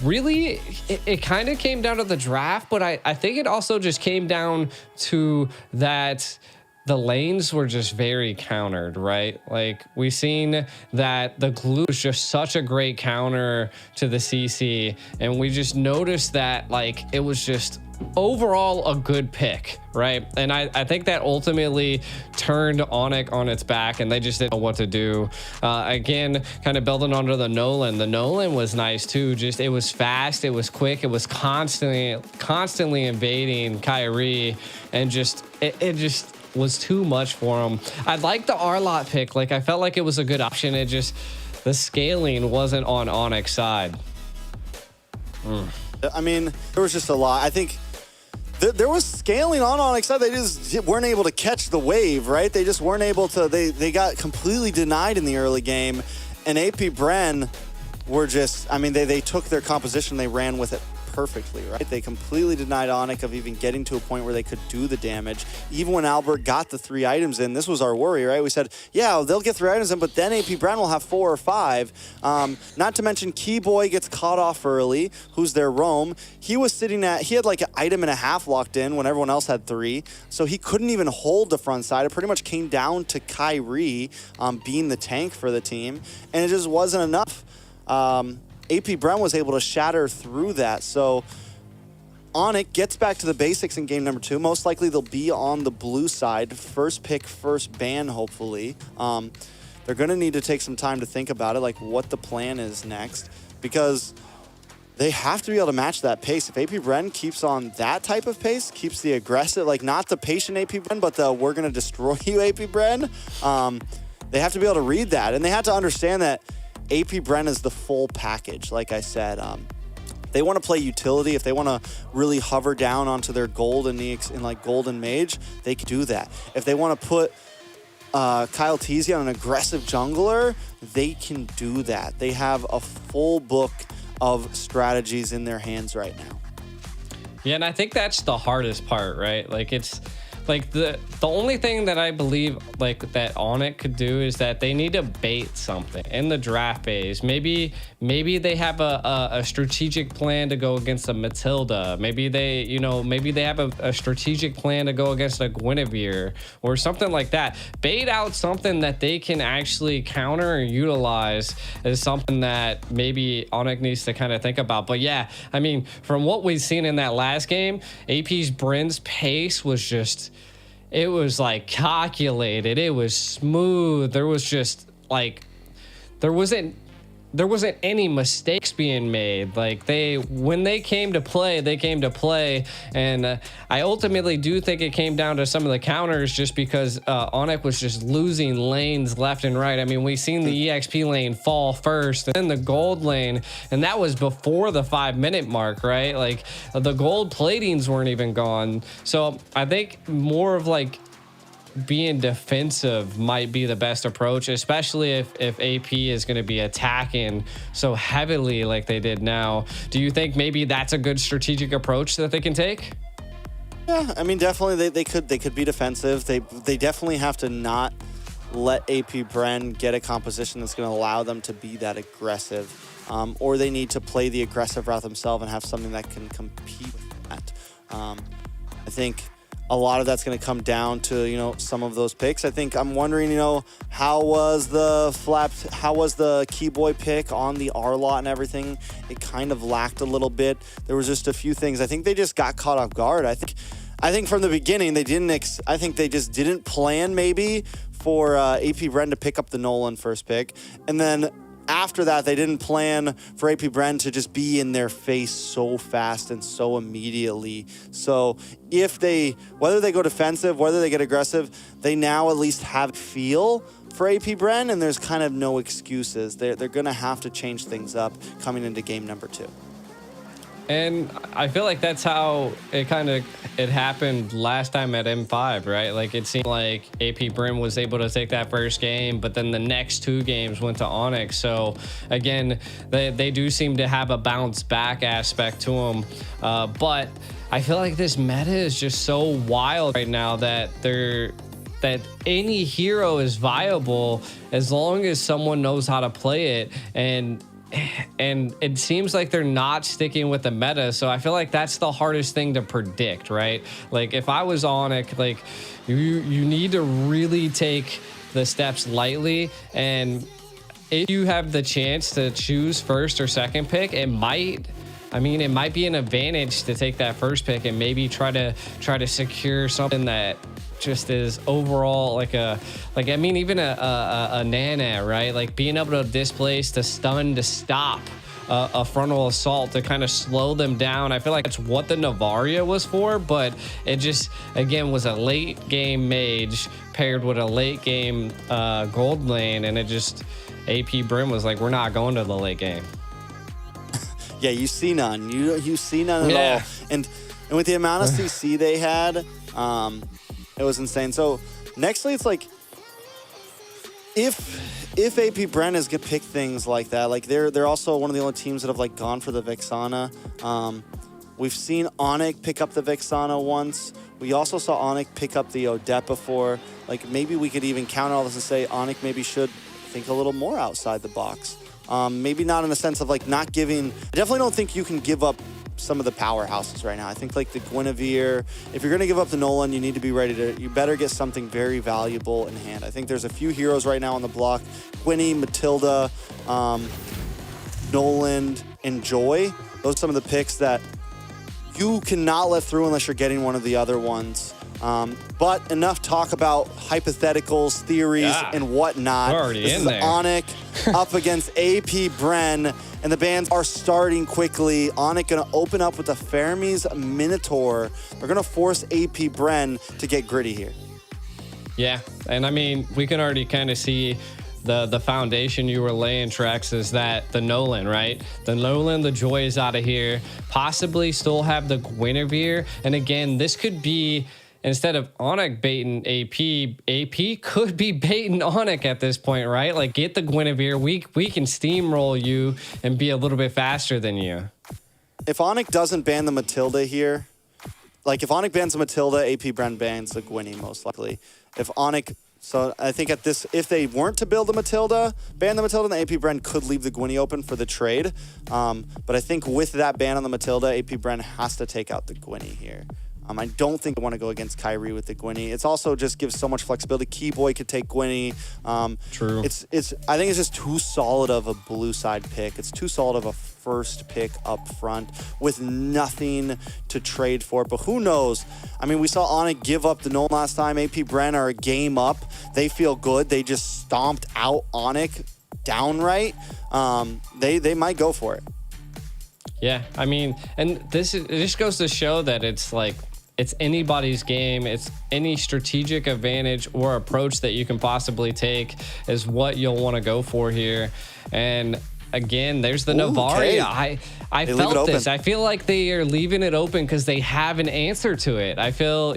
really it kind of came down to the draft, but I think it also just came down to that the lanes were just very countered, right? Like we seen that the glue is just such a great counter to the CC, and we just noticed that like it was just overall a good pick, right? And I think that ultimately turned Onic on its back, and they just didn't know what to do. Again, kind of building onto the Nolan. The Nolan was nice too. Just it was fast, it was quick, it was constantly invading Kyrie, and just it just was too much for him. I like the Arlott pick. Like I felt like it was a good option. It just the scaling wasn't on Onic's side. I mean, there was just a lot. I think there was scaling on Onic's side. They just weren't able to catch the wave, right? They just weren't able to. They got completely denied in the early game, and AP Bren were just. I mean, they took their composition, they ran with it perfectly, right? They completely denied Onic of even getting to a point where they could do the damage. Even when Albert got the 3 items in, this was our worry, right? We said, yeah, they'll get 3 items in, but then AP Bren will have 4 or 5. Not to mention Keyboy gets caught off early, who's their roam. He had like an item and a half locked in when everyone else had 3, so he couldn't even hold the front side. It pretty much came down to Kyrie being the tank for the team, and it just wasn't enough. AP Bren was able to shatter through that. So Onic gets back to the basics in game number 2. Most likely they'll be on the blue side. First pick, first ban, hopefully. They're going to need to take some time to think about it, like what the plan is next, because they have to be able to match that pace. If AP Bren keeps on that type of pace, keeps the aggressive, like not the patient AP Bren, but the we're going to destroy you AP Bren, they have to be able to read that. And they have to understand that AP Bren is the full package, like I said. They want to play utility. If they want to really hover down onto their gold in like Golden Mage, they can do that. If they want to put Kyle Teasy on an aggressive jungler, they can do that. They have a full book of strategies in their hands right now. Yeah, and I think that's the hardest part, right? Like it's like the only thing that I believe like that Onic could do is that they need to bait something in the draft phase. Maybe they have a strategic plan to go against a Matilda. Maybe they have a strategic plan to go against a Guinevere or something like that. Bait out something that they can actually counter and utilize is something that maybe Onic needs to kind of think about. But yeah, I mean, from what we've seen in that last game, AP's Bren's pace was just, it was like calculated. It was smooth. There was just like, there wasn't any mistakes being made. Like when they came to play, and I ultimately do think it came down to some of the counters just because Onic was just losing lanes left and right. I mean, we seen the EXP lane fall first and then the gold lane, and that was before the 5-minute mark, right? Like the gold platings weren't even gone. So I think more of like being defensive might be the best approach, especially if AP is going to be attacking so heavily like they did now. Do you think maybe that's a good strategic approach that they can take? Yeah, I mean, definitely they could be defensive. They definitely have to not let AP Bren get a composition that's going to allow them to be that aggressive, or they need to play the aggressive route themselves and have something that can compete with that. I think a lot of that's going to come down to, some of those picks. I think I'm wondering, how was the Keyboy pick on the Arlott and everything? It kind of lacked a little bit. There was just a few things. I think they just got caught off guard. I think from the beginning they just didn't plan maybe for AP Bren to pick up the Nolan first pick, and then after that, they didn't plan for AP Bren to just be in their face so fast and so immediately. So whether they go defensive, whether they get aggressive, they now at least have a feel for AP Bren, and there's kind of no excuses. They're going to have to change things up coming into game number 2. And I feel like that's how it happened last time at M5, right? Like it seemed like AP Bren was able to take that first game, but then the next 2 games went to Onic. So again, they do seem to have a bounce back aspect to them. But I feel like this meta is just so wild right now that that any hero is viable as long as someone knows how to play it, and it seems like they're not sticking with the meta. So I feel like that's the hardest thing to predict, right? Like if I was Onyx, like you need to really take the steps lightly, and if you have the chance to choose first or second pick, it might be an advantage to take that first pick and maybe try to secure something that just is overall even a Nana, right? Like being able to displace, to stun, to stop a frontal assault, to kind of slow them down. I feel like that's what the Navaria was for, but it just, again, was a late game mage paired with a late game gold lane, and it just, AP Brim was like, we're not going to the late game. Yeah, you see none. You see none at all. And with the amount of CC they had, it was insane. So nextly, it's like if AP Bren is gonna pick things like that, like they're also one of the only teams that have like gone for the Vexana. We've seen Onyx pick up the Vexana once. We also saw Onyx pick up the Odette before. Like maybe we could even counter all this and say Onyx maybe should think a little more outside the box. Maybe not in the sense of like not giving. I definitely don't think you can give up some of the powerhouses right now. I think like the Guinevere, if you're gonna give up the Nolan, you need to be ready to, you better get something very valuable in hand. I think there's a few heroes right now on the block. Gwynny, Matilda, Nolan, and Joy. Those are some of the picks that you cannot let through unless you're getting one of the other ones. But enough talk about hypotheticals, theories, and whatnot. We're already this in is there. Onyx up against AP Bren, and the bands are starting quickly. Onyx gonna open up with the Fermi's Minotaur. They're gonna force AP Bren to get gritty here. Yeah, and I mean, we can already kind of see the foundation you were laying, Trex, is that the Nolan, right? The Nolan, the Joy is out of here. Possibly still have the Guinevere. And again, this could be, instead of Onyx baiting AP could be baiting Onyx at this point, right? Like, get the Guinevere. We can steamroll you and be a little bit faster than you. If Onyx doesn't ban the Matilda here, like if Onyx bans the Matilda, AP Bren bans the Gwynny most likely. If Onyx, so I think at this, if they weren't to build the Matilda, ban the Matilda, then AP Bren could leave the Gwynny open for the trade. But I think with that ban on the Matilda, AP Bren has to take out the Gwynny here. I don't think I want to go against Kyrie with the Gwynny. It's also just gives so much flexibility. Keyboy could take Gwynny. True. I think it's just too solid of a blue side pick. It's too solid of a first pick up front with nothing to trade for. But who knows? I mean, we saw Onyx give up the Nolan last time. AP Bren are a game up. They feel good. They just stomped out Onyx downright. They might go for it. Yeah, I mean, and this just goes to show that it's like, it's anybody's game. It's any strategic advantage or approach that you can possibly take is what you'll want to go for here. And again, there's the Navaria. I felt this. I feel like they are leaving it open because they have an answer to it. I feel,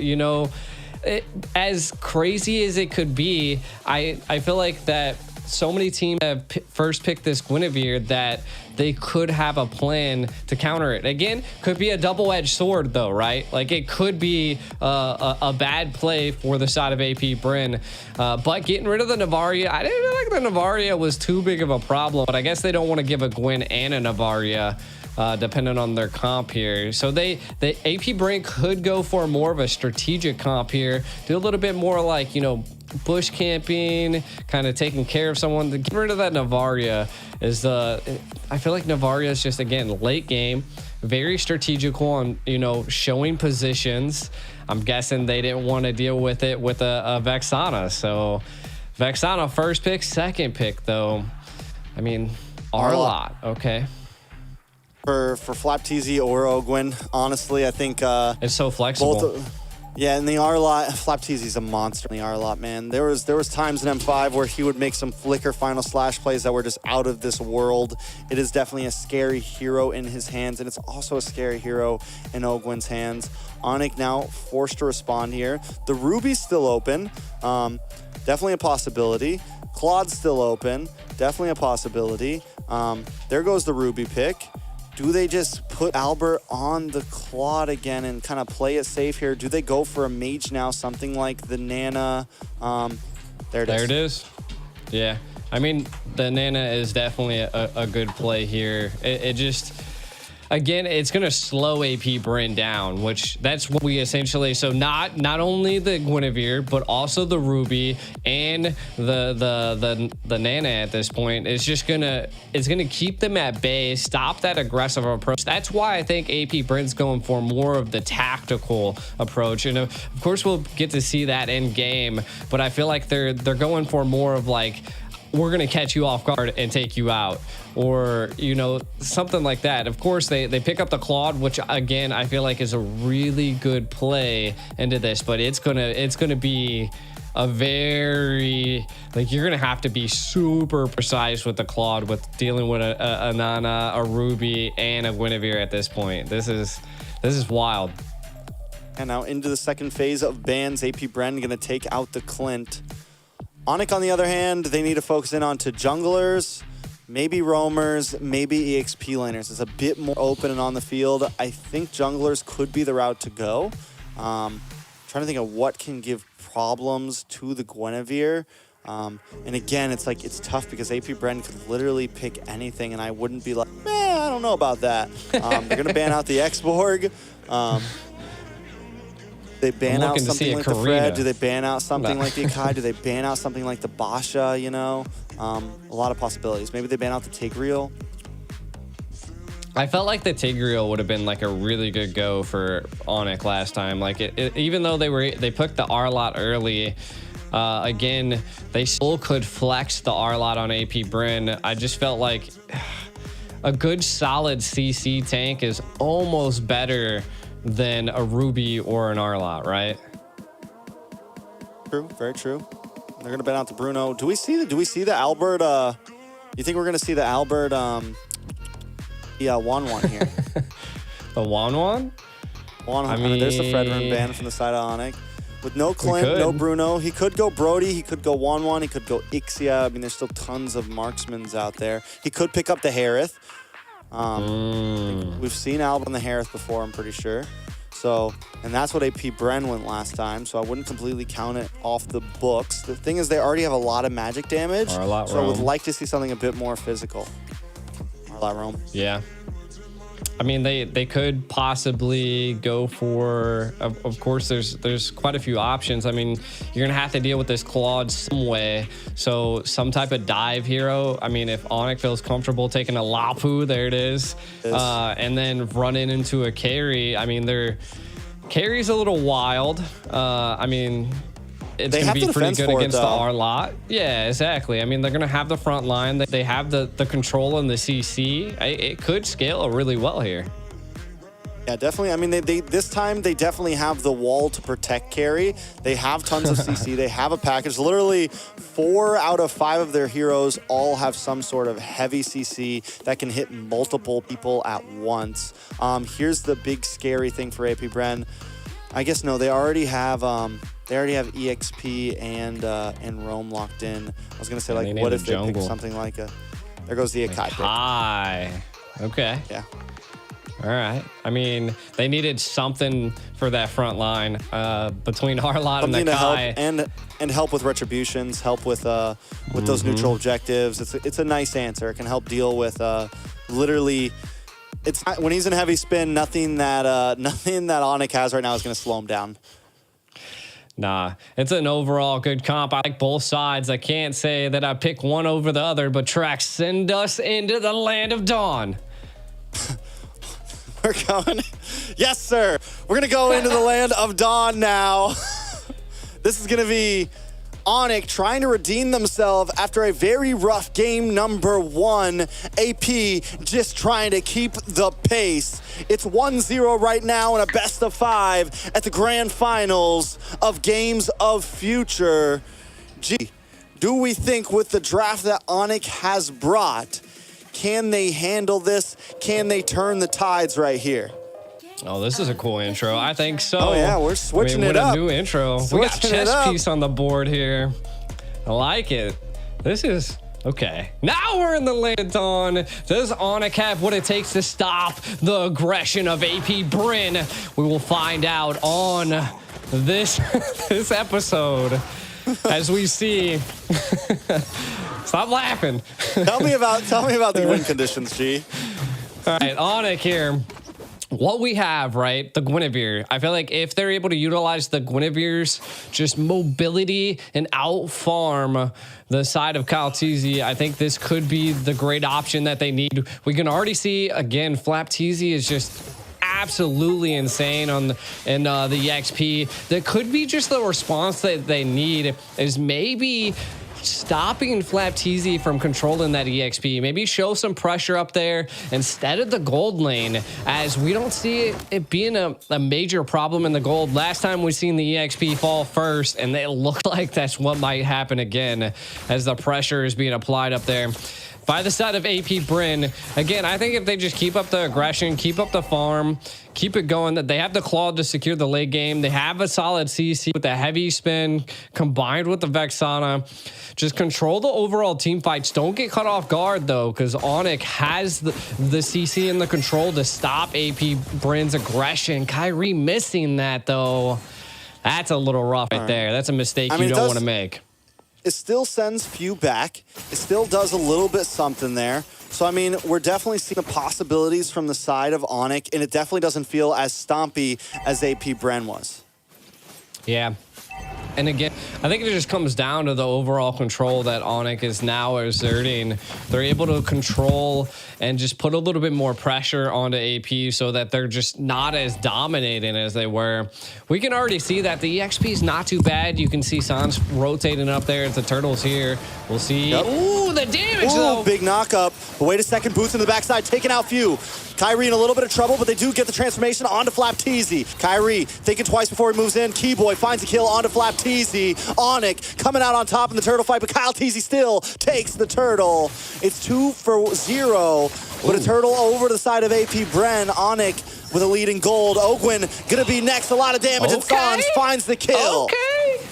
as crazy as it could be, I feel like that so many teams have first picked this Guinevere that they could have a plan to counter it. Again, could be a double-edged sword though, right? Like it could be a bad play for the side of AP Bren. But getting rid of the Navaria, I didn't feel like the Navaria was too big of a problem, but I guess they don't want to give a Gwyn and a Navaria depending on their comp here. So the AP Bren could go for more of a strategic comp here, do a little bit more like, bush camping, kind of taking care of someone. To get rid of that Navaria is I feel like Navaria is just, again, late game, very strategical on, showing positions. I'm guessing they didn't want to deal with it with a Vexana. So Vexana first pick, second pick though. I mean, Arlott, okay. For Flapteezy or Ogwyn, honestly, I think it's so flexible. Yeah, and the Arlott, Flapteezy's a monster in the Arlott, man. There was times in M5 where he would make some flicker final slash plays that were just out of this world. It is definitely a scary hero in his hands, and it's also a scary hero in Ogwyn's hands. Onyx now forced to respond here. The Ruby's still open, definitely a possibility. Claude's still open, definitely a possibility. There goes the Ruby pick. Do they just put Albert on the Claude again and kind of play it safe here? Do they go for a mage now, something like the Nana? There it is. Yeah. I mean, the Nana is definitely a good play here. It just, again, it's going to slow AP Bryn down, which that's what we essentially, so not only the Guinevere, but also the Ruby and the Nana at this point. It's just it's gonna keep them at bay, stop that aggressive approach. That's why I think AP Bryn's going for more of the tactical approach. And of course we'll get to see that in game, but I feel like they're going for more of like, we're going to catch you off guard and take you out, or, you know, something like that. Of course, they pick up the Claude, which again, I feel like is a really good play into this, but it's going to be a very, like, you're going to have to be super precise with the Claude with dealing with a Nana, a Ruby, and a Guinevere at this point. This is wild. And now into the second phase of bans. AP Bryn going to take out the Clint. Onyx, on the other hand, they need to focus in on to junglers, maybe roamers, maybe EXP laners. It's a bit more open and on the field. I think junglers could be the route to go. Trying to think of what can give problems to the Guinevere. And again, it's like, it's tough because AP Bryn could literally pick anything, and I wouldn't be like, man, I don't know about that. They're going to ban out the X-Borg. They ban out something like the Fred? Do they ban out something like the Akai? Do they ban out something like the Basha, you know? A lot of possibilities. Maybe they ban out the Tigreal. I felt like the Tigreal would have been like a really good go for Onyx last time. Like even though they put the R-Lot early, again, they still could flex the R-Lot on AP Bryn. I just felt like a good solid CC tank is almost better than a Ruby or an R-Lot, right? True, very true. They're gonna ban out the Bruno. Do we see the Albert? You think we're gonna see the Albert? Yeah, Wan here. The Wan? I mean, there's the Fred run ban from the side of Onyx. With no Clint, no Bruno, he could go Brody, he could go Wan, he could go Ixia. I mean, there's still tons of marksmans out there. He could pick up the Harith. We've seen Albert on the Harith before, I'm pretty sure. So, and that's what AP Bryn went last time, so I wouldn't completely count it off the books. The thing is, they already have a lot of magic damage, so I would like to see something a bit more physical. R-Lot Roam. Yeah. I mean, they could possibly go for, of course, there's quite a few options. I mean, you're going to have to deal with this Claude some way. So some type of dive hero. I mean, if Onyx feels comfortable taking a Lapu, there it is. And then running into a carry. I mean, carry's a little wild. I mean, it's going to be pretty good against the R-Lot. Yeah, exactly. I mean, they're going to have the front line. They have the control and the CC. It could scale really well here. Yeah, definitely. I mean, this time they definitely have the wall to protect carry. They have tons of CC. They have a package. Literally 4 out of 5 of their heroes all have some sort of heavy CC that can hit multiple people at once. Here's the big scary thing for AP Bryn. I guess no, they already have EXP and Roam locked in. I was gonna say, like, what if they pick something like a? There goes the Akai. Okay. Yeah. All right. I mean, they needed something for that front line between Har-Lot and Akai, and help with retributions, help with those neutral objectives. It's a nice answer. It can help deal with literally. It's not, when he's in heavy spin, nothing that Onyx has right now is going to slow him down. Nah, it's an overall good comp. I like both sides. I can't say that I pick one over the other, but Trax, send us into the land of dawn. We're going. Yes, sir. We're going to go into the land of dawn now. This is going to be Onyx trying to redeem themselves after a very rough game number 1. AP just trying to keep the pace. It's 1-0 right now in a best of 5 at the grand finals of Games of Future. Gee, do we think with the draft that Onyx has brought, can they handle this? Can they turn the tides right here? Oh, this is a cool intro. I think so. Oh, yeah, we're switching it up. What a new intro. We got chess piece on the board here. I like it. This is Okay, now we're in the Lanton. Does Onic have what it takes to stop the aggression of AP Bryn? We will find out on this this episode as we see. Stop laughing. Tell me about the win conditions, G. All right, Onic here. What we have, right, the Guinevere. I feel like if they're able to utilize the Guinevere's just mobility and out-farm the side of Kaltizi, I think this could be the great option that they need. We can already see, again, Flaptizi is just absolutely insane on the EXP. That could be just the response that they need is maybe stopping Flaptizi from controlling that EXP. Maybe show some pressure up there instead of the gold lane, as we don't see it being a major problem in the gold. Last time we seen the EXP fall first, and it looked like that's what might happen again as the pressure is being applied up there by the side of AP Bryn. Again, I think if they just keep up the aggression, keep up the farm, keep it going, that they have the claw to secure the late game. They have a solid CC with the heavy spin combined with the Vexana. Just control the overall team fights. Don't get caught off guard though, because Onic has the CC and the control to stop AP Bryn's aggression. Kyrie missing that though. That's a little rough right there. That's a mistake you don't want to make. It still sends few back. It still does a little bit something there. So, I mean, we're definitely seeing the possibilities from the side of Onic, and it definitely doesn't feel as stompy as AP Bren was. Yeah. And again, I think it just comes down to the overall control that Onic is now exerting. They're able to control and just put a little bit more pressure onto AP so that they're just not as dominating as they were. We can already see that the EXP is not too bad. You can see Sans rotating up there as the turtles here. We'll see. Yep. Ooh, the damage though. Big knock-up. But wait a second, boots in the backside, taking out few. Kyrie in a little bit of trouble, but they do get the transformation onto Flaptizi. Kyrie thinking twice before he moves in. Keyboy finds a kill onto Flaptizi. Onic coming out on top in the turtle fight, but Kaltizi still takes the turtle. It's 2-0, but a turtle over to the side of AP Bren. Onic with a lead in gold. Ogwin gonna be next, a lot of damage, and Sans finds the kill. Okay.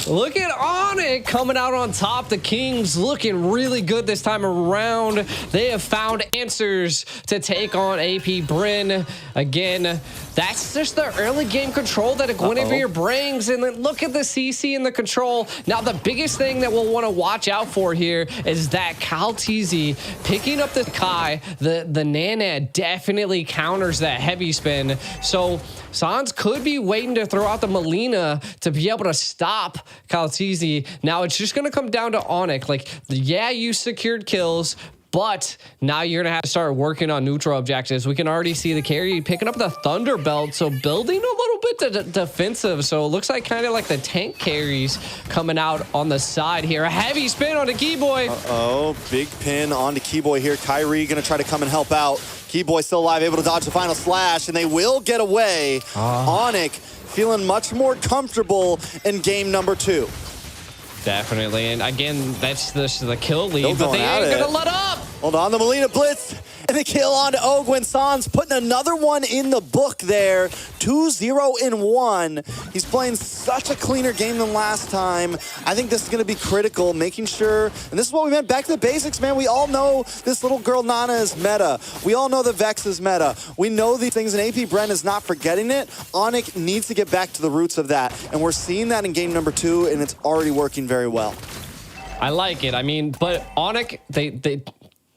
Look at Onic coming out on top. The Kings looking really good this time around. They have found answers to take on AP Bryn. Again, that's just the early game control that a Guinevere brings. And then look at the CC and the control. Now, the biggest thing that we'll want to watch out for here is that Kaltizi picking up the Kai. The Nana definitely counters that heavy spin. So Sans could be waiting to throw out the Melina to be able to stop Kaltizi. Now it's just going to come down to Onic. Like, yeah, you secured kills, but now you're going to have to start working on neutral objectives. We can already see the carry picking up the Thunder Belt, so building a little bit defensive. So it looks like kind of like the tank carries coming out on the side here. A heavy spin on the Keyboy. Uh-oh, big pin onto Keyboy here. Kyrie going to try to come and help out. Keyboy still alive, able to dodge the final slash, and they will get away. Onic feeling much more comfortable in game number 2. Definitely, and again, that's the kill lead, but they ain't gonna let up. Hold on, the Melina blitz, and the kill on to Ogwin. Sans putting another one in the book there. 2-0-1. He's playing such a cleaner game than last time. I think this is gonna be critical, making sure, and this is what we meant, back to the basics, man. We all know this little girl Nana is meta. We all know the Vex is meta. We know these things, and AP Bren is not forgetting it. Onic needs to get back to the roots of that, and we're seeing that in game number 2, and it's already working very well. I like it. I mean, but Onic, they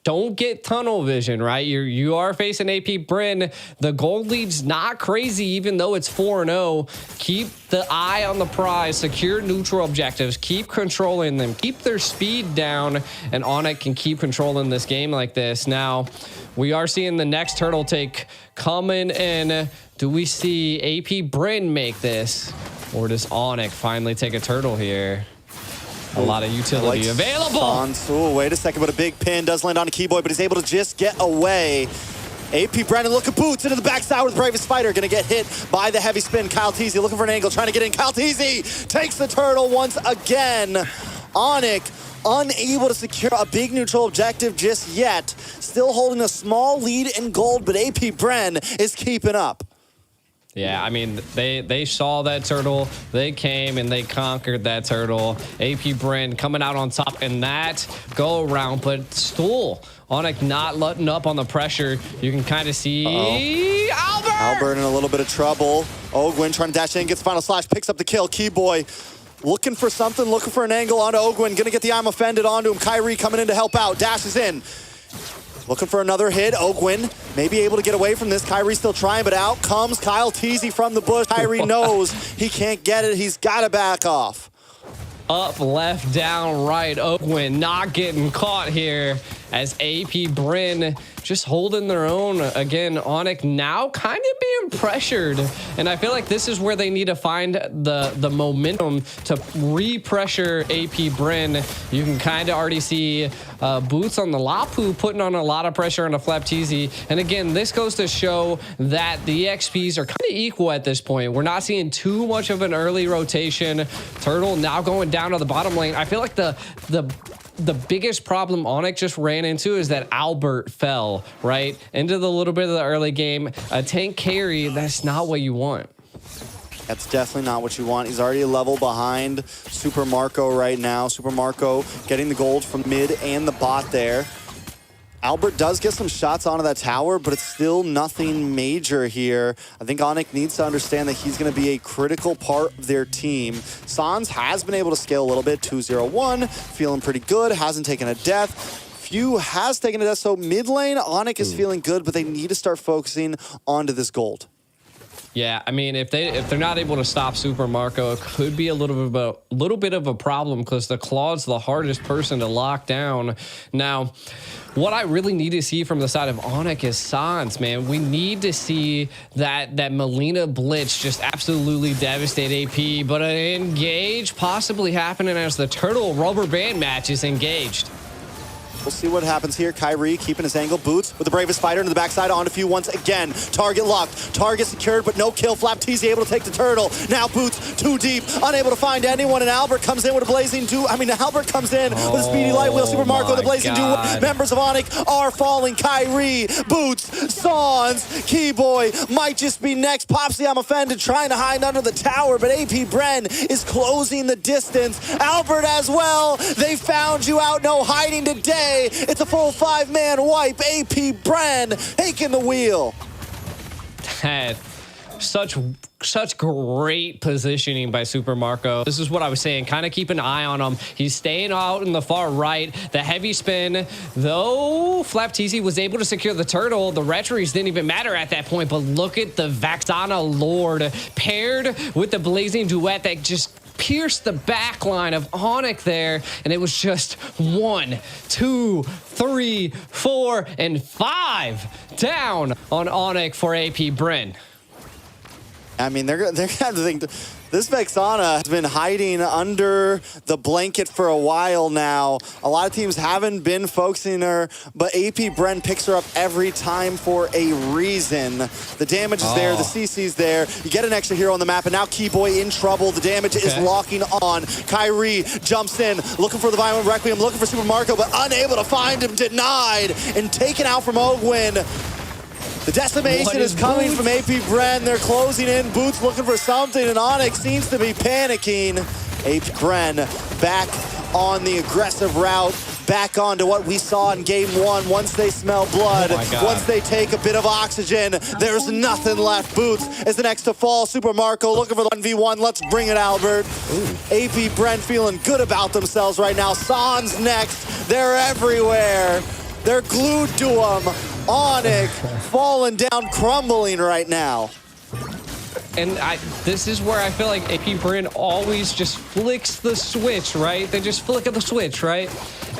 don't get tunnel vision, right? You are facing AP Bryn. The gold lead's not crazy, even though it's 4-0. Keep the eye on the prize, secure neutral objectives, keep controlling them, keep their speed down, and Onic can keep controlling this game like this. Now, we are seeing the next turtle take coming in. Do we see AP Bryn make this? Or does Onic finally take a turtle here? A lot of utility available. Oh, wait a second, but a big pin does land on a Keyboy, but he's able to just get away. AP Brandon looking boots into the backside with Bravest Fighter. Gonna get hit by the heavy spin. Kaltizi looking for an angle, trying to get in. Kaltizi takes the turtle once again. Onic unable to secure a big neutral objective just yet. Still holding a small lead in gold, but AP Bren is keeping up. Yeah, I mean, they saw that turtle. They came and they conquered that turtle. AP Brand coming out on top in that go around, but still, Onyx not letting up on the pressure. You can kind of see Albert in a little bit of trouble. Ogwin trying to dash in, gets final slash, picks up the kill. Keyboy looking for something, looking for an angle onto Ogwin. Gonna get the I'm offended onto him. Kyrie coming in to help out, dashes in. Looking for another hit. Ogwin may be able to get away from this. Kyrie still trying, but out comes Kyle Teasy from the bush. Kyrie knows he can't get it. He's got to back off. Up, left, down, right. Ogwin not getting caught here as AP Bryn just holding their own. Again, Onyx now kind of being pressured. And I feel like this is where they need to find the momentum to re-pressure AP Bryn. You can kind of already see Boots on the Lapu putting on a lot of pressure on the Flapteezy. And again, this goes to show that the EXPs are kind of equal at this point. We're not seeing too much of an early rotation. Turtle now going down to the bottom lane. I feel like the biggest problem Onyx just ran into is that Albert fell right into the little bit of the early game. A tank carry, that's not what you want. That's definitely not what you want. He's already a level behind Super Marco right now. Super Marco getting the gold from mid and the bot there. Albert does get some shots onto that tower, but it's still nothing major here. I think Onyx needs to understand that he's going to be a critical part of their team. Sans has been able to scale a little bit, 2-0-1, feeling pretty good, hasn't taken a death. Few has taken a death, so mid lane, Onyx is feeling good, but they need to start focusing onto this gold. Yeah, I mean, if they're not able to stop Super Marco, it could be a little bit of a problem because the Claw's the hardest person to lock down. Now, what I really need to see from the side of Onyx is Sans, man. We need to see that Melina Blitz just absolutely devastate AP, but an engage possibly happening as the Turtle rubber band match is engaged. We'll see what happens here. Kyrie keeping his angle. Boots with the bravest fighter into the backside onto Few once again. Target locked. Target secured, but no kill. Flapteezy able to take the turtle. Now Boots too deep, unable to find anyone, and Albert comes in with a blazing Albert comes in with a speedy light wheel. Super Marco, the blazing duo. Members of Onyx are falling. Kyrie, Boots, Sans, Keyboy might just be next. Popsy, I'm offended, trying to hide under the tower, but AP Bren is closing the distance. Albert as well. They found you out. No hiding today. It's a full 5-man wipe. AP Bren taking the wheel. Such great positioning by Super Marco. This is what I was saying. Kind of keep an eye on him. He's staying out in the far right. The heavy spin, though Flapteezy was able to secure the turtle. The retries didn't even matter at that point, but look at the Vaxana Lord paired with the blazing duet that just pierced the back line of Onyx there, and it was just 1, 2, 3, 4, and 5 down on Onyx for AP Bryn. I mean, they're gonna have to think this Vexana has been hiding under the blanket for a while now. A lot of teams haven't been focusing her, but AP Bren picks her up every time for a reason. The damage is there, the CC's there. You get an extra hero on the map, and now Keyboy in trouble. The damage is locking on. Kyrie jumps in, looking for the Violent Requiem, looking for Super Marco, but unable to find him, denied, and taken out from Ogwin. The decimation is coming from AP Bren. They're closing in. Boots looking for something, and Onyx seems to be panicking. AP Bren back on the aggressive route, back onto what we saw in game 1. Once they smell blood, once they take a bit of oxygen, there's nothing left. Boots is the next to fall. Super Marco looking for the 1v1. Let's bring it, Albert. AP Bren feeling good about themselves right now. Sans next. They're everywhere. They're glued to him. Onyx falling down, crumbling right now. And this is where I feel like AP Bren always just flicks the switch, right? They just flick of the switch, right?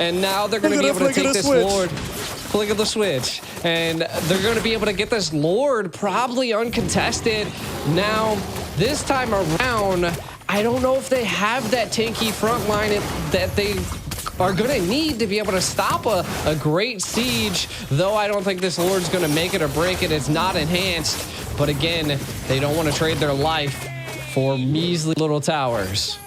And now they're going to be able to take this Lord, flick of the switch. And they're going to be able to get this Lord probably uncontested. Now, this time around, I don't know if they have that tanky front line that they are going to need to be able to stop a great siege, though I don't think this Lord's going to make it or break it. It's not enhanced, but again, they don't want to trade their life for measly little towers.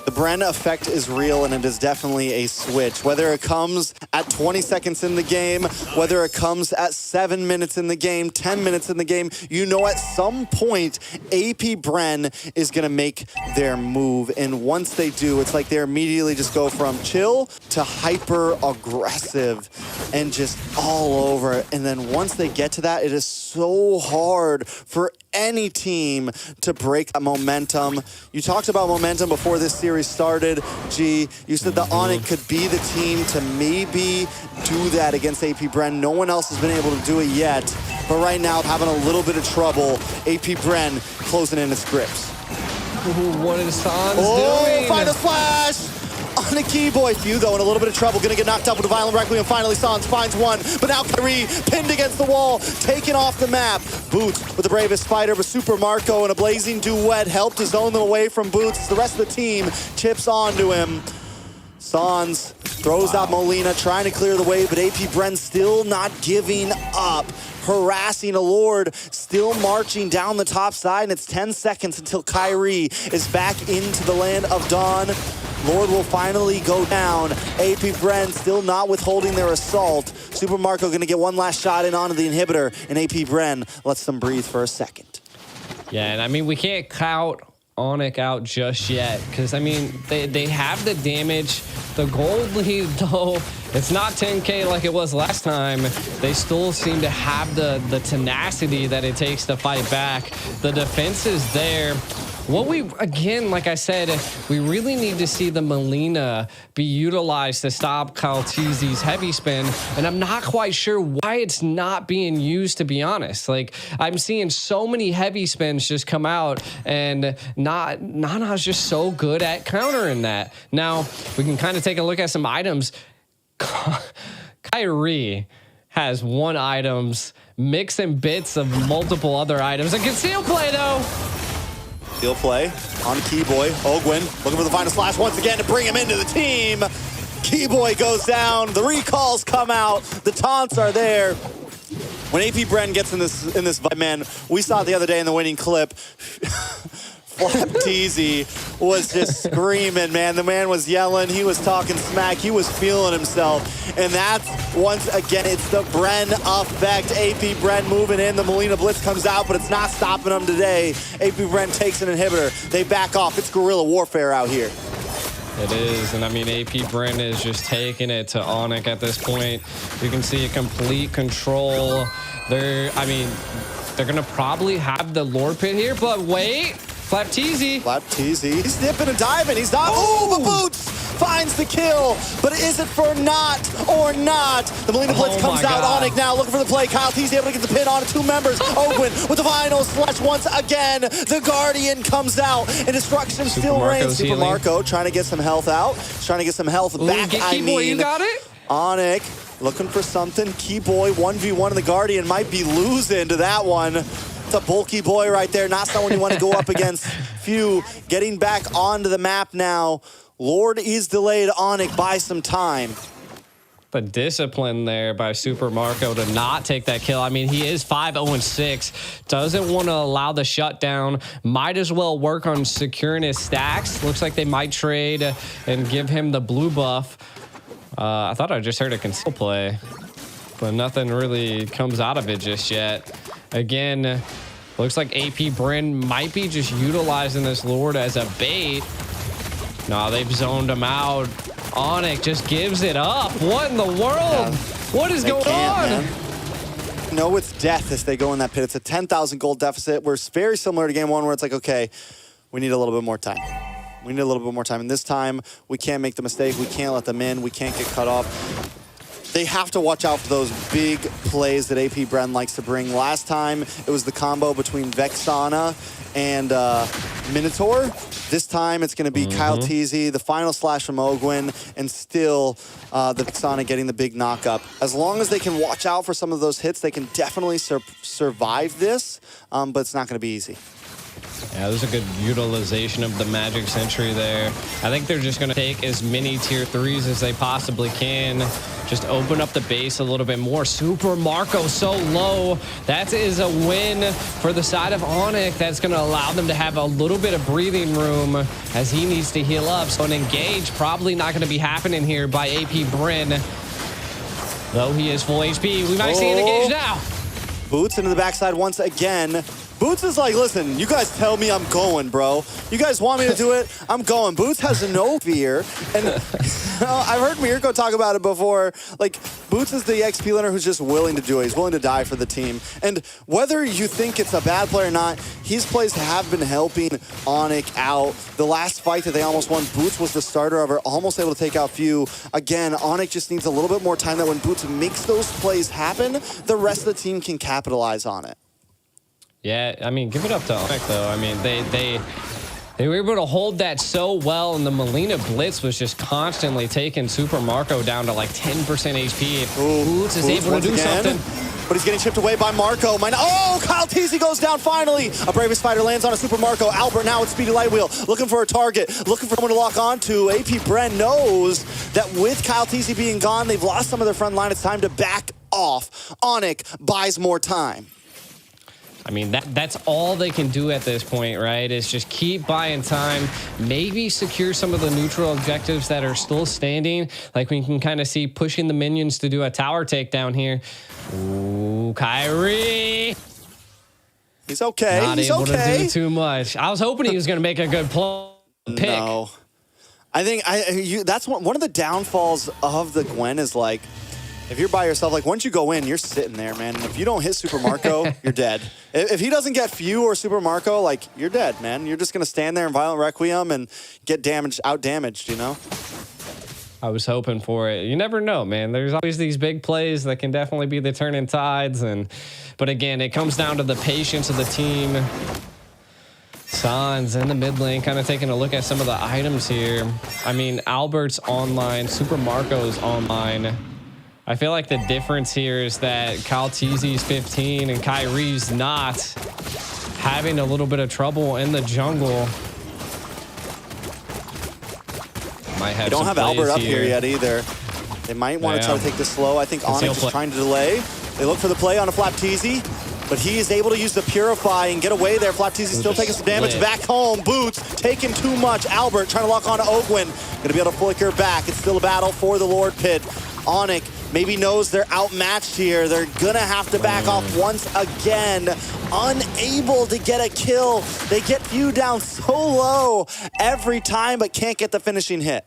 The Bren effect is real, and it is definitely a switch. Whether it comes at 20 seconds in the game, whether it comes at 7 minutes in the game, 10 minutes in the game, you know at some point, AP Bren is going to make their move. And once they do, it's like they immediately just go from chill to hyper-aggressive and just all over it. And then once they get to that, it is so hard for any team to break that momentum. You talked about momentum before this series started, G. You said that Onyx could be the team to maybe do that against AP Bren. No one else has been able to do it yet. But right now, having a little bit of trouble. AP Bren closing in its grips. What is Sans doing? Final flash! On a key boy. Few, though, in a little bit of trouble. Gonna get knocked up with a violent requiem. Finally, Sans finds one. But now Kyrie pinned against the wall, taken off the map. Boots with the bravest fighter, but Super Marco and a blazing duet helped to zone them away from Boots. The rest of the team chips onto him. Sans throws out Molina, trying to clear the way, but AP Bren still not giving up. Harassing a Lord, still marching down the top side, and it's 10 seconds until Kyrie is back into the land of Dawn. Lord will finally go down. AP Bren still not withholding their assault. Super Marco gonna get one last shot in onto the inhibitor, and AP Bren lets them breathe for a second. Yeah, and I mean, we can't count Onyx out just yet, because I mean, they have the damage. The gold lead, though, it's not 10K like it was last time. They still seem to have the tenacity that it takes to fight back. The defense is there. What we, again, like I said, we really need to see the Molina be utilized to stop Kaltizi's heavy spin, and I'm not quite sure why it's not being used, to be honest. Like, I'm seeing so many heavy spins just come out, and Nana's just so good at countering that. Now, we can kind of take a look at some items. Kyrie has one items, mixing bits of multiple other items. A concealed play, though. He'll play on Keyboy. Ogwin looking for the final slash once again to bring him into the team. Keyboy goes down. The recalls come out. The taunts are there. When AP Bren gets in this vibe, man, we saw it the other day in the winning clip. Flapteezy was just screaming, man. The man was yelling. He was talking smack. He was feeling himself. And that's, once again, it's the Bren effect. AP Bren moving in. The Molina Blitz comes out, but it's not stopping them today. AP Bren takes an inhibitor. They back off. It's guerrilla warfare out here. It is, and I mean, AP Bren is just taking it to Onyx at this point. You can see a complete control. They're gonna probably have the Lord Pit here, but wait. Flapteezy. He's dipping and diving. He's not. Oh, but Boots finds the kill. But is it for not or not? The Molina Blitz comes out. Onyx now looking for the play. Kaltizi able to get the pin on two members. Ogwin with the final slash once again. The Guardian comes out, and destruction still reigns. Super Marco trying to get some health out. Trying to get some health back. Keyboy, you got it? Onyx looking for something. Keyboy 1v1 and the Guardian might be losing to that one. It's a bulky boy right there, not someone you want to go up against. Few getting back onto the map now. Lord is delayed Onyx by some time. The discipline there by Super Marco to not take that kill. I mean, he is 5-0-6. Doesn't want to allow the shutdown. Might as well work on securing his stacks. Looks like they might trade and give him the blue buff. I thought I just heard a conceal play, but nothing really comes out of it just yet. Again, looks like AP Bren might be just utilizing this Lord as a bait. No, they've zoned him out. Onyx just gives it up. What in the world? Yeah. What is going on? Man. No, it's death as they go in that pit. It's a 10,000 gold deficit. We're very similar to game one where it's like, okay, we need a little bit more time. We need a little bit more time. And this time, we can't make the mistake. We can't let them in. We can't get cut off. They have to watch out for those big plays that AP Bren likes to bring. Last time, it was the combo between Vexana and Minotaur. This time, it's going to be Kaltizi, the final slash from Ogwin, and still the Vexana getting the big knock-up. As long as they can watch out for some of those hits, they can definitely survive this, but it's not going to be easy. Yeah, that was a good utilization of the Magic Sentry there. I think they're just going to take as many tier 3s as they possibly can. Just open up the base a little bit more. Super Marco so low. That is a win for the side of Onyx. That's going to allow them to have a little bit of breathing room as he needs to heal up. So an engage probably not going to be happening here by AP Bryn. Though he is full HP. We might see an engage now. Boots into the backside once again. Boots is like, listen, you guys tell me I'm going, bro. You guys want me to do it? I'm going. Boots has no fear. And I've heard Mirko talk about it before. Like, Boots is the XP laner who's just willing to do it. He's willing to die for the team. And whether you think it's a bad play or not, his plays have been helping Onyx out. The last fight that they almost won, Boots was the starter of it, almost able to take out Few. Again, Onyx just needs a little bit more time that when Boots makes those plays happen, the rest of the team can capitalize on it. Yeah, I mean, give it up to Onyx, though. I mean, they were able to hold that so well, and the Melina Blitz was just constantly taking Super Marco down to like 10% HP. Boots is able to do something. But he's getting chipped away by Marco. Oh, Kyle Teasy goes down finally. A Bravest Fighter lands on a Super Marco. Albert now with Speedy Lightwheel, looking for a target, looking for someone to lock onto. AP Bren knows that with Kyle Teasy being gone, they've lost some of their front line. It's time to back off. Onyx buys more time. I mean, that's all they can do at this point, right? Is just keep buying time, maybe secure some of the neutral objectives that are still standing. Like we can kind of see pushing the minions to do a tower takedown here. Ooh, Kyrie. He's okay. Not able to do too much. I was hoping he was going to make a good pick. No. I think that's one of the downfalls of the Gwen is like, if you're by yourself, like once you go in, you're sitting there, man. And if you don't hit Super Marco, you're dead. If he doesn't get Few or Super Marco, like you're dead, man. You're just gonna stand there in Violent Requiem and get out damaged, you know? I was hoping for it. You never know, man. There's always these big plays that can definitely be the turning tides. But again, it comes down to the patience of the team. Sans in the mid lane, kind of taking a look at some of the items here. I mean, Albert's online, Super Marco's online. I feel like the difference here is that Kyle Teasy's 15 and Kyrie's not, having a little bit of trouble in the jungle. Might have they don't have Albert up here yet either. They might want to try to take this slow. I think Onyx is trying to delay. They look for the play on a Flap Teasy, but he is able to use the Purify and get away there. Flap Teasy still taking some damage. Back home, Boots taking too much. Albert trying to lock on to Ogwin. Gonna be able to flicker back. It's still a battle for the Lord Pit. Onyx maybe knows they're outmatched here. They're gonna have to back off once again. Unable to get a kill. They get Few down so low every time, but can't get the finishing hit.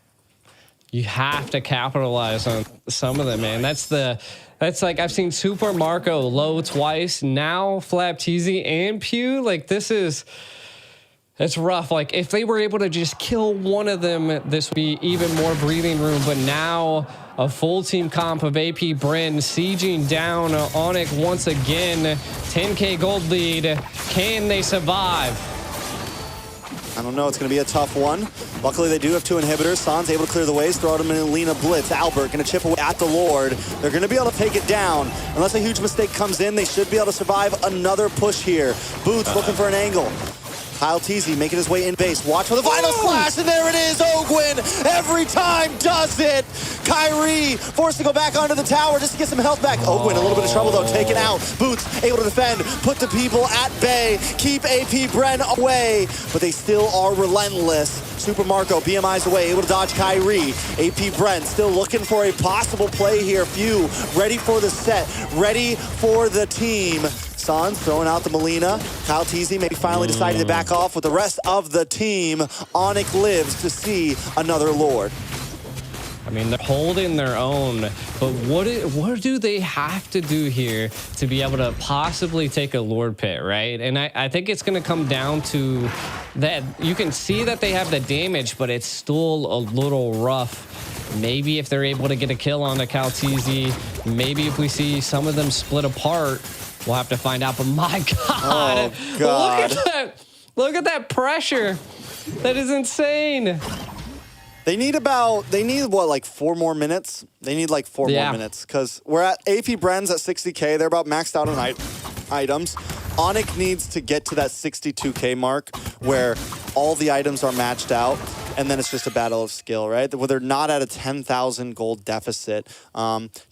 You have to capitalize on some of them, man. That's like, I've seen Super Marco low twice. Now Flap Teasy and Pew. Like it's rough. Like if they were able to just kill one of them, this would be even more breathing room. But now a full team comp of AP Bryn sieging down Onyx once again. 10K gold lead. Can they survive? I don't know. It's going to be a tough one. Luckily, they do have two inhibitors. Sans able to clear the ways, throw them in Lena Blitz. Albert going to chip away at the Lord. They're going to be able to take it down. Unless a huge mistake comes in, they should be able to survive another push here. Boots looking for an angle. Kyle Teasy making his way in base. Watch for the final slash, and there it is. Ogwin every time does it. Kyrie forced to go back onto the tower just to get some health back. Ogwin a little bit of trouble though, taken out. Boots able to defend, put the people at bay, keep AP Bren away, but they still are relentless. Super Marco BMI's away, able to dodge Kyrie. AP Bren still looking for a possible play here. Few ready for the set, ready for the team. Sans throwing out the Melina. Kyle Teasy maybe finally deciding to back off with the rest of the team. Onyx lives to see another Lord. I mean, they're holding their own, but what do they have to do here to be able to possibly take a Lord Pit, right? And I think it's going to come down to that. You can see that they have the damage, but it's still a little rough. Maybe if they're able to get a kill on the Kyle Teasy, maybe if we see some of them split apart, we'll have to find out. But my God, oh, God. Look at that. Look at that pressure. That is insane. They need what, like 4 more minutes? They need like 4 more minutes because we're at AP Bren's at 60K. They're about maxed out on items. Onyx needs to get to that 62K mark where all the items are matched out, and then it's just a battle of skill, right? Where they're not at a 10,000 gold deficit.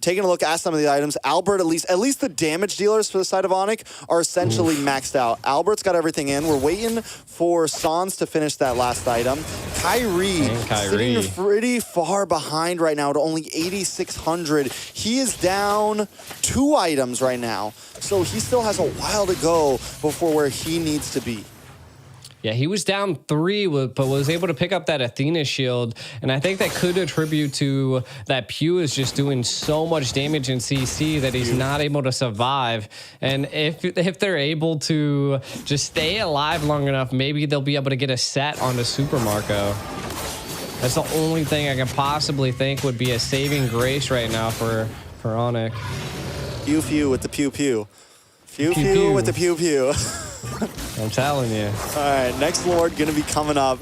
Taking a look at some of the items, Albert, at least the damage dealers for the side of Onyx are essentially maxed out. Albert's got everything in. We're waiting for Sans to finish that last item. Kyrie sitting pretty far behind right now at only 8,600. He is down 2 items right now, so he still has a while to go before where he needs to be. Yeah, he was down 3, but was able to pick up that Athena shield. And I think that could attribute to that Pew is just doing so much damage in CC that he's not able to survive. And if they're able to just stay alive long enough, maybe they'll be able to get a set onto Super Marco. That's the only thing I can possibly think would be a saving grace right now for Onyx. Pew with the pew. Pew with the pew. I'm telling you. All right, next Lord gonna be coming up.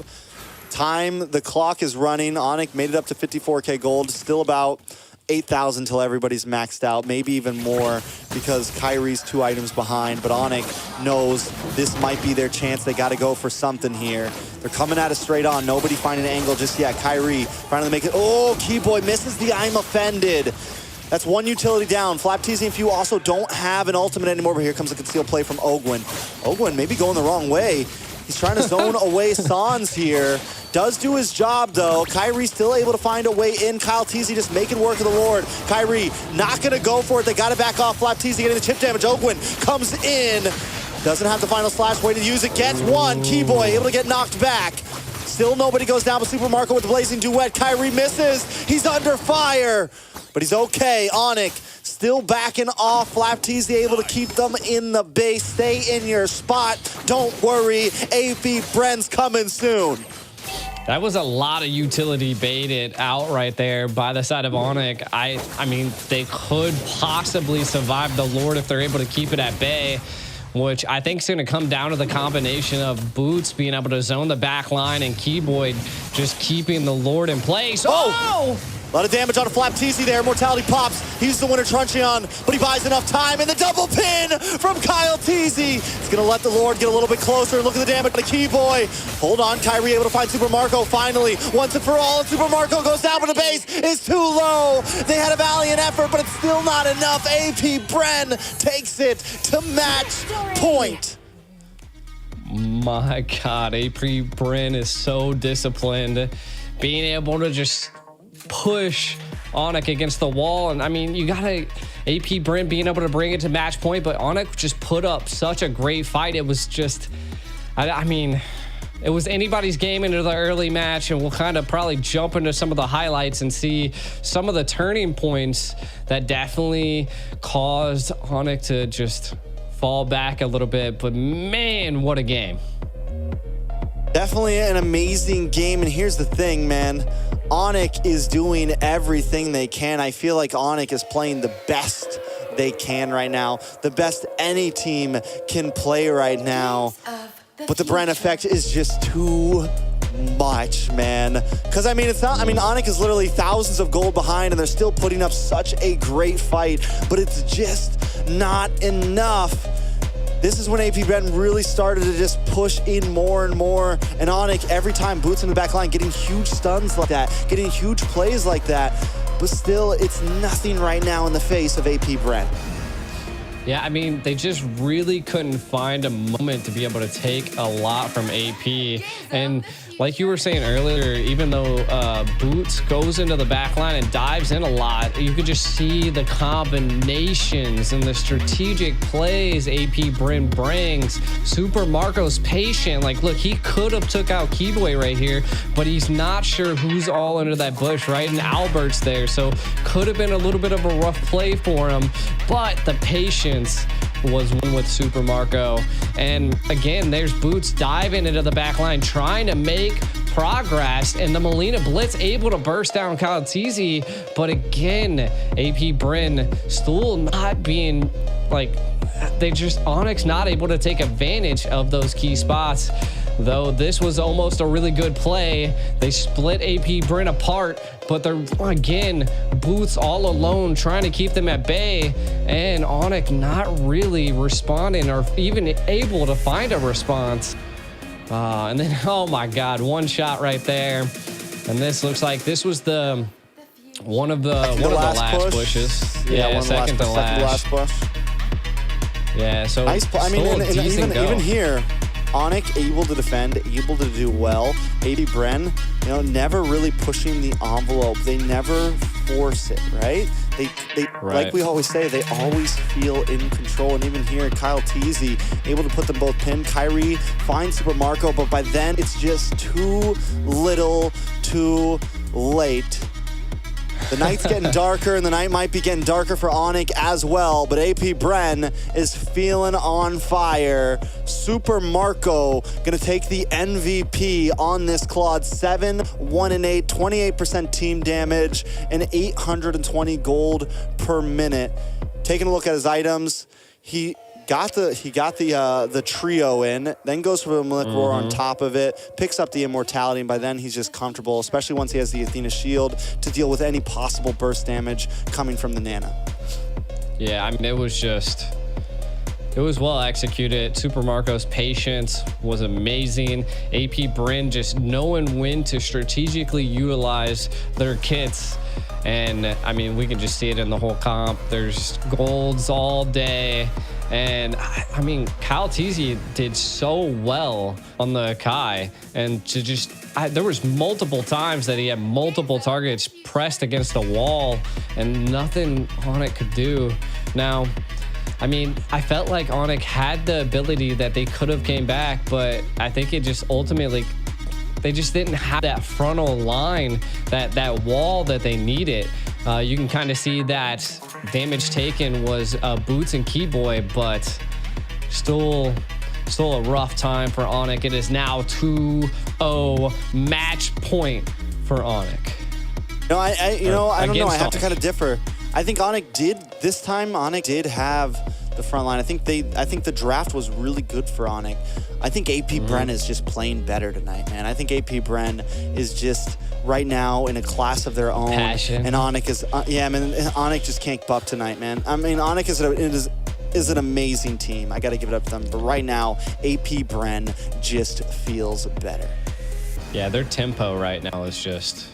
The clock is running. Onyx made it up to 54K gold. Still about 8,000 till everybody's maxed out, maybe even more because Kyrie's 2 items behind. But Onyx knows this might be their chance. They got to go for something here. They're coming at it straight on. Nobody finding an angle just yet. Kyrie trying to make it. Oh, Keyboy misses the I'm offended. That's 1 utility down. Flapteasy and Few also don't have an ultimate anymore, but here comes a concealed play from Ogwin. Ogwin maybe going the wrong way. He's trying to zone away Sans here. Does do his job, though. Kyrie still able to find a way in. Kyle Teasy just making work of the Lord. Kyrie not going to go for it. They got to back off. Flapteasy getting the chip damage. Ogwin comes in. Doesn't have the final slash. Way to use it. Gets 1. Keyboy able to get knocked back. Still nobody goes down, but Super Marco with the Blazing Duet. Kyrie misses. He's under fire, but he's okay. Onyx still backing off. Flapteasy able to keep them in the base. Stay in your spot. Don't worry. AP Bren's coming soon. That was a lot of utility baited out right there by the side of Onyx. I mean, they could possibly survive the Lord if they're able to keep it at bay, which I think is going to come down to the combination of Boots being able to zone the back line and Keyboy just keeping the Lord in place. Oh! A lot of damage on a Flapteasy there. Mortality pops. He's the winner, Truncheon, but he buys enough time. And the double pin from Kyle Teasy. He's going to let the Lord get a little bit closer. Look at the damage on the Keyboy. Hold on, Kyrie able to find Super Marco finally. Once and for all, and Super Marco goes down, but the base is too low. They had a valiant effort, but it's still not enough. AP Bren takes it to match point. My God, AP Bren is so disciplined. Being able to just push Onyx against the wall. And I mean, you gotta AP Bren being able to bring it to match point, but Onyx just put up such a great fight. It was just, I mean, it was anybody's game into the early match, and we'll kind of probably jump into some of the highlights and see some of the turning points that definitely caused Onyx to just fall back a little bit. But man, what a game. Definitely an amazing game, and here's the thing, man. Onyx is doing everything they can. I feel like Onyx is playing the best they can right now, the best any team can play right now. But the Bren effect is just too much, man. Because I mean, it's not, I mean, Onyx is literally thousands of gold behind, and they're still putting up such a great fight, but it's just not enough. This is when AP Bren really started to just push in more and more. And Onyx, every time Boots in the back line, getting huge stuns like that, getting huge plays like that. But still, it's nothing right now in the face of AP Bren. Yeah, I mean, they just really couldn't find a moment to be able to take a lot from AP. And like you were saying earlier, even though Boots goes into the back line and dives in a lot, you could just see the combinations and the strategic plays AP Bren brings. Super Marco's patient. Like, look, he could have took out Keyboy right here, but he's not sure who's all under that bush, right? And Albert's there, so could have been a little bit of a rough play for him, but the patience was one with Super Marco. And again, there's Boots diving into the back line, trying to make progress, and the Molina Blitz able to burst down Kyle Teasy. But again, AP Bren still not being like Onyx not able to take advantage of those key spots. Though this was almost a really good play. They split AP Brent apart, but they're, again, Boots all alone trying to keep them at bay, and Onyx not really responding or even able to find a response. And then, oh my God, one shot right there. And this looks like this was one of the last pushes. Yeah, second to last push. Yeah, so nice play. I mean, even here, Onyx able to defend, able to do well. AP Bren, never really pushing the envelope. They never force it, right? They like we always say, they always feel in control. And even here, Kyle Teasy able to put them both pinned. Kyrie finds Super Marco, but by then it's just too little, too late. The night's getting darker, and the night might be getting darker for Onyx as well, but AP Bren is feeling on fire. Super Marco gonna take the MVP on this Claude. 7, 1 and 8, 28% team damage, and 820 gold per minute. Taking a look at his items, he got the trio in, then goes for the Malik Roar on top of it, picks up the immortality, and by then he's just comfortable, especially once he has the Athena shield to deal with any possible burst damage coming from the Nana. Yeah, I mean, it was well executed. Super Marco's patience was amazing. AP Bryn just knowing when to strategically utilize their kits. And I mean, we can just see it in the whole comp. There's golds all day. And I mean, Kyle Teasy did so well on the Kai, and there was multiple times that he had multiple targets pressed against the wall and nothing Onyx could do. Now, I mean, I felt like Onyx had the ability that they could have came back, but I think it just ultimately, they just didn't have that frontal line, that wall that they needed. You can kind of see that damage taken was Boots and Keyboy, but still a rough time for Onyx. It is now 2-0 match point for Onyx. I don't know. I have to kind of differ. I think Onyx did have the front line. I think the draft was really good for Onyx. I think AP Bren is just playing better tonight, man. I think AP Bren is just right now in a class of their own. Passion. And Onyx is, Onyx just can't keep up tonight, man. I mean, Onyx is an amazing team. I got to give it up to them. But right now, AP Bren just feels better. Yeah, their tempo right now is just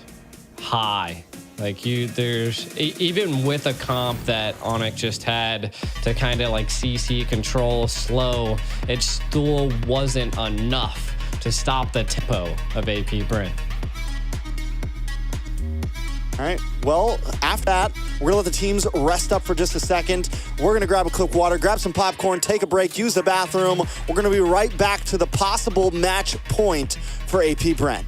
high. Like there's even with a comp that Onyx just had to kind of like CC control slow, it still wasn't enough to stop the tempo of AP Brent. All right, well, after that, we're gonna let the teams rest up for just a second. We're gonna grab a quick water, grab some popcorn, take a break, use the bathroom. We're gonna be right back to the possible match point for AP Brent.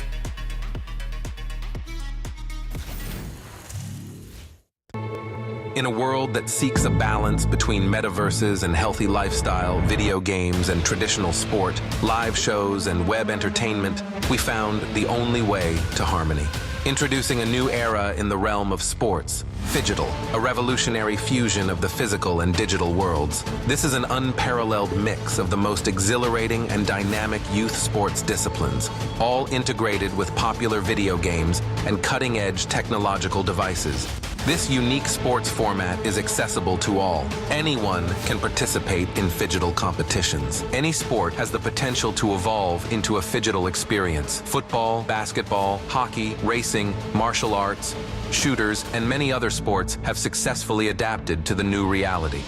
In a world that seeks a balance between metaverses and healthy lifestyle, video games and traditional sport, live shows and web entertainment, we found the only way to harmony. Introducing a new era in the realm of sports, Phygital, a revolutionary fusion of the physical and digital worlds. This is an unparalleled mix of the most exhilarating and dynamic youth sports disciplines, all integrated with popular video games and cutting-edge technological devices. This unique sports format is accessible to all. Anyone can participate in Phygital competitions. Any sport has the potential to evolve into a Phygital experience. Football, basketball, hockey, racing, martial arts, shooters, and many other sports have successfully adapted to the new reality.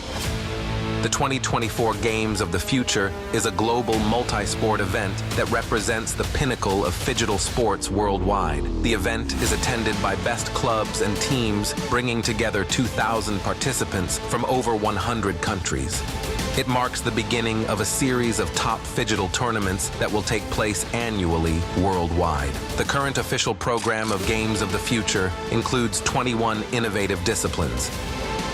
The 2024 Games of the Future is a global multi-sport event that represents the pinnacle of Phygital sports worldwide. The event is attended by best clubs and teams, bringing together 2,000 participants from over 100 countries. It marks the beginning of a series of top Phygital tournaments that will take place annually worldwide. The current official program of Games of the Future includes 21 innovative disciplines.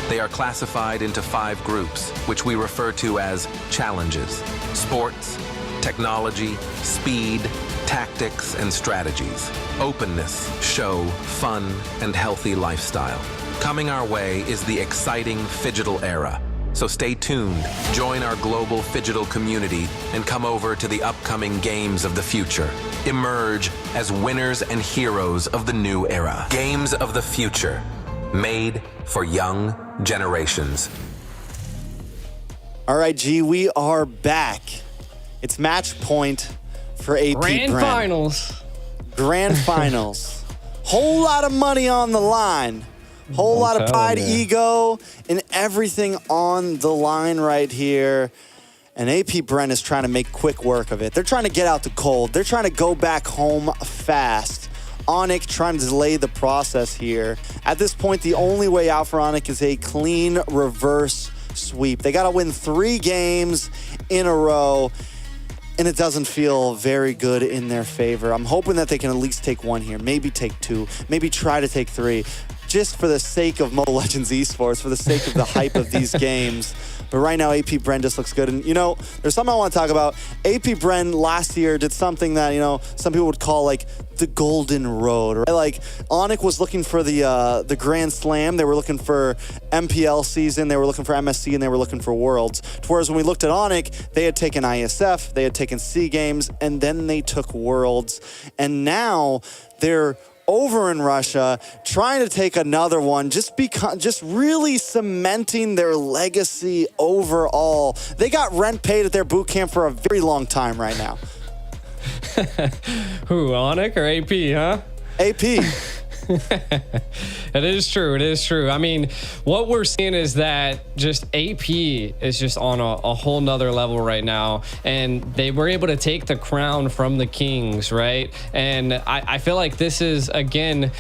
They are classified into 5 groups, which we refer to as challenges: sports, technology, speed, tactics, and strategies, openness, show, fun, and healthy lifestyle. Coming our way is the exciting Phygital era, So stay tuned, join our global Phygital community, and come over to the upcoming Games of the Future. Emerge as winners and heroes of the new era. Games of the Future, made for young generations. All right, G, we are back. It's match point for AP Grand Bren. finals. Grand finals. Whole lot of money on the line. Whole lot of pride, ego, and everything on the line right here. And AP Bren is trying to make quick work of it. They're trying to get out the cold. They're trying to go back home fast. Onyx trying to delay the process here. At this point, the only way out for Onyx is a clean reverse sweep. They got to win 3 games in a row, and it doesn't feel very good in their favor. I'm hoping that they can at least take 1 here, maybe take 2, maybe try to take 3, just for the sake of Mobile Legends esports, for the sake of the hype of these games. But right now, AP Bren just looks good. And, you know, there's something I want to talk about. AP Bren last year did something that, you know, some people would call, like, the golden road. Right? Like, Onyx was looking for the Grand Slam. They were looking for MPL season. They were looking for MSC, and they were looking for Worlds. Whereas when we looked at Onyx, they had taken ISF, they had taken SEA Games, and then they took Worlds. And now they're over in Russia, trying to take another one, just really cementing their legacy overall. They got rent paid at their boot camp for a very long time right now. Who, Onyx or AP, huh? AP. It is true. It is true. I mean, what we're seeing is that just AP is just on a whole nother level right now. And they were able to take the crown from the Kings, right? And I feel like this is, again,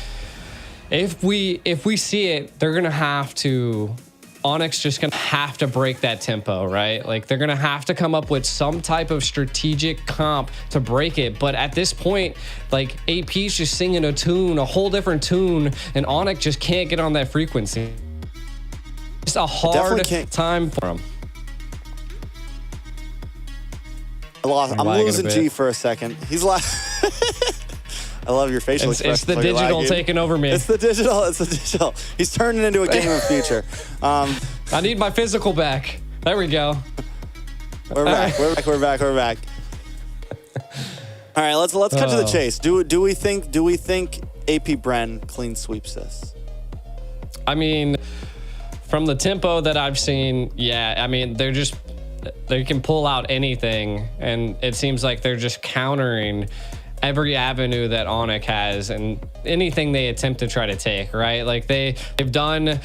if we see it, they're going to have to... Onyx just gonna have to break that tempo, right? Like, they're gonna have to come up with some type of strategic comp to break it. But at this point, like, AP's just singing a tune, a whole different tune, and Onyx just can't get on that frequency. It's a hard time for him. I'm losing G for a second. He's like... I love your facial expression. It's the digital taking over me. It's the digital. It's the digital. He's turning into a game of future. I need my physical back. There we go. We're back. We're back. All right, let's cut to the chase. Do we think AP Bren clean sweeps this? I mean, from the tempo that I've seen, yeah. I mean, they can pull out anything, and it seems like they're just countering every avenue that Onyx has and anything they attempt to try to take, right? Like they've done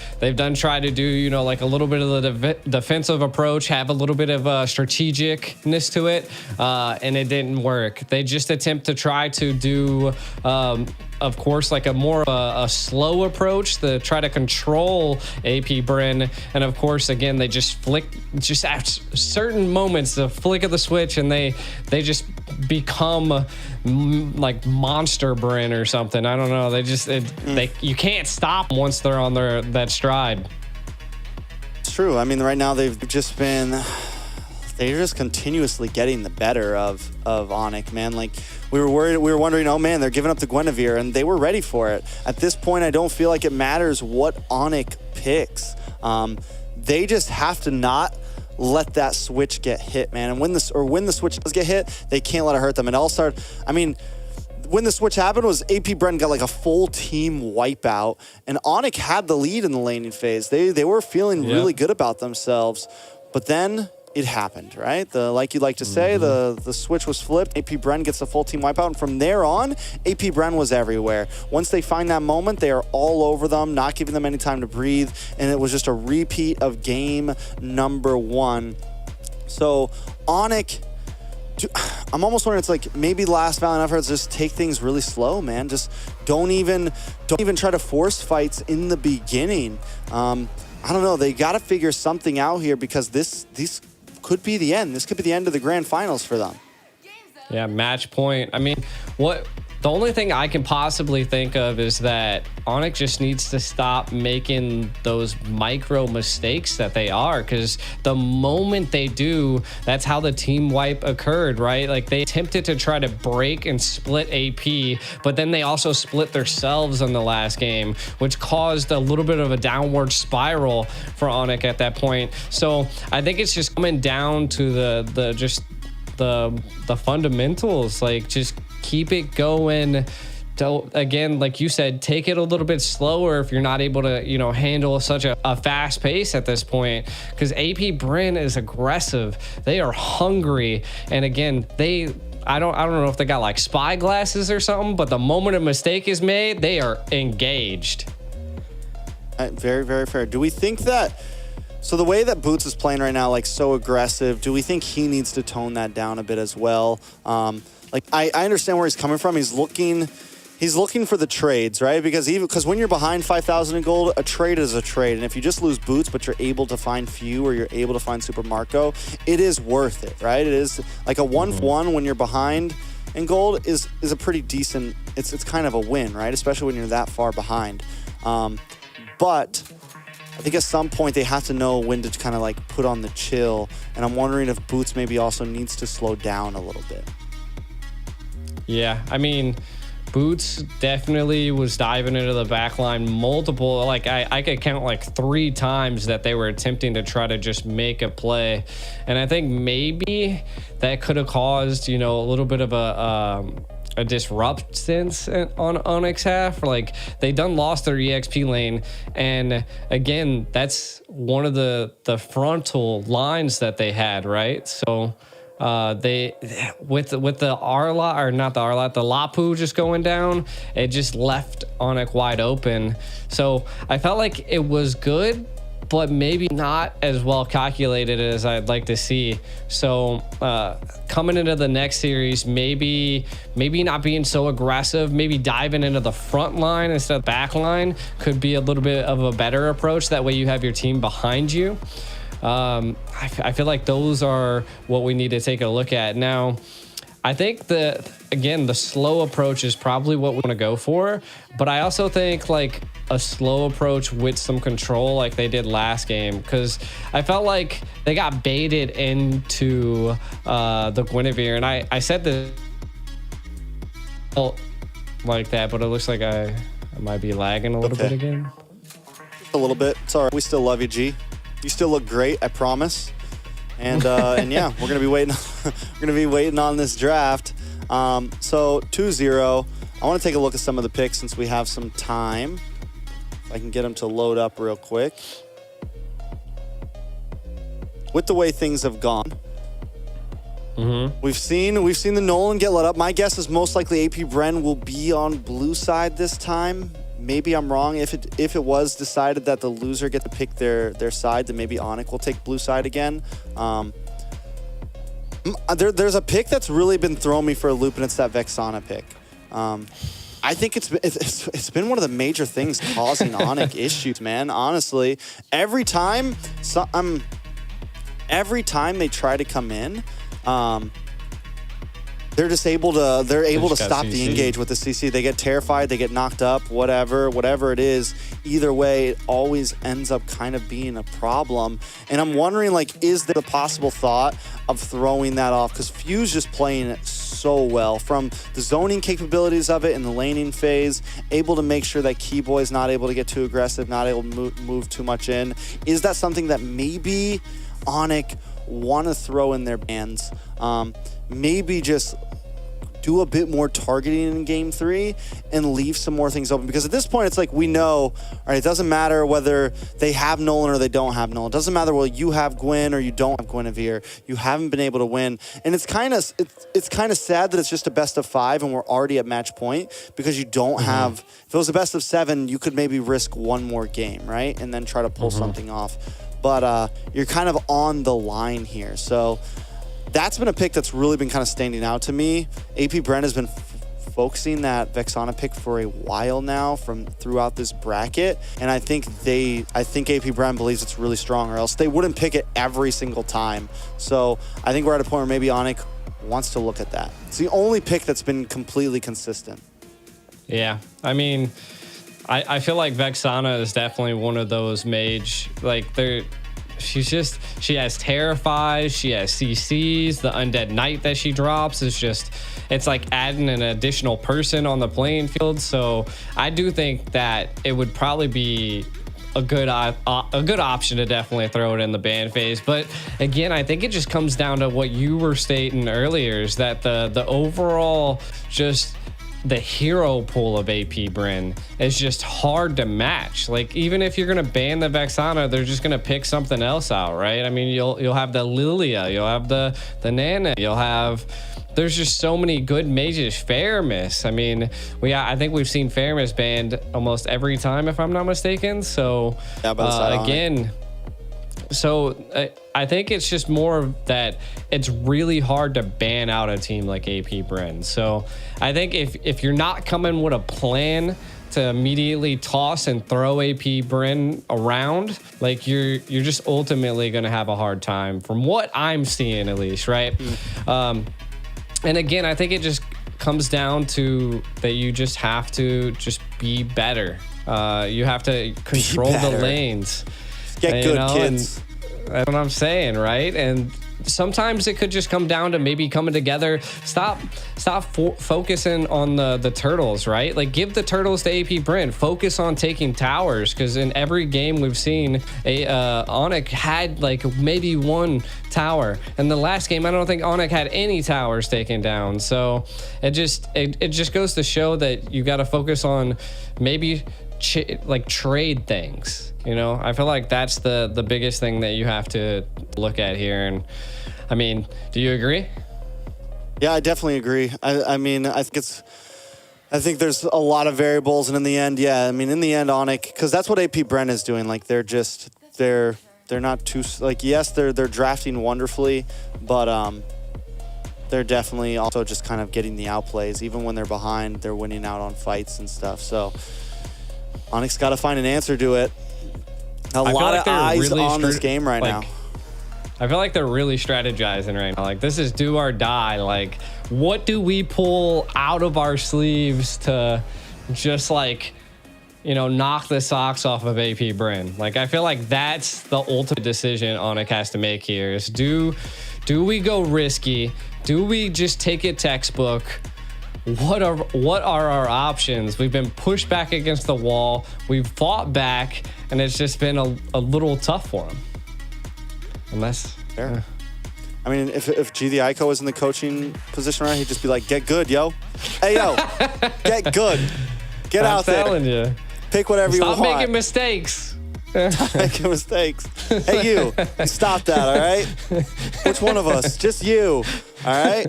try to do, you know, like a little bit of the defensive approach, have a little bit of strategicness to it, and it didn't work. They just attempt to try to do, of course, like a more a slow approach to try to control AP Bren. And of course, again, they just at certain moments, the flick of the switch, and they just become like monster Bren or something. I don't know. You can't stop them once they're on that stride. It's true. I mean, right now they're just continuously getting the better of Onyx, man. Like, we were wondering, oh man, they're giving up to Guinevere, and they were ready for it. At this point, I don't feel like it matters what Onyx picks. They just have to not let that switch get hit, man. And when the switch does get hit, they can't let it hurt them. And when the switch happened was AP Bren got like a full team wipeout, and Onyx had the lead in the laning phase. They were feeling really good about themselves, but then it happened, right? Like you like to say, the switch was flipped. AP Bren gets a full team wipeout, and from there on, AP Bren was everywhere. Once they find that moment, they are all over them, not giving them any time to breathe, and it was just a repeat of game number 1. So Onyx, I'm almost wondering, it's like maybe last Valiant efforts, just take things really slow, man. Just don't even try to force fights in the beginning. I don't know. They got to figure something out here, because this could be the end. This could be the end of the grand finals for them. Yeah, match point. I mean, what The only thing I can possibly think of is that Onyx just needs to stop making those micro mistakes that they are, because the moment they do, that's how the team wipe occurred, right? Like they attempted to try to break and split AP, but then they also split themselves in the last game, which caused a little bit of a downward spiral for Onyx at that point. So I think it's just coming down to the fundamentals. Like just keep it going. Don't, again, like you said, take it a little bit slower if you're not able to, you know, handle such a fast pace at this point, because AP Bryn is aggressive. They are hungry, and again, I don't know if they got like spy glasses or something, but the moment a mistake is made, they are engaged. Very, very fair. Do we think that, so the way that Boots is playing right now, like so aggressive, do we think he needs to tone that down a bit as well? Like I understand where he's coming from. He's looking for the trades, right? Because when you're behind 5,000 in gold, a trade is a trade. And if you just lose Boots, but you're able to find Few or you're able to find Super Marco, it is worth it, right? It is like a 1-for-1 when you're behind in gold is a pretty decent, it's kind of a win, right? Especially when you're that far behind. But I think at some point they have to know when to kind of like put on the chill. And I'm wondering if Boots maybe also needs to slow down a little bit. Yeah, I mean, Boots definitely was diving into the back line multiple, like I could count like 3 times that they were attempting to try to just make a play. And I think maybe that could have caused, you know, a little bit of a disruptance on Onyx half. Like they done lost their EXP lane, and again, that's one of the frontal lines that they had, right? So they with the Arla, or not the Arla, the Lapu just going down, it just left Onyx wide open. So I felt like it was good, but maybe not as well calculated as I'd like to see. So coming into the next series, maybe not being so aggressive, maybe diving into the front line instead of back line could be a little bit of a better approach. That way you have your team behind you. I feel like those are what we need to take a look at. Now, I think again, the slow approach is probably what we want to go for, but I also think like a slow approach with some control like they did last game, because I felt like they got baited into the Guinevere, and I said this like that, but it looks like I might be lagging a little bit again. A little bit. Sorry, we still love you, G. You still look great, I promise. And yeah, we're gonna be waiting. We're gonna be waiting on this draft. So 2-0. I want to take a look at some of the picks since we have some time. If I can get them to load up real quick. With the way things have gone, we've seen the Nolan get let up. My guess is most likely AP Bren will be on blue side this time. Maybe I'm wrong. If it was decided that the loser get to pick their side, then maybe Onyx will take blue side again. There's a pick that's really been throwing me for a loop, and it's that Vexana pick. I think it's been one of the major things causing Onyx issues, man. Honestly, every time they try to come in, they're just able to stop the engage with the CC. They get terrified, they get knocked up, whatever it is. Either way, it always ends up kind of being a problem. And I'm wondering, like, is there a possible thought of throwing that off? Because Few's just playing it so well, from the zoning capabilities of it in the laning phase, able to make sure that Keyboy's not able to get too aggressive, not able to move too much in. Is that something that maybe Onyx want to throw in their bands? Maybe just do a bit more targeting in game 3 and leave some more things open, because at this point it's like, we know, all right, it doesn't matter whether they have Nolan or they don't have Nolan. It doesn't matter whether you have Gwen or you don't have Guinevere. You haven't been able to win, and it's kind of sad that it's just a best of 5 and we're already at match point, because you don't have. If it was a best of 7, you could maybe risk one more game, right, and then try to pull something off. But you're kind of on the line here, so. That's been a pick that's really been kind of standing out to me. AP Brent has been focusing that Vexana pick for a while now throughout this bracket, and I think AP Brent believes it's really strong, or else they wouldn't pick it every single time. So I think we're at a point where maybe Onyx wants to look at that. It's the only pick that's been completely consistent. Yeah, I mean, I feel like Vexana is definitely one of those mage, like she has Terrifies, she has CCs, the Undead Knight that she drops is just, it's like adding an additional person on the playing field. So I do think that it would probably be a good option to definitely throw it in the ban phase. But again, I think it just comes down to what you were stating earlier, is that the overall just the hero pool of AP Bryn is just hard to match. Like, even if you're gonna ban the Vexana, they're just gonna pick something else out, right? I mean, you'll have the Lilia, you'll have the Nana, you'll have, there's just so many good mages. Fairmiss, I mean, I think we've seen Fairmiss banned almost every time, if I'm not mistaken. So yeah, again, so I think it's just more that it's really hard to ban out a team like AP Bryn. So I think if you're not coming with a plan to immediately toss and throw AP Bryn around, like you're just ultimately going to have a hard time, from what I'm seeing at least, right? And again, I think it just comes down to that you just have to just be better. You have to control the lanes. Get good, kids. That's what I'm saying, right? And sometimes it could just come down to maybe coming together. Stop focusing on the turtles, right? Like, give the turtles to AP Bryn. Focus on taking towers, because in every game we've seen, Onyx had like maybe one tower. And the last game, I don't think Onyx had any towers taken down. So it just goes to show that you got to focus on maybe like trade things. You know, I feel like that's the biggest thing that you have to look at here. And I mean, do you agree? Yeah, I definitely agree. I mean, I think there's a lot of variables, and in the end, yeah, I mean, in the end, Onyx, because that's what AP Bryn is doing. Like, they're not too, like, yes, they're drafting wonderfully, but they're definitely also just kind of getting the outplays. Even when they're behind, they're winning out on fights and stuff. So Onyx got to find an answer to it. A lot of eyes really on this game right now. I feel like they're really strategizing right now. Like, this is do or die. Like, what do we pull out of our sleeves to just, like, you know, knock the socks off of AP Bryn? Like, I feel like that's the ultimate decision Onyx has to make here, is do we go risky? Do we just take it textbook? What are our options? We've been pushed back against the wall. We've fought back, and it's just been a little tough for them. Unless, fair. I mean, if G the Ico was in the coaching position right, he'd just be like, "Get good, yo. Hey, yo, get good. Get out there. I'm telling you. Pick whatever you want. Stop making mistakes. Stop making mistakes. Hey, you stop that, all right? Which one of us? Just you, all right?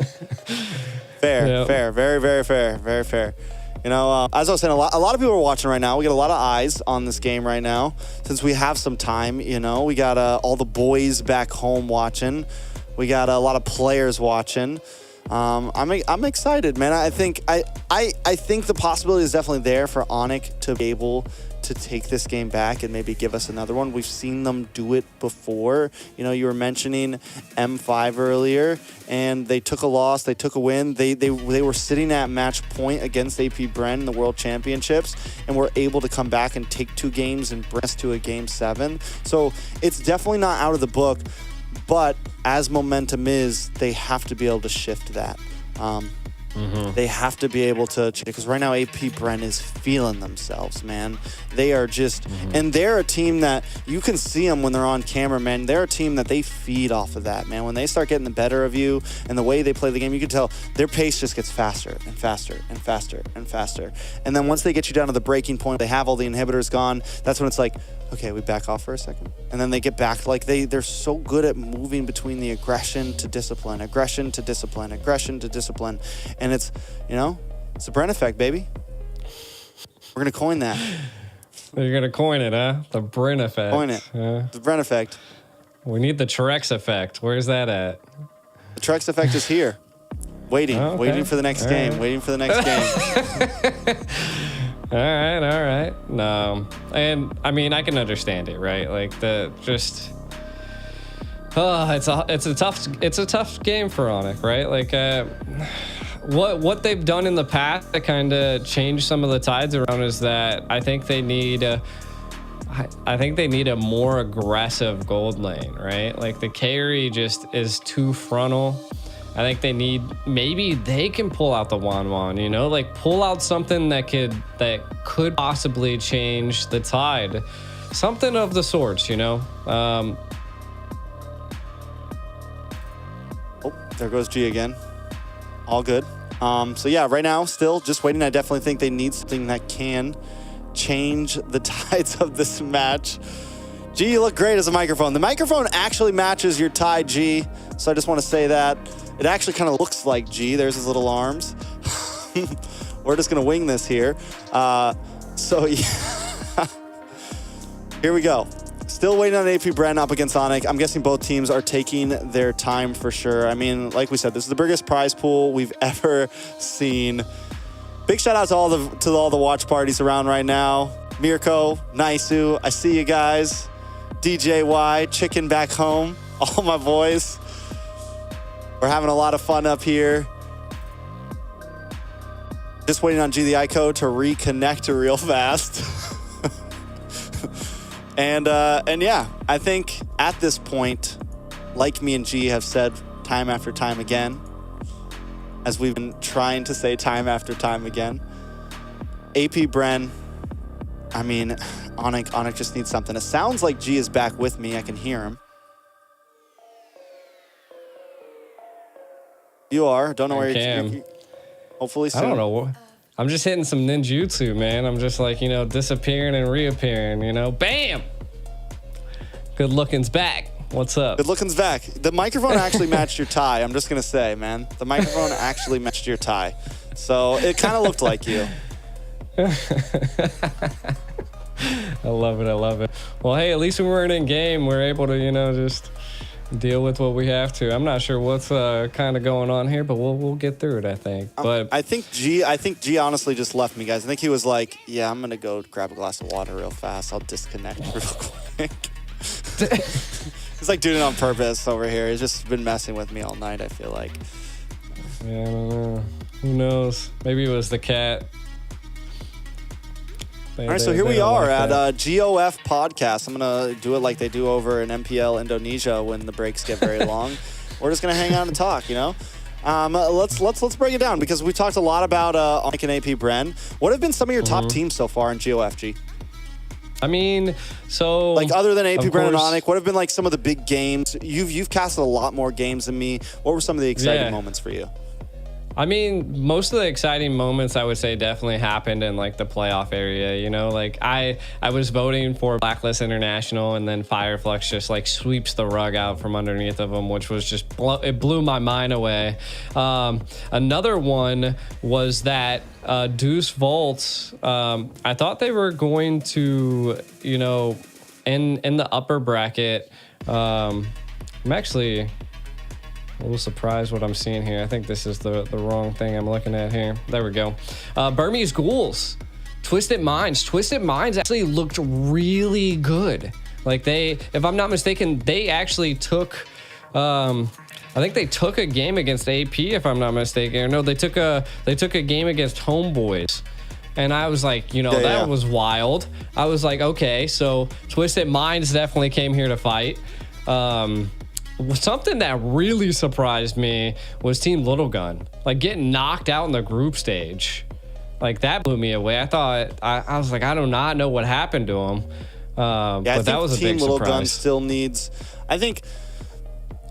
Fair, yep. Fair, very, very fair, very fair. You know, as I was saying, a lot of people are watching right now. We got a lot of eyes on this game right now, since we have some time. You know, we got all the boys back home watching. We got a lot of players watching. I'm excited, man. I think the possibility is definitely there for Onyx to be able to take this game back and maybe give us another one. We've seen them do it before. You know, you were mentioning M5 earlier, and they took a loss, they took a win. They were sitting at match point against AP Bryn in the World Championships, and were able to come back and take 2 games and bring us to a Game 7. So it's definitely not out of the book, but as momentum is, they have to be able to shift that. They have to be able to, because right now AP Bryn is feeling themselves, man. They are just, and they're a team that you can see them when they're on camera, man. They're a team that they feed off of that, man. When they start getting the better of you and the way they play the game, you can tell their pace just gets faster and faster and faster and faster. And then once they get you down to the breaking point, they have all the inhibitors gone. That's when it's like, okay, we back off for a second. And then they get back, like they're so good at moving between the aggression to discipline, aggression to discipline, aggression to discipline. And it's, you know, it's the Bryn effect, baby. We're gonna coin that. You're gonna coin it, huh? The Bryn effect. Coin it. The Bryn effect. We need the Trex effect. Where's that at? The Trex effect is here. Waiting, waiting for the next game, waiting for the next game. All right. No, and I mean, I can understand it, right? Like it's a tough game for Onyx, right? Like what they've done in the past to kind of change some of the tides around is that I think they need a more aggressive gold lane, right? Like the carry just is too frontal. I think they need, maybe they can pull out the Wan, you know, like pull out something that could possibly change the tide, something of the sorts, you know. Oh, there goes G again. All good. So yeah, right now still just waiting. I definitely think they need something that can change the tides of this match. G, you look great as a microphone. The microphone actually matches your tie, G. So I just want to say that. It actually kind of looks like G. There's his little arms. We're just going to wing this here. So yeah. Here we go. Still waiting on AP Bren up against Onic. I'm guessing both teams are taking their time for sure. I mean, like we said, this is the biggest prize pool we've ever seen. Big shout out to all the watch parties around right now. Mirko, Naisu, I see you guys. DJY, Chicken back home, all my boys. We're having a lot of fun up here. Just waiting on G the Ico to reconnect real fast. And yeah, I think at this point, like me and G have said time after time again, as we've been trying to say time after time again, AP Bren, I mean, Onic just needs something. It sounds like G is back with me. I can hear him. You are. Don't know where you're. Hopefully soon. I don't know. I'm just hitting some ninjutsu, man. I'm just like, you know, disappearing and reappearing, you know. Bam! Good looking's back. What's up? Good looking's back. The microphone actually matched your tie. I'm just going to say, man. The microphone actually matched your tie. So it kind of looked like you. I love it. I love it. Well, hey, at least when we're in game, we're able to, you know, just deal with what we have to. I'm not sure what's kind of going on here, but we'll get through it, I think. But I think G honestly just left me, guys. I think he was like, yeah, I'm gonna go grab a glass of water real fast. I'll disconnect real quick. He's like doing it on purpose over here. He's just been messing with me all night, I feel like. Yeah, I don't know. Who knows? Maybe it was the cat. All right, so here we are at GOF Podcast. I'm going to do it like they do over in MPL Indonesia when the breaks get very long. We're just going to hang out and talk, you know? Let's break it down because we talked a lot about Onic and AP Bren. What have been some of your top teams so far in GOFG? I mean, so like other than AP Bren and Onic, what have been like some of the big games? You've casted a lot more games than me. What were some of the exciting moments for you? I mean, most of the exciting moments I would say definitely happened in like the playoff area, you know, like I was voting for Blacklist International and then Fireflux just like sweeps the rug out from underneath of them, which was just, it blew my mind away. Another one was that Deuce Volts, I thought they were going to, you know, in the upper bracket, I'm actually a little surprised what I'm seeing here. I think this is the wrong thing I'm looking at here. There we go. Burmese Ghouls, Twisted Minds. Twisted Minds actually looked really good. Like they, if I'm not mistaken, they actually took, I think they took a game against AP, if I'm not mistaken. Or no, they took a game against Homeboys. And I was like, you know, that was wild. I was like, okay, so Twisted Minds definitely came here to fight. Something that really surprised me was Team Little Gun, like getting knocked out in the group stage. Like that blew me away. I thought, I was like, I do not know what happened to him. But that was a big surprise. Team Little Gun still needs, I think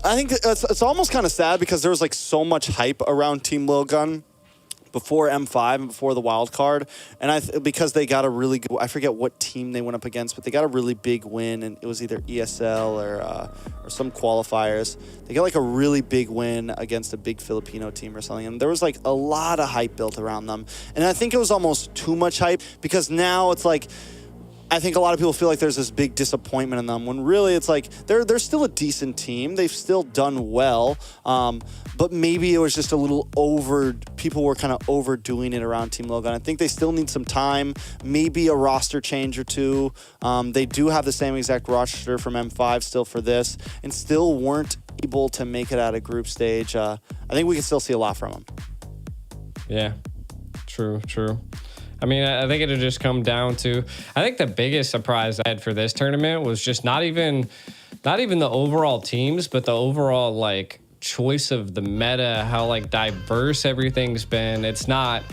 it's almost kind of sad because there was like so much hype around Team Little Gun before M5 and before the wild card, and because they got a really good, I forget what team they went up against, but they got a really big win, and it was either ESL or some qualifiers. They got like a really big win against a big Filipino team or something, and there was like a lot of hype built around them, and I think it was almost too much hype because now it's like, I think a lot of people feel like there's this big disappointment in them when really it's like they're still a decent team. They've still done well, but maybe it was just a little people were kind of overdoing it around Team Logan. I think they still need some time, maybe a roster change or two. They do have the same exact roster from M5 still for this and still weren't able to make it out of group stage. I think we can still see a lot from them. Yeah, true. I mean, I think it'll just come down to, I think the biggest surprise I had for this tournament was just not even the overall teams, but the overall like choice of the meta, how like diverse everything's been. It's not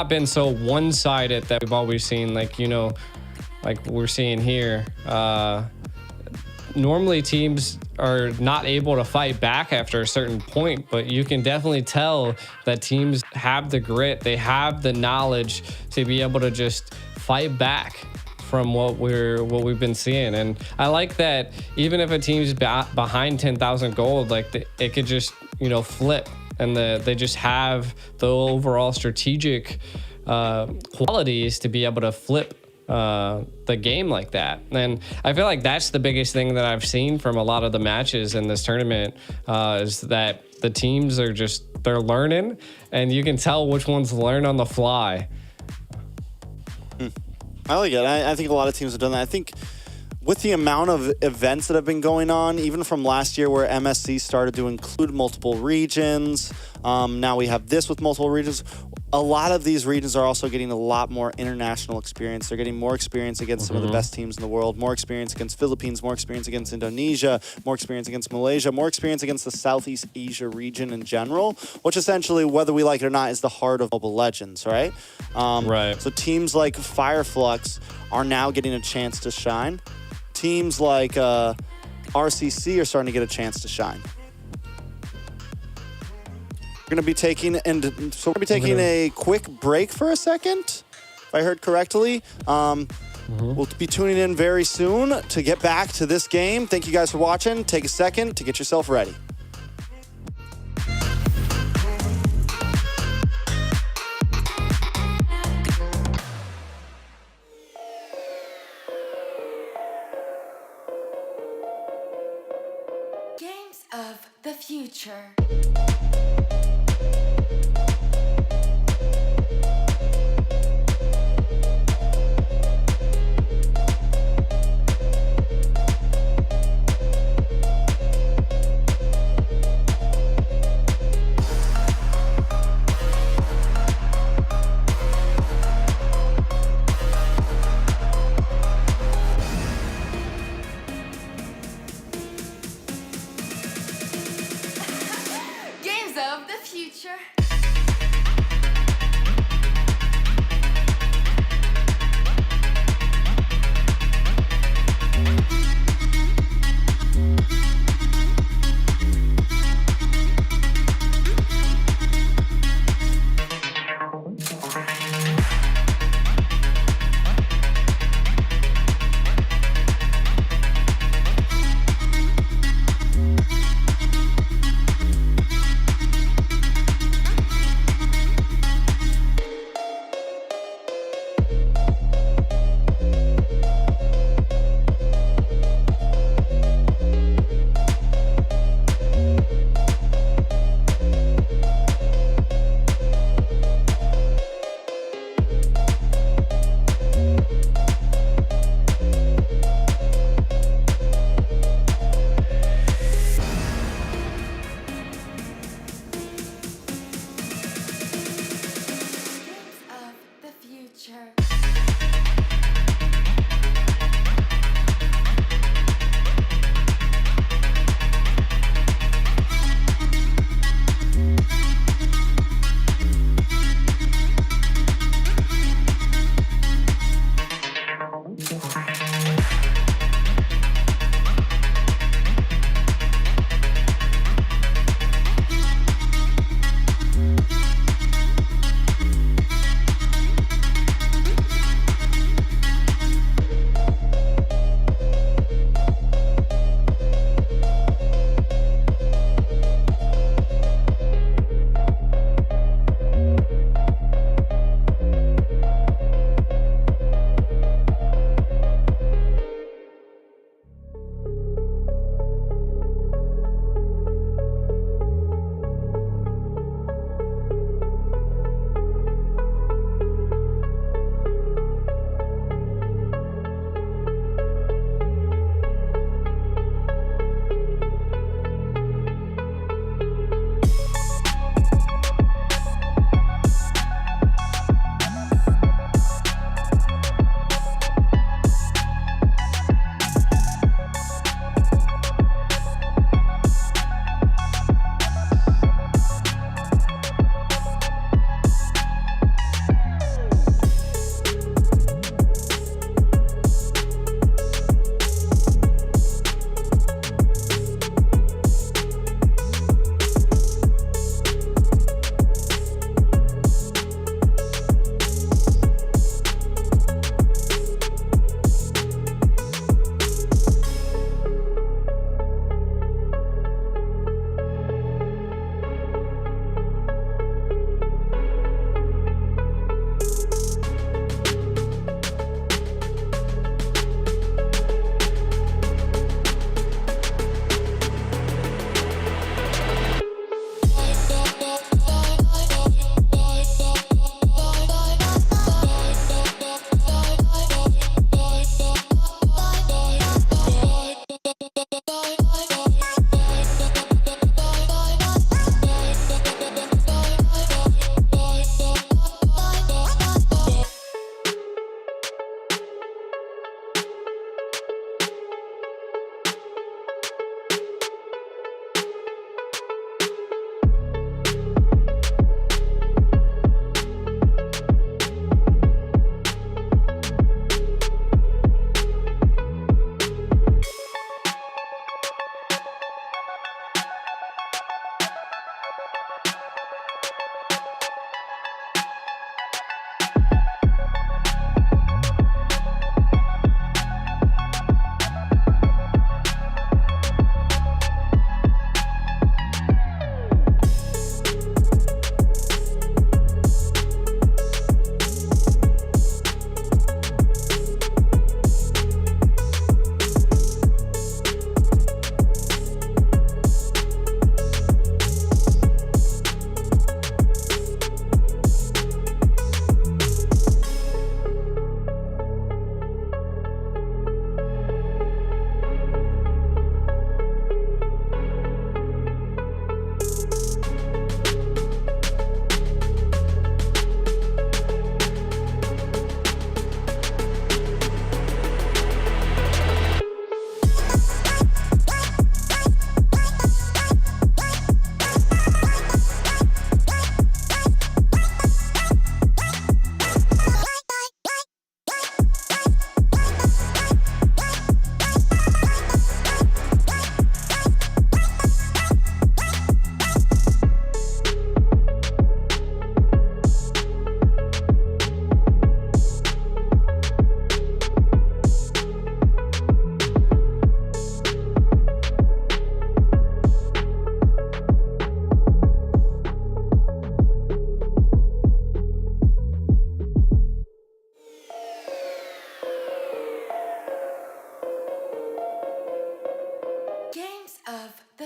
been so one-sided that we've always seen, like, you know, like we're seeing here. Normally teams are not able to fight back after a certain point, but you can definitely tell that teams have the grit, they have the knowledge to be able to just fight back from what we've been seeing. And I like that even if a team's behind 10,000 gold, like it could just, you know, flip, and they just have the overall strategic qualities to be able to flip the game like that. And I feel like that's the biggest thing that I've seen from a lot of the matches in this tournament, is that the teams are just, they're learning, and you can tell which ones learn on the fly. I like it. I think a lot of teams have done that. I think with the amount of events that have been going on, even from last year where MSC started to include multiple regions, now we have this with multiple regions. A lot of these regions are also getting a lot more international experience. They're getting more experience against some of the best teams in the world, more experience against Philippines, more experience against Indonesia, more experience against Malaysia, more experience against the Southeast Asia region in general, which essentially, whether we like it or not, is the heart of Mobile Legends, right? Right. So teams like Fireflux are now getting a chance to shine. Teams like RCC are starting to get a chance to shine. We're going to be taking a quick break for a second, if I heard correctly. We'll be tuning in very soon to get back to this game. Thank you guys for watching. Take a second to get yourself ready. Games of the future. Games of the future.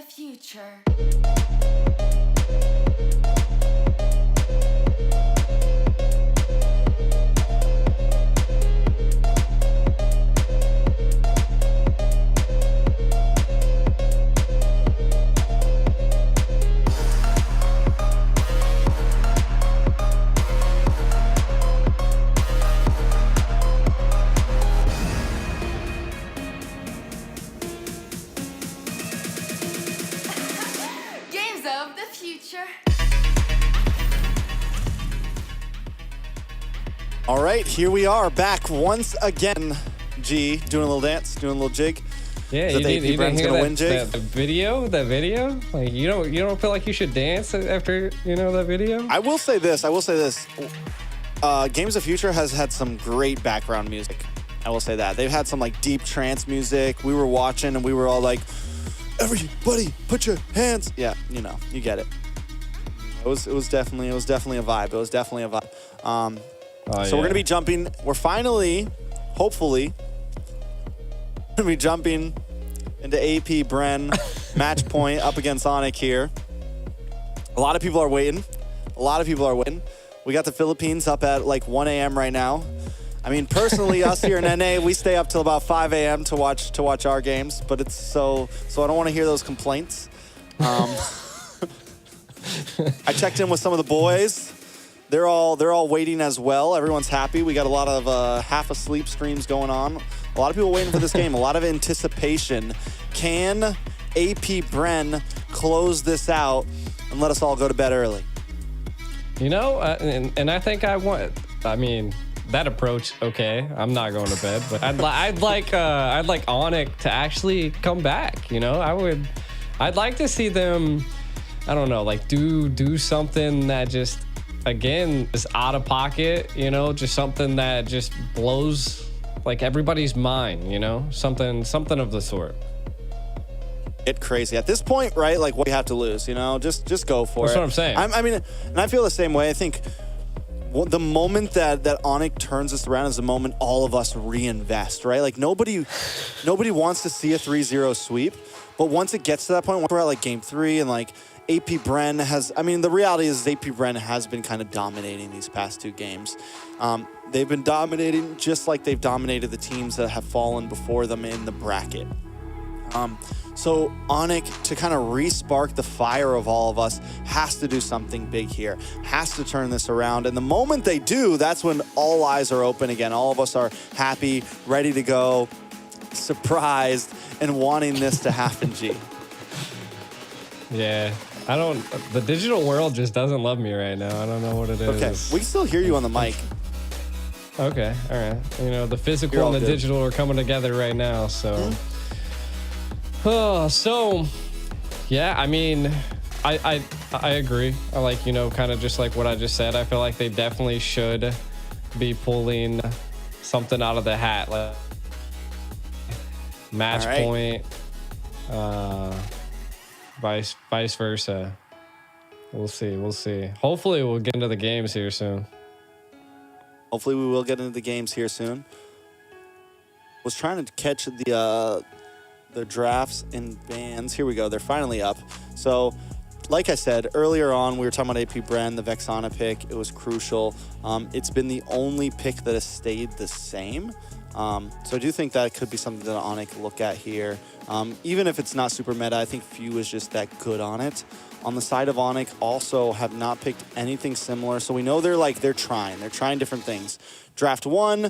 the future. Games of the future. All right, here we are back once again. G, doing a little dance, doing a little jig. Yeah, Is that you the didn't AP Brand's hear gonna that, win jig? that video? That video? Like you don't feel like you should dance after that video? I will say this. Games of Future has had some great background music. I will say that. They've had some like deep trance music. We were watching and we were all like, everybody put your hands. Yeah, you get it. It was definitely a vibe. It was definitely a vibe. So we're gonna be jumping. We're finally, hopefully, gonna be jumping into AP Bren match point up against Onic here. A lot of people are waiting. We got the Philippines up at like 1 a.m. right now. I mean, personally, us here in NA, we stay up till about 5 a.m. to watch our games, but it's so I don't want to hear those complaints. I checked in with some of the boys. They're all waiting as well. Everyone's happy. We got a lot of half asleep streams going on. A lot of people waiting for this game. A lot of anticipation. Can AP Bren close this out and let us all go to bed early? And I think I mean, that approach, okay. I'm not going to bed, but I'd like Onic to actually come back. I'd like to see them, I don't know, like do something that just, again, is out of pocket, just something that just blows like everybody's mind, something of the sort. Get crazy at this point, right? Like, what do you have to lose? Just go for it. That's what I'm saying. I mean, and I feel the same way. I think the moment that Onic turns this around is the moment all of us reinvest, right? Like nobody wants to see a 3-0 sweep, but once it gets to that point, once we're at like game 3 and like AP Bren has, I mean, the reality is AP Bren has been kind of dominating these past 2 games. They've been dominating just like they've dominated the teams that have fallen before them in the bracket. So Onic, to kind of re-spark the fire of all of us, has to do something big here, has to turn this around. And the moment they do, that's when all eyes are open again. All of us are happy, ready to go, surprised, and wanting this to happen, G. Yeah, the digital world just doesn't love me right now. I don't know what it is. Okay, we can still hear you on the mic. Okay, all right. The physical and the digital are coming together right now, so. Mm-hmm. So, yeah, I mean, I agree. I like, kind of just like what I just said. I feel like they definitely should be pulling something out of the hat, like match point, vice versa. We'll see. Hopefully we'll get into the games here soon. Hopefully we will get into the games here soon. Was trying to catch the drafts and bans. Here we go. They're finally up. So, like I said earlier on, we were talking about AP Bren, the Vexana pick. It was crucial. It's been the only pick that has stayed the same. So I do think that could be something that Onic look at here. Even if it's not super meta, I think Few is just that good on it. On the side of Onic, also have not picked anything similar. So we know they're trying different things. Draft 1,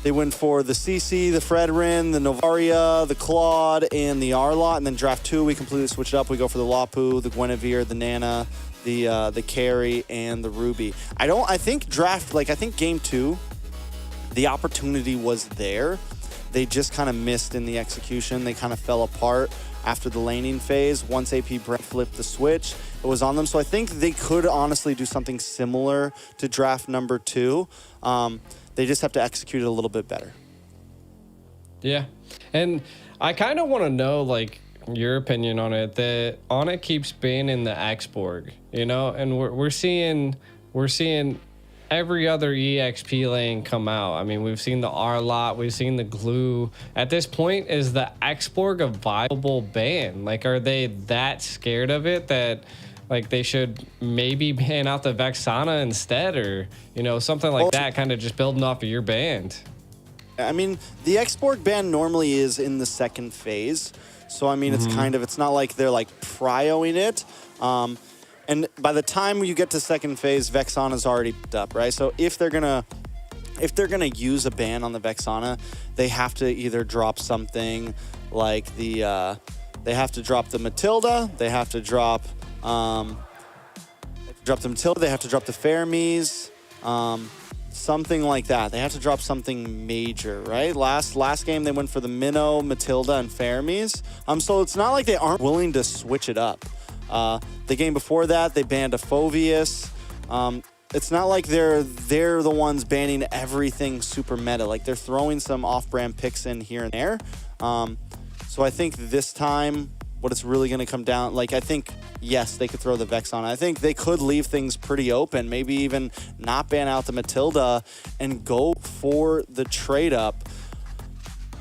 they went for the CC, the Fredrin, the Novaria, the Claude, and the Arlot. And then draft 2, we completely switch it up. We go for the Lapu, the Guinevere, the Nana, the Carry, and the Ruby. I think game 2, the opportunity was there. They just kind of missed in the execution. They kind of fell apart after the laning phase. Once AP Bren flipped the switch, it was on them. So I think they could honestly do something similar to draft number 2. They just have to execute it a little bit better. Yeah. And I kind of want to know, like, your opinion on it, that Onic keeps being in the Axborg, and we're seeing every other EXP lane come out. I mean, we've seen the R-Lot, we've seen the Glue. At this point, is the Exborg a viable ban? Like, are they that scared of it that like they should maybe ban out the Vexana instead, or you know, something like that, kind of just building off of your band? I mean, the Exborg ban normally is in the second phase. So, I mean, it's kind of, it's not like they're like prioing it. And by the time you get to second phase, Vexana's already picked up, right? So if they're gonna use a ban on the Vexana, they have to either drop something like the, they have to drop the Matilda, they have to drop, the Matilda, they have to drop the Fermies, something like that. They have to drop something major, right? Last game they went for the Minnow, Matilda, and Fermies. So it's not like they aren't willing to switch it up. The game before that, they banned a Phoveus. It's not like they're the ones banning everything super meta. Like, they're throwing some off-brand picks in here and there. So I think this time, what it's really going to come down, like, I think, yes, they could throw the Vex on. I think they could leave things pretty open, maybe even not ban out the Matilda and go for the trade up.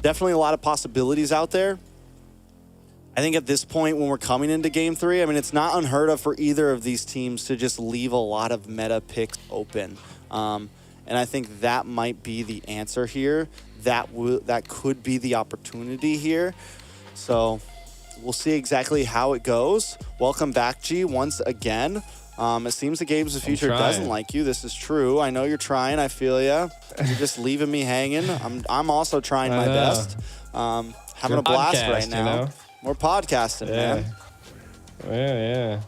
Definitely a lot of possibilities out there. I think at this point, when we're coming into game 3, I mean, it's not unheard of for either of these teams to just leave a lot of meta picks open. And I think that might be the answer here. That could be the opportunity here. So we'll see exactly how it goes. Welcome back, G, once again. It seems the Games of the Future doesn't like you. This is true. I know you're trying. I feel you. You're just leaving me hanging. I'm also trying my best. Having a blast right now. You know? We're podcasting, man. Yeah.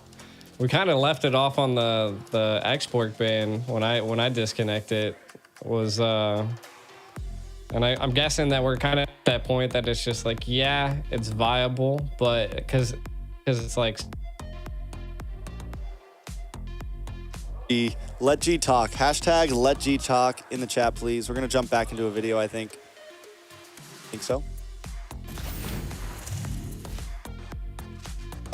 We kind of left it off on the Exborg ban when I disconnected. Was and I'm guessing that we're kind of at that point that it's just like, yeah, it's viable, but because it's like, let G talk. Hashtag let G talk in the chat, please. We're gonna jump back into a video, I think. Think so?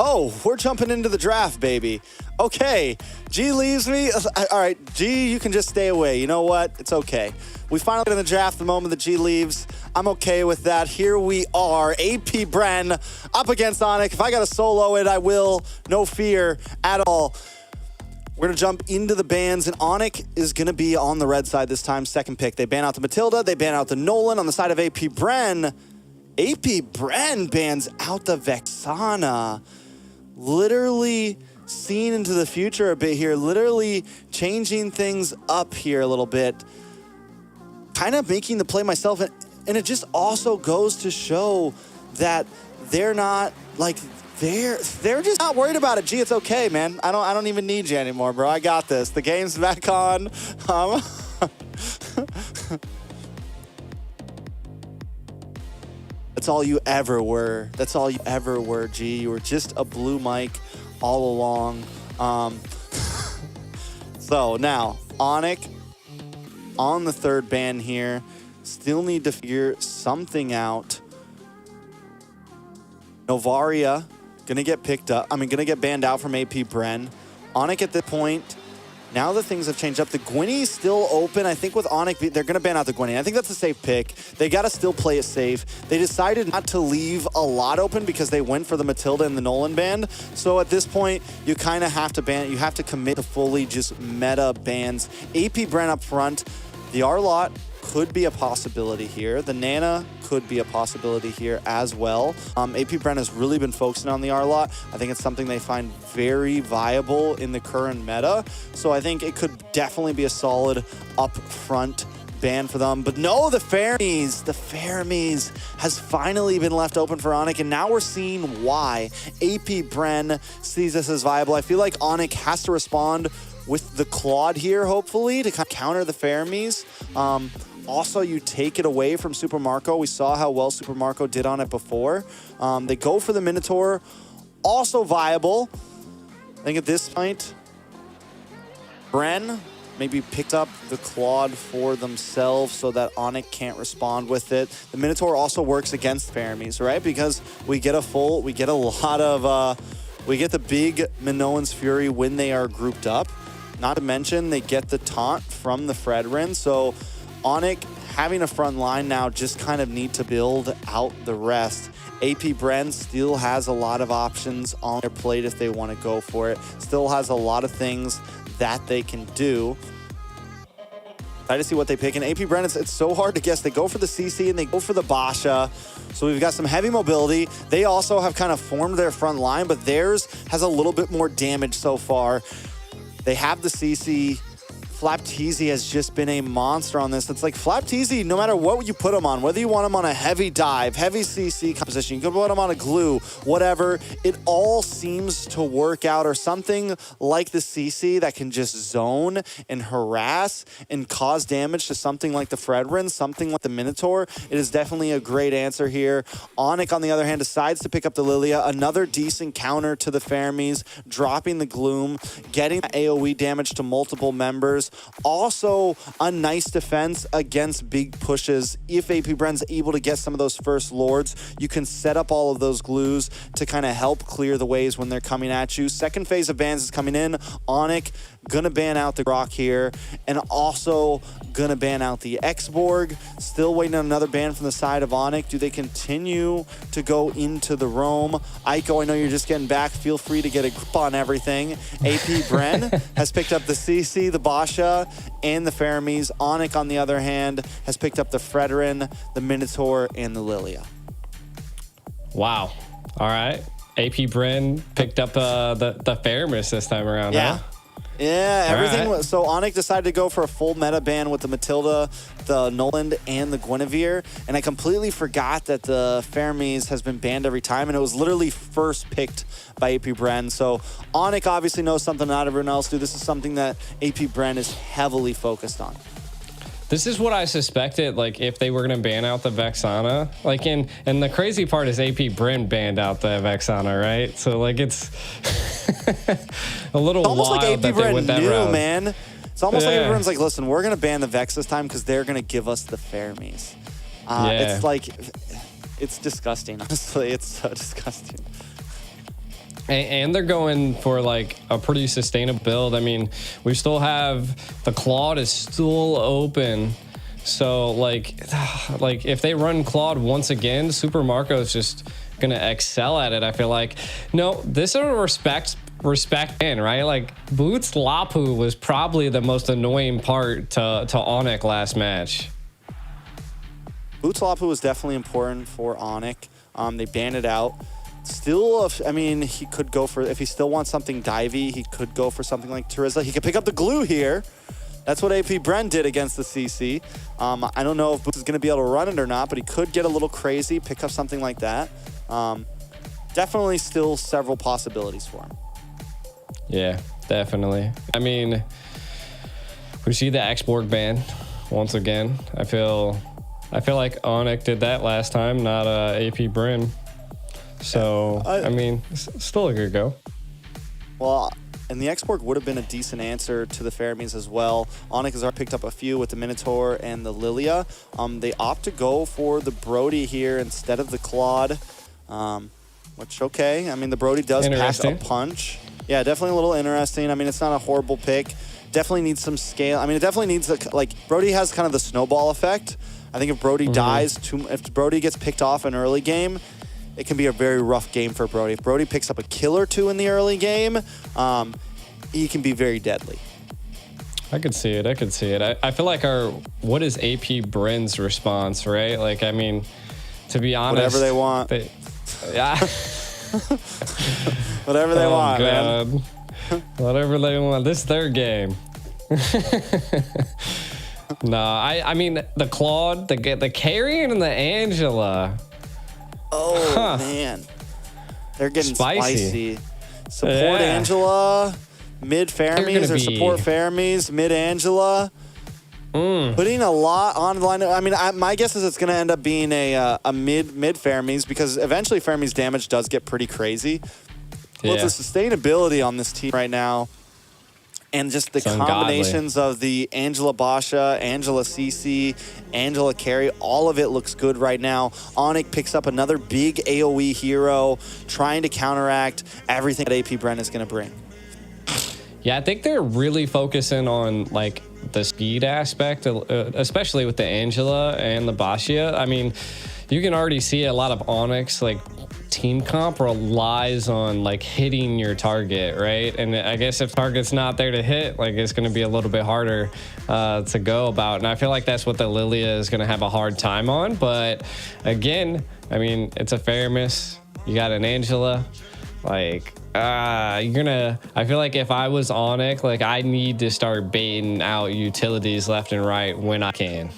Oh, we're jumping into the draft, baby. Okay, G leaves me. All right, G, you can just stay away. You know what? It's okay. We finally get in the draft the moment that G leaves. I'm okay with that. Here we are, AP Bren up against Onyx. If I got to solo it, I will. No fear at all. We're going to jump into the bans, and Onyx is going to be on the red side this time, second pick. They ban out the Matilda. They ban out the Nolan on the side of AP Bren. AP Bren bans out the Vexana. Literally seeing into the future a bit here, literally changing things up here a little bit, kind of making the play myself. And it just also goes to show that they're not like, they're just not worried about it. Gee, it's okay, man. I don't even need you anymore, bro. I got this. The game's back on. That's all you ever were. That's all you ever were, G. You were just a blue mic all along. So now, Onyx on the third ban here. Still need to figure something out. Novaria gonna get picked up. Gonna get banned out from AP Bren. Onyx at the point. Now that things have changed up, the Gwynny's still open. I think with Onyx, they're going to ban out the Gwynny. I think that's a safe pick. They got to still play it safe. They decided not to leave a lot open because they went for the Matilda and the Nolan band. So at this point, you kind of have to ban, you have to commit to fully just meta bans. AP Bren up front. The R-Lot could be a possibility here. The Nana could be a possibility here as well. AP Bren has really been focusing on the R-Lot. I think it's something they find very viable in the current meta. So I think it could definitely be a solid up front ban for them. But no, the Fermies has finally been left open for Onyx, and now we're seeing why AP Bren sees this as viable. I feel like Onyx has to respond with the Claude here, hopefully, to kind of counter the Fermies. Also, you take it away from Super Marco. We saw how well Super Marco did on it before. They go for the Minotaur. Also viable. I think at this point, Bren maybe picked up the Claude for themselves so that Onyx can't respond with it. The Minotaur also works against Fermies, right? Because we get the big Minoan's Fury when they are grouped up. Not to mention, they get the taunt from the Fredrin. So Onyx having a front line now just kind of need to build out the rest. AP Bren still has a lot of options on their plate if they want to go for it. Still has a lot of things that they can do. Excited to see what they pick. And AP Bren, it's so hard to guess. They go for the CC and they go for the Basha. So we've got some heavy mobility. They also have kind of formed their front line, but theirs has a little bit more damage so far. They have the CC. Flapteezy has just been a monster on this. It's like Flapteezy, no matter what you put him on, whether you want him on a heavy dive, heavy CC composition, you could put him on a glue, whatever, it all seems to work out, or something like the CC that can just zone and harass and cause damage to something like the Fredrin, something like the Minotaur. It is definitely a great answer here. Onyx, on the other hand, decides to pick up the Lilia, another decent counter to the Fermis, dropping the Gloom, getting AoE damage to multiple members. Also, a nice defense against big pushes. If AP Bren's able to get some of those first Lords, you can set up all of those glues to kind of help clear the ways when they're coming at you. Second phase of bans is coming in. Onyx gonna ban out the Grok here, and also gonna ban out the X-Borg. Still waiting on another ban from the side of Onyx. Do they continue to go into the roam? Aiko, I know you're just getting back. Feel free to get a grip on everything. AP Bren has picked up the CC, the Basha, and the Fermis. Onyx, on the other hand, has picked up the Fredrin, the Minotaur, and the Lilia. Wow. All right. AP Bren picked up the Fermis this time around, huh? Yeah, everything right. was, so Onyx decided to go for a full meta ban with the Matilda, the Noland, and the Guinevere, and I completely forgot that the Fermis has been banned every time, and it was literally first picked by AP Bren. So Onyx obviously knows something not everyone else do. This is something that AP Bren is heavily focused on. This is what I suspected, like, if they were going to ban out the Vexana. Like, and the crazy part is AP Bren banned out the Vexana, right? So, like, it's a little almost wild like AP that they Bren went that knew, route. man. It's almost like AP Bren's like, listen, we're going to ban the Vex this time because they're going to give us the Fermis. It's like, it's disgusting, honestly. It's so disgusting. And they're going for like a pretty sustainable build. I mean, we still have the Claude is still open. So like if they run Claude once again, Super Marco is just gonna excel at it. I feel like. No, this is a respect in, right? Like Boots Lapu was probably the most annoying part to Onyx last match. Boots Lapu was definitely important for Onyx. They banned it out. Still, I mean, he could go for, if he still wants something divey, he could go for something like Terizla. He could pick up the glue here. That's what AP Bren did against the CC. I don't know if Boots is going to be able to run it or not, but he could get a little crazy, pick up something like that. Definitely still several possibilities for him. Yeah, definitely. I mean, we see the X-Borg ban once again. I feel like Onyx did that last time, not AP Bren. So, I mean, still a good go. Well, and the X-Borg would have been a decent answer to the Fermis as well. Onyx has already picked up a few with the Minotaur and the Lilia. They opt to go for the Brody here instead of the Claude, which, okay. I mean, the Brody does pack a punch. Yeah, definitely a little interesting. I mean, it's not a horrible pick. Definitely needs some scale. I mean, it definitely needs, like, Brody has kind of the snowball effect. I think if Brody dies, if Brody gets picked off in early game, it can be a very rough game for Brody. If Brody picks up a kill or two in the early game, he can be very deadly. I could see it. I feel like what is AP Bren's response, right? Like, I mean, to be honest, whatever they want. Yeah. Whatever they want, God. man. Whatever they want. This is their game. No, I mean, the Claude, the Carrion, and the Angela. Oh, man. They're getting spicy. Support Angela, mid Fermis, or support Fermis, mid Angela. Putting a lot on the line. I mean, my guess is it's going to end up being a mid Fermis, because eventually Fermis damage does get pretty crazy. Well, the sustainability on this team right now, and just the combinations of the Angela Basha, Angela CC, Angela Carry, all of it looks good right now. Onyx picks up another big AoE hero, trying to counteract everything that AP Bren is going to bring. Yeah, I think they're really focusing on like the speed aspect, especially with the Angela and the Bashia. I mean, you can already see a lot of Onyx like team comp relies on like hitting your target, right? And I guess if target's not there to hit, like it's going to be a little bit harder to go about. And I feel like that's what the Lilia is going to have a hard time on. But again, I mean, it's a fair miss. You got an Angela, like I feel like if I was Onyx, like I need to start baiting out utilities left and right when I can.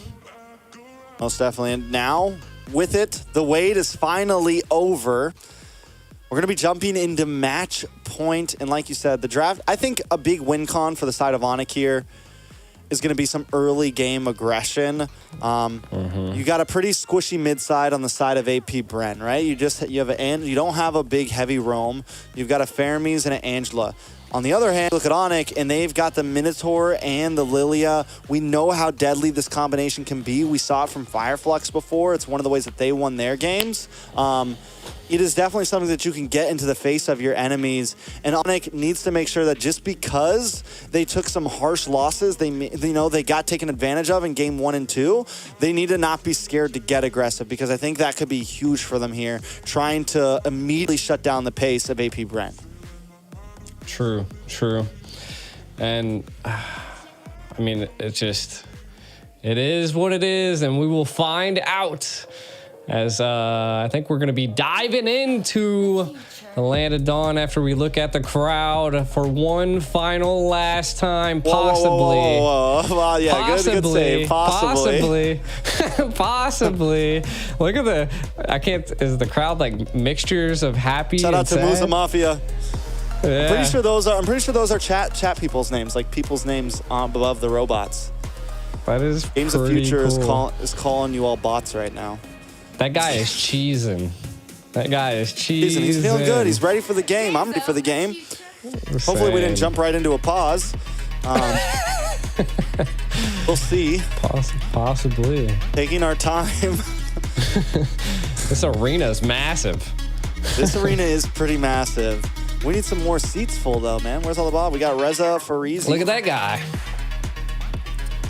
Most definitely. And now with it, the wait is finally over. We're going to be jumping into match point. And like you said, the draft, I think a big win con for the side of Onyx here is going to be some early game aggression. You got a pretty squishy mid side on the side of AP Bren, right? You don't have a big heavy roam. You've got a Fermis and an Angela. On the other hand, look at Onyx, and they've got the Minotaur and the Lilia. We know how deadly this combination can be. We saw it from Fireflux before. It's one of the ways that they won their games. It is definitely something that you can get into the face of your enemies. And Onyx needs to make sure that just because they took some harsh losses, they got taken advantage of in game 1 and 2, they need to not be scared to get aggressive, because I think that could be huge for them here, trying to immediately shut down the pace of AP Brent. True. And I mean, it is what it is, and we will find out as I think we're going to be diving into the Land of Dawn after we look at the crowd for one final last time, possibly. Whoa. Yeah, possibly, good save. Possibly. Look at is the crowd like mixtures of happy Shout out and to sad? Musa Mafia. Yeah. I'm pretty sure those are chat people's names, like people's names above the robots. That is Games of Future cool. is calling you all bots right now. That guy is cheesing. He's feeling good. He's ready for the game. I'm ready for the game. Hopefully we didn't jump right into a pause. We'll see. Possibly. Taking our time. This arena is massive. This arena is pretty massive. We need some more seats full, though, man. Where's all the ball? We got Reza, Farizi. Look at that guy.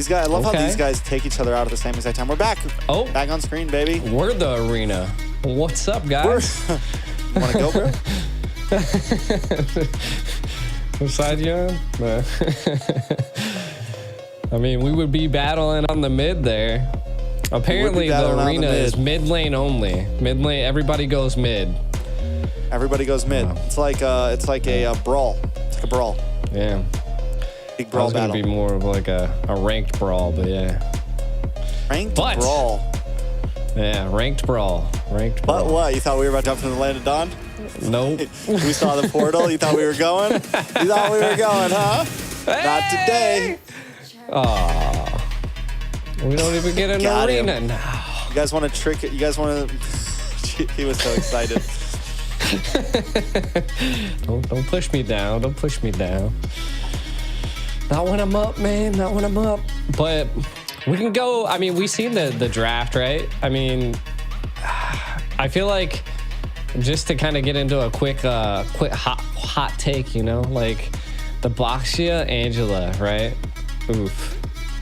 I love how these guys take each other out at the same exact time. We're back. Oh. Back on screen, baby. We're the arena. What's up, guys? Want to go, bro? What side you on? No. I mean, we would be battling on the mid there. Apparently, the arena is mid lane only. Mid lane, everybody goes mid. Everybody goes mid. Wow. It's like a brawl. It's like a brawl. Yeah. Big brawl battle. It's gonna be more of like a ranked brawl, but yeah. Ranked brawl. Yeah, ranked brawl. But what? You thought we were about to jump into the Land of Dawn? Nope. We saw the portal. You thought we were going? Huh? Hey! Not today. Aw. We don't even get an arena now. You guys want to trick it? You guys want to... He was so excited. Don't push me down. Don't push me down. Not when I'm up, man. Not when I'm up. But we can go. I mean, we've seen the draft, right? I mean, I feel like just to kind of get into a quick hot take, like the Boxia Angela, right? Oof.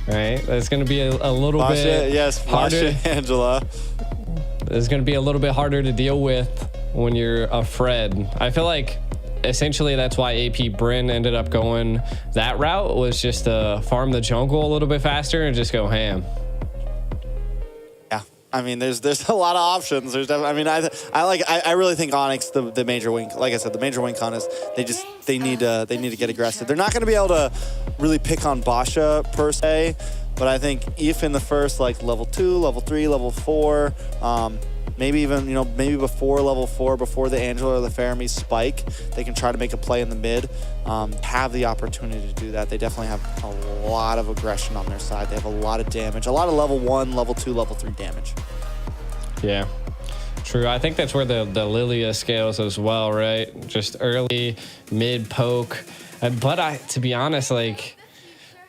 Right? That's going to be a little bit harder. Boxia Angela. It's going to be a little bit harder to deal with when you're a Fred. I feel like essentially that's why AP Bryn ended up going that route, was just to farm the jungle a little bit faster and just go ham. Yeah, I mean, there's a lot of options. There's definitely, I really think Onyx the major win. Like I said, the major win con is they need to get aggressive. They're not going to be able to really pick on Basha per se, but I think if in the first like level 2, level 3, level 4. Maybe even, maybe before level 4, before the Angela or the Fermi spike, they can try to make a play in the mid, have the opportunity to do that. They definitely have a lot of aggression on their side. They have a lot of damage, a lot of level 1, level 2, level 3 damage. Yeah, true. I think that's where the Lilia scales as well, right? Just early, mid poke. But to be honest, like,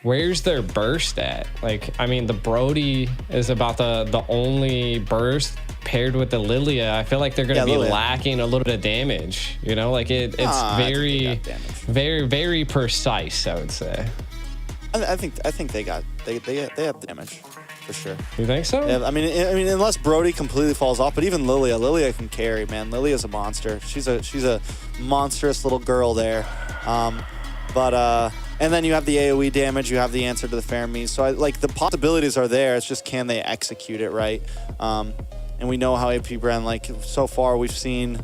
where's their burst at? Like, I mean, the Brody is about the only burst paired with the Lilia, I feel like they're going to be Lilia. lacking a little bit of damage. You know, like it's very precise, I would say. I think they have the damage for sure. You think so? Yeah, I mean, unless Brody completely falls off, but even Lilia can carry, man. Lilia's a monster. She's a monstrous little girl there. And then you have the AoE damage, you have the answer to the Fermi. So the possibilities are there. It's just, can they execute it right? And we know how AP Bren, like, so far we've seen,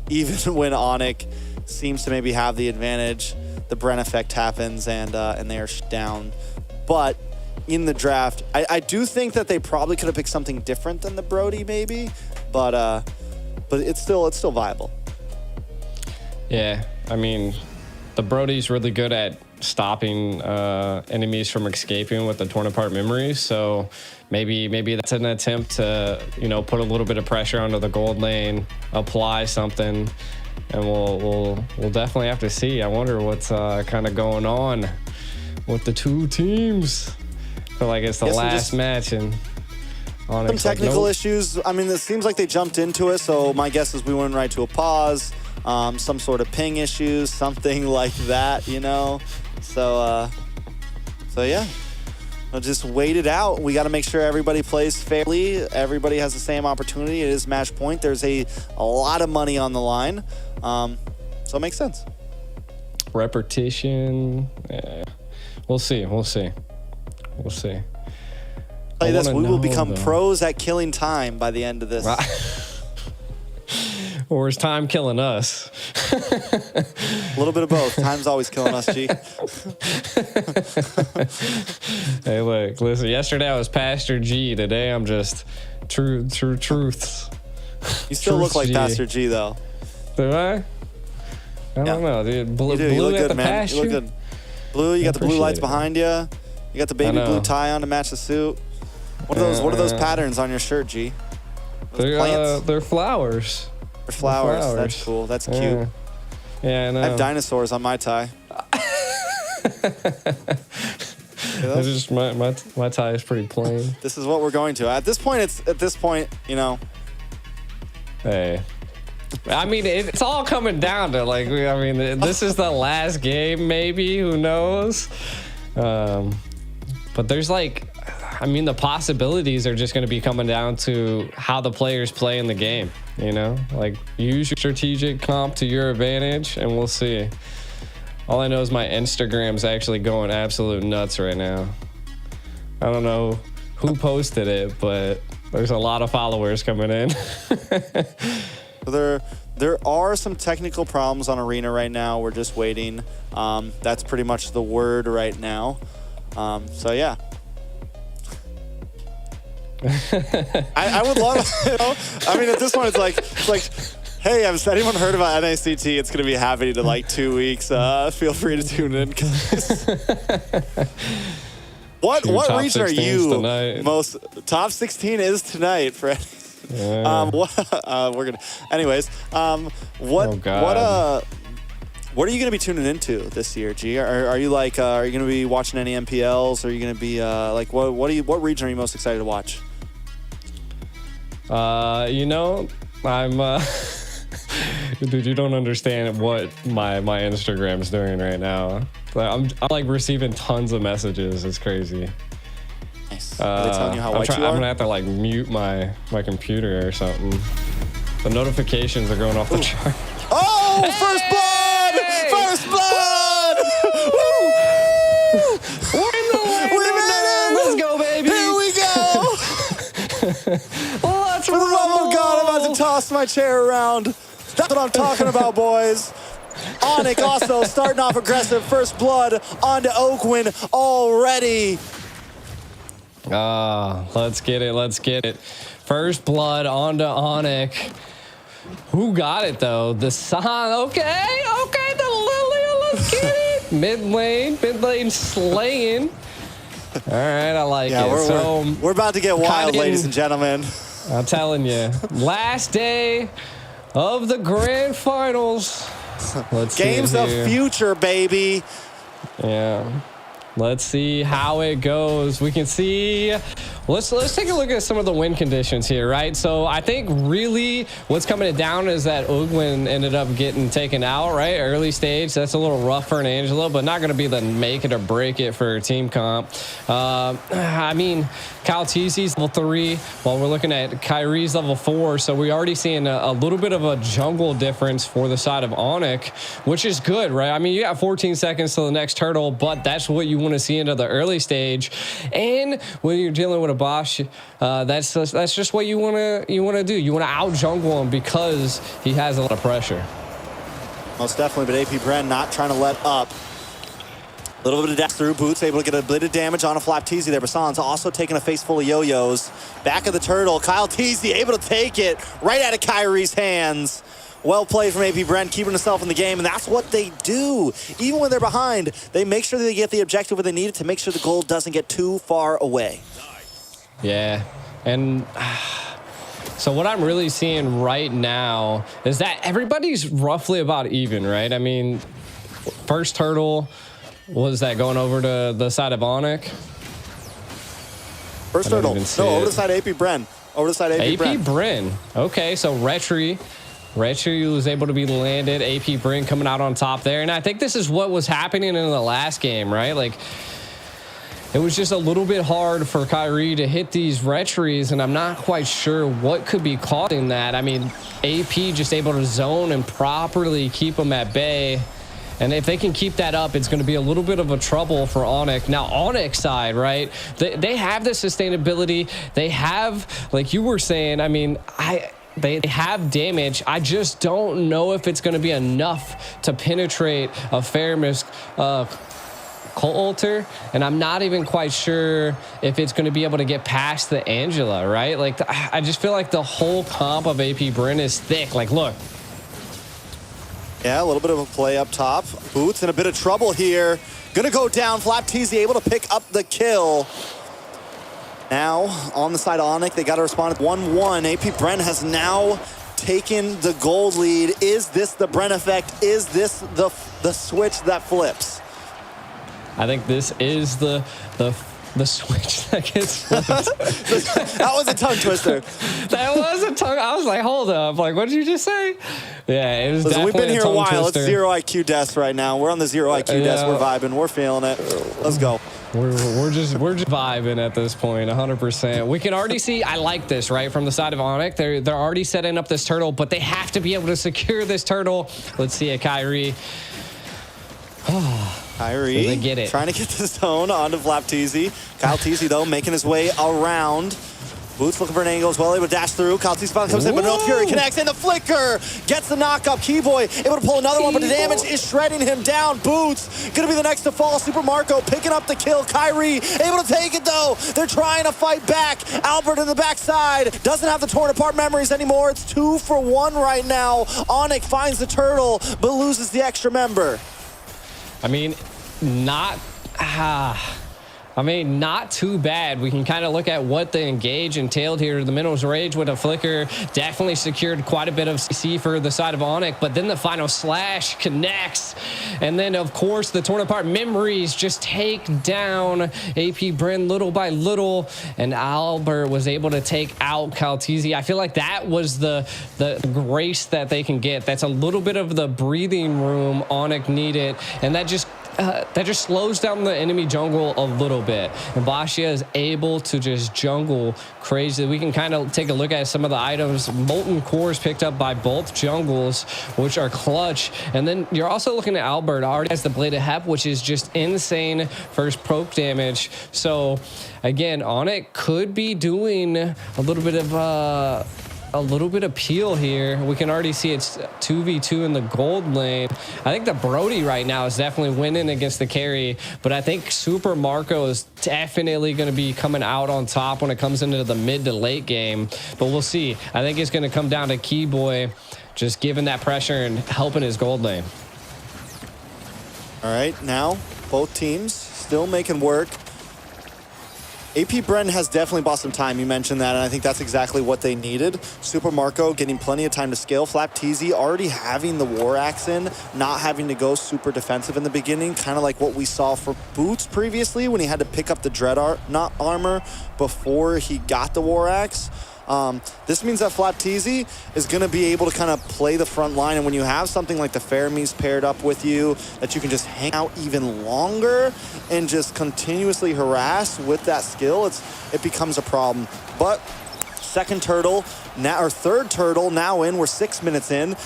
even when Onyx seems to maybe have the advantage, the Bren effect happens and they are down. But in the draft, I do think that they probably could have picked something different than the Brody maybe, but it's still viable. Yeah, I mean, the Brody's really good at stopping enemies from escaping with the torn apart memories. So maybe that's an attempt to, you know, put a little bit of pressure onto the gold lane, apply something, and we'll definitely have to see. I wonder what's kind of going on with the two teams. I feel like it's the last match, and some technical issues. I mean, it seems like they jumped into it, so my guess is we went right to a pause. Some sort of ping issues, something like that, you know. So yeah, we'll just wait it out. We got to make sure everybody plays fairly. Everybody has the same opportunity. It is match point. There's a lot of money on the line, so it makes sense. Repetition. Yeah. We'll see. Tell you this, we will become pros at killing time by the end of this. Or is time killing us? A little bit of both. Time's always killing us, G. Hey, look, listen, yesterday I was Pastor G. Today I'm just truths. You still look like G. Pastor G, though. Do I? I don't know, dude. Blue, you do. You look at good, the man. pasture? You look good. Blue, you got the blue lights behind you. You got the baby blue tie on to match the suit. What are those patterns on your shirt, G? They're flowers. They're flowers. That's cool. That's cute. Yeah, I know. I have dinosaurs on my tie. It's just my tie is pretty plain. This is what we're going to. At this point, you know. Hey. I mean, it's all coming down to, like, I mean, this is the last game, maybe. Who knows? But there's, like, I mean, the possibilities are just going to be coming down to how the players play in the game, you know? Like, use your strategic comp to your advantage, and we'll see. All I know is my Instagram's actually going absolute nuts right now. I don't know who posted it, but there's a lot of followers coming in. There are some technical problems on Arena right now. We're just waiting. That's pretty much the word right now. So yeah. I would love, you know, I mean, at this point, it's like, hey, has anyone heard about NACT? It's going to be happening in like 2 weeks. Feel free to tune in. What region are you tonight. Most? Top 16 is tonight, Fred. Yeah. We're gonna. Anyways, what are you gonna be tuning into this year, G? Are you like are you gonna be watching any MPLs? Are you gonna be like what region are you most excited to watch? You know, I'm dude, you don't understand what my Instagram's doing right now. I'm like receiving tons of messages. It's crazy. Nice. Are they telling you how white you are? I'm gonna have to like mute my computer or something. The notifications are going off the chart. Oh, hey! First blood! Hey! First blood! We're in the lane. We made it! Let's go, baby! Here we go! Let's For the love of God, I'm about to toss my chair around. That's what I'm talking about, boys. Onyx also starting off aggressive. First blood onto Oakwin already. Let's get it. First blood onto Onyx. Who got it though? The San. Okay, the Lilia. Let's get it. Mid lane slaying. All right, I like it. We're about to get wild, ladies and gentlemen. I'm telling you, last day of the grand finals. Let's Games of future, baby. Yeah. Let's see how it goes. We can see Let's take a look at some of the win conditions here, right? So I think really what's coming down is that Ugwin ended up getting taken out, right? Early stage. That's a little rough for an Angela, but not going to be the make it or break it for team comp. I mean, Kyle Teesy's level 3, while we're looking at Kyrie's level 4. So we're already seeing a little bit of a jungle difference for the side of Onyx, which is good, right? I mean, you got 14 seconds to the next turtle, but that's what you want to see into the early stage. And when you're dealing with a Bosch, that's just what you want to do. You want to out jungle him because he has a lot of pressure. Most definitely, but AP Bren not trying to let up. A little bit of dash through. Boots able to get a bit of damage on a Flap Teasy there. Basan's also taking a face full of yo-yos. Back of the turtle. Kyle Teasy able to take it right out of Kyrie's hands. Well played from AP Bren, keeping himself in the game, and that's what they do. Even when they're behind, they make sure that they get the objective where they need it to make sure the goal doesn't get too far away. Yeah, and so what I'm really seeing right now is that everybody's roughly about even, right? I mean, first turtle, was that going over to the side of Onyx? First turtle, no, over the side of AP Bren. Over the side of AP Bren. AP Bren, okay, so Retry was able to be landed. AP Bren coming out on top there, and I think this is what was happening in the last game, right? Like, it was just a little bit hard for Kyrie to hit these retries, and I'm not quite sure what could be causing that. I mean, AP just able to zone and properly keep them at bay. And if they can keep that up, it's going to be a little bit of a trouble for Onyx. Now, Onyx side, right? They have the sustainability. They have, like you were saying, I mean, they have damage. I just don't know if it's going to be enough to penetrate a Ferris Coulter, and I'm not even quite sure if it's going to be able to get past the Angela, right? Like, I just feel like the whole comp of AP Bren is thick. Like, look. Yeah, a little bit of a play up top. Boots in a bit of trouble here. Gonna go down. Flap Teasy able to pick up the kill. Now, on the side of Onyx, they got to respond 1-1. AP Bren has now taken the gold lead. Is this the Bren effect? Is this the switch that flips? I think this is the switch that gets flipped. That was a tongue twister. That was a tongue. I was like, hold up. Like, what did you just say? Yeah, it was definitely we've been here a while. Twister. It's zero IQ desk right now. We're on the zero IQ desk. We're vibing. We're feeling it. Let's go. We're just vibing at this point, 100%. We can already see. I like this, right, from the side of Onyx. They're already setting up this turtle, but they have to be able to secure this turtle. Let's see it, Kyrie. Kyrie they get it. Trying to get the zone onto Flap Teasy. Kyle Teasy, though, making his way around. Boots looking for an angle as well, able to dash through. Kyle Teasy finally comes in, but no Fury connects, and the flicker gets the knock up. Keyboy able to pull another one, but the damage is shredding him down. Boots gonna be the next to fall. Super Marco picking up the kill. Kyrie able to take it, though. They're trying to fight back. Albert in the backside doesn't have the torn apart memories anymore. It's 2 for 1 right now. Onyx finds the turtle, but loses the extra member. I mean, not too bad. We can kind of look at what the engage entailed here. The Minerals Rage with a flicker definitely secured quite a bit of CC for the side of Onyx, but then the final slash connects. And then, of course, the torn apart memories just take down AP Bren little by little, and Albert was able to take out Kaltizi. I feel like that was the grace that they can get. That's a little bit of the breathing room Onyx needed, and that just slows down the enemy jungle a little bit. And Bashia is able to just jungle crazy. We can kind of take a look at some of the items. Molten Cores picked up by both jungles, which are clutch. And then you're also looking at Albert already has the Bladed Hep, which is just insane first poke damage. So again, Onyx could be doing a little bit of peel here. We can already see it's 2v2 in the gold lane. I think the Brody right now is definitely winning against the carry, but I think Super Marco is definitely going to be coming out on top when it comes into the mid to late game, but we'll see. I think it's going to come down to Keyboy just giving that pressure and helping his gold lane. All right, now both teams still making work. AP Bren has definitely bought some time. You mentioned that, and I think that's exactly what they needed. Super Marco getting plenty of time to scale. Flapteezy already having the War Axe in, not having to go super defensive in the beginning, kind of like what we saw for Boots previously when he had to pick up the Dread armor before he got the War Axe. This means that Flapteezy is going to be able to kind of play the front line, and when you have something like the Faramis paired up with you, that you can just hang out even longer and just continuously harass with that skill, it becomes a problem. But second turtle, or third turtle now in, we're 6 minutes in.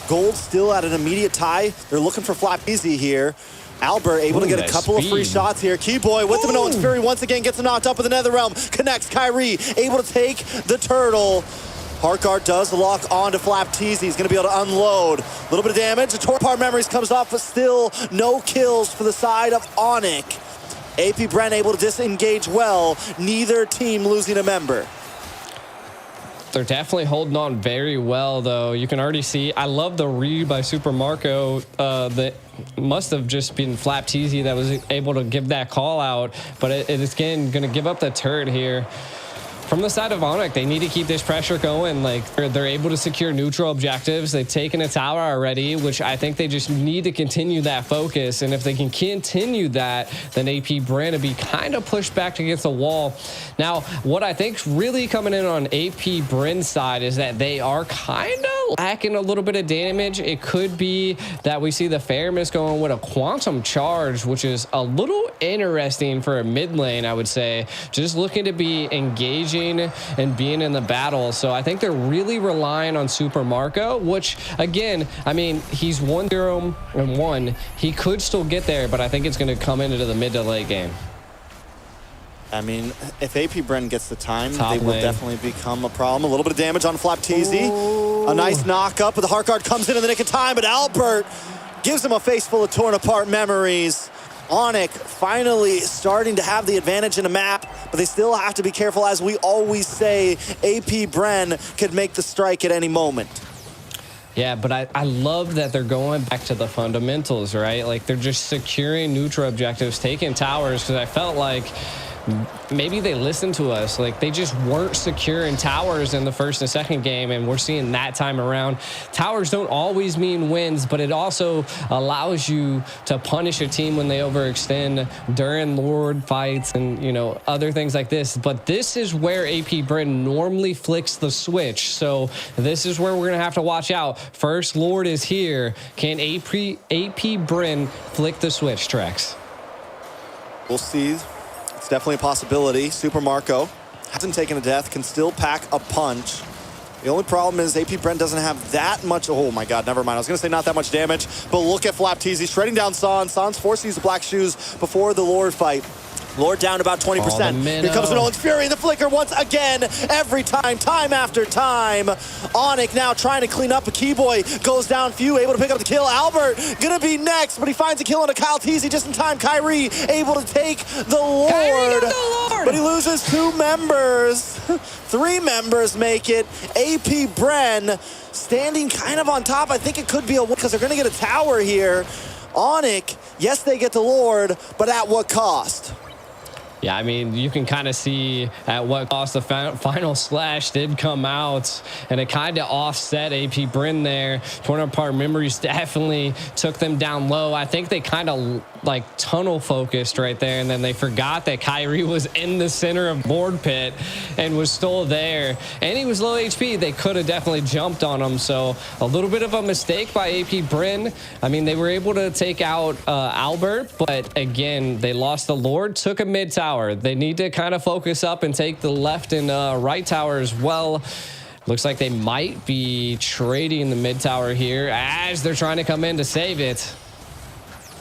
Gold still at an immediate tie. They're looking for Flapteezy here. Albert able to get a couple of free shots here. Keyboy with the Minoan's Fury once again gets him knocked up with the Netherrealm. Connects Kyrie, able to take the turtle. Heartguard does lock on to Flapteezy. He's going to be able to unload. A little bit of damage. The Torpar Memories comes off, but still no kills for the side of Onyx. AP Bren able to disengage well. Neither team losing a member. They're definitely holding on very well, though. You can already see. I love the read by Super Marco. That must have just been Flapteezy that was able to give that call out, but it is again going to give up the turret here. From the side of Onyx, they need to keep this pressure going. Like, they're able to secure neutral objectives. They've taken a tower already, which I think they just need to continue that focus. And if they can continue that, then AP Bren will be kind of pushed back against the wall. Now, what I think's really coming in on AP Bren's side is that they are kind of lacking a little bit of damage. It could be that we see the Faramis going with a Quantum Charge, which is a little interesting for a mid lane, I would say. Just looking to be engaging and being in the battle. So I think they're really relying on Super Marco, which again, I mean, he's 1-0-1. He could still get there, but I think it's going to come into the mid to late game. I mean, if AP Bren gets the time, they will definitely become a problem. A little bit of damage on Flapteezy. A nice knock up, but the Heartguard comes in the nick of time, but Albert gives him a face full of torn apart memories. Onyx finally starting to have the advantage in a map, but they still have to be careful. As we always say, AP Bren could make the strike at any moment. Yeah, but I love that they're going back to the fundamentals, right? Like, they're just securing neutral objectives, taking towers, because I felt like maybe they listened to us. Like, they just weren't secure in towers in the first and second game, and we're seeing that time around. Towers don't always mean wins, but it also allows you to punish a team when they overextend during Lord fights and, you know, other things like this. But this is where AP Bren normally flicks the switch, so this is where we're gonna have to watch out. First Lord is here. Can AP Bren flick the switch, Trex? We'll see. It's definitely a possibility. Super Marco hasn't taken a death, can still pack a punch. The only problem is AP Bren doesn't have that much. Oh my God, never mind. I was gonna say not that much damage, but look at Flapteezy shredding down San. San's forced to use the black shoes before the Lord fight. Lord down about 20%. Here comes Minoan's Fury, the flicker once again. Every time, time after time. Onyx now trying to clean up. A Keyboy goes down. Few able to pick up the kill. Albert gonna be next, but he finds a kill on a Kyle Teasy just in time. Kyrie able to take the Lord. But he loses 2 members. 3 members make it. AP Bren standing kind of on top. I think it could be a win because they're gonna get a tower here. Onyx, yes, they get the Lord, but at what cost? Yeah, I mean, you can kind of see at what cost the final slash did come out, and it kind of offset AP Bren there. Torn apart memories definitely took them down low. I think they kind of like tunnel focused right there, and then they forgot that Kyrie was in the center of board pit and was still there, and he was low HP. They could have definitely jumped on him, so a little bit of a mistake by AP Bren. I mean, they were able to take out Albert, but again, they lost the Lord, took a mid tower. They need to kind of focus up and take the left and right tower as well. Looks like they might be trading the mid tower here as they're trying to come in to save it.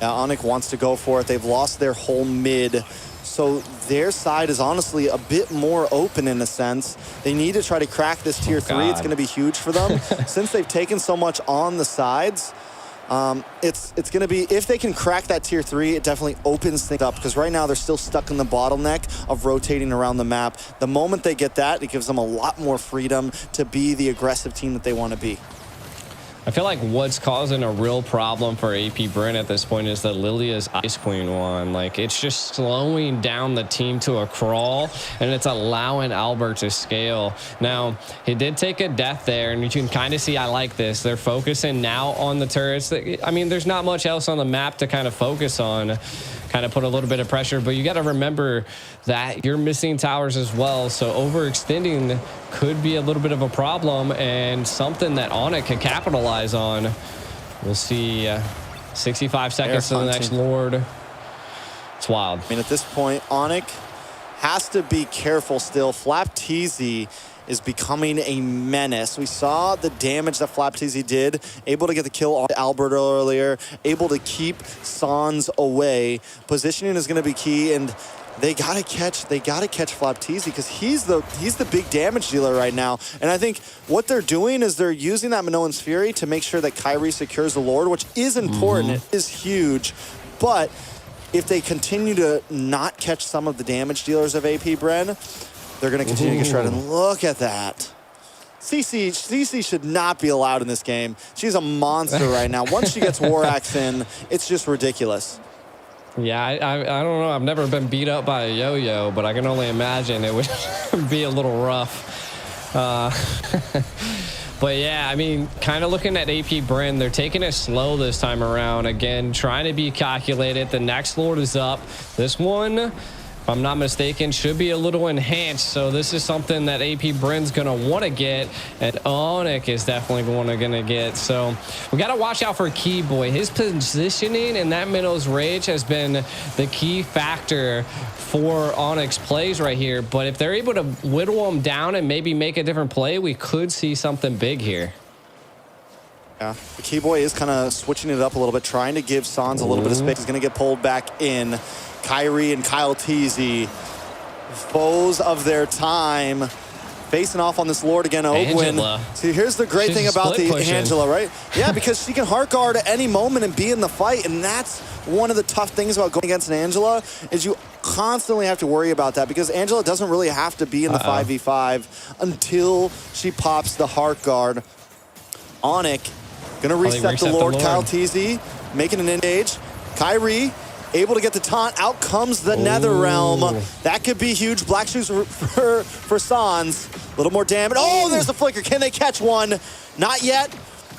Yeah, Onyx wants to go for it. They've lost their whole mid, so their side is honestly a bit more open in a sense. They need to try to crack this tier 3. It's going to be huge for them. Since they've taken so much on the sides, it's going to be, if they can crack that tier 3, it definitely opens things up, because right now they're still stuck in the bottleneck of rotating around the map. The moment they get that, it gives them a lot more freedom to be the aggressive team that they want to be. I feel like what's causing a real problem for AP Brent at this point is that Lilia's Ice Queen one. Like, it's just slowing down the team to a crawl, and it's allowing Albert to scale. Now, he did take a death there, and you can kind of see I like this. They're focusing now on the turrets. I mean, there's not much else on the map to kind of focus on. Kind of put a little bit of pressure, but you got to remember that you're missing towers as well. So overextending could be a little bit of a problem and something that Onyx can capitalize on. We'll see 65 seconds to the next Lord. It's wild. I mean, at this point, Onyx has to be careful still. Flapteezy is becoming a menace. We saw the damage that Flapteezy did, able to get the kill on Albert earlier, able to keep Sans away. Positioning is going to be key, and they gotta catch Flapteezy because he's the big damage dealer right now. And I think what they're doing is they're using that Minoan's Fury to make sure that Kyrie secures the Lord, which is important. It is huge, but if they continue to not catch some of the damage dealers of AP Bren, they're going to continue to get shredded. And look at that. CC should not be allowed in this game. She's a monster right now. Once she gets War Axe in, it's just ridiculous. Yeah, I don't know. I've never been beat up by a yo-yo, but I can only imagine it would be a little rough. But yeah, I mean, kind of looking at AP Bren, they're taking it slow this time around. Again, trying to be calculated. The next Lord is up. This one, if I'm not mistaken, should be a little enhanced. So this is something that AP Bren's going to want to get, and Onyx is definitely going to get. So we got to watch out for Keyboy. His positioning in that Minnow's Rage has been the key factor for Onyx plays right here. But if they're able to whittle him down and maybe make a different play, we could see something big here. Yeah, the Keyboy is kind of switching it up a little bit, trying to give Sans a little bit of space. He's going to get pulled back in. Kyrie and Kyle Teasy, foes of their time, facing off on this Lord again. Ogwin. See, here's the great thing about the Angela, right? Yeah, because she can heart guard at any moment and be in the fight, and that's one of the tough things about going against an Angela is you constantly have to worry about that because Angela doesn't really have to be in the 5v5 until she pops the heart guard. Onyx gonna reset the Lord. Kyle Teasy making an engage. Kyrie able to get the taunt. Out comes the Nether Realm. That could be huge. Black Shoes for Sans. A little more damage. Oh, there's the flicker. Can they catch one? Not yet.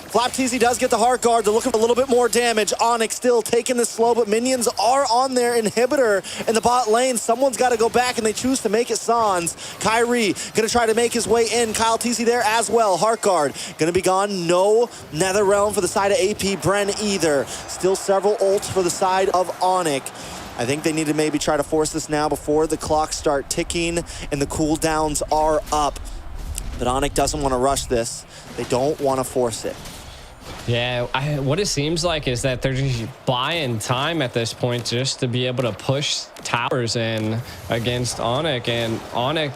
Flapteezy does get the heart guard. They're looking for a little bit more damage. Onyx still taking this slow, but minions are on their inhibitor in the bot lane. Someone's got to go back, and they choose to make it Sans. Kyrie going to try to make his way in. Kyle Teasy there as well. Heart guard going to be gone. No Nether Realm for the side of AP Bren either. Still several ults for the side of Onyx. I think they need to maybe try to force this now before the clocks start ticking and the cooldowns are up. But Onyx doesn't want to rush this. They don't want to force it. Yeah, what it seems like is that they're just buying time at this point just to be able to push towers in against Onyx. And Onyx,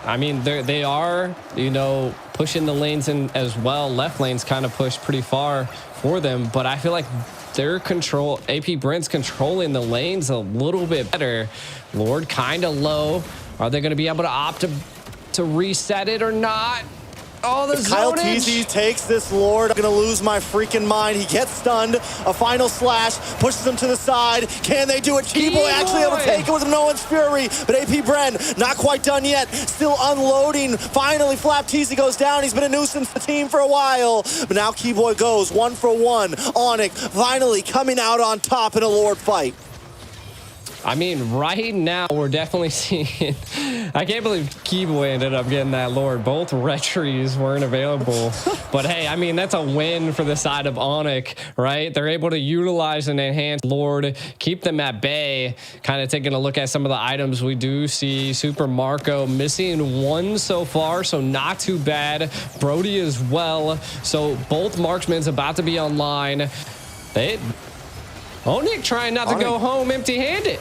I mean, they are, you know, pushing the lanes in as well. Left lane's kind of pushed pretty far for them, but I feel like their control, AP Brent's controlling the lanes a little bit better. Lord kind of low. Are they going to be able to opt to reset it or not? Oh, the Kyle Teasy takes this Lord. I'm going to lose my freaking mind. He gets stunned. A final slash. Pushes him to the side. Can they do it? Keyboy actually able to take it with Minoan's Fury. But AP Bren not quite done yet. Still unloading. Finally, Flapteezy goes down. He's been a nuisance to the team for a while. But now Keyboy goes 1 for 1. Onyx finally coming out on top in a Lord fight. I mean, right now, we're definitely seeing... I can't believe Keyboy ended up getting that Lord. Both retries weren't available. But hey, I mean, that's a win for the side of Onyx, right? They're able to utilize an enhanced Lord, keep them at bay. Kind of taking a look at some of the items we do see. Super Marco missing 1 so far, so not too bad. Brody as well. So both marksmen's about to be online. Onyx trying not to go home empty-handed.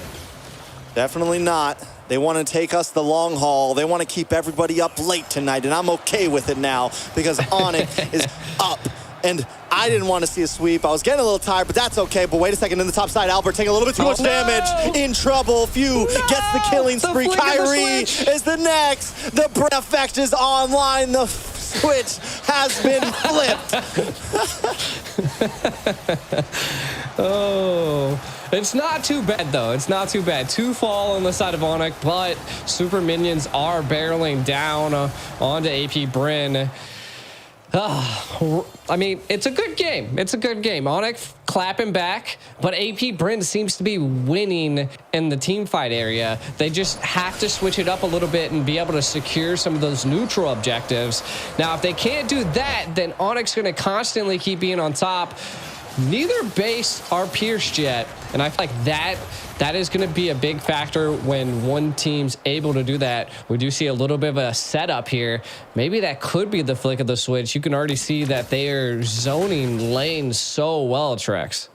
Definitely not. They want to take us the long haul. They want to keep everybody up late tonight, and I'm okay with it now because Onyx is up. And I didn't want to see a sweep. I was getting a little tired, but that's okay. But wait a second, in the top side, Albert taking a little bit too much damage. In trouble. Few gets the killing spree. Kyrie is the next. The Brent effect is online. The switch has been flipped. Oh, it's not too bad, though. It's not too bad. 2 fall on the side of Onyx, but super minions are barreling down onto AP Bryn. I mean, it's a good game. It's a good game. Onyx clapping back, but AP Bryn seems to be winning in the team fight area. They just have to switch it up a little bit and be able to secure some of those neutral objectives. Now, if they can't do that, then Onyx is going to constantly keep being on top. Neither base are pierced yet, and I feel like that is going to be a big factor when one team's able to do that. We do see a little bit of a setup here. Maybe that could be the flick of the switch. You can already see that they are zoning lanes so well, Trex.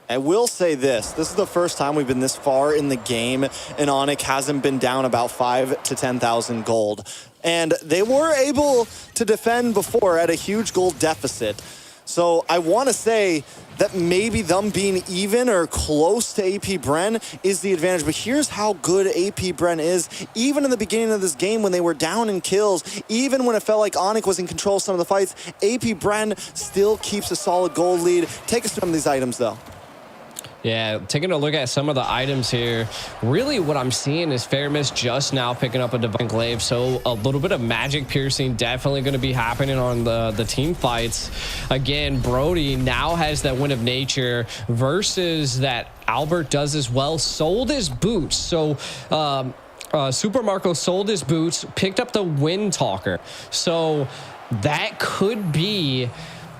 I will say this is the first time we've been this far in the game and Onyx hasn't been down about 5,000 to 10,000 gold. And they were able to defend before at a huge gold deficit. So I want to say that maybe them being even or close to AP Bren is the advantage. But here's how good AP Bren is. Even in the beginning of this game when they were down in kills, even when it felt like Onyx was in control of some of the fights, AP Bren still keeps a solid gold lead. Take us through some of these items, though. Yeah, taking a look at some of the items here, really what I'm seeing is Fairmiss just now picking up a Divine Glaive, so a little bit of magic piercing definitely going to be happening on the team fights. Again, Brody now has that Wind of Nature versus that Albert does as well. Sold his boots, so Super Marco sold his boots, picked up the Wind Talker, so that could be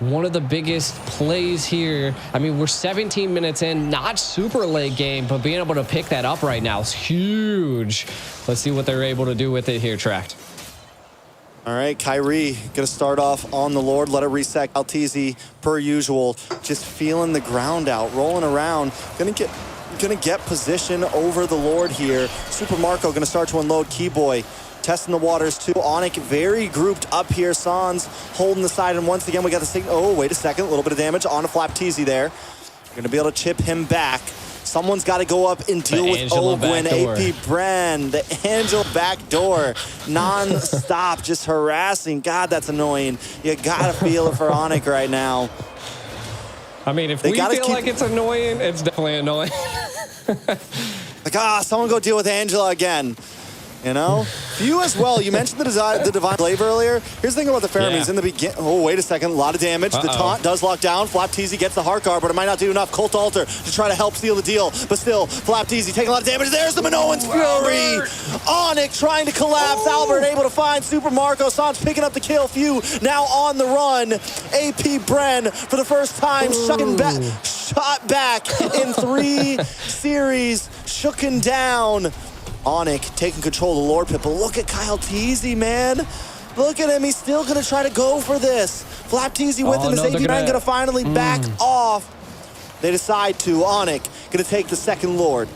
one of the biggest plays here. I mean, we're 17 minutes in, not super late game, but being able to pick that up right now is huge. Let's see what they're able to do with it here, Tract. All right, Kyrie gonna start off on the Lord, let it reset. Altizi, per usual, just feeling the ground out, rolling around, gonna get position over the Lord here. Super Marco gonna start to unload Keyboy. Testing the waters too. Onyx very grouped up here. Sans holding the side, and once again we got the signal. Oh, wait a second, a little bit of damage on a Flapteezy there. We're gonna be able to chip him back. Someone's got to go up and deal with Ogwin. AP Bren, the Angel backdoor, non-stop, just harassing. God, that's annoying. You gotta feel it for Onyx right now. I mean, if we feel like it's annoying, it's definitely annoying. Like, someone go deal with Angela again. You know? You as well. You mentioned the Divine Glaive earlier. Here's the thing about the Fermis. In the beginning, oh, wait a second. A lot of damage. The taunt does lock down. Flapteezy gets the heart guard, but it might not do enough. Cult Altar to try to help seal the deal. But still, Flapteezy taking a lot of damage. There's the Minoan's Fury. Onyx trying to collapse. Albert able to find Super Marco. Sans picking up the kill. Few now on the run. AP Bren for the first time shot back in 3 series. Shooken down. Onyx taking control of the Lord Pit, but look at Kyle Teasy, man. Look at him, he's still gonna try to go for this. Flapteezy with him, is AP9 gonna finally back off? They decide to. Onyx gonna take the second Lord.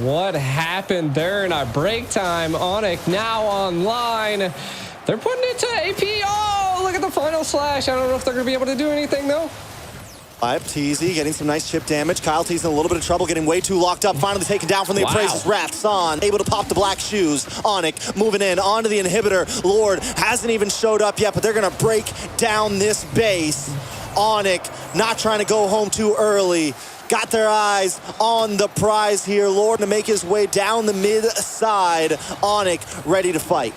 What happened there in our break time? Onyx now online. They're putting it to AP. Oh, look at the final slash. I don't know if they're gonna be able to do anything though. Teasy getting some nice chip damage. Kyle Teasy in a little bit of trouble, getting way too locked up. Finally taken down from the Appraiser's Wrath. San able to pop the black shoes. Onyx moving in onto the inhibitor. Lord hasn't even showed up yet, but they're gonna break down this base. Onyx not trying to go home too early. Got their eyes on the prize here. Lord to make his way down the mid side. Onyx ready to fight.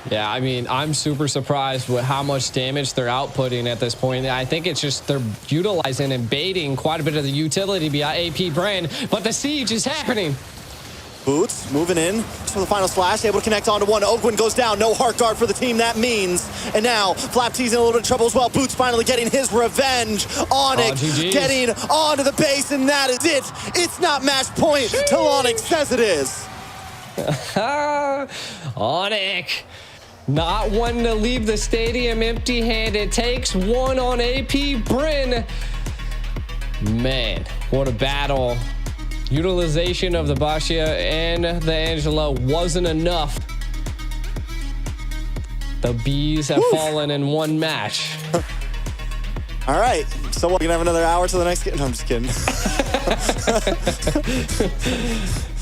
Yeah, I mean, I'm super surprised with how much damage they're outputting at this point. I think it's just they're utilizing and baiting quite a bit of the utility via AP Brand, but the siege is happening. Boots moving in for the final slash, able to connect onto one. Ogwin goes down, no heart guard for the team, that means. And now Flapteezy in a little bit of trouble as well. Boots finally getting his revenge. Onyx getting onto the base, and that is it. It's not match point till Onyx says it is. Onyx. Not one to leave the stadium empty-handed. Takes one on AP Bryn. Man, what a battle. Utilization of the Bashia and the Angela wasn't enough. The Bees have fallen in one match. All right, so we're gonna have another hour till the next game. No, I'm just kidding.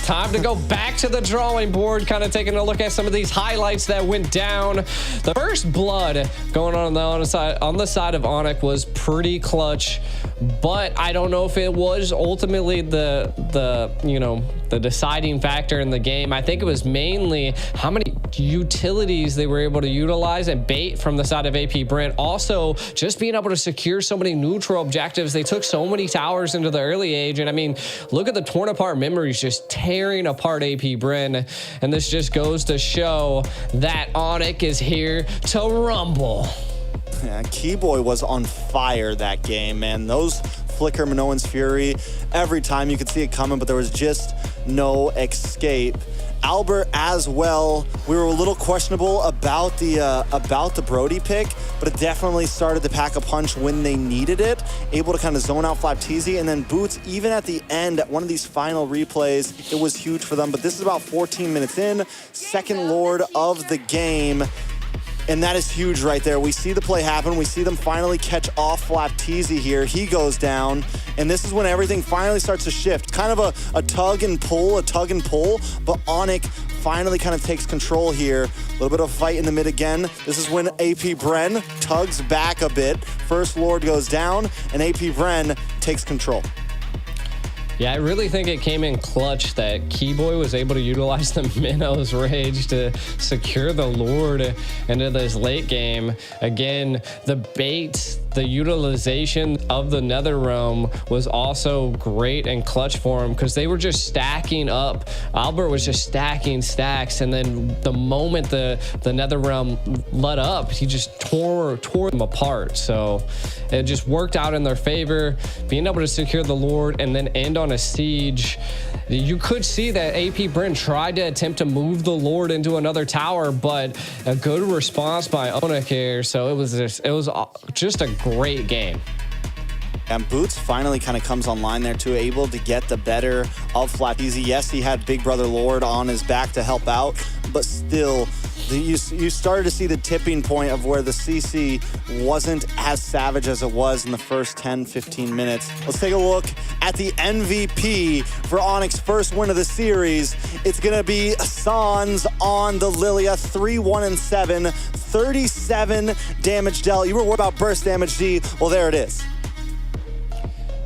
time to go back to the drawing board, kind of taking a look at some of these highlights that went down. The first blood going on the side of Onyx was pretty clutch, but I don't know if it was ultimately the deciding factor in the game. I think it was mainly how many utilities they were able to utilize and bait from the side of AP Brent. Also, just being able to secure so many neutral objectives. They took so many towers into the early age, and I mean, look at the torn apart memories just tearing apart AP Brent, and this just goes to show that Onyx is here to rumble. Yeah, Keyboy was on fire that game, man. Those flicker Minoan's Fury, every time you could see it coming, but there was just no escape. Albert as well, we were a little questionable about the Brody pick, but it definitely started to pack a punch when they needed it, able to kind of zone out Flapteezy, and then Boots, even at the end, at one of these final replays, it was huge for them, but this is about 14 minutes in, second Lord of the game. And that is huge right there. We see the play happen. We see them finally catch off Flapteezy here. He goes down, and this is when everything finally starts to shift. Kind of a tug and pull, but Onyx finally kind of takes control here. A little bit of a fight in the mid again. This is when AP Bren tugs back a bit. First Lord goes down, and AP Bren takes control. Yeah, I really think it came in clutch that Keyboy was able to utilize the Minnow's Rage to secure the Lord into this late game. Again, the bait, the utilization of the Nether Realm was also great and clutch for him because they were just stacking up. Albert was just stacking stacks, and then the moment the Nether Realm let up, he just tore them apart. So it just worked out in their favor, being able to secure the Lord and then end on a siege. You could see that AP Brent tried to attempt to move the Lord into another tower, but a good response by Onyx here. So it was just a great game. And Boots finally kind of comes online there too, able to get the better of Flapteezy. Yes, he had Big Brother Lord on his back to help out, but still, you started to see the tipping point of where the CC wasn't as savage as it was in the first 10-15 minutes. Let's take a look at the MVP for Onyx's first win of the series. It's going to be Sans on the Lilia, 3-1-7, 37 damage dealt. You were worried about burst damage, D. Well, there it is.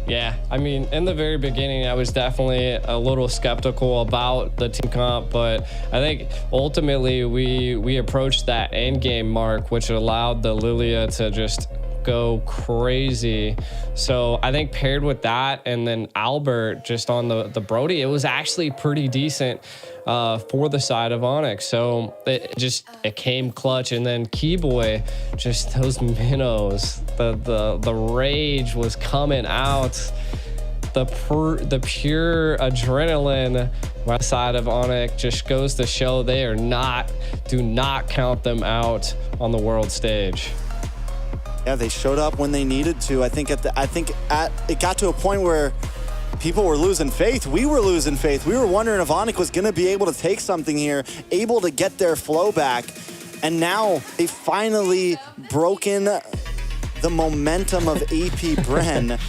Yeah, I mean, in the very beginning, I was definitely a little skeptical about the team comp, but I think ultimately we approached that end game mark, which allowed the Lilia to just go crazy. So I think paired with that and then Albert just on the Brody, it was actually pretty decent for the side of Onyx. So it came clutch, and then Keyboy, just those minnows, the rage was coming out. The pure adrenaline by the side of Onyx just goes to show they are do not count them out on the world stage. Yeah, they showed up when they needed to. I think it got to a point where people were losing faith. We were losing faith. We were wondering if Onyx was going to be able to take something here, able to get their flow back. And now they finally broken the momentum of AP Bren.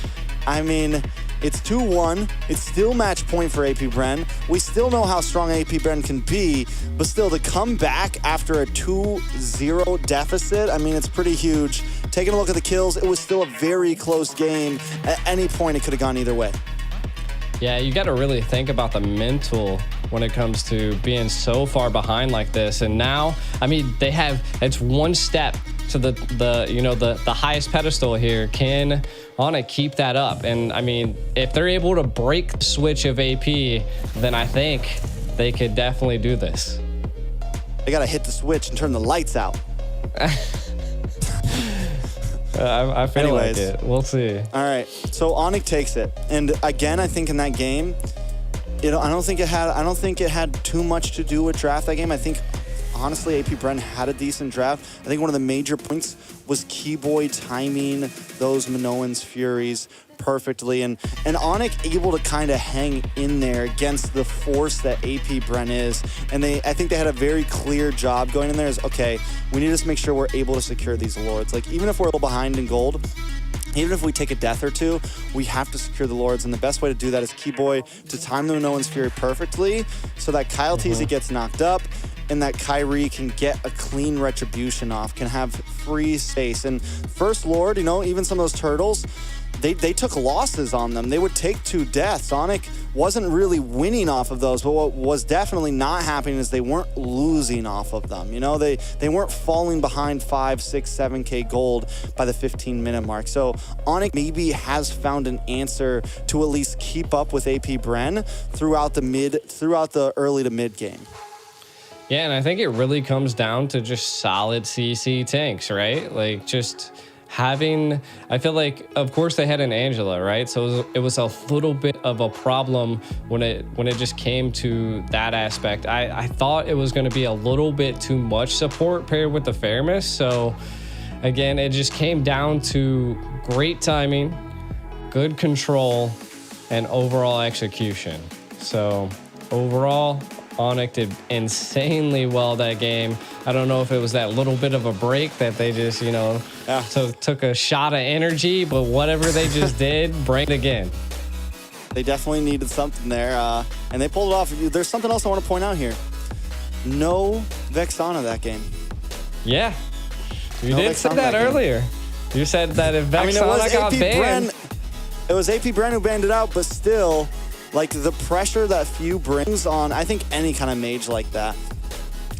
I mean, it's 2-1. It's still match point for AP Bren. We still know how strong AP Bren can be, but still to come back after a 2-0 deficit, I mean, it's pretty huge. Taking a look at the kills, it was still a very close game. At any point, it could have gone either way. Yeah, you got to really think about the mental when it comes to being so far behind like this. And now, I mean, it's one step to the highest pedestal here. Can Onyx keep that up? And I mean, if they're able to break the switch of AP, then I think they could definitely do this. They got to hit the switch and turn the lights out. I feel Anyways, like it. We'll see. All right, so Onyx takes it, and again, I think in that game, I don't think it had too much to do with draft that game. I think honestly, AP Bren had a decent draft. I think one of the major points was Keyboy timing those Minoan's Furies perfectly, and Onyx able to kind of hang in there against the force that AP Bren is. And I think they had a very clear job going in there is, okay, we need to just make sure we're able to secure these Lords. Like, even if we're a little behind in gold, even if we take a death or two, we have to secure the Lords, and the best way to do that is Keyboy to time the No One's Fury perfectly so that Kyle Teasy gets knocked up and that Kyrie can get a clean retribution off, can have free space. And first Lord, you know, even some of those turtles, they took losses on them. They would take 2 deaths. Onyx wasn't really winning off of those, but what was definitely not happening is they weren't losing off of them. You know, they weren't falling behind 5, 6, 7K gold by the 15-minute mark. So Onyx maybe has found an answer to at least keep up with AP Bren throughout the early to mid game. Yeah, and I think it really comes down to just solid CC tanks, right? Like just having, I feel like, of course they had an Angela, right? So it was a little bit of a problem when it just came to that aspect. I thought it was going to be a little bit too much support paired with the Fairness. So again, it just came down to great timing, good control, and overall execution. So overall, Onyx did insanely well that game. I don't know if it was that little bit of a break that they just, you know, took a shot of energy, but whatever they just did, bring it again. They definitely needed something there, and they pulled it off. There's something else I want to point out here. No Vexana that game. Yeah, you did say that earlier. You said that if Vexana got banned. It was AP Bren who banned it out, but still, like the pressure that Few brings on, I think any kind of mage like that,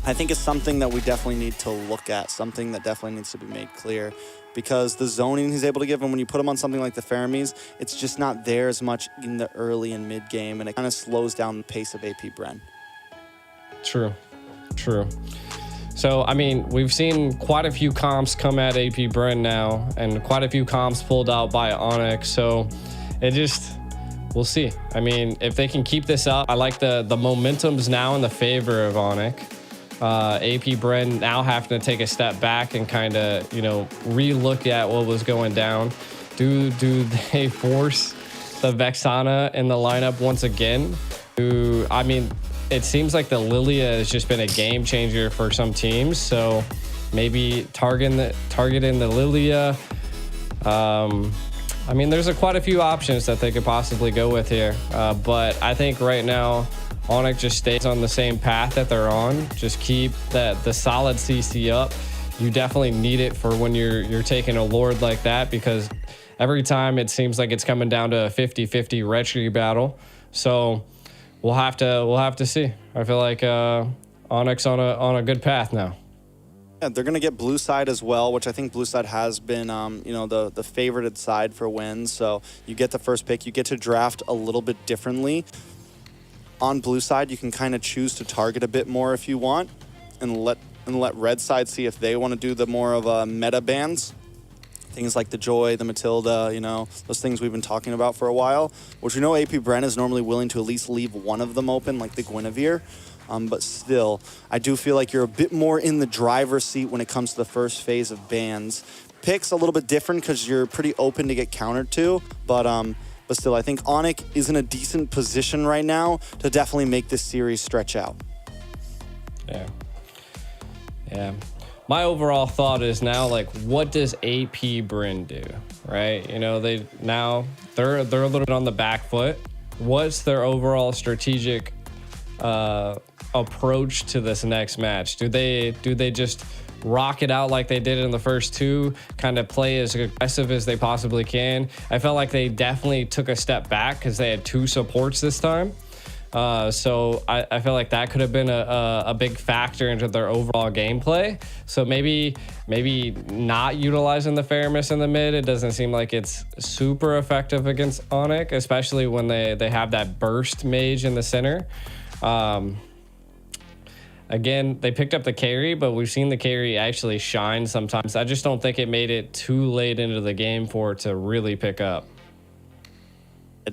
I think is something that we definitely need to look at, something that definitely needs to be made clear, because the zoning he's able to give him when you put him on something like the Faramis, it's just not there as much in the early and mid game, and it kind of slows down the pace of AP Bren. True. So, I mean, we've seen quite a few comps come at AP Bren now, and quite a few comps pulled out by Onyx, so it just... we'll see. I mean, if they can keep this up, I like the momentum's now in the favor of Onyx. AP Bren now having to take a step back and kind of, you know, re-look at what was going down. Do they force the Vexana in the lineup once again? I mean, it seems like the Lilia has just been a game changer for some teams. So maybe targeting the Lilia. I mean, there's quite a few options that they could possibly go with here. But I think right now, Onyx just stays on the same path that they're on. Just keep the solid CC up. You definitely need it for when you're taking a Lord like that, because every time it seems like it's coming down to a 50-50 retry battle. So we'll have to see. I feel like Onyx on a good path now. Yeah, they're going to get blue side as well, which I think blue side has been, you know, the favorited side for wins. So you get the first pick. You get to draft a little bit differently. On blue side, you can kind of choose to target a bit more if you want, and let red side see if they want to do the more of meta bans. Things like the Joy, the Matilda, you know, those things we've been talking about for a while, which we know AP Bren is normally willing to at least leave one of them open, like the Guinevere. But still, I do feel like you're a bit more in the driver's seat when it comes to the first phase of bans. Picks a little bit different because you're pretty open to get countered to, but still, I think Onyx is in a decent position right now to definitely make this series stretch out. Yeah. My overall thought is now, like, what does AP Bren do, right? You know, they're a little bit on the back foot. What's their overall strategic approach to this next match? Do they just rock it out like they did in the first two, kind of play as aggressive as they possibly can? I felt like they definitely took a step back because they had 2 supports this time. So I feel like that could have been a big factor into their overall gameplay. So maybe not utilizing the Faramis in the mid. It doesn't seem like it's super effective against Onyx, especially when they have that burst mage in the center. Again, they picked up the carry, but we've seen the carry actually shine sometimes. I just don't think it made it too late into the game for it to really pick up.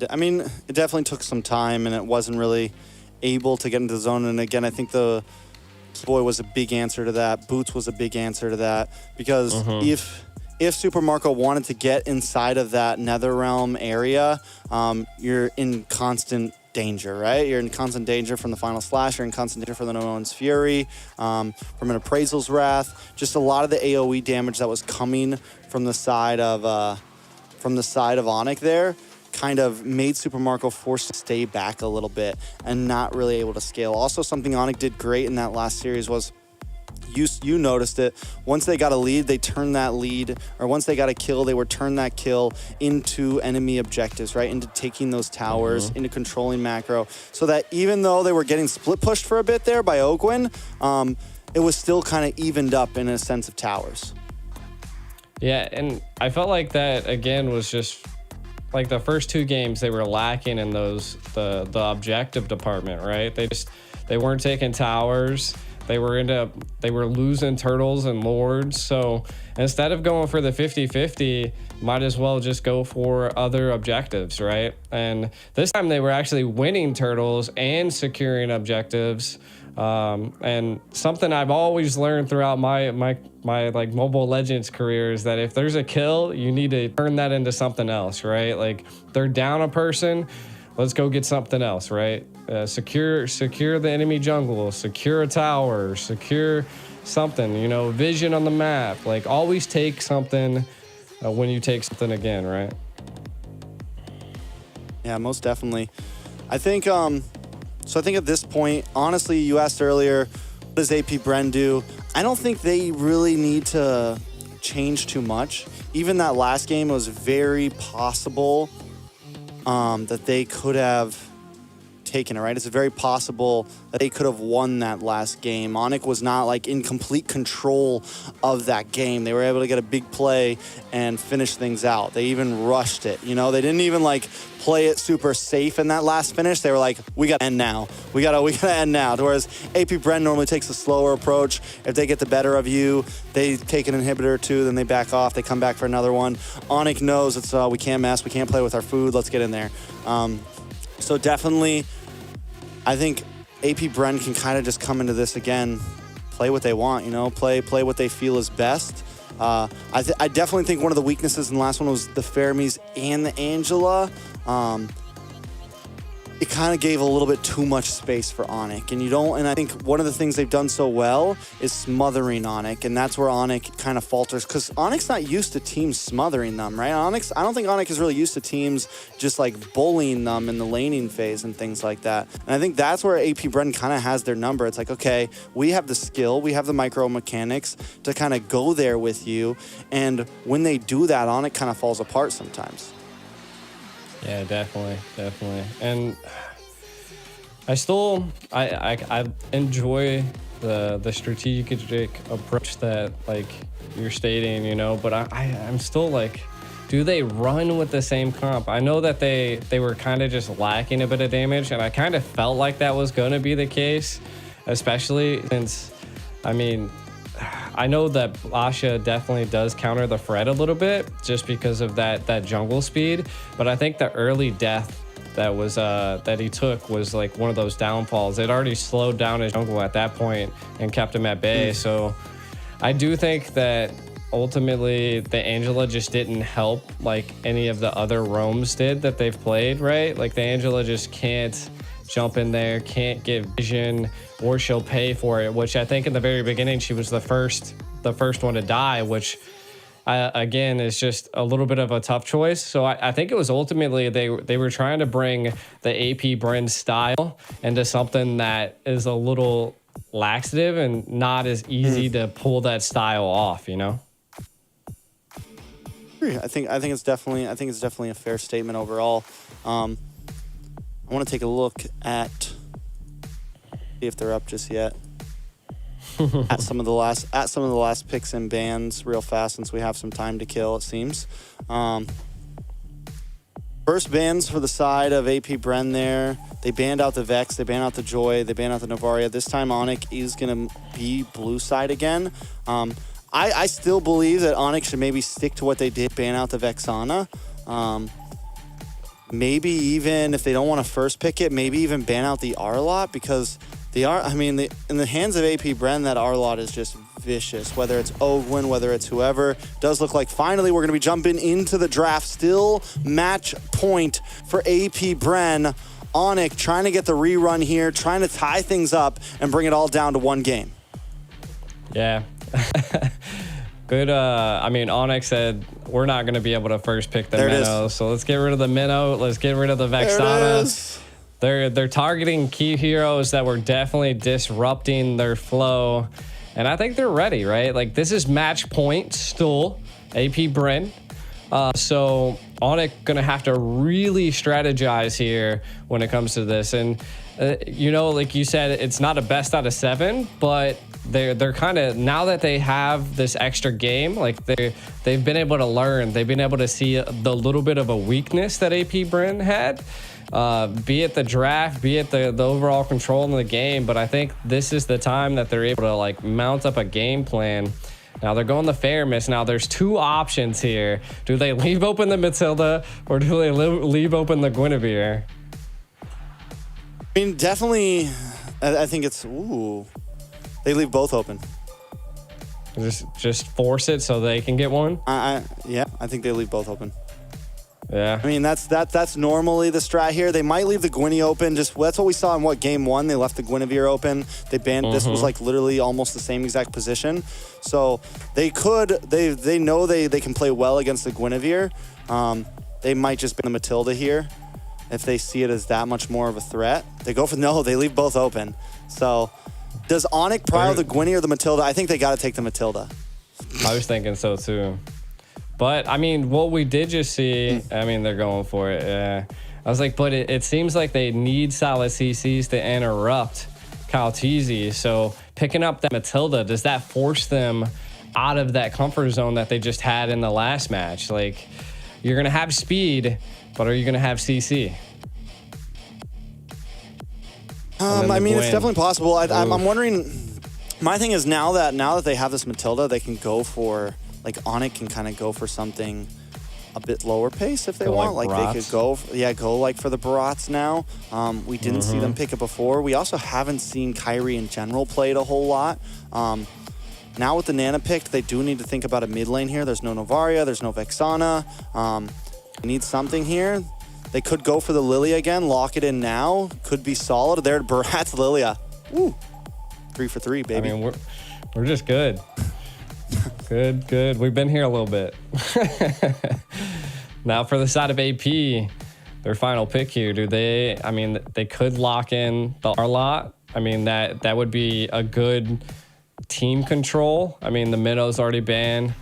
I mean, it definitely took some time, and it wasn't really able to get into the zone. And again, I think the Boy was a big answer to that. Boots was a big answer to that, because if Super Marco wanted to get inside of that Netherrealm area, you're in constant danger, right? You're in constant danger from the Final Slash. You're in constant danger from the No One's Fury, from an Appraisal's Wrath. Just a lot of the AoE damage that was coming from the side of from the side of Onyx there kind of made Super Marco forced to stay back a little bit and not really able to scale. Also, something Onyx did great in that last series was, you noticed it, once they got a lead, they turned that lead, or once they got a kill, they would turn that kill into enemy objectives, right? Into taking those towers, into controlling macro, so that even though they were getting split pushed for a bit there by Oakwin, it was still kind of evened up in a sense of towers. Yeah, and I felt like that, again, was just like the first 2 games they were lacking in those, the objective department, right? They weren't taking towers. They were losing turtles and lords. So instead of going for the 50-50, might as well just go for other objectives, right? And this time they were actually winning turtles and securing objectives. And something I've always learned throughout my like Mobile Legends career is that if there's a kill, you need to turn that into something else, right? Like they're down a person, let's go get something else, right? Secure the enemy jungle, secure a tower, secure something, you know, vision on the map. Like always take something when you take something again, right? Yeah, most definitely. I think, so I think at this point, honestly, you asked earlier, what does AP Bren do? I don't think they really need to change too much. Even that last game, it was very possible that they could have taken it, right? It's very possible that they could have won that last game. Onyx was not like in complete control of that game. They were able to get a big play and finish things out. They even rushed it, you know? They didn't even like play it super safe in that last finish. They were like, we got to end now. We got to end now. Whereas AP Bren normally takes a slower approach. If they get the better of you, they take an inhibitor or 2, then they back off. They come back for another one. Onyx knows it's we can't mess. We can't play with our food. Let's get in there. So definitely, I think AP Bren can kind of just come into this again, play what they want, you know, play what they feel is best. I definitely think one of the weaknesses in the last one was the Fermis and the Angela. It kind of gave a little bit too much space for Onyx, and I think one of the things they've done so well is smothering Onyx, and that's where Onyx kind of falters, because Onyx not used to teams smothering them, right? I don't think Onyx is really used to teams just like bullying them in the laning phase and things like that. And I think that's where AP Bren kind of has their number. It's like, okay, we have the skill, we have the micro mechanics to kind of go there with you, and when they do that, Onyx kind of falls apart sometimes. Yeah, definitely. And I enjoy the strategic approach that like you're stating, you know, but I'm still like, do they run with the same comp? I know that they were kind of just lacking a bit of damage, and I kind of felt like that was going to be the case, especially since, I mean, I know that Asha definitely does counter the Fred a little bit just because of that jungle speed, but I think the early death that he took was like one of those downfalls. It already slowed down his jungle at that point and kept him at bay. So I do think that ultimately the Angela just didn't help like any of the other roams did that they've played, right? Like the Angela just can't jump in there, can't get vision, or she'll pay for it, which I think in the very beginning she was the first one to die, which again is just a little bit of a tough choice. So I think it was ultimately they were trying to bring the AP Bren style into something that is a little laxative and not as easy to pull that style off, you know? I think it's definitely a fair statement overall. I want to take a look at, see if they're up just yet. at some of the last picks and bans real fast, since we have some time to kill, it seems. First bans for the side of AP Bren there. They banned out the Vex, they banned out the Joy, they banned out the Novaria. This time Onyx is going to be blue side again. I still believe that Onyx should maybe stick to what they did, ban out the Vexana. Maybe even if they don't want to first pick it, maybe even ban out the R-Lot, because in the hands of AP Bren, that R-Lot is just vicious. Whether it's Ogwin, whether it's whoever, does look like finally we're going to be jumping into the draft. Still match point for AP Bren. Onyx trying to get the rerun here, trying to tie things up and bring it all down to one game. Yeah. Good. Onyx had we're not going to be able to first pick the There it Minnow. is. So let's get rid of the Minnow. Let's get rid of the There it Vexana. is. They're targeting key heroes that were definitely disrupting their flow. And I think they're ready, right? Like, this is match point still, AP Bryn. So Onyx gonna have to really strategize here when it comes to this. And you know, like you said, it's not a best out of 7, but they're kind of, now that they have this extra game, like they've been able to learn. They've been able to see the little bit of a weakness that AP Bryn had. Be it the draft, be it the overall control in the game. But I think this is the time that they're able to like mount up a game plan. Now they're going the Fairness. Now there's 2 options here. Do they leave open the Matilda or do they leave open the Guinevere? I mean, definitely, I think it's, ooh, they leave both open. Just force it so they can get one? Yeah, I think they leave both open. Yeah. I mean, that's normally the strat here. They might leave the Gwynny open. That's what we saw in game 1. They left the Guinevere open. They banned. This was like literally almost the same exact position. So they know they can play well against the Guinevere. They might just ban the Matilda here if they see it as that much more of a threat. They go for, no, they leave both open. So does Onyx prio the Gwynny or the Matilda? I think they got to take the Matilda. I was thinking so too. But, I mean, what we did just see, I mean, they're going for it. Yeah. I was like, but it seems like they need solid CCs to interrupt Calteezy. So picking up that Matilda, does that force them out of that comfort zone that they just had in the last match? Like, you're going to have speed, but are you going to have CC? I mean, it's definitely possible. I'm wondering, my thing is now that they have this Matilda, they can go for, like, Onyx can kind of go for something a bit lower pace if they want. Like they could go like for the Barats now. We didn't see them pick it before. We also haven't seen Kyrie in general played a whole lot. Now with the Nana picked, they do need to think about a mid lane here. There's no Novaria, there's no Vexana. They need something here. They could go for the Lilia again, lock it in now. Could be solid. There, Barats Lilia. Woo. 3 for 3, baby. I mean, we're just good. Good. We've been here a little bit. Now for the side of AP, their final pick here, I mean, they could lock in the Arlott. I mean, that would be a good team control. I mean, the Minnow's already banned.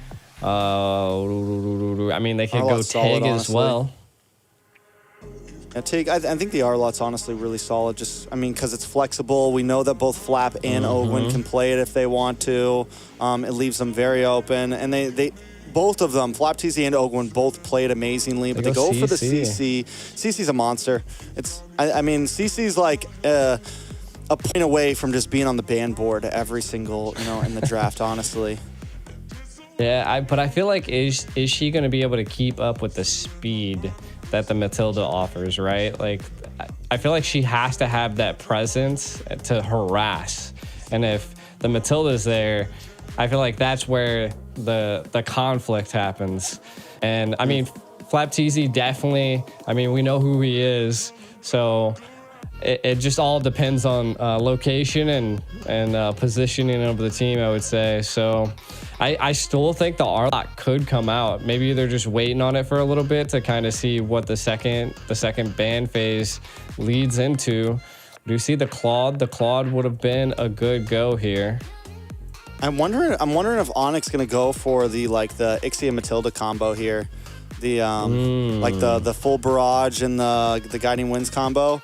I mean, they could go Tig as well. Yeah, Tig, I think the Arlott's honestly really solid. Just, I mean, because it's flexible. We know that both Flap and Ogwyn can play it if they want to. It leaves them very open. And they both of them, Flap TZ and Ogwyn, both played amazingly. But they go for the CC. CC's a monster. I mean, CC's like a point away from just being on the ban board every single, in the draft, honestly. Yeah, but I feel like is she going to be able to keep up with the speed that the Matilda offers, right? Like, I feel like she has to have that presence to harass. And if the Matilda's there, I feel like that's where the conflict happens. And I mean, Flap TZ definitely, I mean, we know who he is. So it just all depends on location and positioning of the team, I would say. So I still think the Arlott could come out. Maybe they're just waiting on it for a little bit to kind of see what the second ban phase leads into. Do you see the Claude? The Claude would have been a good go here. I'm wondering if Onyx gonna go for the Ixia Matilda combo here. The like the full barrage and the guiding winds combo.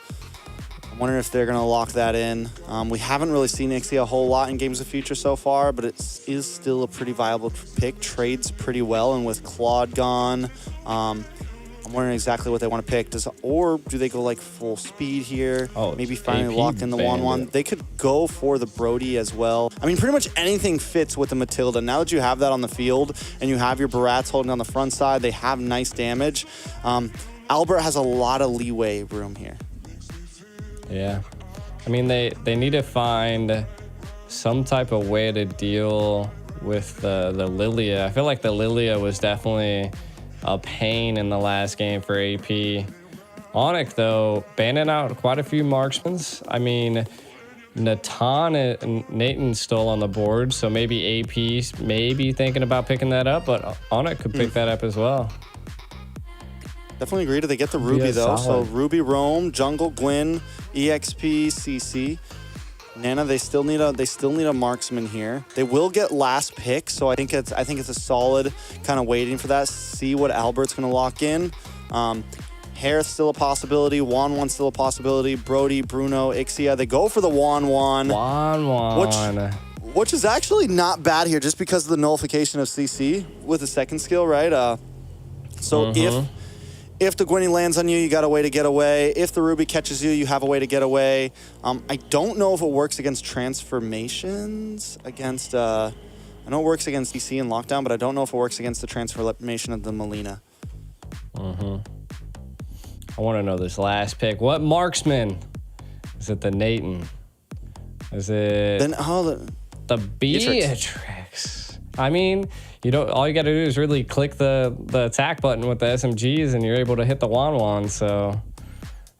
I'm wondering if they're going to lock that in. We haven't really seen Ixia a whole lot in Games of Future so far, but it is still a pretty viable pick. Trades pretty well, and with Claude gone, I'm wondering exactly what they want to pick. Or do they go like full speed here? Oh, maybe finally lock in the 1-1. They could go for the Brody as well. I mean, pretty much anything fits with the Matilda. Now that you have that on the field and you have your Barats holding on the front side, they have nice damage. Albert has a lot of leeway room here. Yeah. I mean, they need to find some type of way to deal with the Lilia. I feel like the Lilia was definitely a pain in the last game for AP. Onyx, though, banning out quite a few marksmans. I mean, Natan and Nathan's still on the board, so maybe AP's maybe thinking about picking that up, but Onyx could pick that up as well. Definitely agree. They get the Ruby, though. Solid. So Ruby, Roam, Jungle, Gwyn, EXP, CC. Nana, they still need a marksman here. They will get last pick, so I think it's a solid kind of waiting for that. See what Albert's gonna lock in. Hair's still a possibility. Wanwan's still a possibility. Brody, Bruno, Ixia. They go for the Wanwan. Wanwan. Which is actually not bad here, just because of the nullification of CC with the second skill, right? So if the Gwynny lands on you, you got a way to get away. If the Ruby catches you, you have a way to get away. I don't know if it works against transformations. I know it works against CC and Lockdown, but I don't know if it works against the transformation of the Melina. I want to know this last pick. What marksman? Is it the Nathan? Is it the Beatrix? I mean, all you got to do is really click the attack button with the SMGs, and you're able to hit the Wanwan. So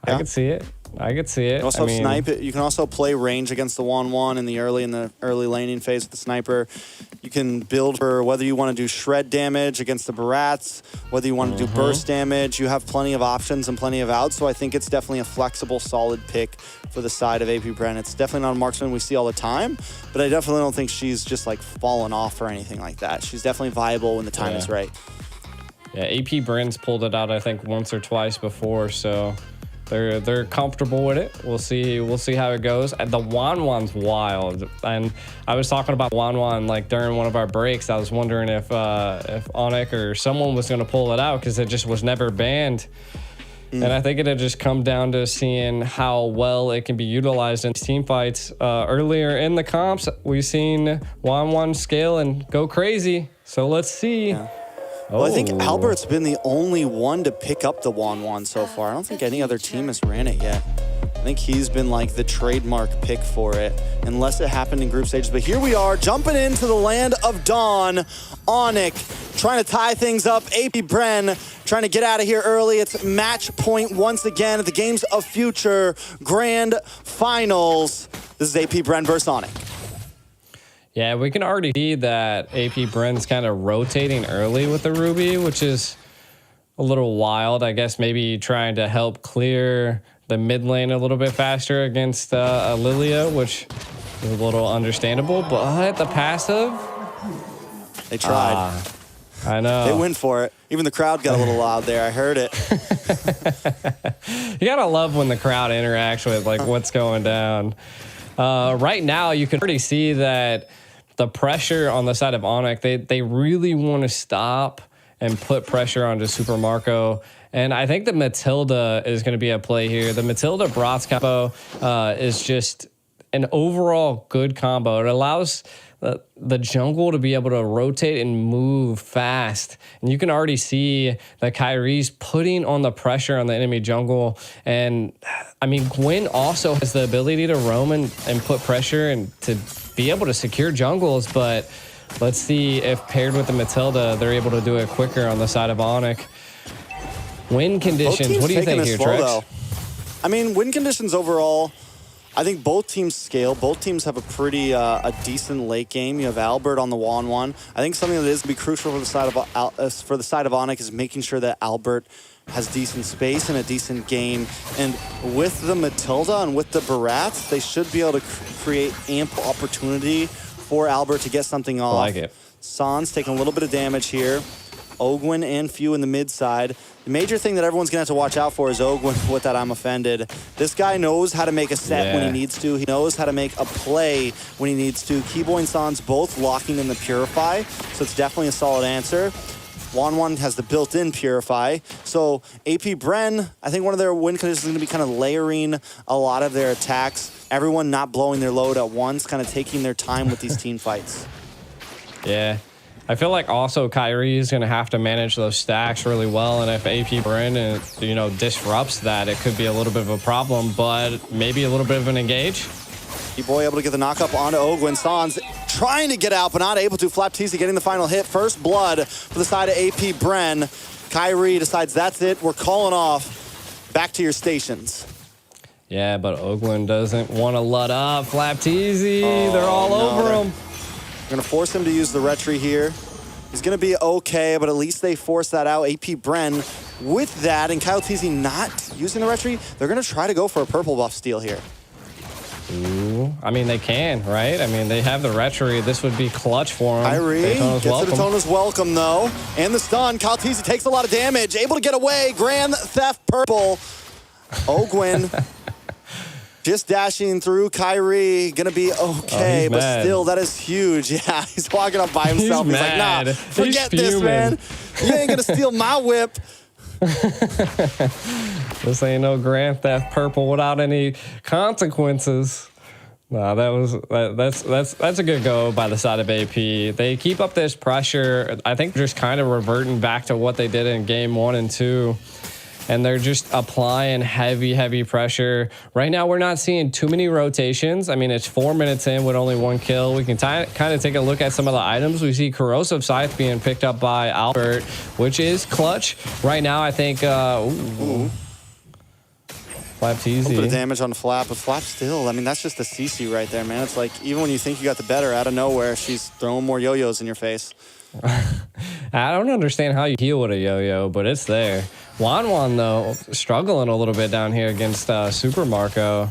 I could see it. You can also snipe it. You can also play range against the Wanwan in the early laning phase with the sniper. You can build for whether you want to do shred damage against the Barats, whether you want to do burst damage. You have plenty of options and plenty of outs. So I think it's definitely a flexible, solid pick for the side of AP Bren. It's definitely not a marksman we see all the time, but I definitely don't think she's just like fallen off or anything like that. She's definitely viable when the time is right. Yeah, AP Bren's pulled it out, I think, once or twice before, so they're comfortable with it. We'll see how it goes. The Wanwan's wild, and I was talking about Wanwan like during one of our breaks. I was wondering if Onyx or someone was going to pull it out because it just was never banned. And I think it had just come down to seeing how well it can be utilized in team fights. Earlier in the comps, we've seen Wanwan scale and go crazy. So let's see. Yeah. Well, I think Albert's been the only one to pick up the Wanwan so far. I don't think any other team has ran it yet. I think he's been like the trademark pick for it, unless it happened in group stages. But here we are, jumping into the land of Dawn. Onyx trying to tie things up. AP Bren trying to get out of here early. It's match point once again at the Games of Future Grand Finals. This is AP Bren versus Onyx. Yeah, we can already see that AP Bren's kind of rotating early with the Ruby, which is a little wild. I guess maybe trying to help clear the mid lane a little bit faster against Lilia, which is a little understandable. But the passive, they tried. I know. They went for it. Even the crowd got a little loud there. I heard it. You gotta love when the crowd interacts with like what's going down. Right now, you can already see that the pressure on the side of Onyx, they really want to stop and put pressure onto Super Marco. And I think the Matilda is going to be at play here. The Matilda Bratz combo is just an overall good combo. It allows the jungle to be able to rotate and move fast. And you can already see that Kyrie's putting on the pressure on the enemy jungle. And I mean, Gwyn also has the ability to roam and put pressure and to be able to secure jungles. But let's see if paired with the Matilda, they're able to do it quicker on the side of Onyx. Win conditions, what do you think here, Trex? I mean, win conditions overall, I think both teams scale. Both teams have a pretty a decent late game. You have Albert on the Wanwan. I think something that is going to be crucial for the side of Onyx is making sure that Albert has decent space and a decent game. And with the Matilda and with the Barats, they should be able to create ample opportunity for Albert to get something off. I like it. San's taking a little bit of damage here. Ogwyn and Few in the mid side. The major thing that everyone's going to have to watch out for is Ogwyn with that I'm offended. This guy knows how to make a set when he needs to. He knows how to make a play when he needs to. Kiboy and San's both locking in the Purify, so it's definitely a solid answer. Wanwan has the built-in Purify. So AP Bren, I think one of their win conditions is going to be kind of layering a lot of their attacks. Everyone not blowing their load at once, kind of taking their time with these team fights. Yeah. I feel like also Kyrie is going to have to manage those stacks really well, and if AP Bren, disrupts that, it could be a little bit of a problem, but maybe a little bit of an engage. Boy able to get the knock-up onto Ogwyn. Sans trying to get out, but not able to. Flaptisi getting the final hit. First blood for the side of AP Bren. Kyrie decides that's it. We're calling off. Back to your stations. Yeah, but Oakland doesn't want to let up. Flapteasy, they're all over him. They're going to force him to use the retry here. He's going to be okay, but at least they force that out. AP Bren with that, and Kyle Teasy not using the retry. They're going to try to go for a purple buff steal here. Ooh, I mean, they can, right? I mean, they have the retry. This would be clutch for them. Kyrie gets the Daytona's welcome, though. And the stun. Kyle Teasy takes a lot of damage. Able to get away. Grand Theft Purple. Ogwin just dashing through. Kyrie gonna be okay, but still, that is huge. Yeah, he's walking up by himself. He's like, nah, forget this, man. You ain't gonna steal my whip. This ain't no Grand Theft Purple without any consequences. Nah, that's a good go by the side of AP. They keep up this pressure. I think just kind of reverting back to what they did in game 1 and 2. And they're just applying heavy pressure. Right now, we're not seeing too many rotations. I mean, it's 4 minutes in with only 1 kill. We can kind of take a look at some of the items. We see Corrosive Scythe being picked up by Albert, which is clutch. Right now, I think... Flap's easy. A little bit of damage on Flap, but Flap still, I mean, that's just a CC right there, man. It's like, even when you think you got the better, out of nowhere, she's throwing more yo-yos in your face. I don't understand how you heal with a yo-yo, but it's there. Wanwan, though, struggling a little bit down here against Super Marco.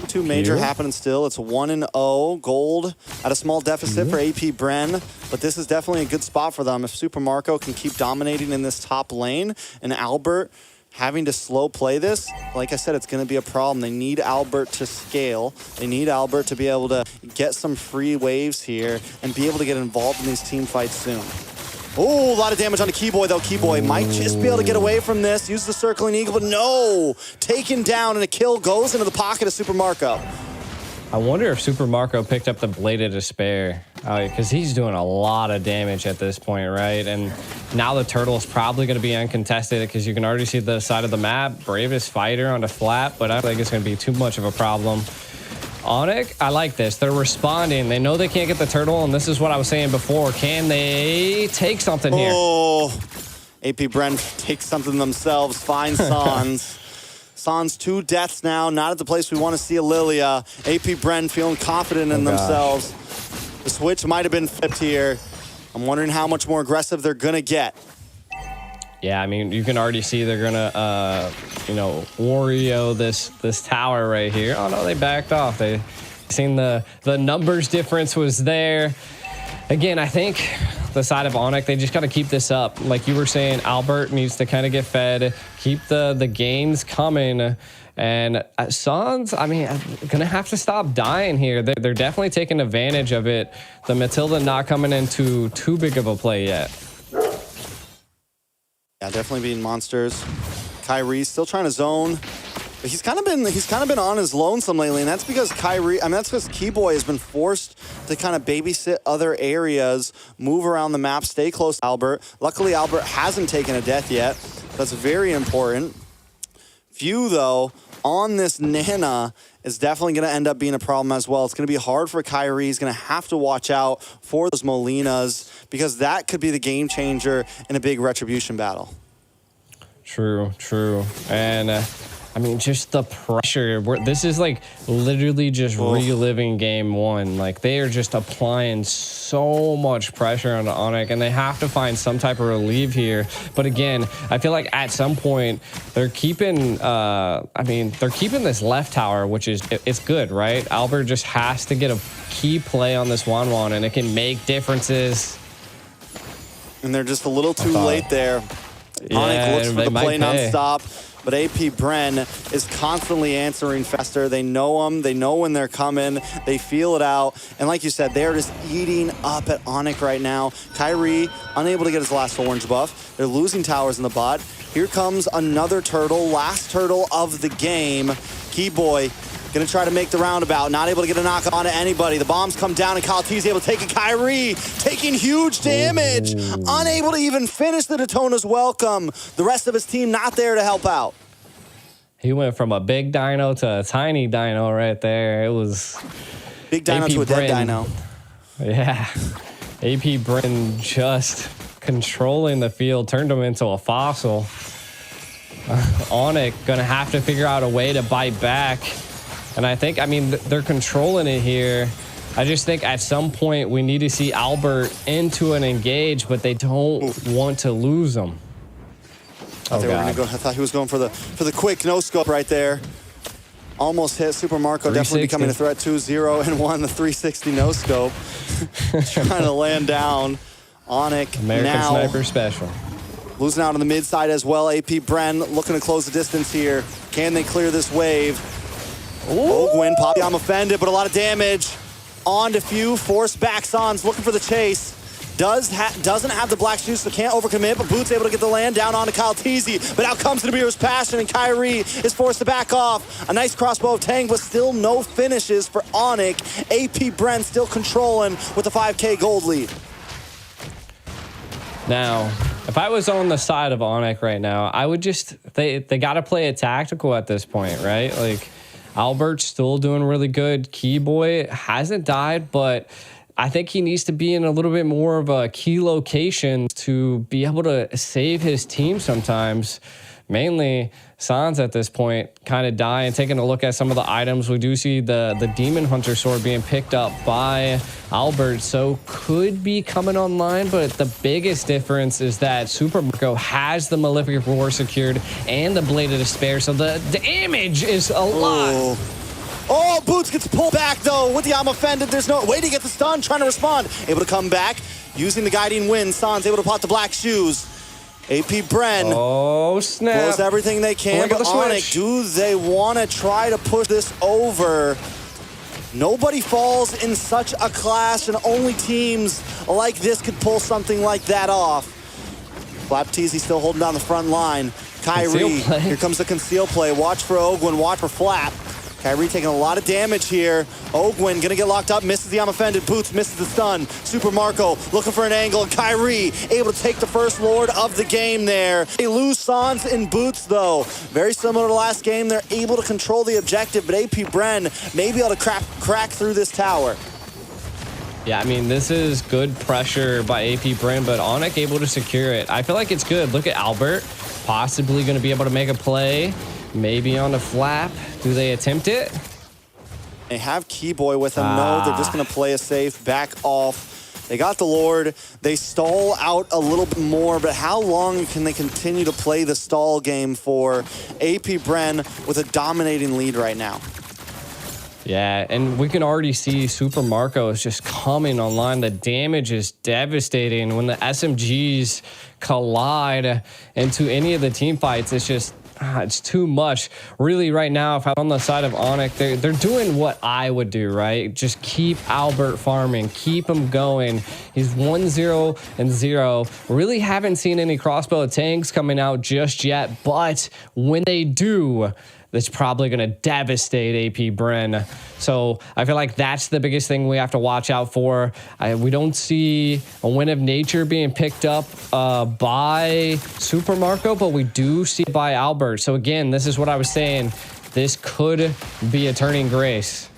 Two major happening still. It's 1-0 gold at a small deficit for AP Bren, but this is definitely a good spot for them if Super Marco can keep dominating in this top lane and Albert having to slow play this. Like I said, it's going to be a problem. They need Albert to scale. They need Albert to be able to get some free waves here and be able to get involved in these team fights soon. Oh, a lot of damage on the Keyboy, though. Keyboy might just be able to get away from this. Use the circling eagle, but no! Taken down, and a kill goes into the pocket of Super Marco. I wonder if Super Marco picked up the Blade of Despair, because he's doing a lot of damage at this point, right? And now the turtle is probably going to be uncontested because you can already see the side of the map. Bravest fighter on the Flap, but I don't think it's going to be too much of a problem. Onyx, I like this. They're responding. They know they can't get the turtle, and this is what I was saying before. Can they take something here? Oh, AP Bren takes something themselves. Find Sans. Sans 2 deaths now, not at the place we want to see a Lilia. AP Bren feeling confident in themselves. The switch might have been flipped here. I'm wondering how much more aggressive they're going to get. Yeah, I mean, you can already see they're gonna, Wario this tower right here. Oh no, they backed off. They seen the numbers difference was there. Again, I think the side of Onyx, they just got to keep this up. Like you were saying, Albert needs to kind of get fed, keep the gains coming. And Sans, I mean, gonna have to stop dying here. They're definitely taking advantage of it. The Matilda not coming into too big of a play yet. Yeah, definitely being monsters. Kyrie still trying to zone. But he's kind of been on his lonesome lately, and that's because that's because Keyboy has been forced to kind of babysit other areas, move around the map, stay close to Albert. Luckily, Albert hasn't taken a death yet. That's very important. Few, though, on this Nana is definitely going to end up being a problem as well. It's going to be hard for Kyrie. He's going to have to watch out for those Molinas because that could be the game changer in a big retribution battle. True. And I mean, just the pressure. This is like literally just reliving game 1. Like they are just applying so much pressure on Onyx, and they have to find some type of relief here. But again, I feel like at some point they're keeping. They're keeping this left tower, which is it's good, right? Albert just has to get a key play on this Wanwan, and it can make differences. And they're just a little too late there. Onyx looks for the play nonstop. But AP Bren is constantly answering faster. They know them. They know when they're coming. They feel it out. And like you said, they're just eating up at Onyx right now. Kyrie, unable to get his last orange buff. They're losing towers in the bot. Here comes another turtle, last turtle of the game. Keyboy gonna try to make the roundabout. Not able to get a knock on to anybody. The bombs come down and Kalati's able to take it. Kyrie taking huge damage. Unable to even finish the Daytona's welcome. The rest of his team not there to help out. He went from a big dino to a tiny dino right there. It was big dino to a dead dino. Yeah. AP Bren just controlling the field, turned him into a fossil. Onyx gonna have to figure out a way to bite back. And I think, I mean, they're controlling it here. I just think at some point we need to see Albert into an engage, but they don't want to lose him. I thought he was going for the quick no scope right there. Almost hit. Super Marco definitely becoming a threat. 2-0 and 1 the 360 no scope. Trying to land down. Onyx American now Sniper Special. losing out on the mid side as well. AP Bren looking to close the distance here. Can they clear this wave? Ogwin, Poppy, I'm offended, but a lot of damage. On to Few, force back Sans, looking for the chase. Doesn't have the black shoes, so can't overcommit, but Boots able to get the land down onto Kyle Teasy, but out comes the Nibiru's Passion, and Kyrie is forced to back off. A nice crossbow of Tang, but still no finishes for Onyx. AP Bren still controlling with the 5K gold lead. Now, if I was on the side of Onyx right now, I would just, they got to play it tactical at this point, right? Like, Albert's still doing really good. Keyboy hasn't died, but I think he needs to be in a little bit more of a key location to be able to save his team sometimes. Mainly, Sans at this point kind of dying. Taking a look at some of the items, we do see the Demon Hunter sword being picked up by Albert, so could be coming online, but the biggest difference is that Super Marco has the Malefic Roar secured and the Blade of Despair, so the damage is a lot. Oh, Boots gets pulled back, though, with the I'm offended. There's no way to get the stun, trying to respond. Able to come back, using the Guiding Wind. Sans able to pot the black shoes. AP Bren. Oh, snap. Blows everything they can, but Onyx, do they want to try to push this over? Nobody falls in such a clash, and only teams like this could pull something like that off. Flap Teasy still holding down the front line. Kyrie, here comes the conceal play. Watch for Ogwin, watch for Flap. Kyrie taking a lot of damage here. Ogwin gonna get locked up, misses the I'm offended. Boots misses the stun. Super Marco looking for an angle. Kyrie able to take the first Lord of the game there. They lose Sans and Boots though. Very similar to last game. They're able to control the objective, but AP Bren may be able to crack through this tower. Yeah, I mean, this is good pressure by AP Bren, but Onyx able to secure it. I feel like it's good. Look at Albert, possibly going to be able to make a play. Maybe on the flap. Do they attempt it? They have Keyboy with them. No, they're just going to play a safe, back off. They got the Lord. They stall out a little bit more, but how long can they continue to play the stall game for? AP Bren with a dominating lead right now. Yeah, and we can already see Super Marco is just coming online. The damage is devastating. When the SMGs collide into any of the team fights, it's just, it's too much. Really, right now, if I'm on the side of Onyx, they're doing what I would do, right? Just keep Albert farming, keep him going. He's 1-0-0. Really haven't seen any crossbow tanks coming out just yet, but when they do, that's probably going to devastate AP Bren. So I feel like that's the biggest thing we have to watch out for. We don't see a Wind of Nature being picked up by Super Marco, but we do see it by Albert. So again, this is what I was saying. This could be a turning grace.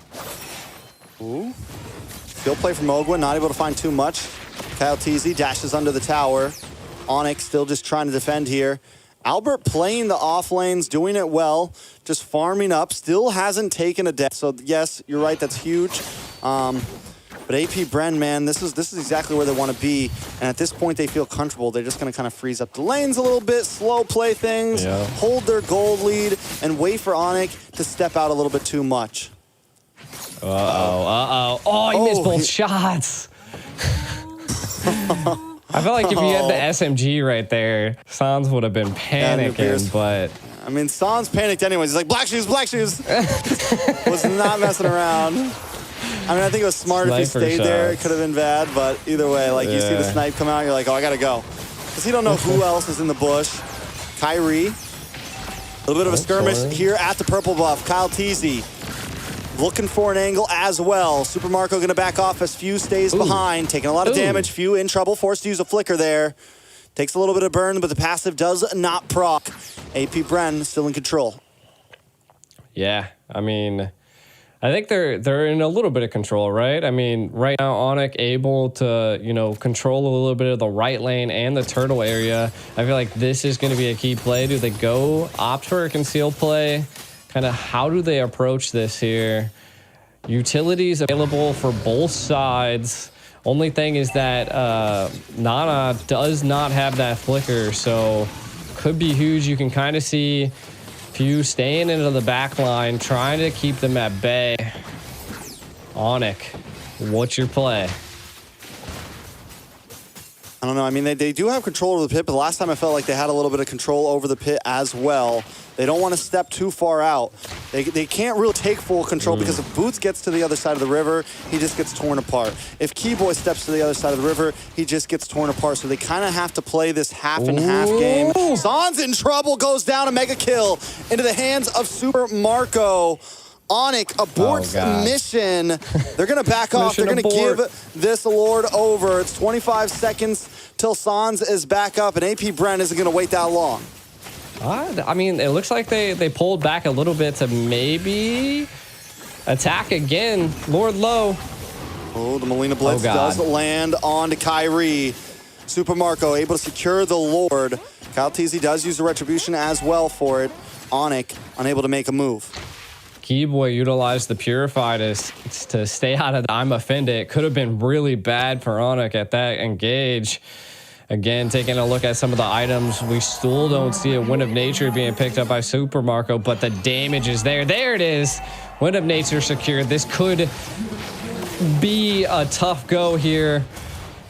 Ooh. Field play from Ogwin, not able to find too much. Kyle Teasy dashes under the tower. Onyx still just trying to defend here. Albert playing the off lanes, doing it well, just farming up, still hasn't taken a death. So yes, you're right, that's huge. But AP Bren, man, this is exactly where they want to be. And at this point, they feel comfortable. They're just going to kind of freeze up the lanes a little bit, slow play things, hold their gold lead, and wait for Onyx to step out a little bit too much. Oh, he missed both shots. I feel like if you had the SMG right there, Sans would have been panicking, but... I mean, Sans panicked anyways. He's like, black shoes, black shoes. Was not messing around. I mean, I think it was smart if he stayed there. It could have been bad, but either way, like, you see the snipe come out, you're like, oh, I gotta go. Because you don't know who else is in the bush. Kyrie. A little bit of a skirmish here at the purple buff. Kyle Teasy. Looking for an angle as well. Super Marco going to back off as Few stays behind. Taking a lot of damage. Few in trouble. Forced to use a flicker there. Takes a little bit of burn, but the passive does not proc. AP Bren still in control. Yeah, I mean, I think they're in a little bit of control, right? I mean, right now, Onyx able to, you know, control a little bit of the right lane and the turtle area. I feel like this is going to be a key play. Do they go opt for a concealed play? Kind of how do they approach this here? Utilities available for both sides. Only thing is that Nana does not have that flicker, so could be huge. You can kind of see Few staying into the back line, trying to keep them at bay. Onyx, what's your play? I don't know. I mean, they do have control over the pit, but the last time I felt like they had a little bit of control over the pit as well. They don't want to step too far out. They can't really take full control because if Boots gets to the other side of the river, he just gets torn apart. If Keyboy steps to the other side of the river, he just gets torn apart. So they kind of have to play this half and half game. Zan's in trouble, goes down, a mega kill into the hands of Super Marco. Onyx aborts mission. They're going to back off. They're going to give this Lord over. It's 25 seconds till Sans is back up, and AP Brent isn't going to wait that long. I mean, it looks like they pulled back a little bit to maybe attack again. Lord low. Oh, the Molina Blitz does land on to Kyrie. Super Marco able to secure the Lord. Kyle Teasy does use the Retribution as well for it. Onyx unable to make a move. Keyboy utilized the Purify to stay out of the I'm Offended. It could have been really bad for Onyx at that engage. Again, taking a look at some of the items, we still don't see a Wind of Nature being picked up by Super Marco, but the damage is there. There it is. Wind of Nature secured. This could be a tough go here,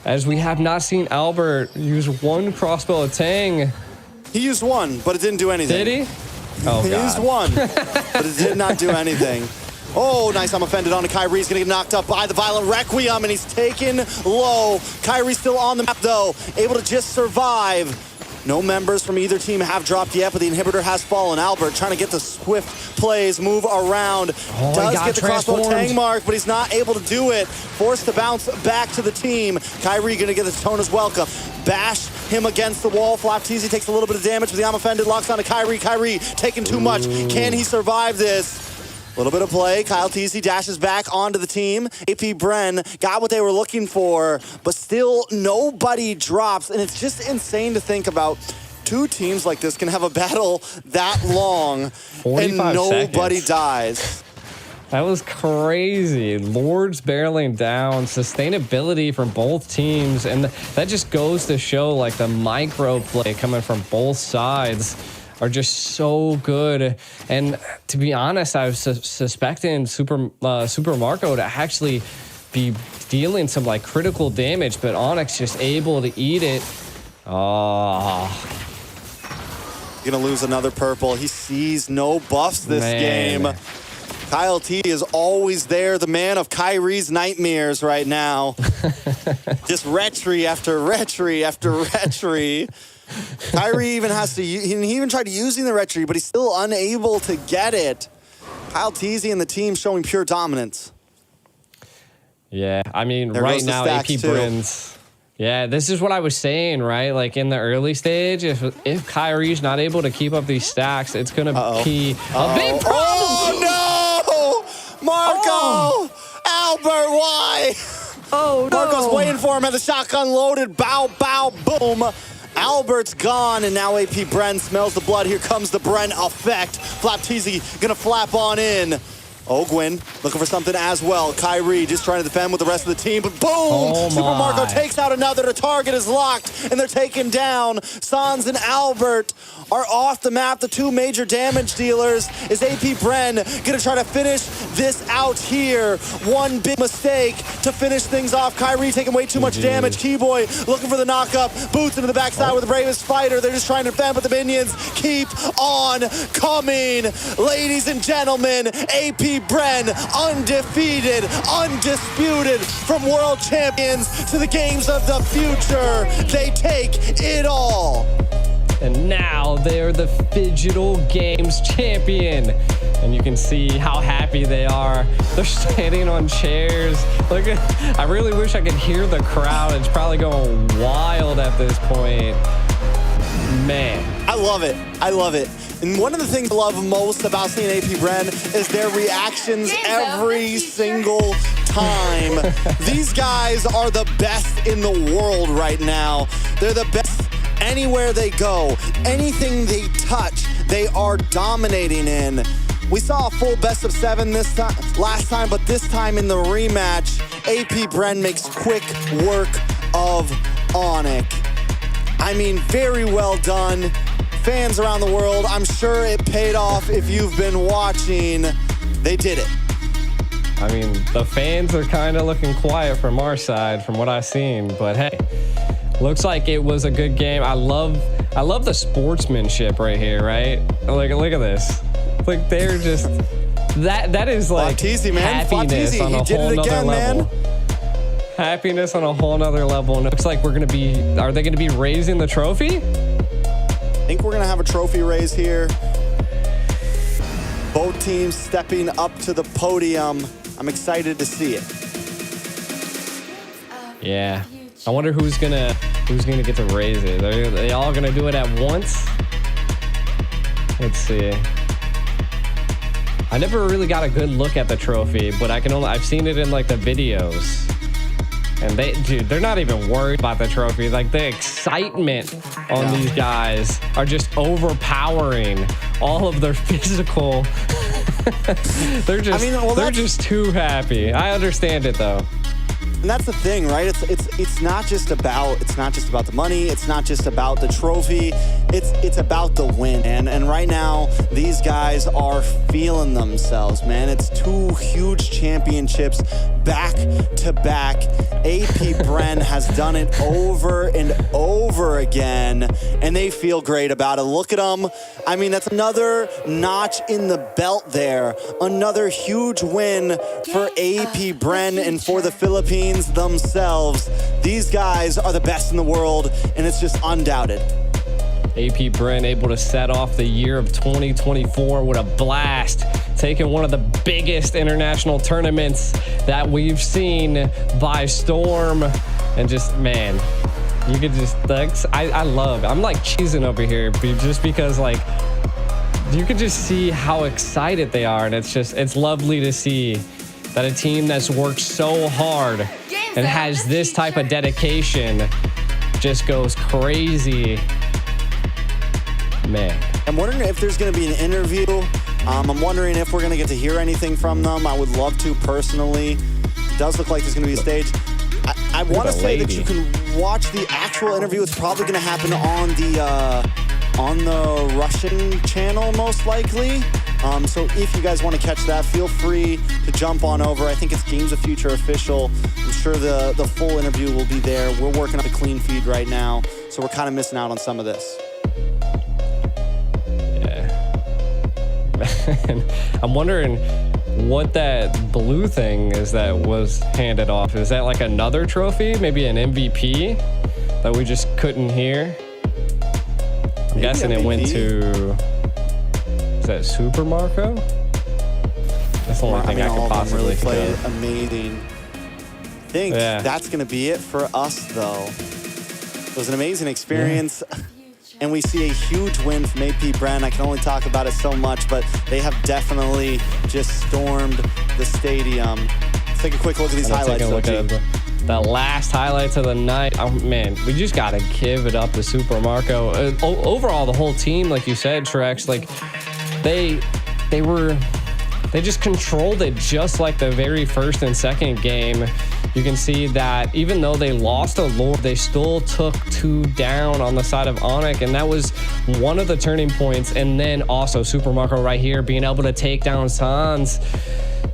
as we have not seen Albert use one crossbow of Tang. He used one, but it didn't do anything. Did he? Oh, he used one, but it did not do anything. Oh, nice. I'm offended on to Kyrie's going to get knocked up by the Violent Requiem, and he's taken low. Kyrie's still on the map, though, able to just survive. No members from either team have dropped yet, but the inhibitor has fallen. Albert trying to get the swift plays, move around. Does get the crossbow Tang mark, but he's not able to do it. Forced to bounce back to the team. Kyrie going to get the Tona's welcome. Bash him against the wall. Flap Teasy takes a little bit of damage, but the I'm offended locks on to Kyrie. Kyrie taking too much. Can he survive this? A little bit of play. Kyle Teasy dashes back onto the team. AP Bren got what they were looking for, but still nobody drops. And it's just insane to think about two teams like this can have a battle that long and nobody dies. That was crazy. Lords barreling down, sustainability from both teams. And that just goes to show like the micro play coming from both sides are just so good. And to be honest, I was suspecting Super Marco to actually be dealing some like critical damage, but Onyx just able to eat it. Oh. Gonna lose another purple. He sees no buffs this game. Kyle T is always there, the man of Kyrie's nightmares right now. Just retry after retry after retry. Kyrie even has to, he even tried using the retry, but he's still unable to get it. Kyle Teasy and the team showing pure dominance. Yeah, I mean, right now, AP Brins. Yeah, this is what I was saying, right? Like in the early stage, if Kyrie's not able to keep up these stacks, it's going to be a big problem. Oh, no! Marco! Albert, why? Oh, no. Marco's waiting for him at the shotgun loaded. Bow, bow, boom. Albert's gone, and now AP Bren smells the blood. Here comes the Bren effect. Flap Teasy gonna flap on in. Oh, Gwyn looking for something as well. Kyrie just trying to defend with the rest of the team, but boom! Oh, Super Marco takes out another. The target is locked, and they're taken down. Sans and Albert are off the map. The two major damage dealers. Is AP Bren gonna try to finish this out here? One big mistake to finish things off. Kyrie taking way too much damage. Keyboy looking for the knockup. Boots into the backside with the bravest fighter. They're just trying to defend, but the minions keep on coming. Ladies and gentlemen, AP Bren, undefeated, undisputed, from world champions to the games of the future. They take it all. And now they're the Phygital Games champion. And you can see how happy they are. They're standing on chairs. Look at, I really wish I could hear the crowd. It's probably going wild at this point. Man. I love it. I love it. And one of the things I love most about seeing AP Bren is their reactions every single time. These guys are the best in the world right now. They're the best anywhere they go. Anything they touch, they are dominating in. We saw a full best of 7 this time, last time, but this time in the rematch, AP Bren makes quick work of Onyx. I mean, very well done. Fans around the world, I'm sure it paid off if you've been watching. They did it. I mean, the fans are kind of looking quiet from our side, from what I've seen. But hey, looks like it was a good game. I love the sportsmanship right here, right? Look at this. Like they're just that is like Flatteezy, man. happiness Flatteezy. on a whole nother level. Happiness on a whole nother level, and it looks like are they gonna be raising the trophy? I think we're gonna have a trophy raise here. Both teams stepping up to the podium. I'm excited to see it. Yeah, I wonder who's gonna get to raise it. Are they all gonna do it at once? Let's see. I never really got a good look at the trophy, but I've seen it in like the videos. And they're not even worried about the trophy. Like the excitement on these guys are just overpowering all of their physical. they're just too happy. I understand it though. And that's the thing, right? It's not just about the money. It's not just about the trophy. It's about the win. And right now, these guys are feeling themselves, man. It's 2 huge championships back to back. AP Bren has done it over and over again, and they feel great about it. Look at them. I mean, that's another notch in the belt there. Another huge win for AP Bren and for the Philippines themselves. These guys are the best in the world, and it's just undoubted. AP Bren able to set off the year of 2024 with a blast, taking one of the biggest international tournaments that we've seen by storm. And just, man, you could just, I'm like cheesing over here just because like, you could just see how excited they are. And it's lovely to see that a team that's worked so hard and has this type of dedication just goes crazy. Man. I'm wondering if there's going to be an interview. I'm wondering if we're going to get to hear anything from them. I would love to personally. It does look like there's going to be a stage. I want to say that you can watch the actual interview. It's probably going to happen on the Russian channel, most likely. So if you guys want to catch that, feel free to jump on over. I think it's Games of Future official. I'm sure the full interview will be there. We're working on a clean feed right now, so we're kind of missing out on some of this. I'm wondering what that blue thing is that was handed off. Is that like another trophy? Maybe an MVP that we just couldn't hear? I'm guessing it went to... Is that Super Marco? That's the only thing I could possibly really think played of. amazing. I think that's going to be it for us, though. It was an amazing experience. Yeah. And we see a huge win from AP Bren. I can only talk about it so much, but they have definitely just stormed the stadium. Let's take a quick look at these highlights. Look at the last highlights of the night. Oh, man, we just got to give it up to Super Marco. Overall, the whole team, like you said, Trex, like they just controlled it just like the very first and second game. You can see that even though they lost a Lord, they still took 2 down on the side of Onyx, and that was one of the turning points. And then also Super Marco right here being able to take down Sans.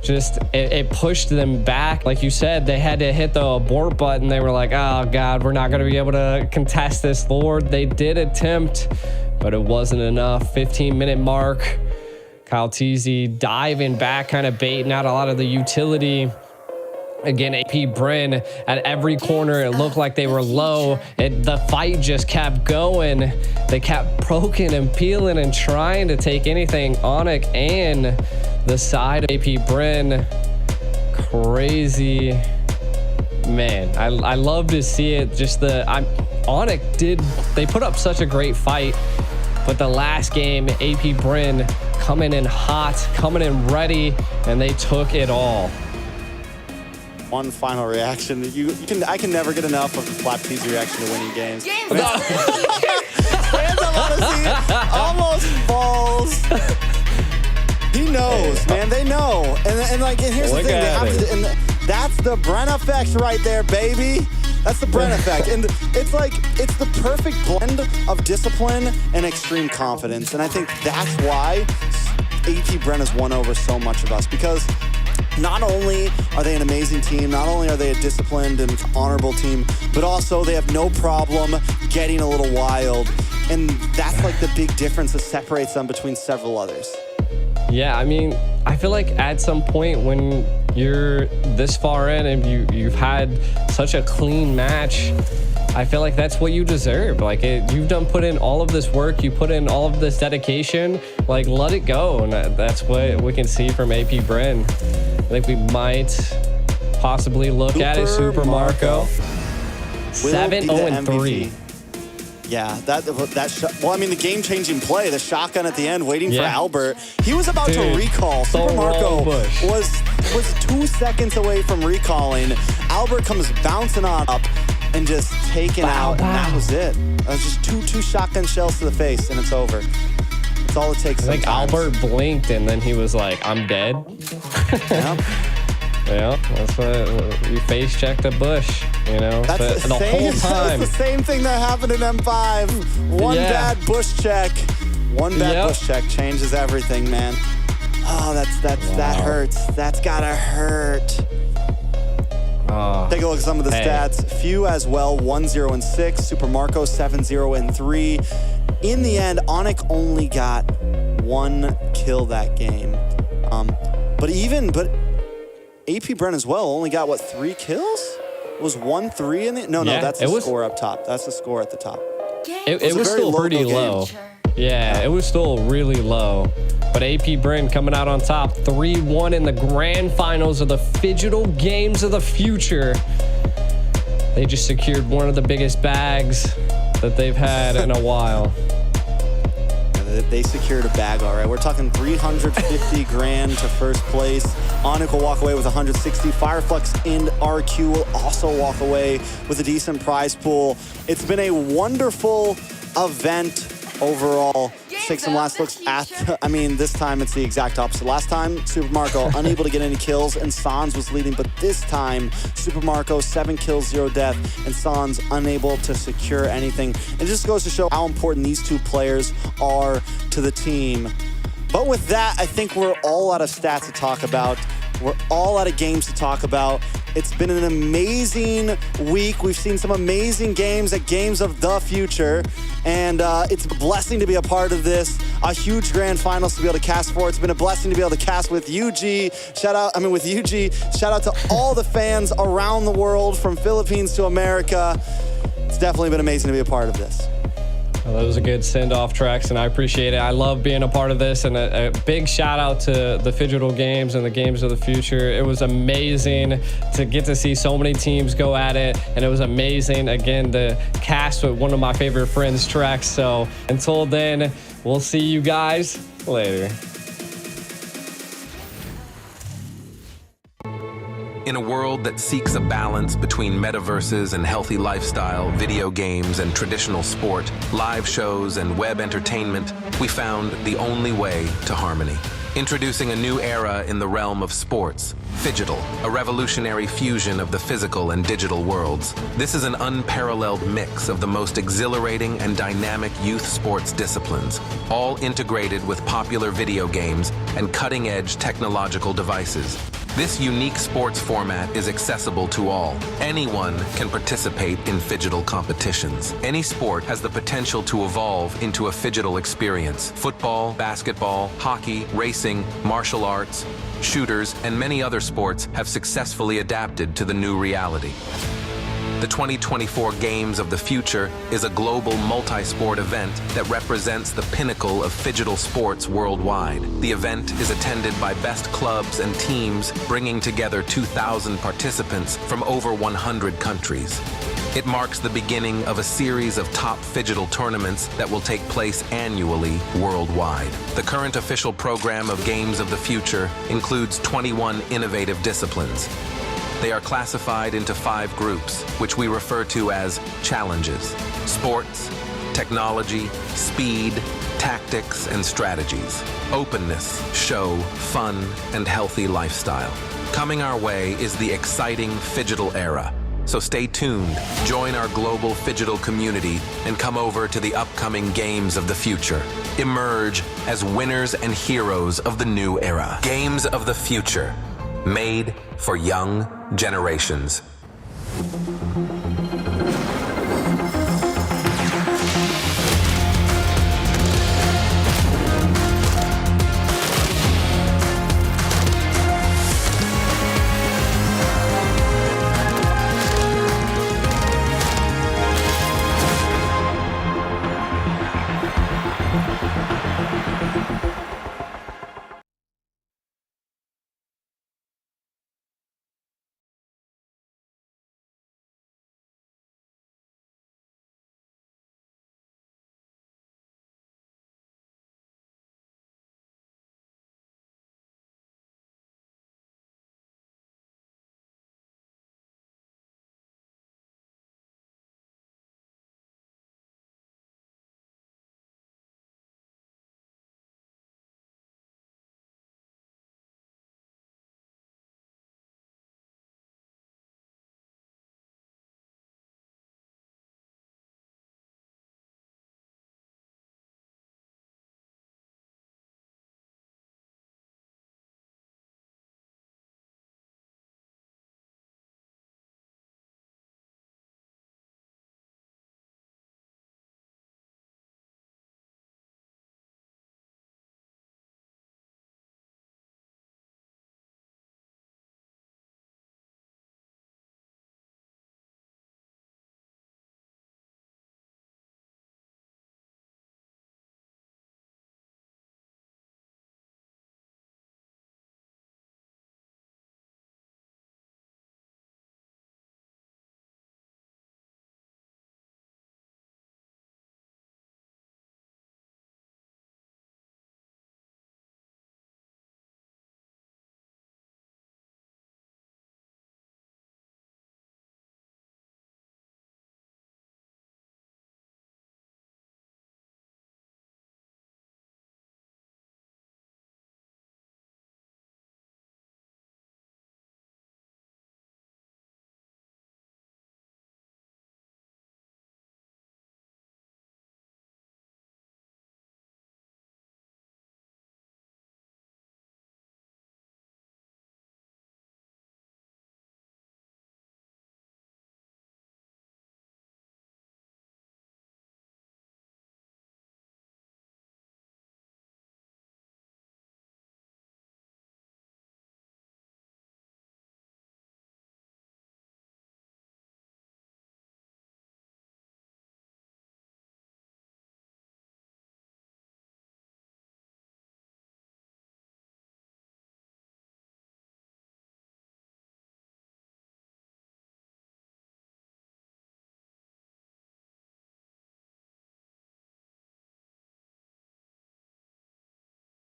Just it pushed them back. Like you said, they had to hit the abort button. They were like, oh God, we're not going to be able to contest this Lord. They did attempt, but it wasn't enough. 15-minute mark. Kyle Teasy diving back, kind of baiting out a lot of the utility. Again, AP Bren at every corner, it looked like they were low. The fight just kept going. They kept poking and peeling and trying to take anything. Onyx and the side of AP Bren. Crazy. Man, I love to see it. Just Onyx they put up such a great fight. But the last game, AP Bryn coming in hot, coming in ready, and they took it all. One final reaction. I can never get enough of the Flap T's reaction to winning games. Stands up on his seat, almost falls. He knows, man. They know. And here's the thing. They have to, and that's the Bren effect right there, baby. That's the Bren effect. And it's the perfect blend of discipline and extreme confidence. And I think that's why AP Bren has won over so much of us, because not only are they an amazing team, not only are they a disciplined and honorable team, but also they have no problem getting a little wild. And that's like the big difference that separates them between several others. Yeah, I mean, I feel like at some point when you're this far in and you've had such a clean match, I feel like that's what you deserve. Like, you've put in all of this work, you put in all of this dedication, like, let it go. And that's what we can see from AP Bryn. I think we might possibly look at it. Super Marco. 7-0-3. Yeah, well, I mean, the game-changing play, the shotgun at the end, waiting for Albert. He was about to recall. Super Marco was 2 seconds away from recalling. Albert comes bouncing on up and just taken out, and that was it. That was just two shotgun shells to the face, and it's over. That's all it takes. I think Albert blinked, and then he was like, I'm dead. Yep. Yeah, that's what we face checked the bush, you know. That's the whole time. That's the same thing that happened in M5. One bad bush check. One bad bush check changes everything, man. Oh, that hurts. That's gotta hurt. Take a look at some of the stats. Few as well, 1-0-6. Super Marco 7-0-3. In the end, Onic only got 1 kill that game. But AP Bryn as well only got, 3 kills? It was 1-3 in the... No, that's the score up top. That's the score at the top. It was still pretty low. Yeah, it was still really low. But AP Bryn coming out on top, 3-1 in the grand finals of the Phygital Games of the Future. They just secured one of the biggest bags that they've had in a while. They secured a bag, all right. We're talking 350 grand to first place. Onic will walk away with 160. Fireflux and RQ will also walk away with a decent prize pool. It's been a wonderful event overall. Take some last looks at, this time it's the exact opposite. Last time, Super Marco unable to get any kills, and Sans was leading, but this time, Super Marco, 7 kills, 0 death, and Sans unable to secure anything. It just goes to show how important these two players are to the team. But with that, I think we're all out of stats to talk about. We're all out of games to talk about. It's been an amazing week. We've seen some amazing games at Games of the Future, and it's a blessing to be a part of this. A huge grand finals to be able to cast for. It's been a blessing to be able to cast with UG. Shout out to all the fans around the world, from Philippines to America. It's definitely been amazing to be a part of this. Well, those are good send-off tracks, and I appreciate it. I love being a part of this, and a big shout-out to the Phygital Games and the Games of the Future. It was amazing to get to see so many teams go at it, and it was amazing, again, to cast with one of my favorite friends' tracks. So until then, we'll see you guys later. In a world that seeks a balance between metaverses and healthy lifestyle, video games and traditional sport, live shows and web entertainment, we found the only way to harmony. Introducing a new era in the realm of sports, Phygital, a revolutionary fusion of the physical and digital worlds. This is an unparalleled mix of the most exhilarating and dynamic youth sports disciplines, all integrated with popular video games and cutting-edge technological devices. This unique sports format is accessible to all. Anyone can participate in Phygital competitions. Any sport has the potential to evolve into a Phygital experience. Football, basketball, hockey, racing, martial arts, shooters, and many other sports have successfully adapted to the new reality. The 2024 Games of the Future is a global multi-sport event that represents the pinnacle of Phygital sports worldwide. The event is attended by best clubs and teams, bringing together 2,000 participants from over 100 countries. It marks the beginning of a series of top Phygital tournaments that will take place annually worldwide. The current official program of Games of the Future includes 21 innovative disciplines. They are classified into 5 groups, which we refer to as challenges: sports, technology, speed, tactics, and strategies, openness, show, fun, and healthy lifestyle. Coming our way is the exciting Phygital era. So stay tuned, join our global Phygital community, and come over to the upcoming Games of the Future. Emerge as winners and heroes of the new era. Games of the Future, made for young generations.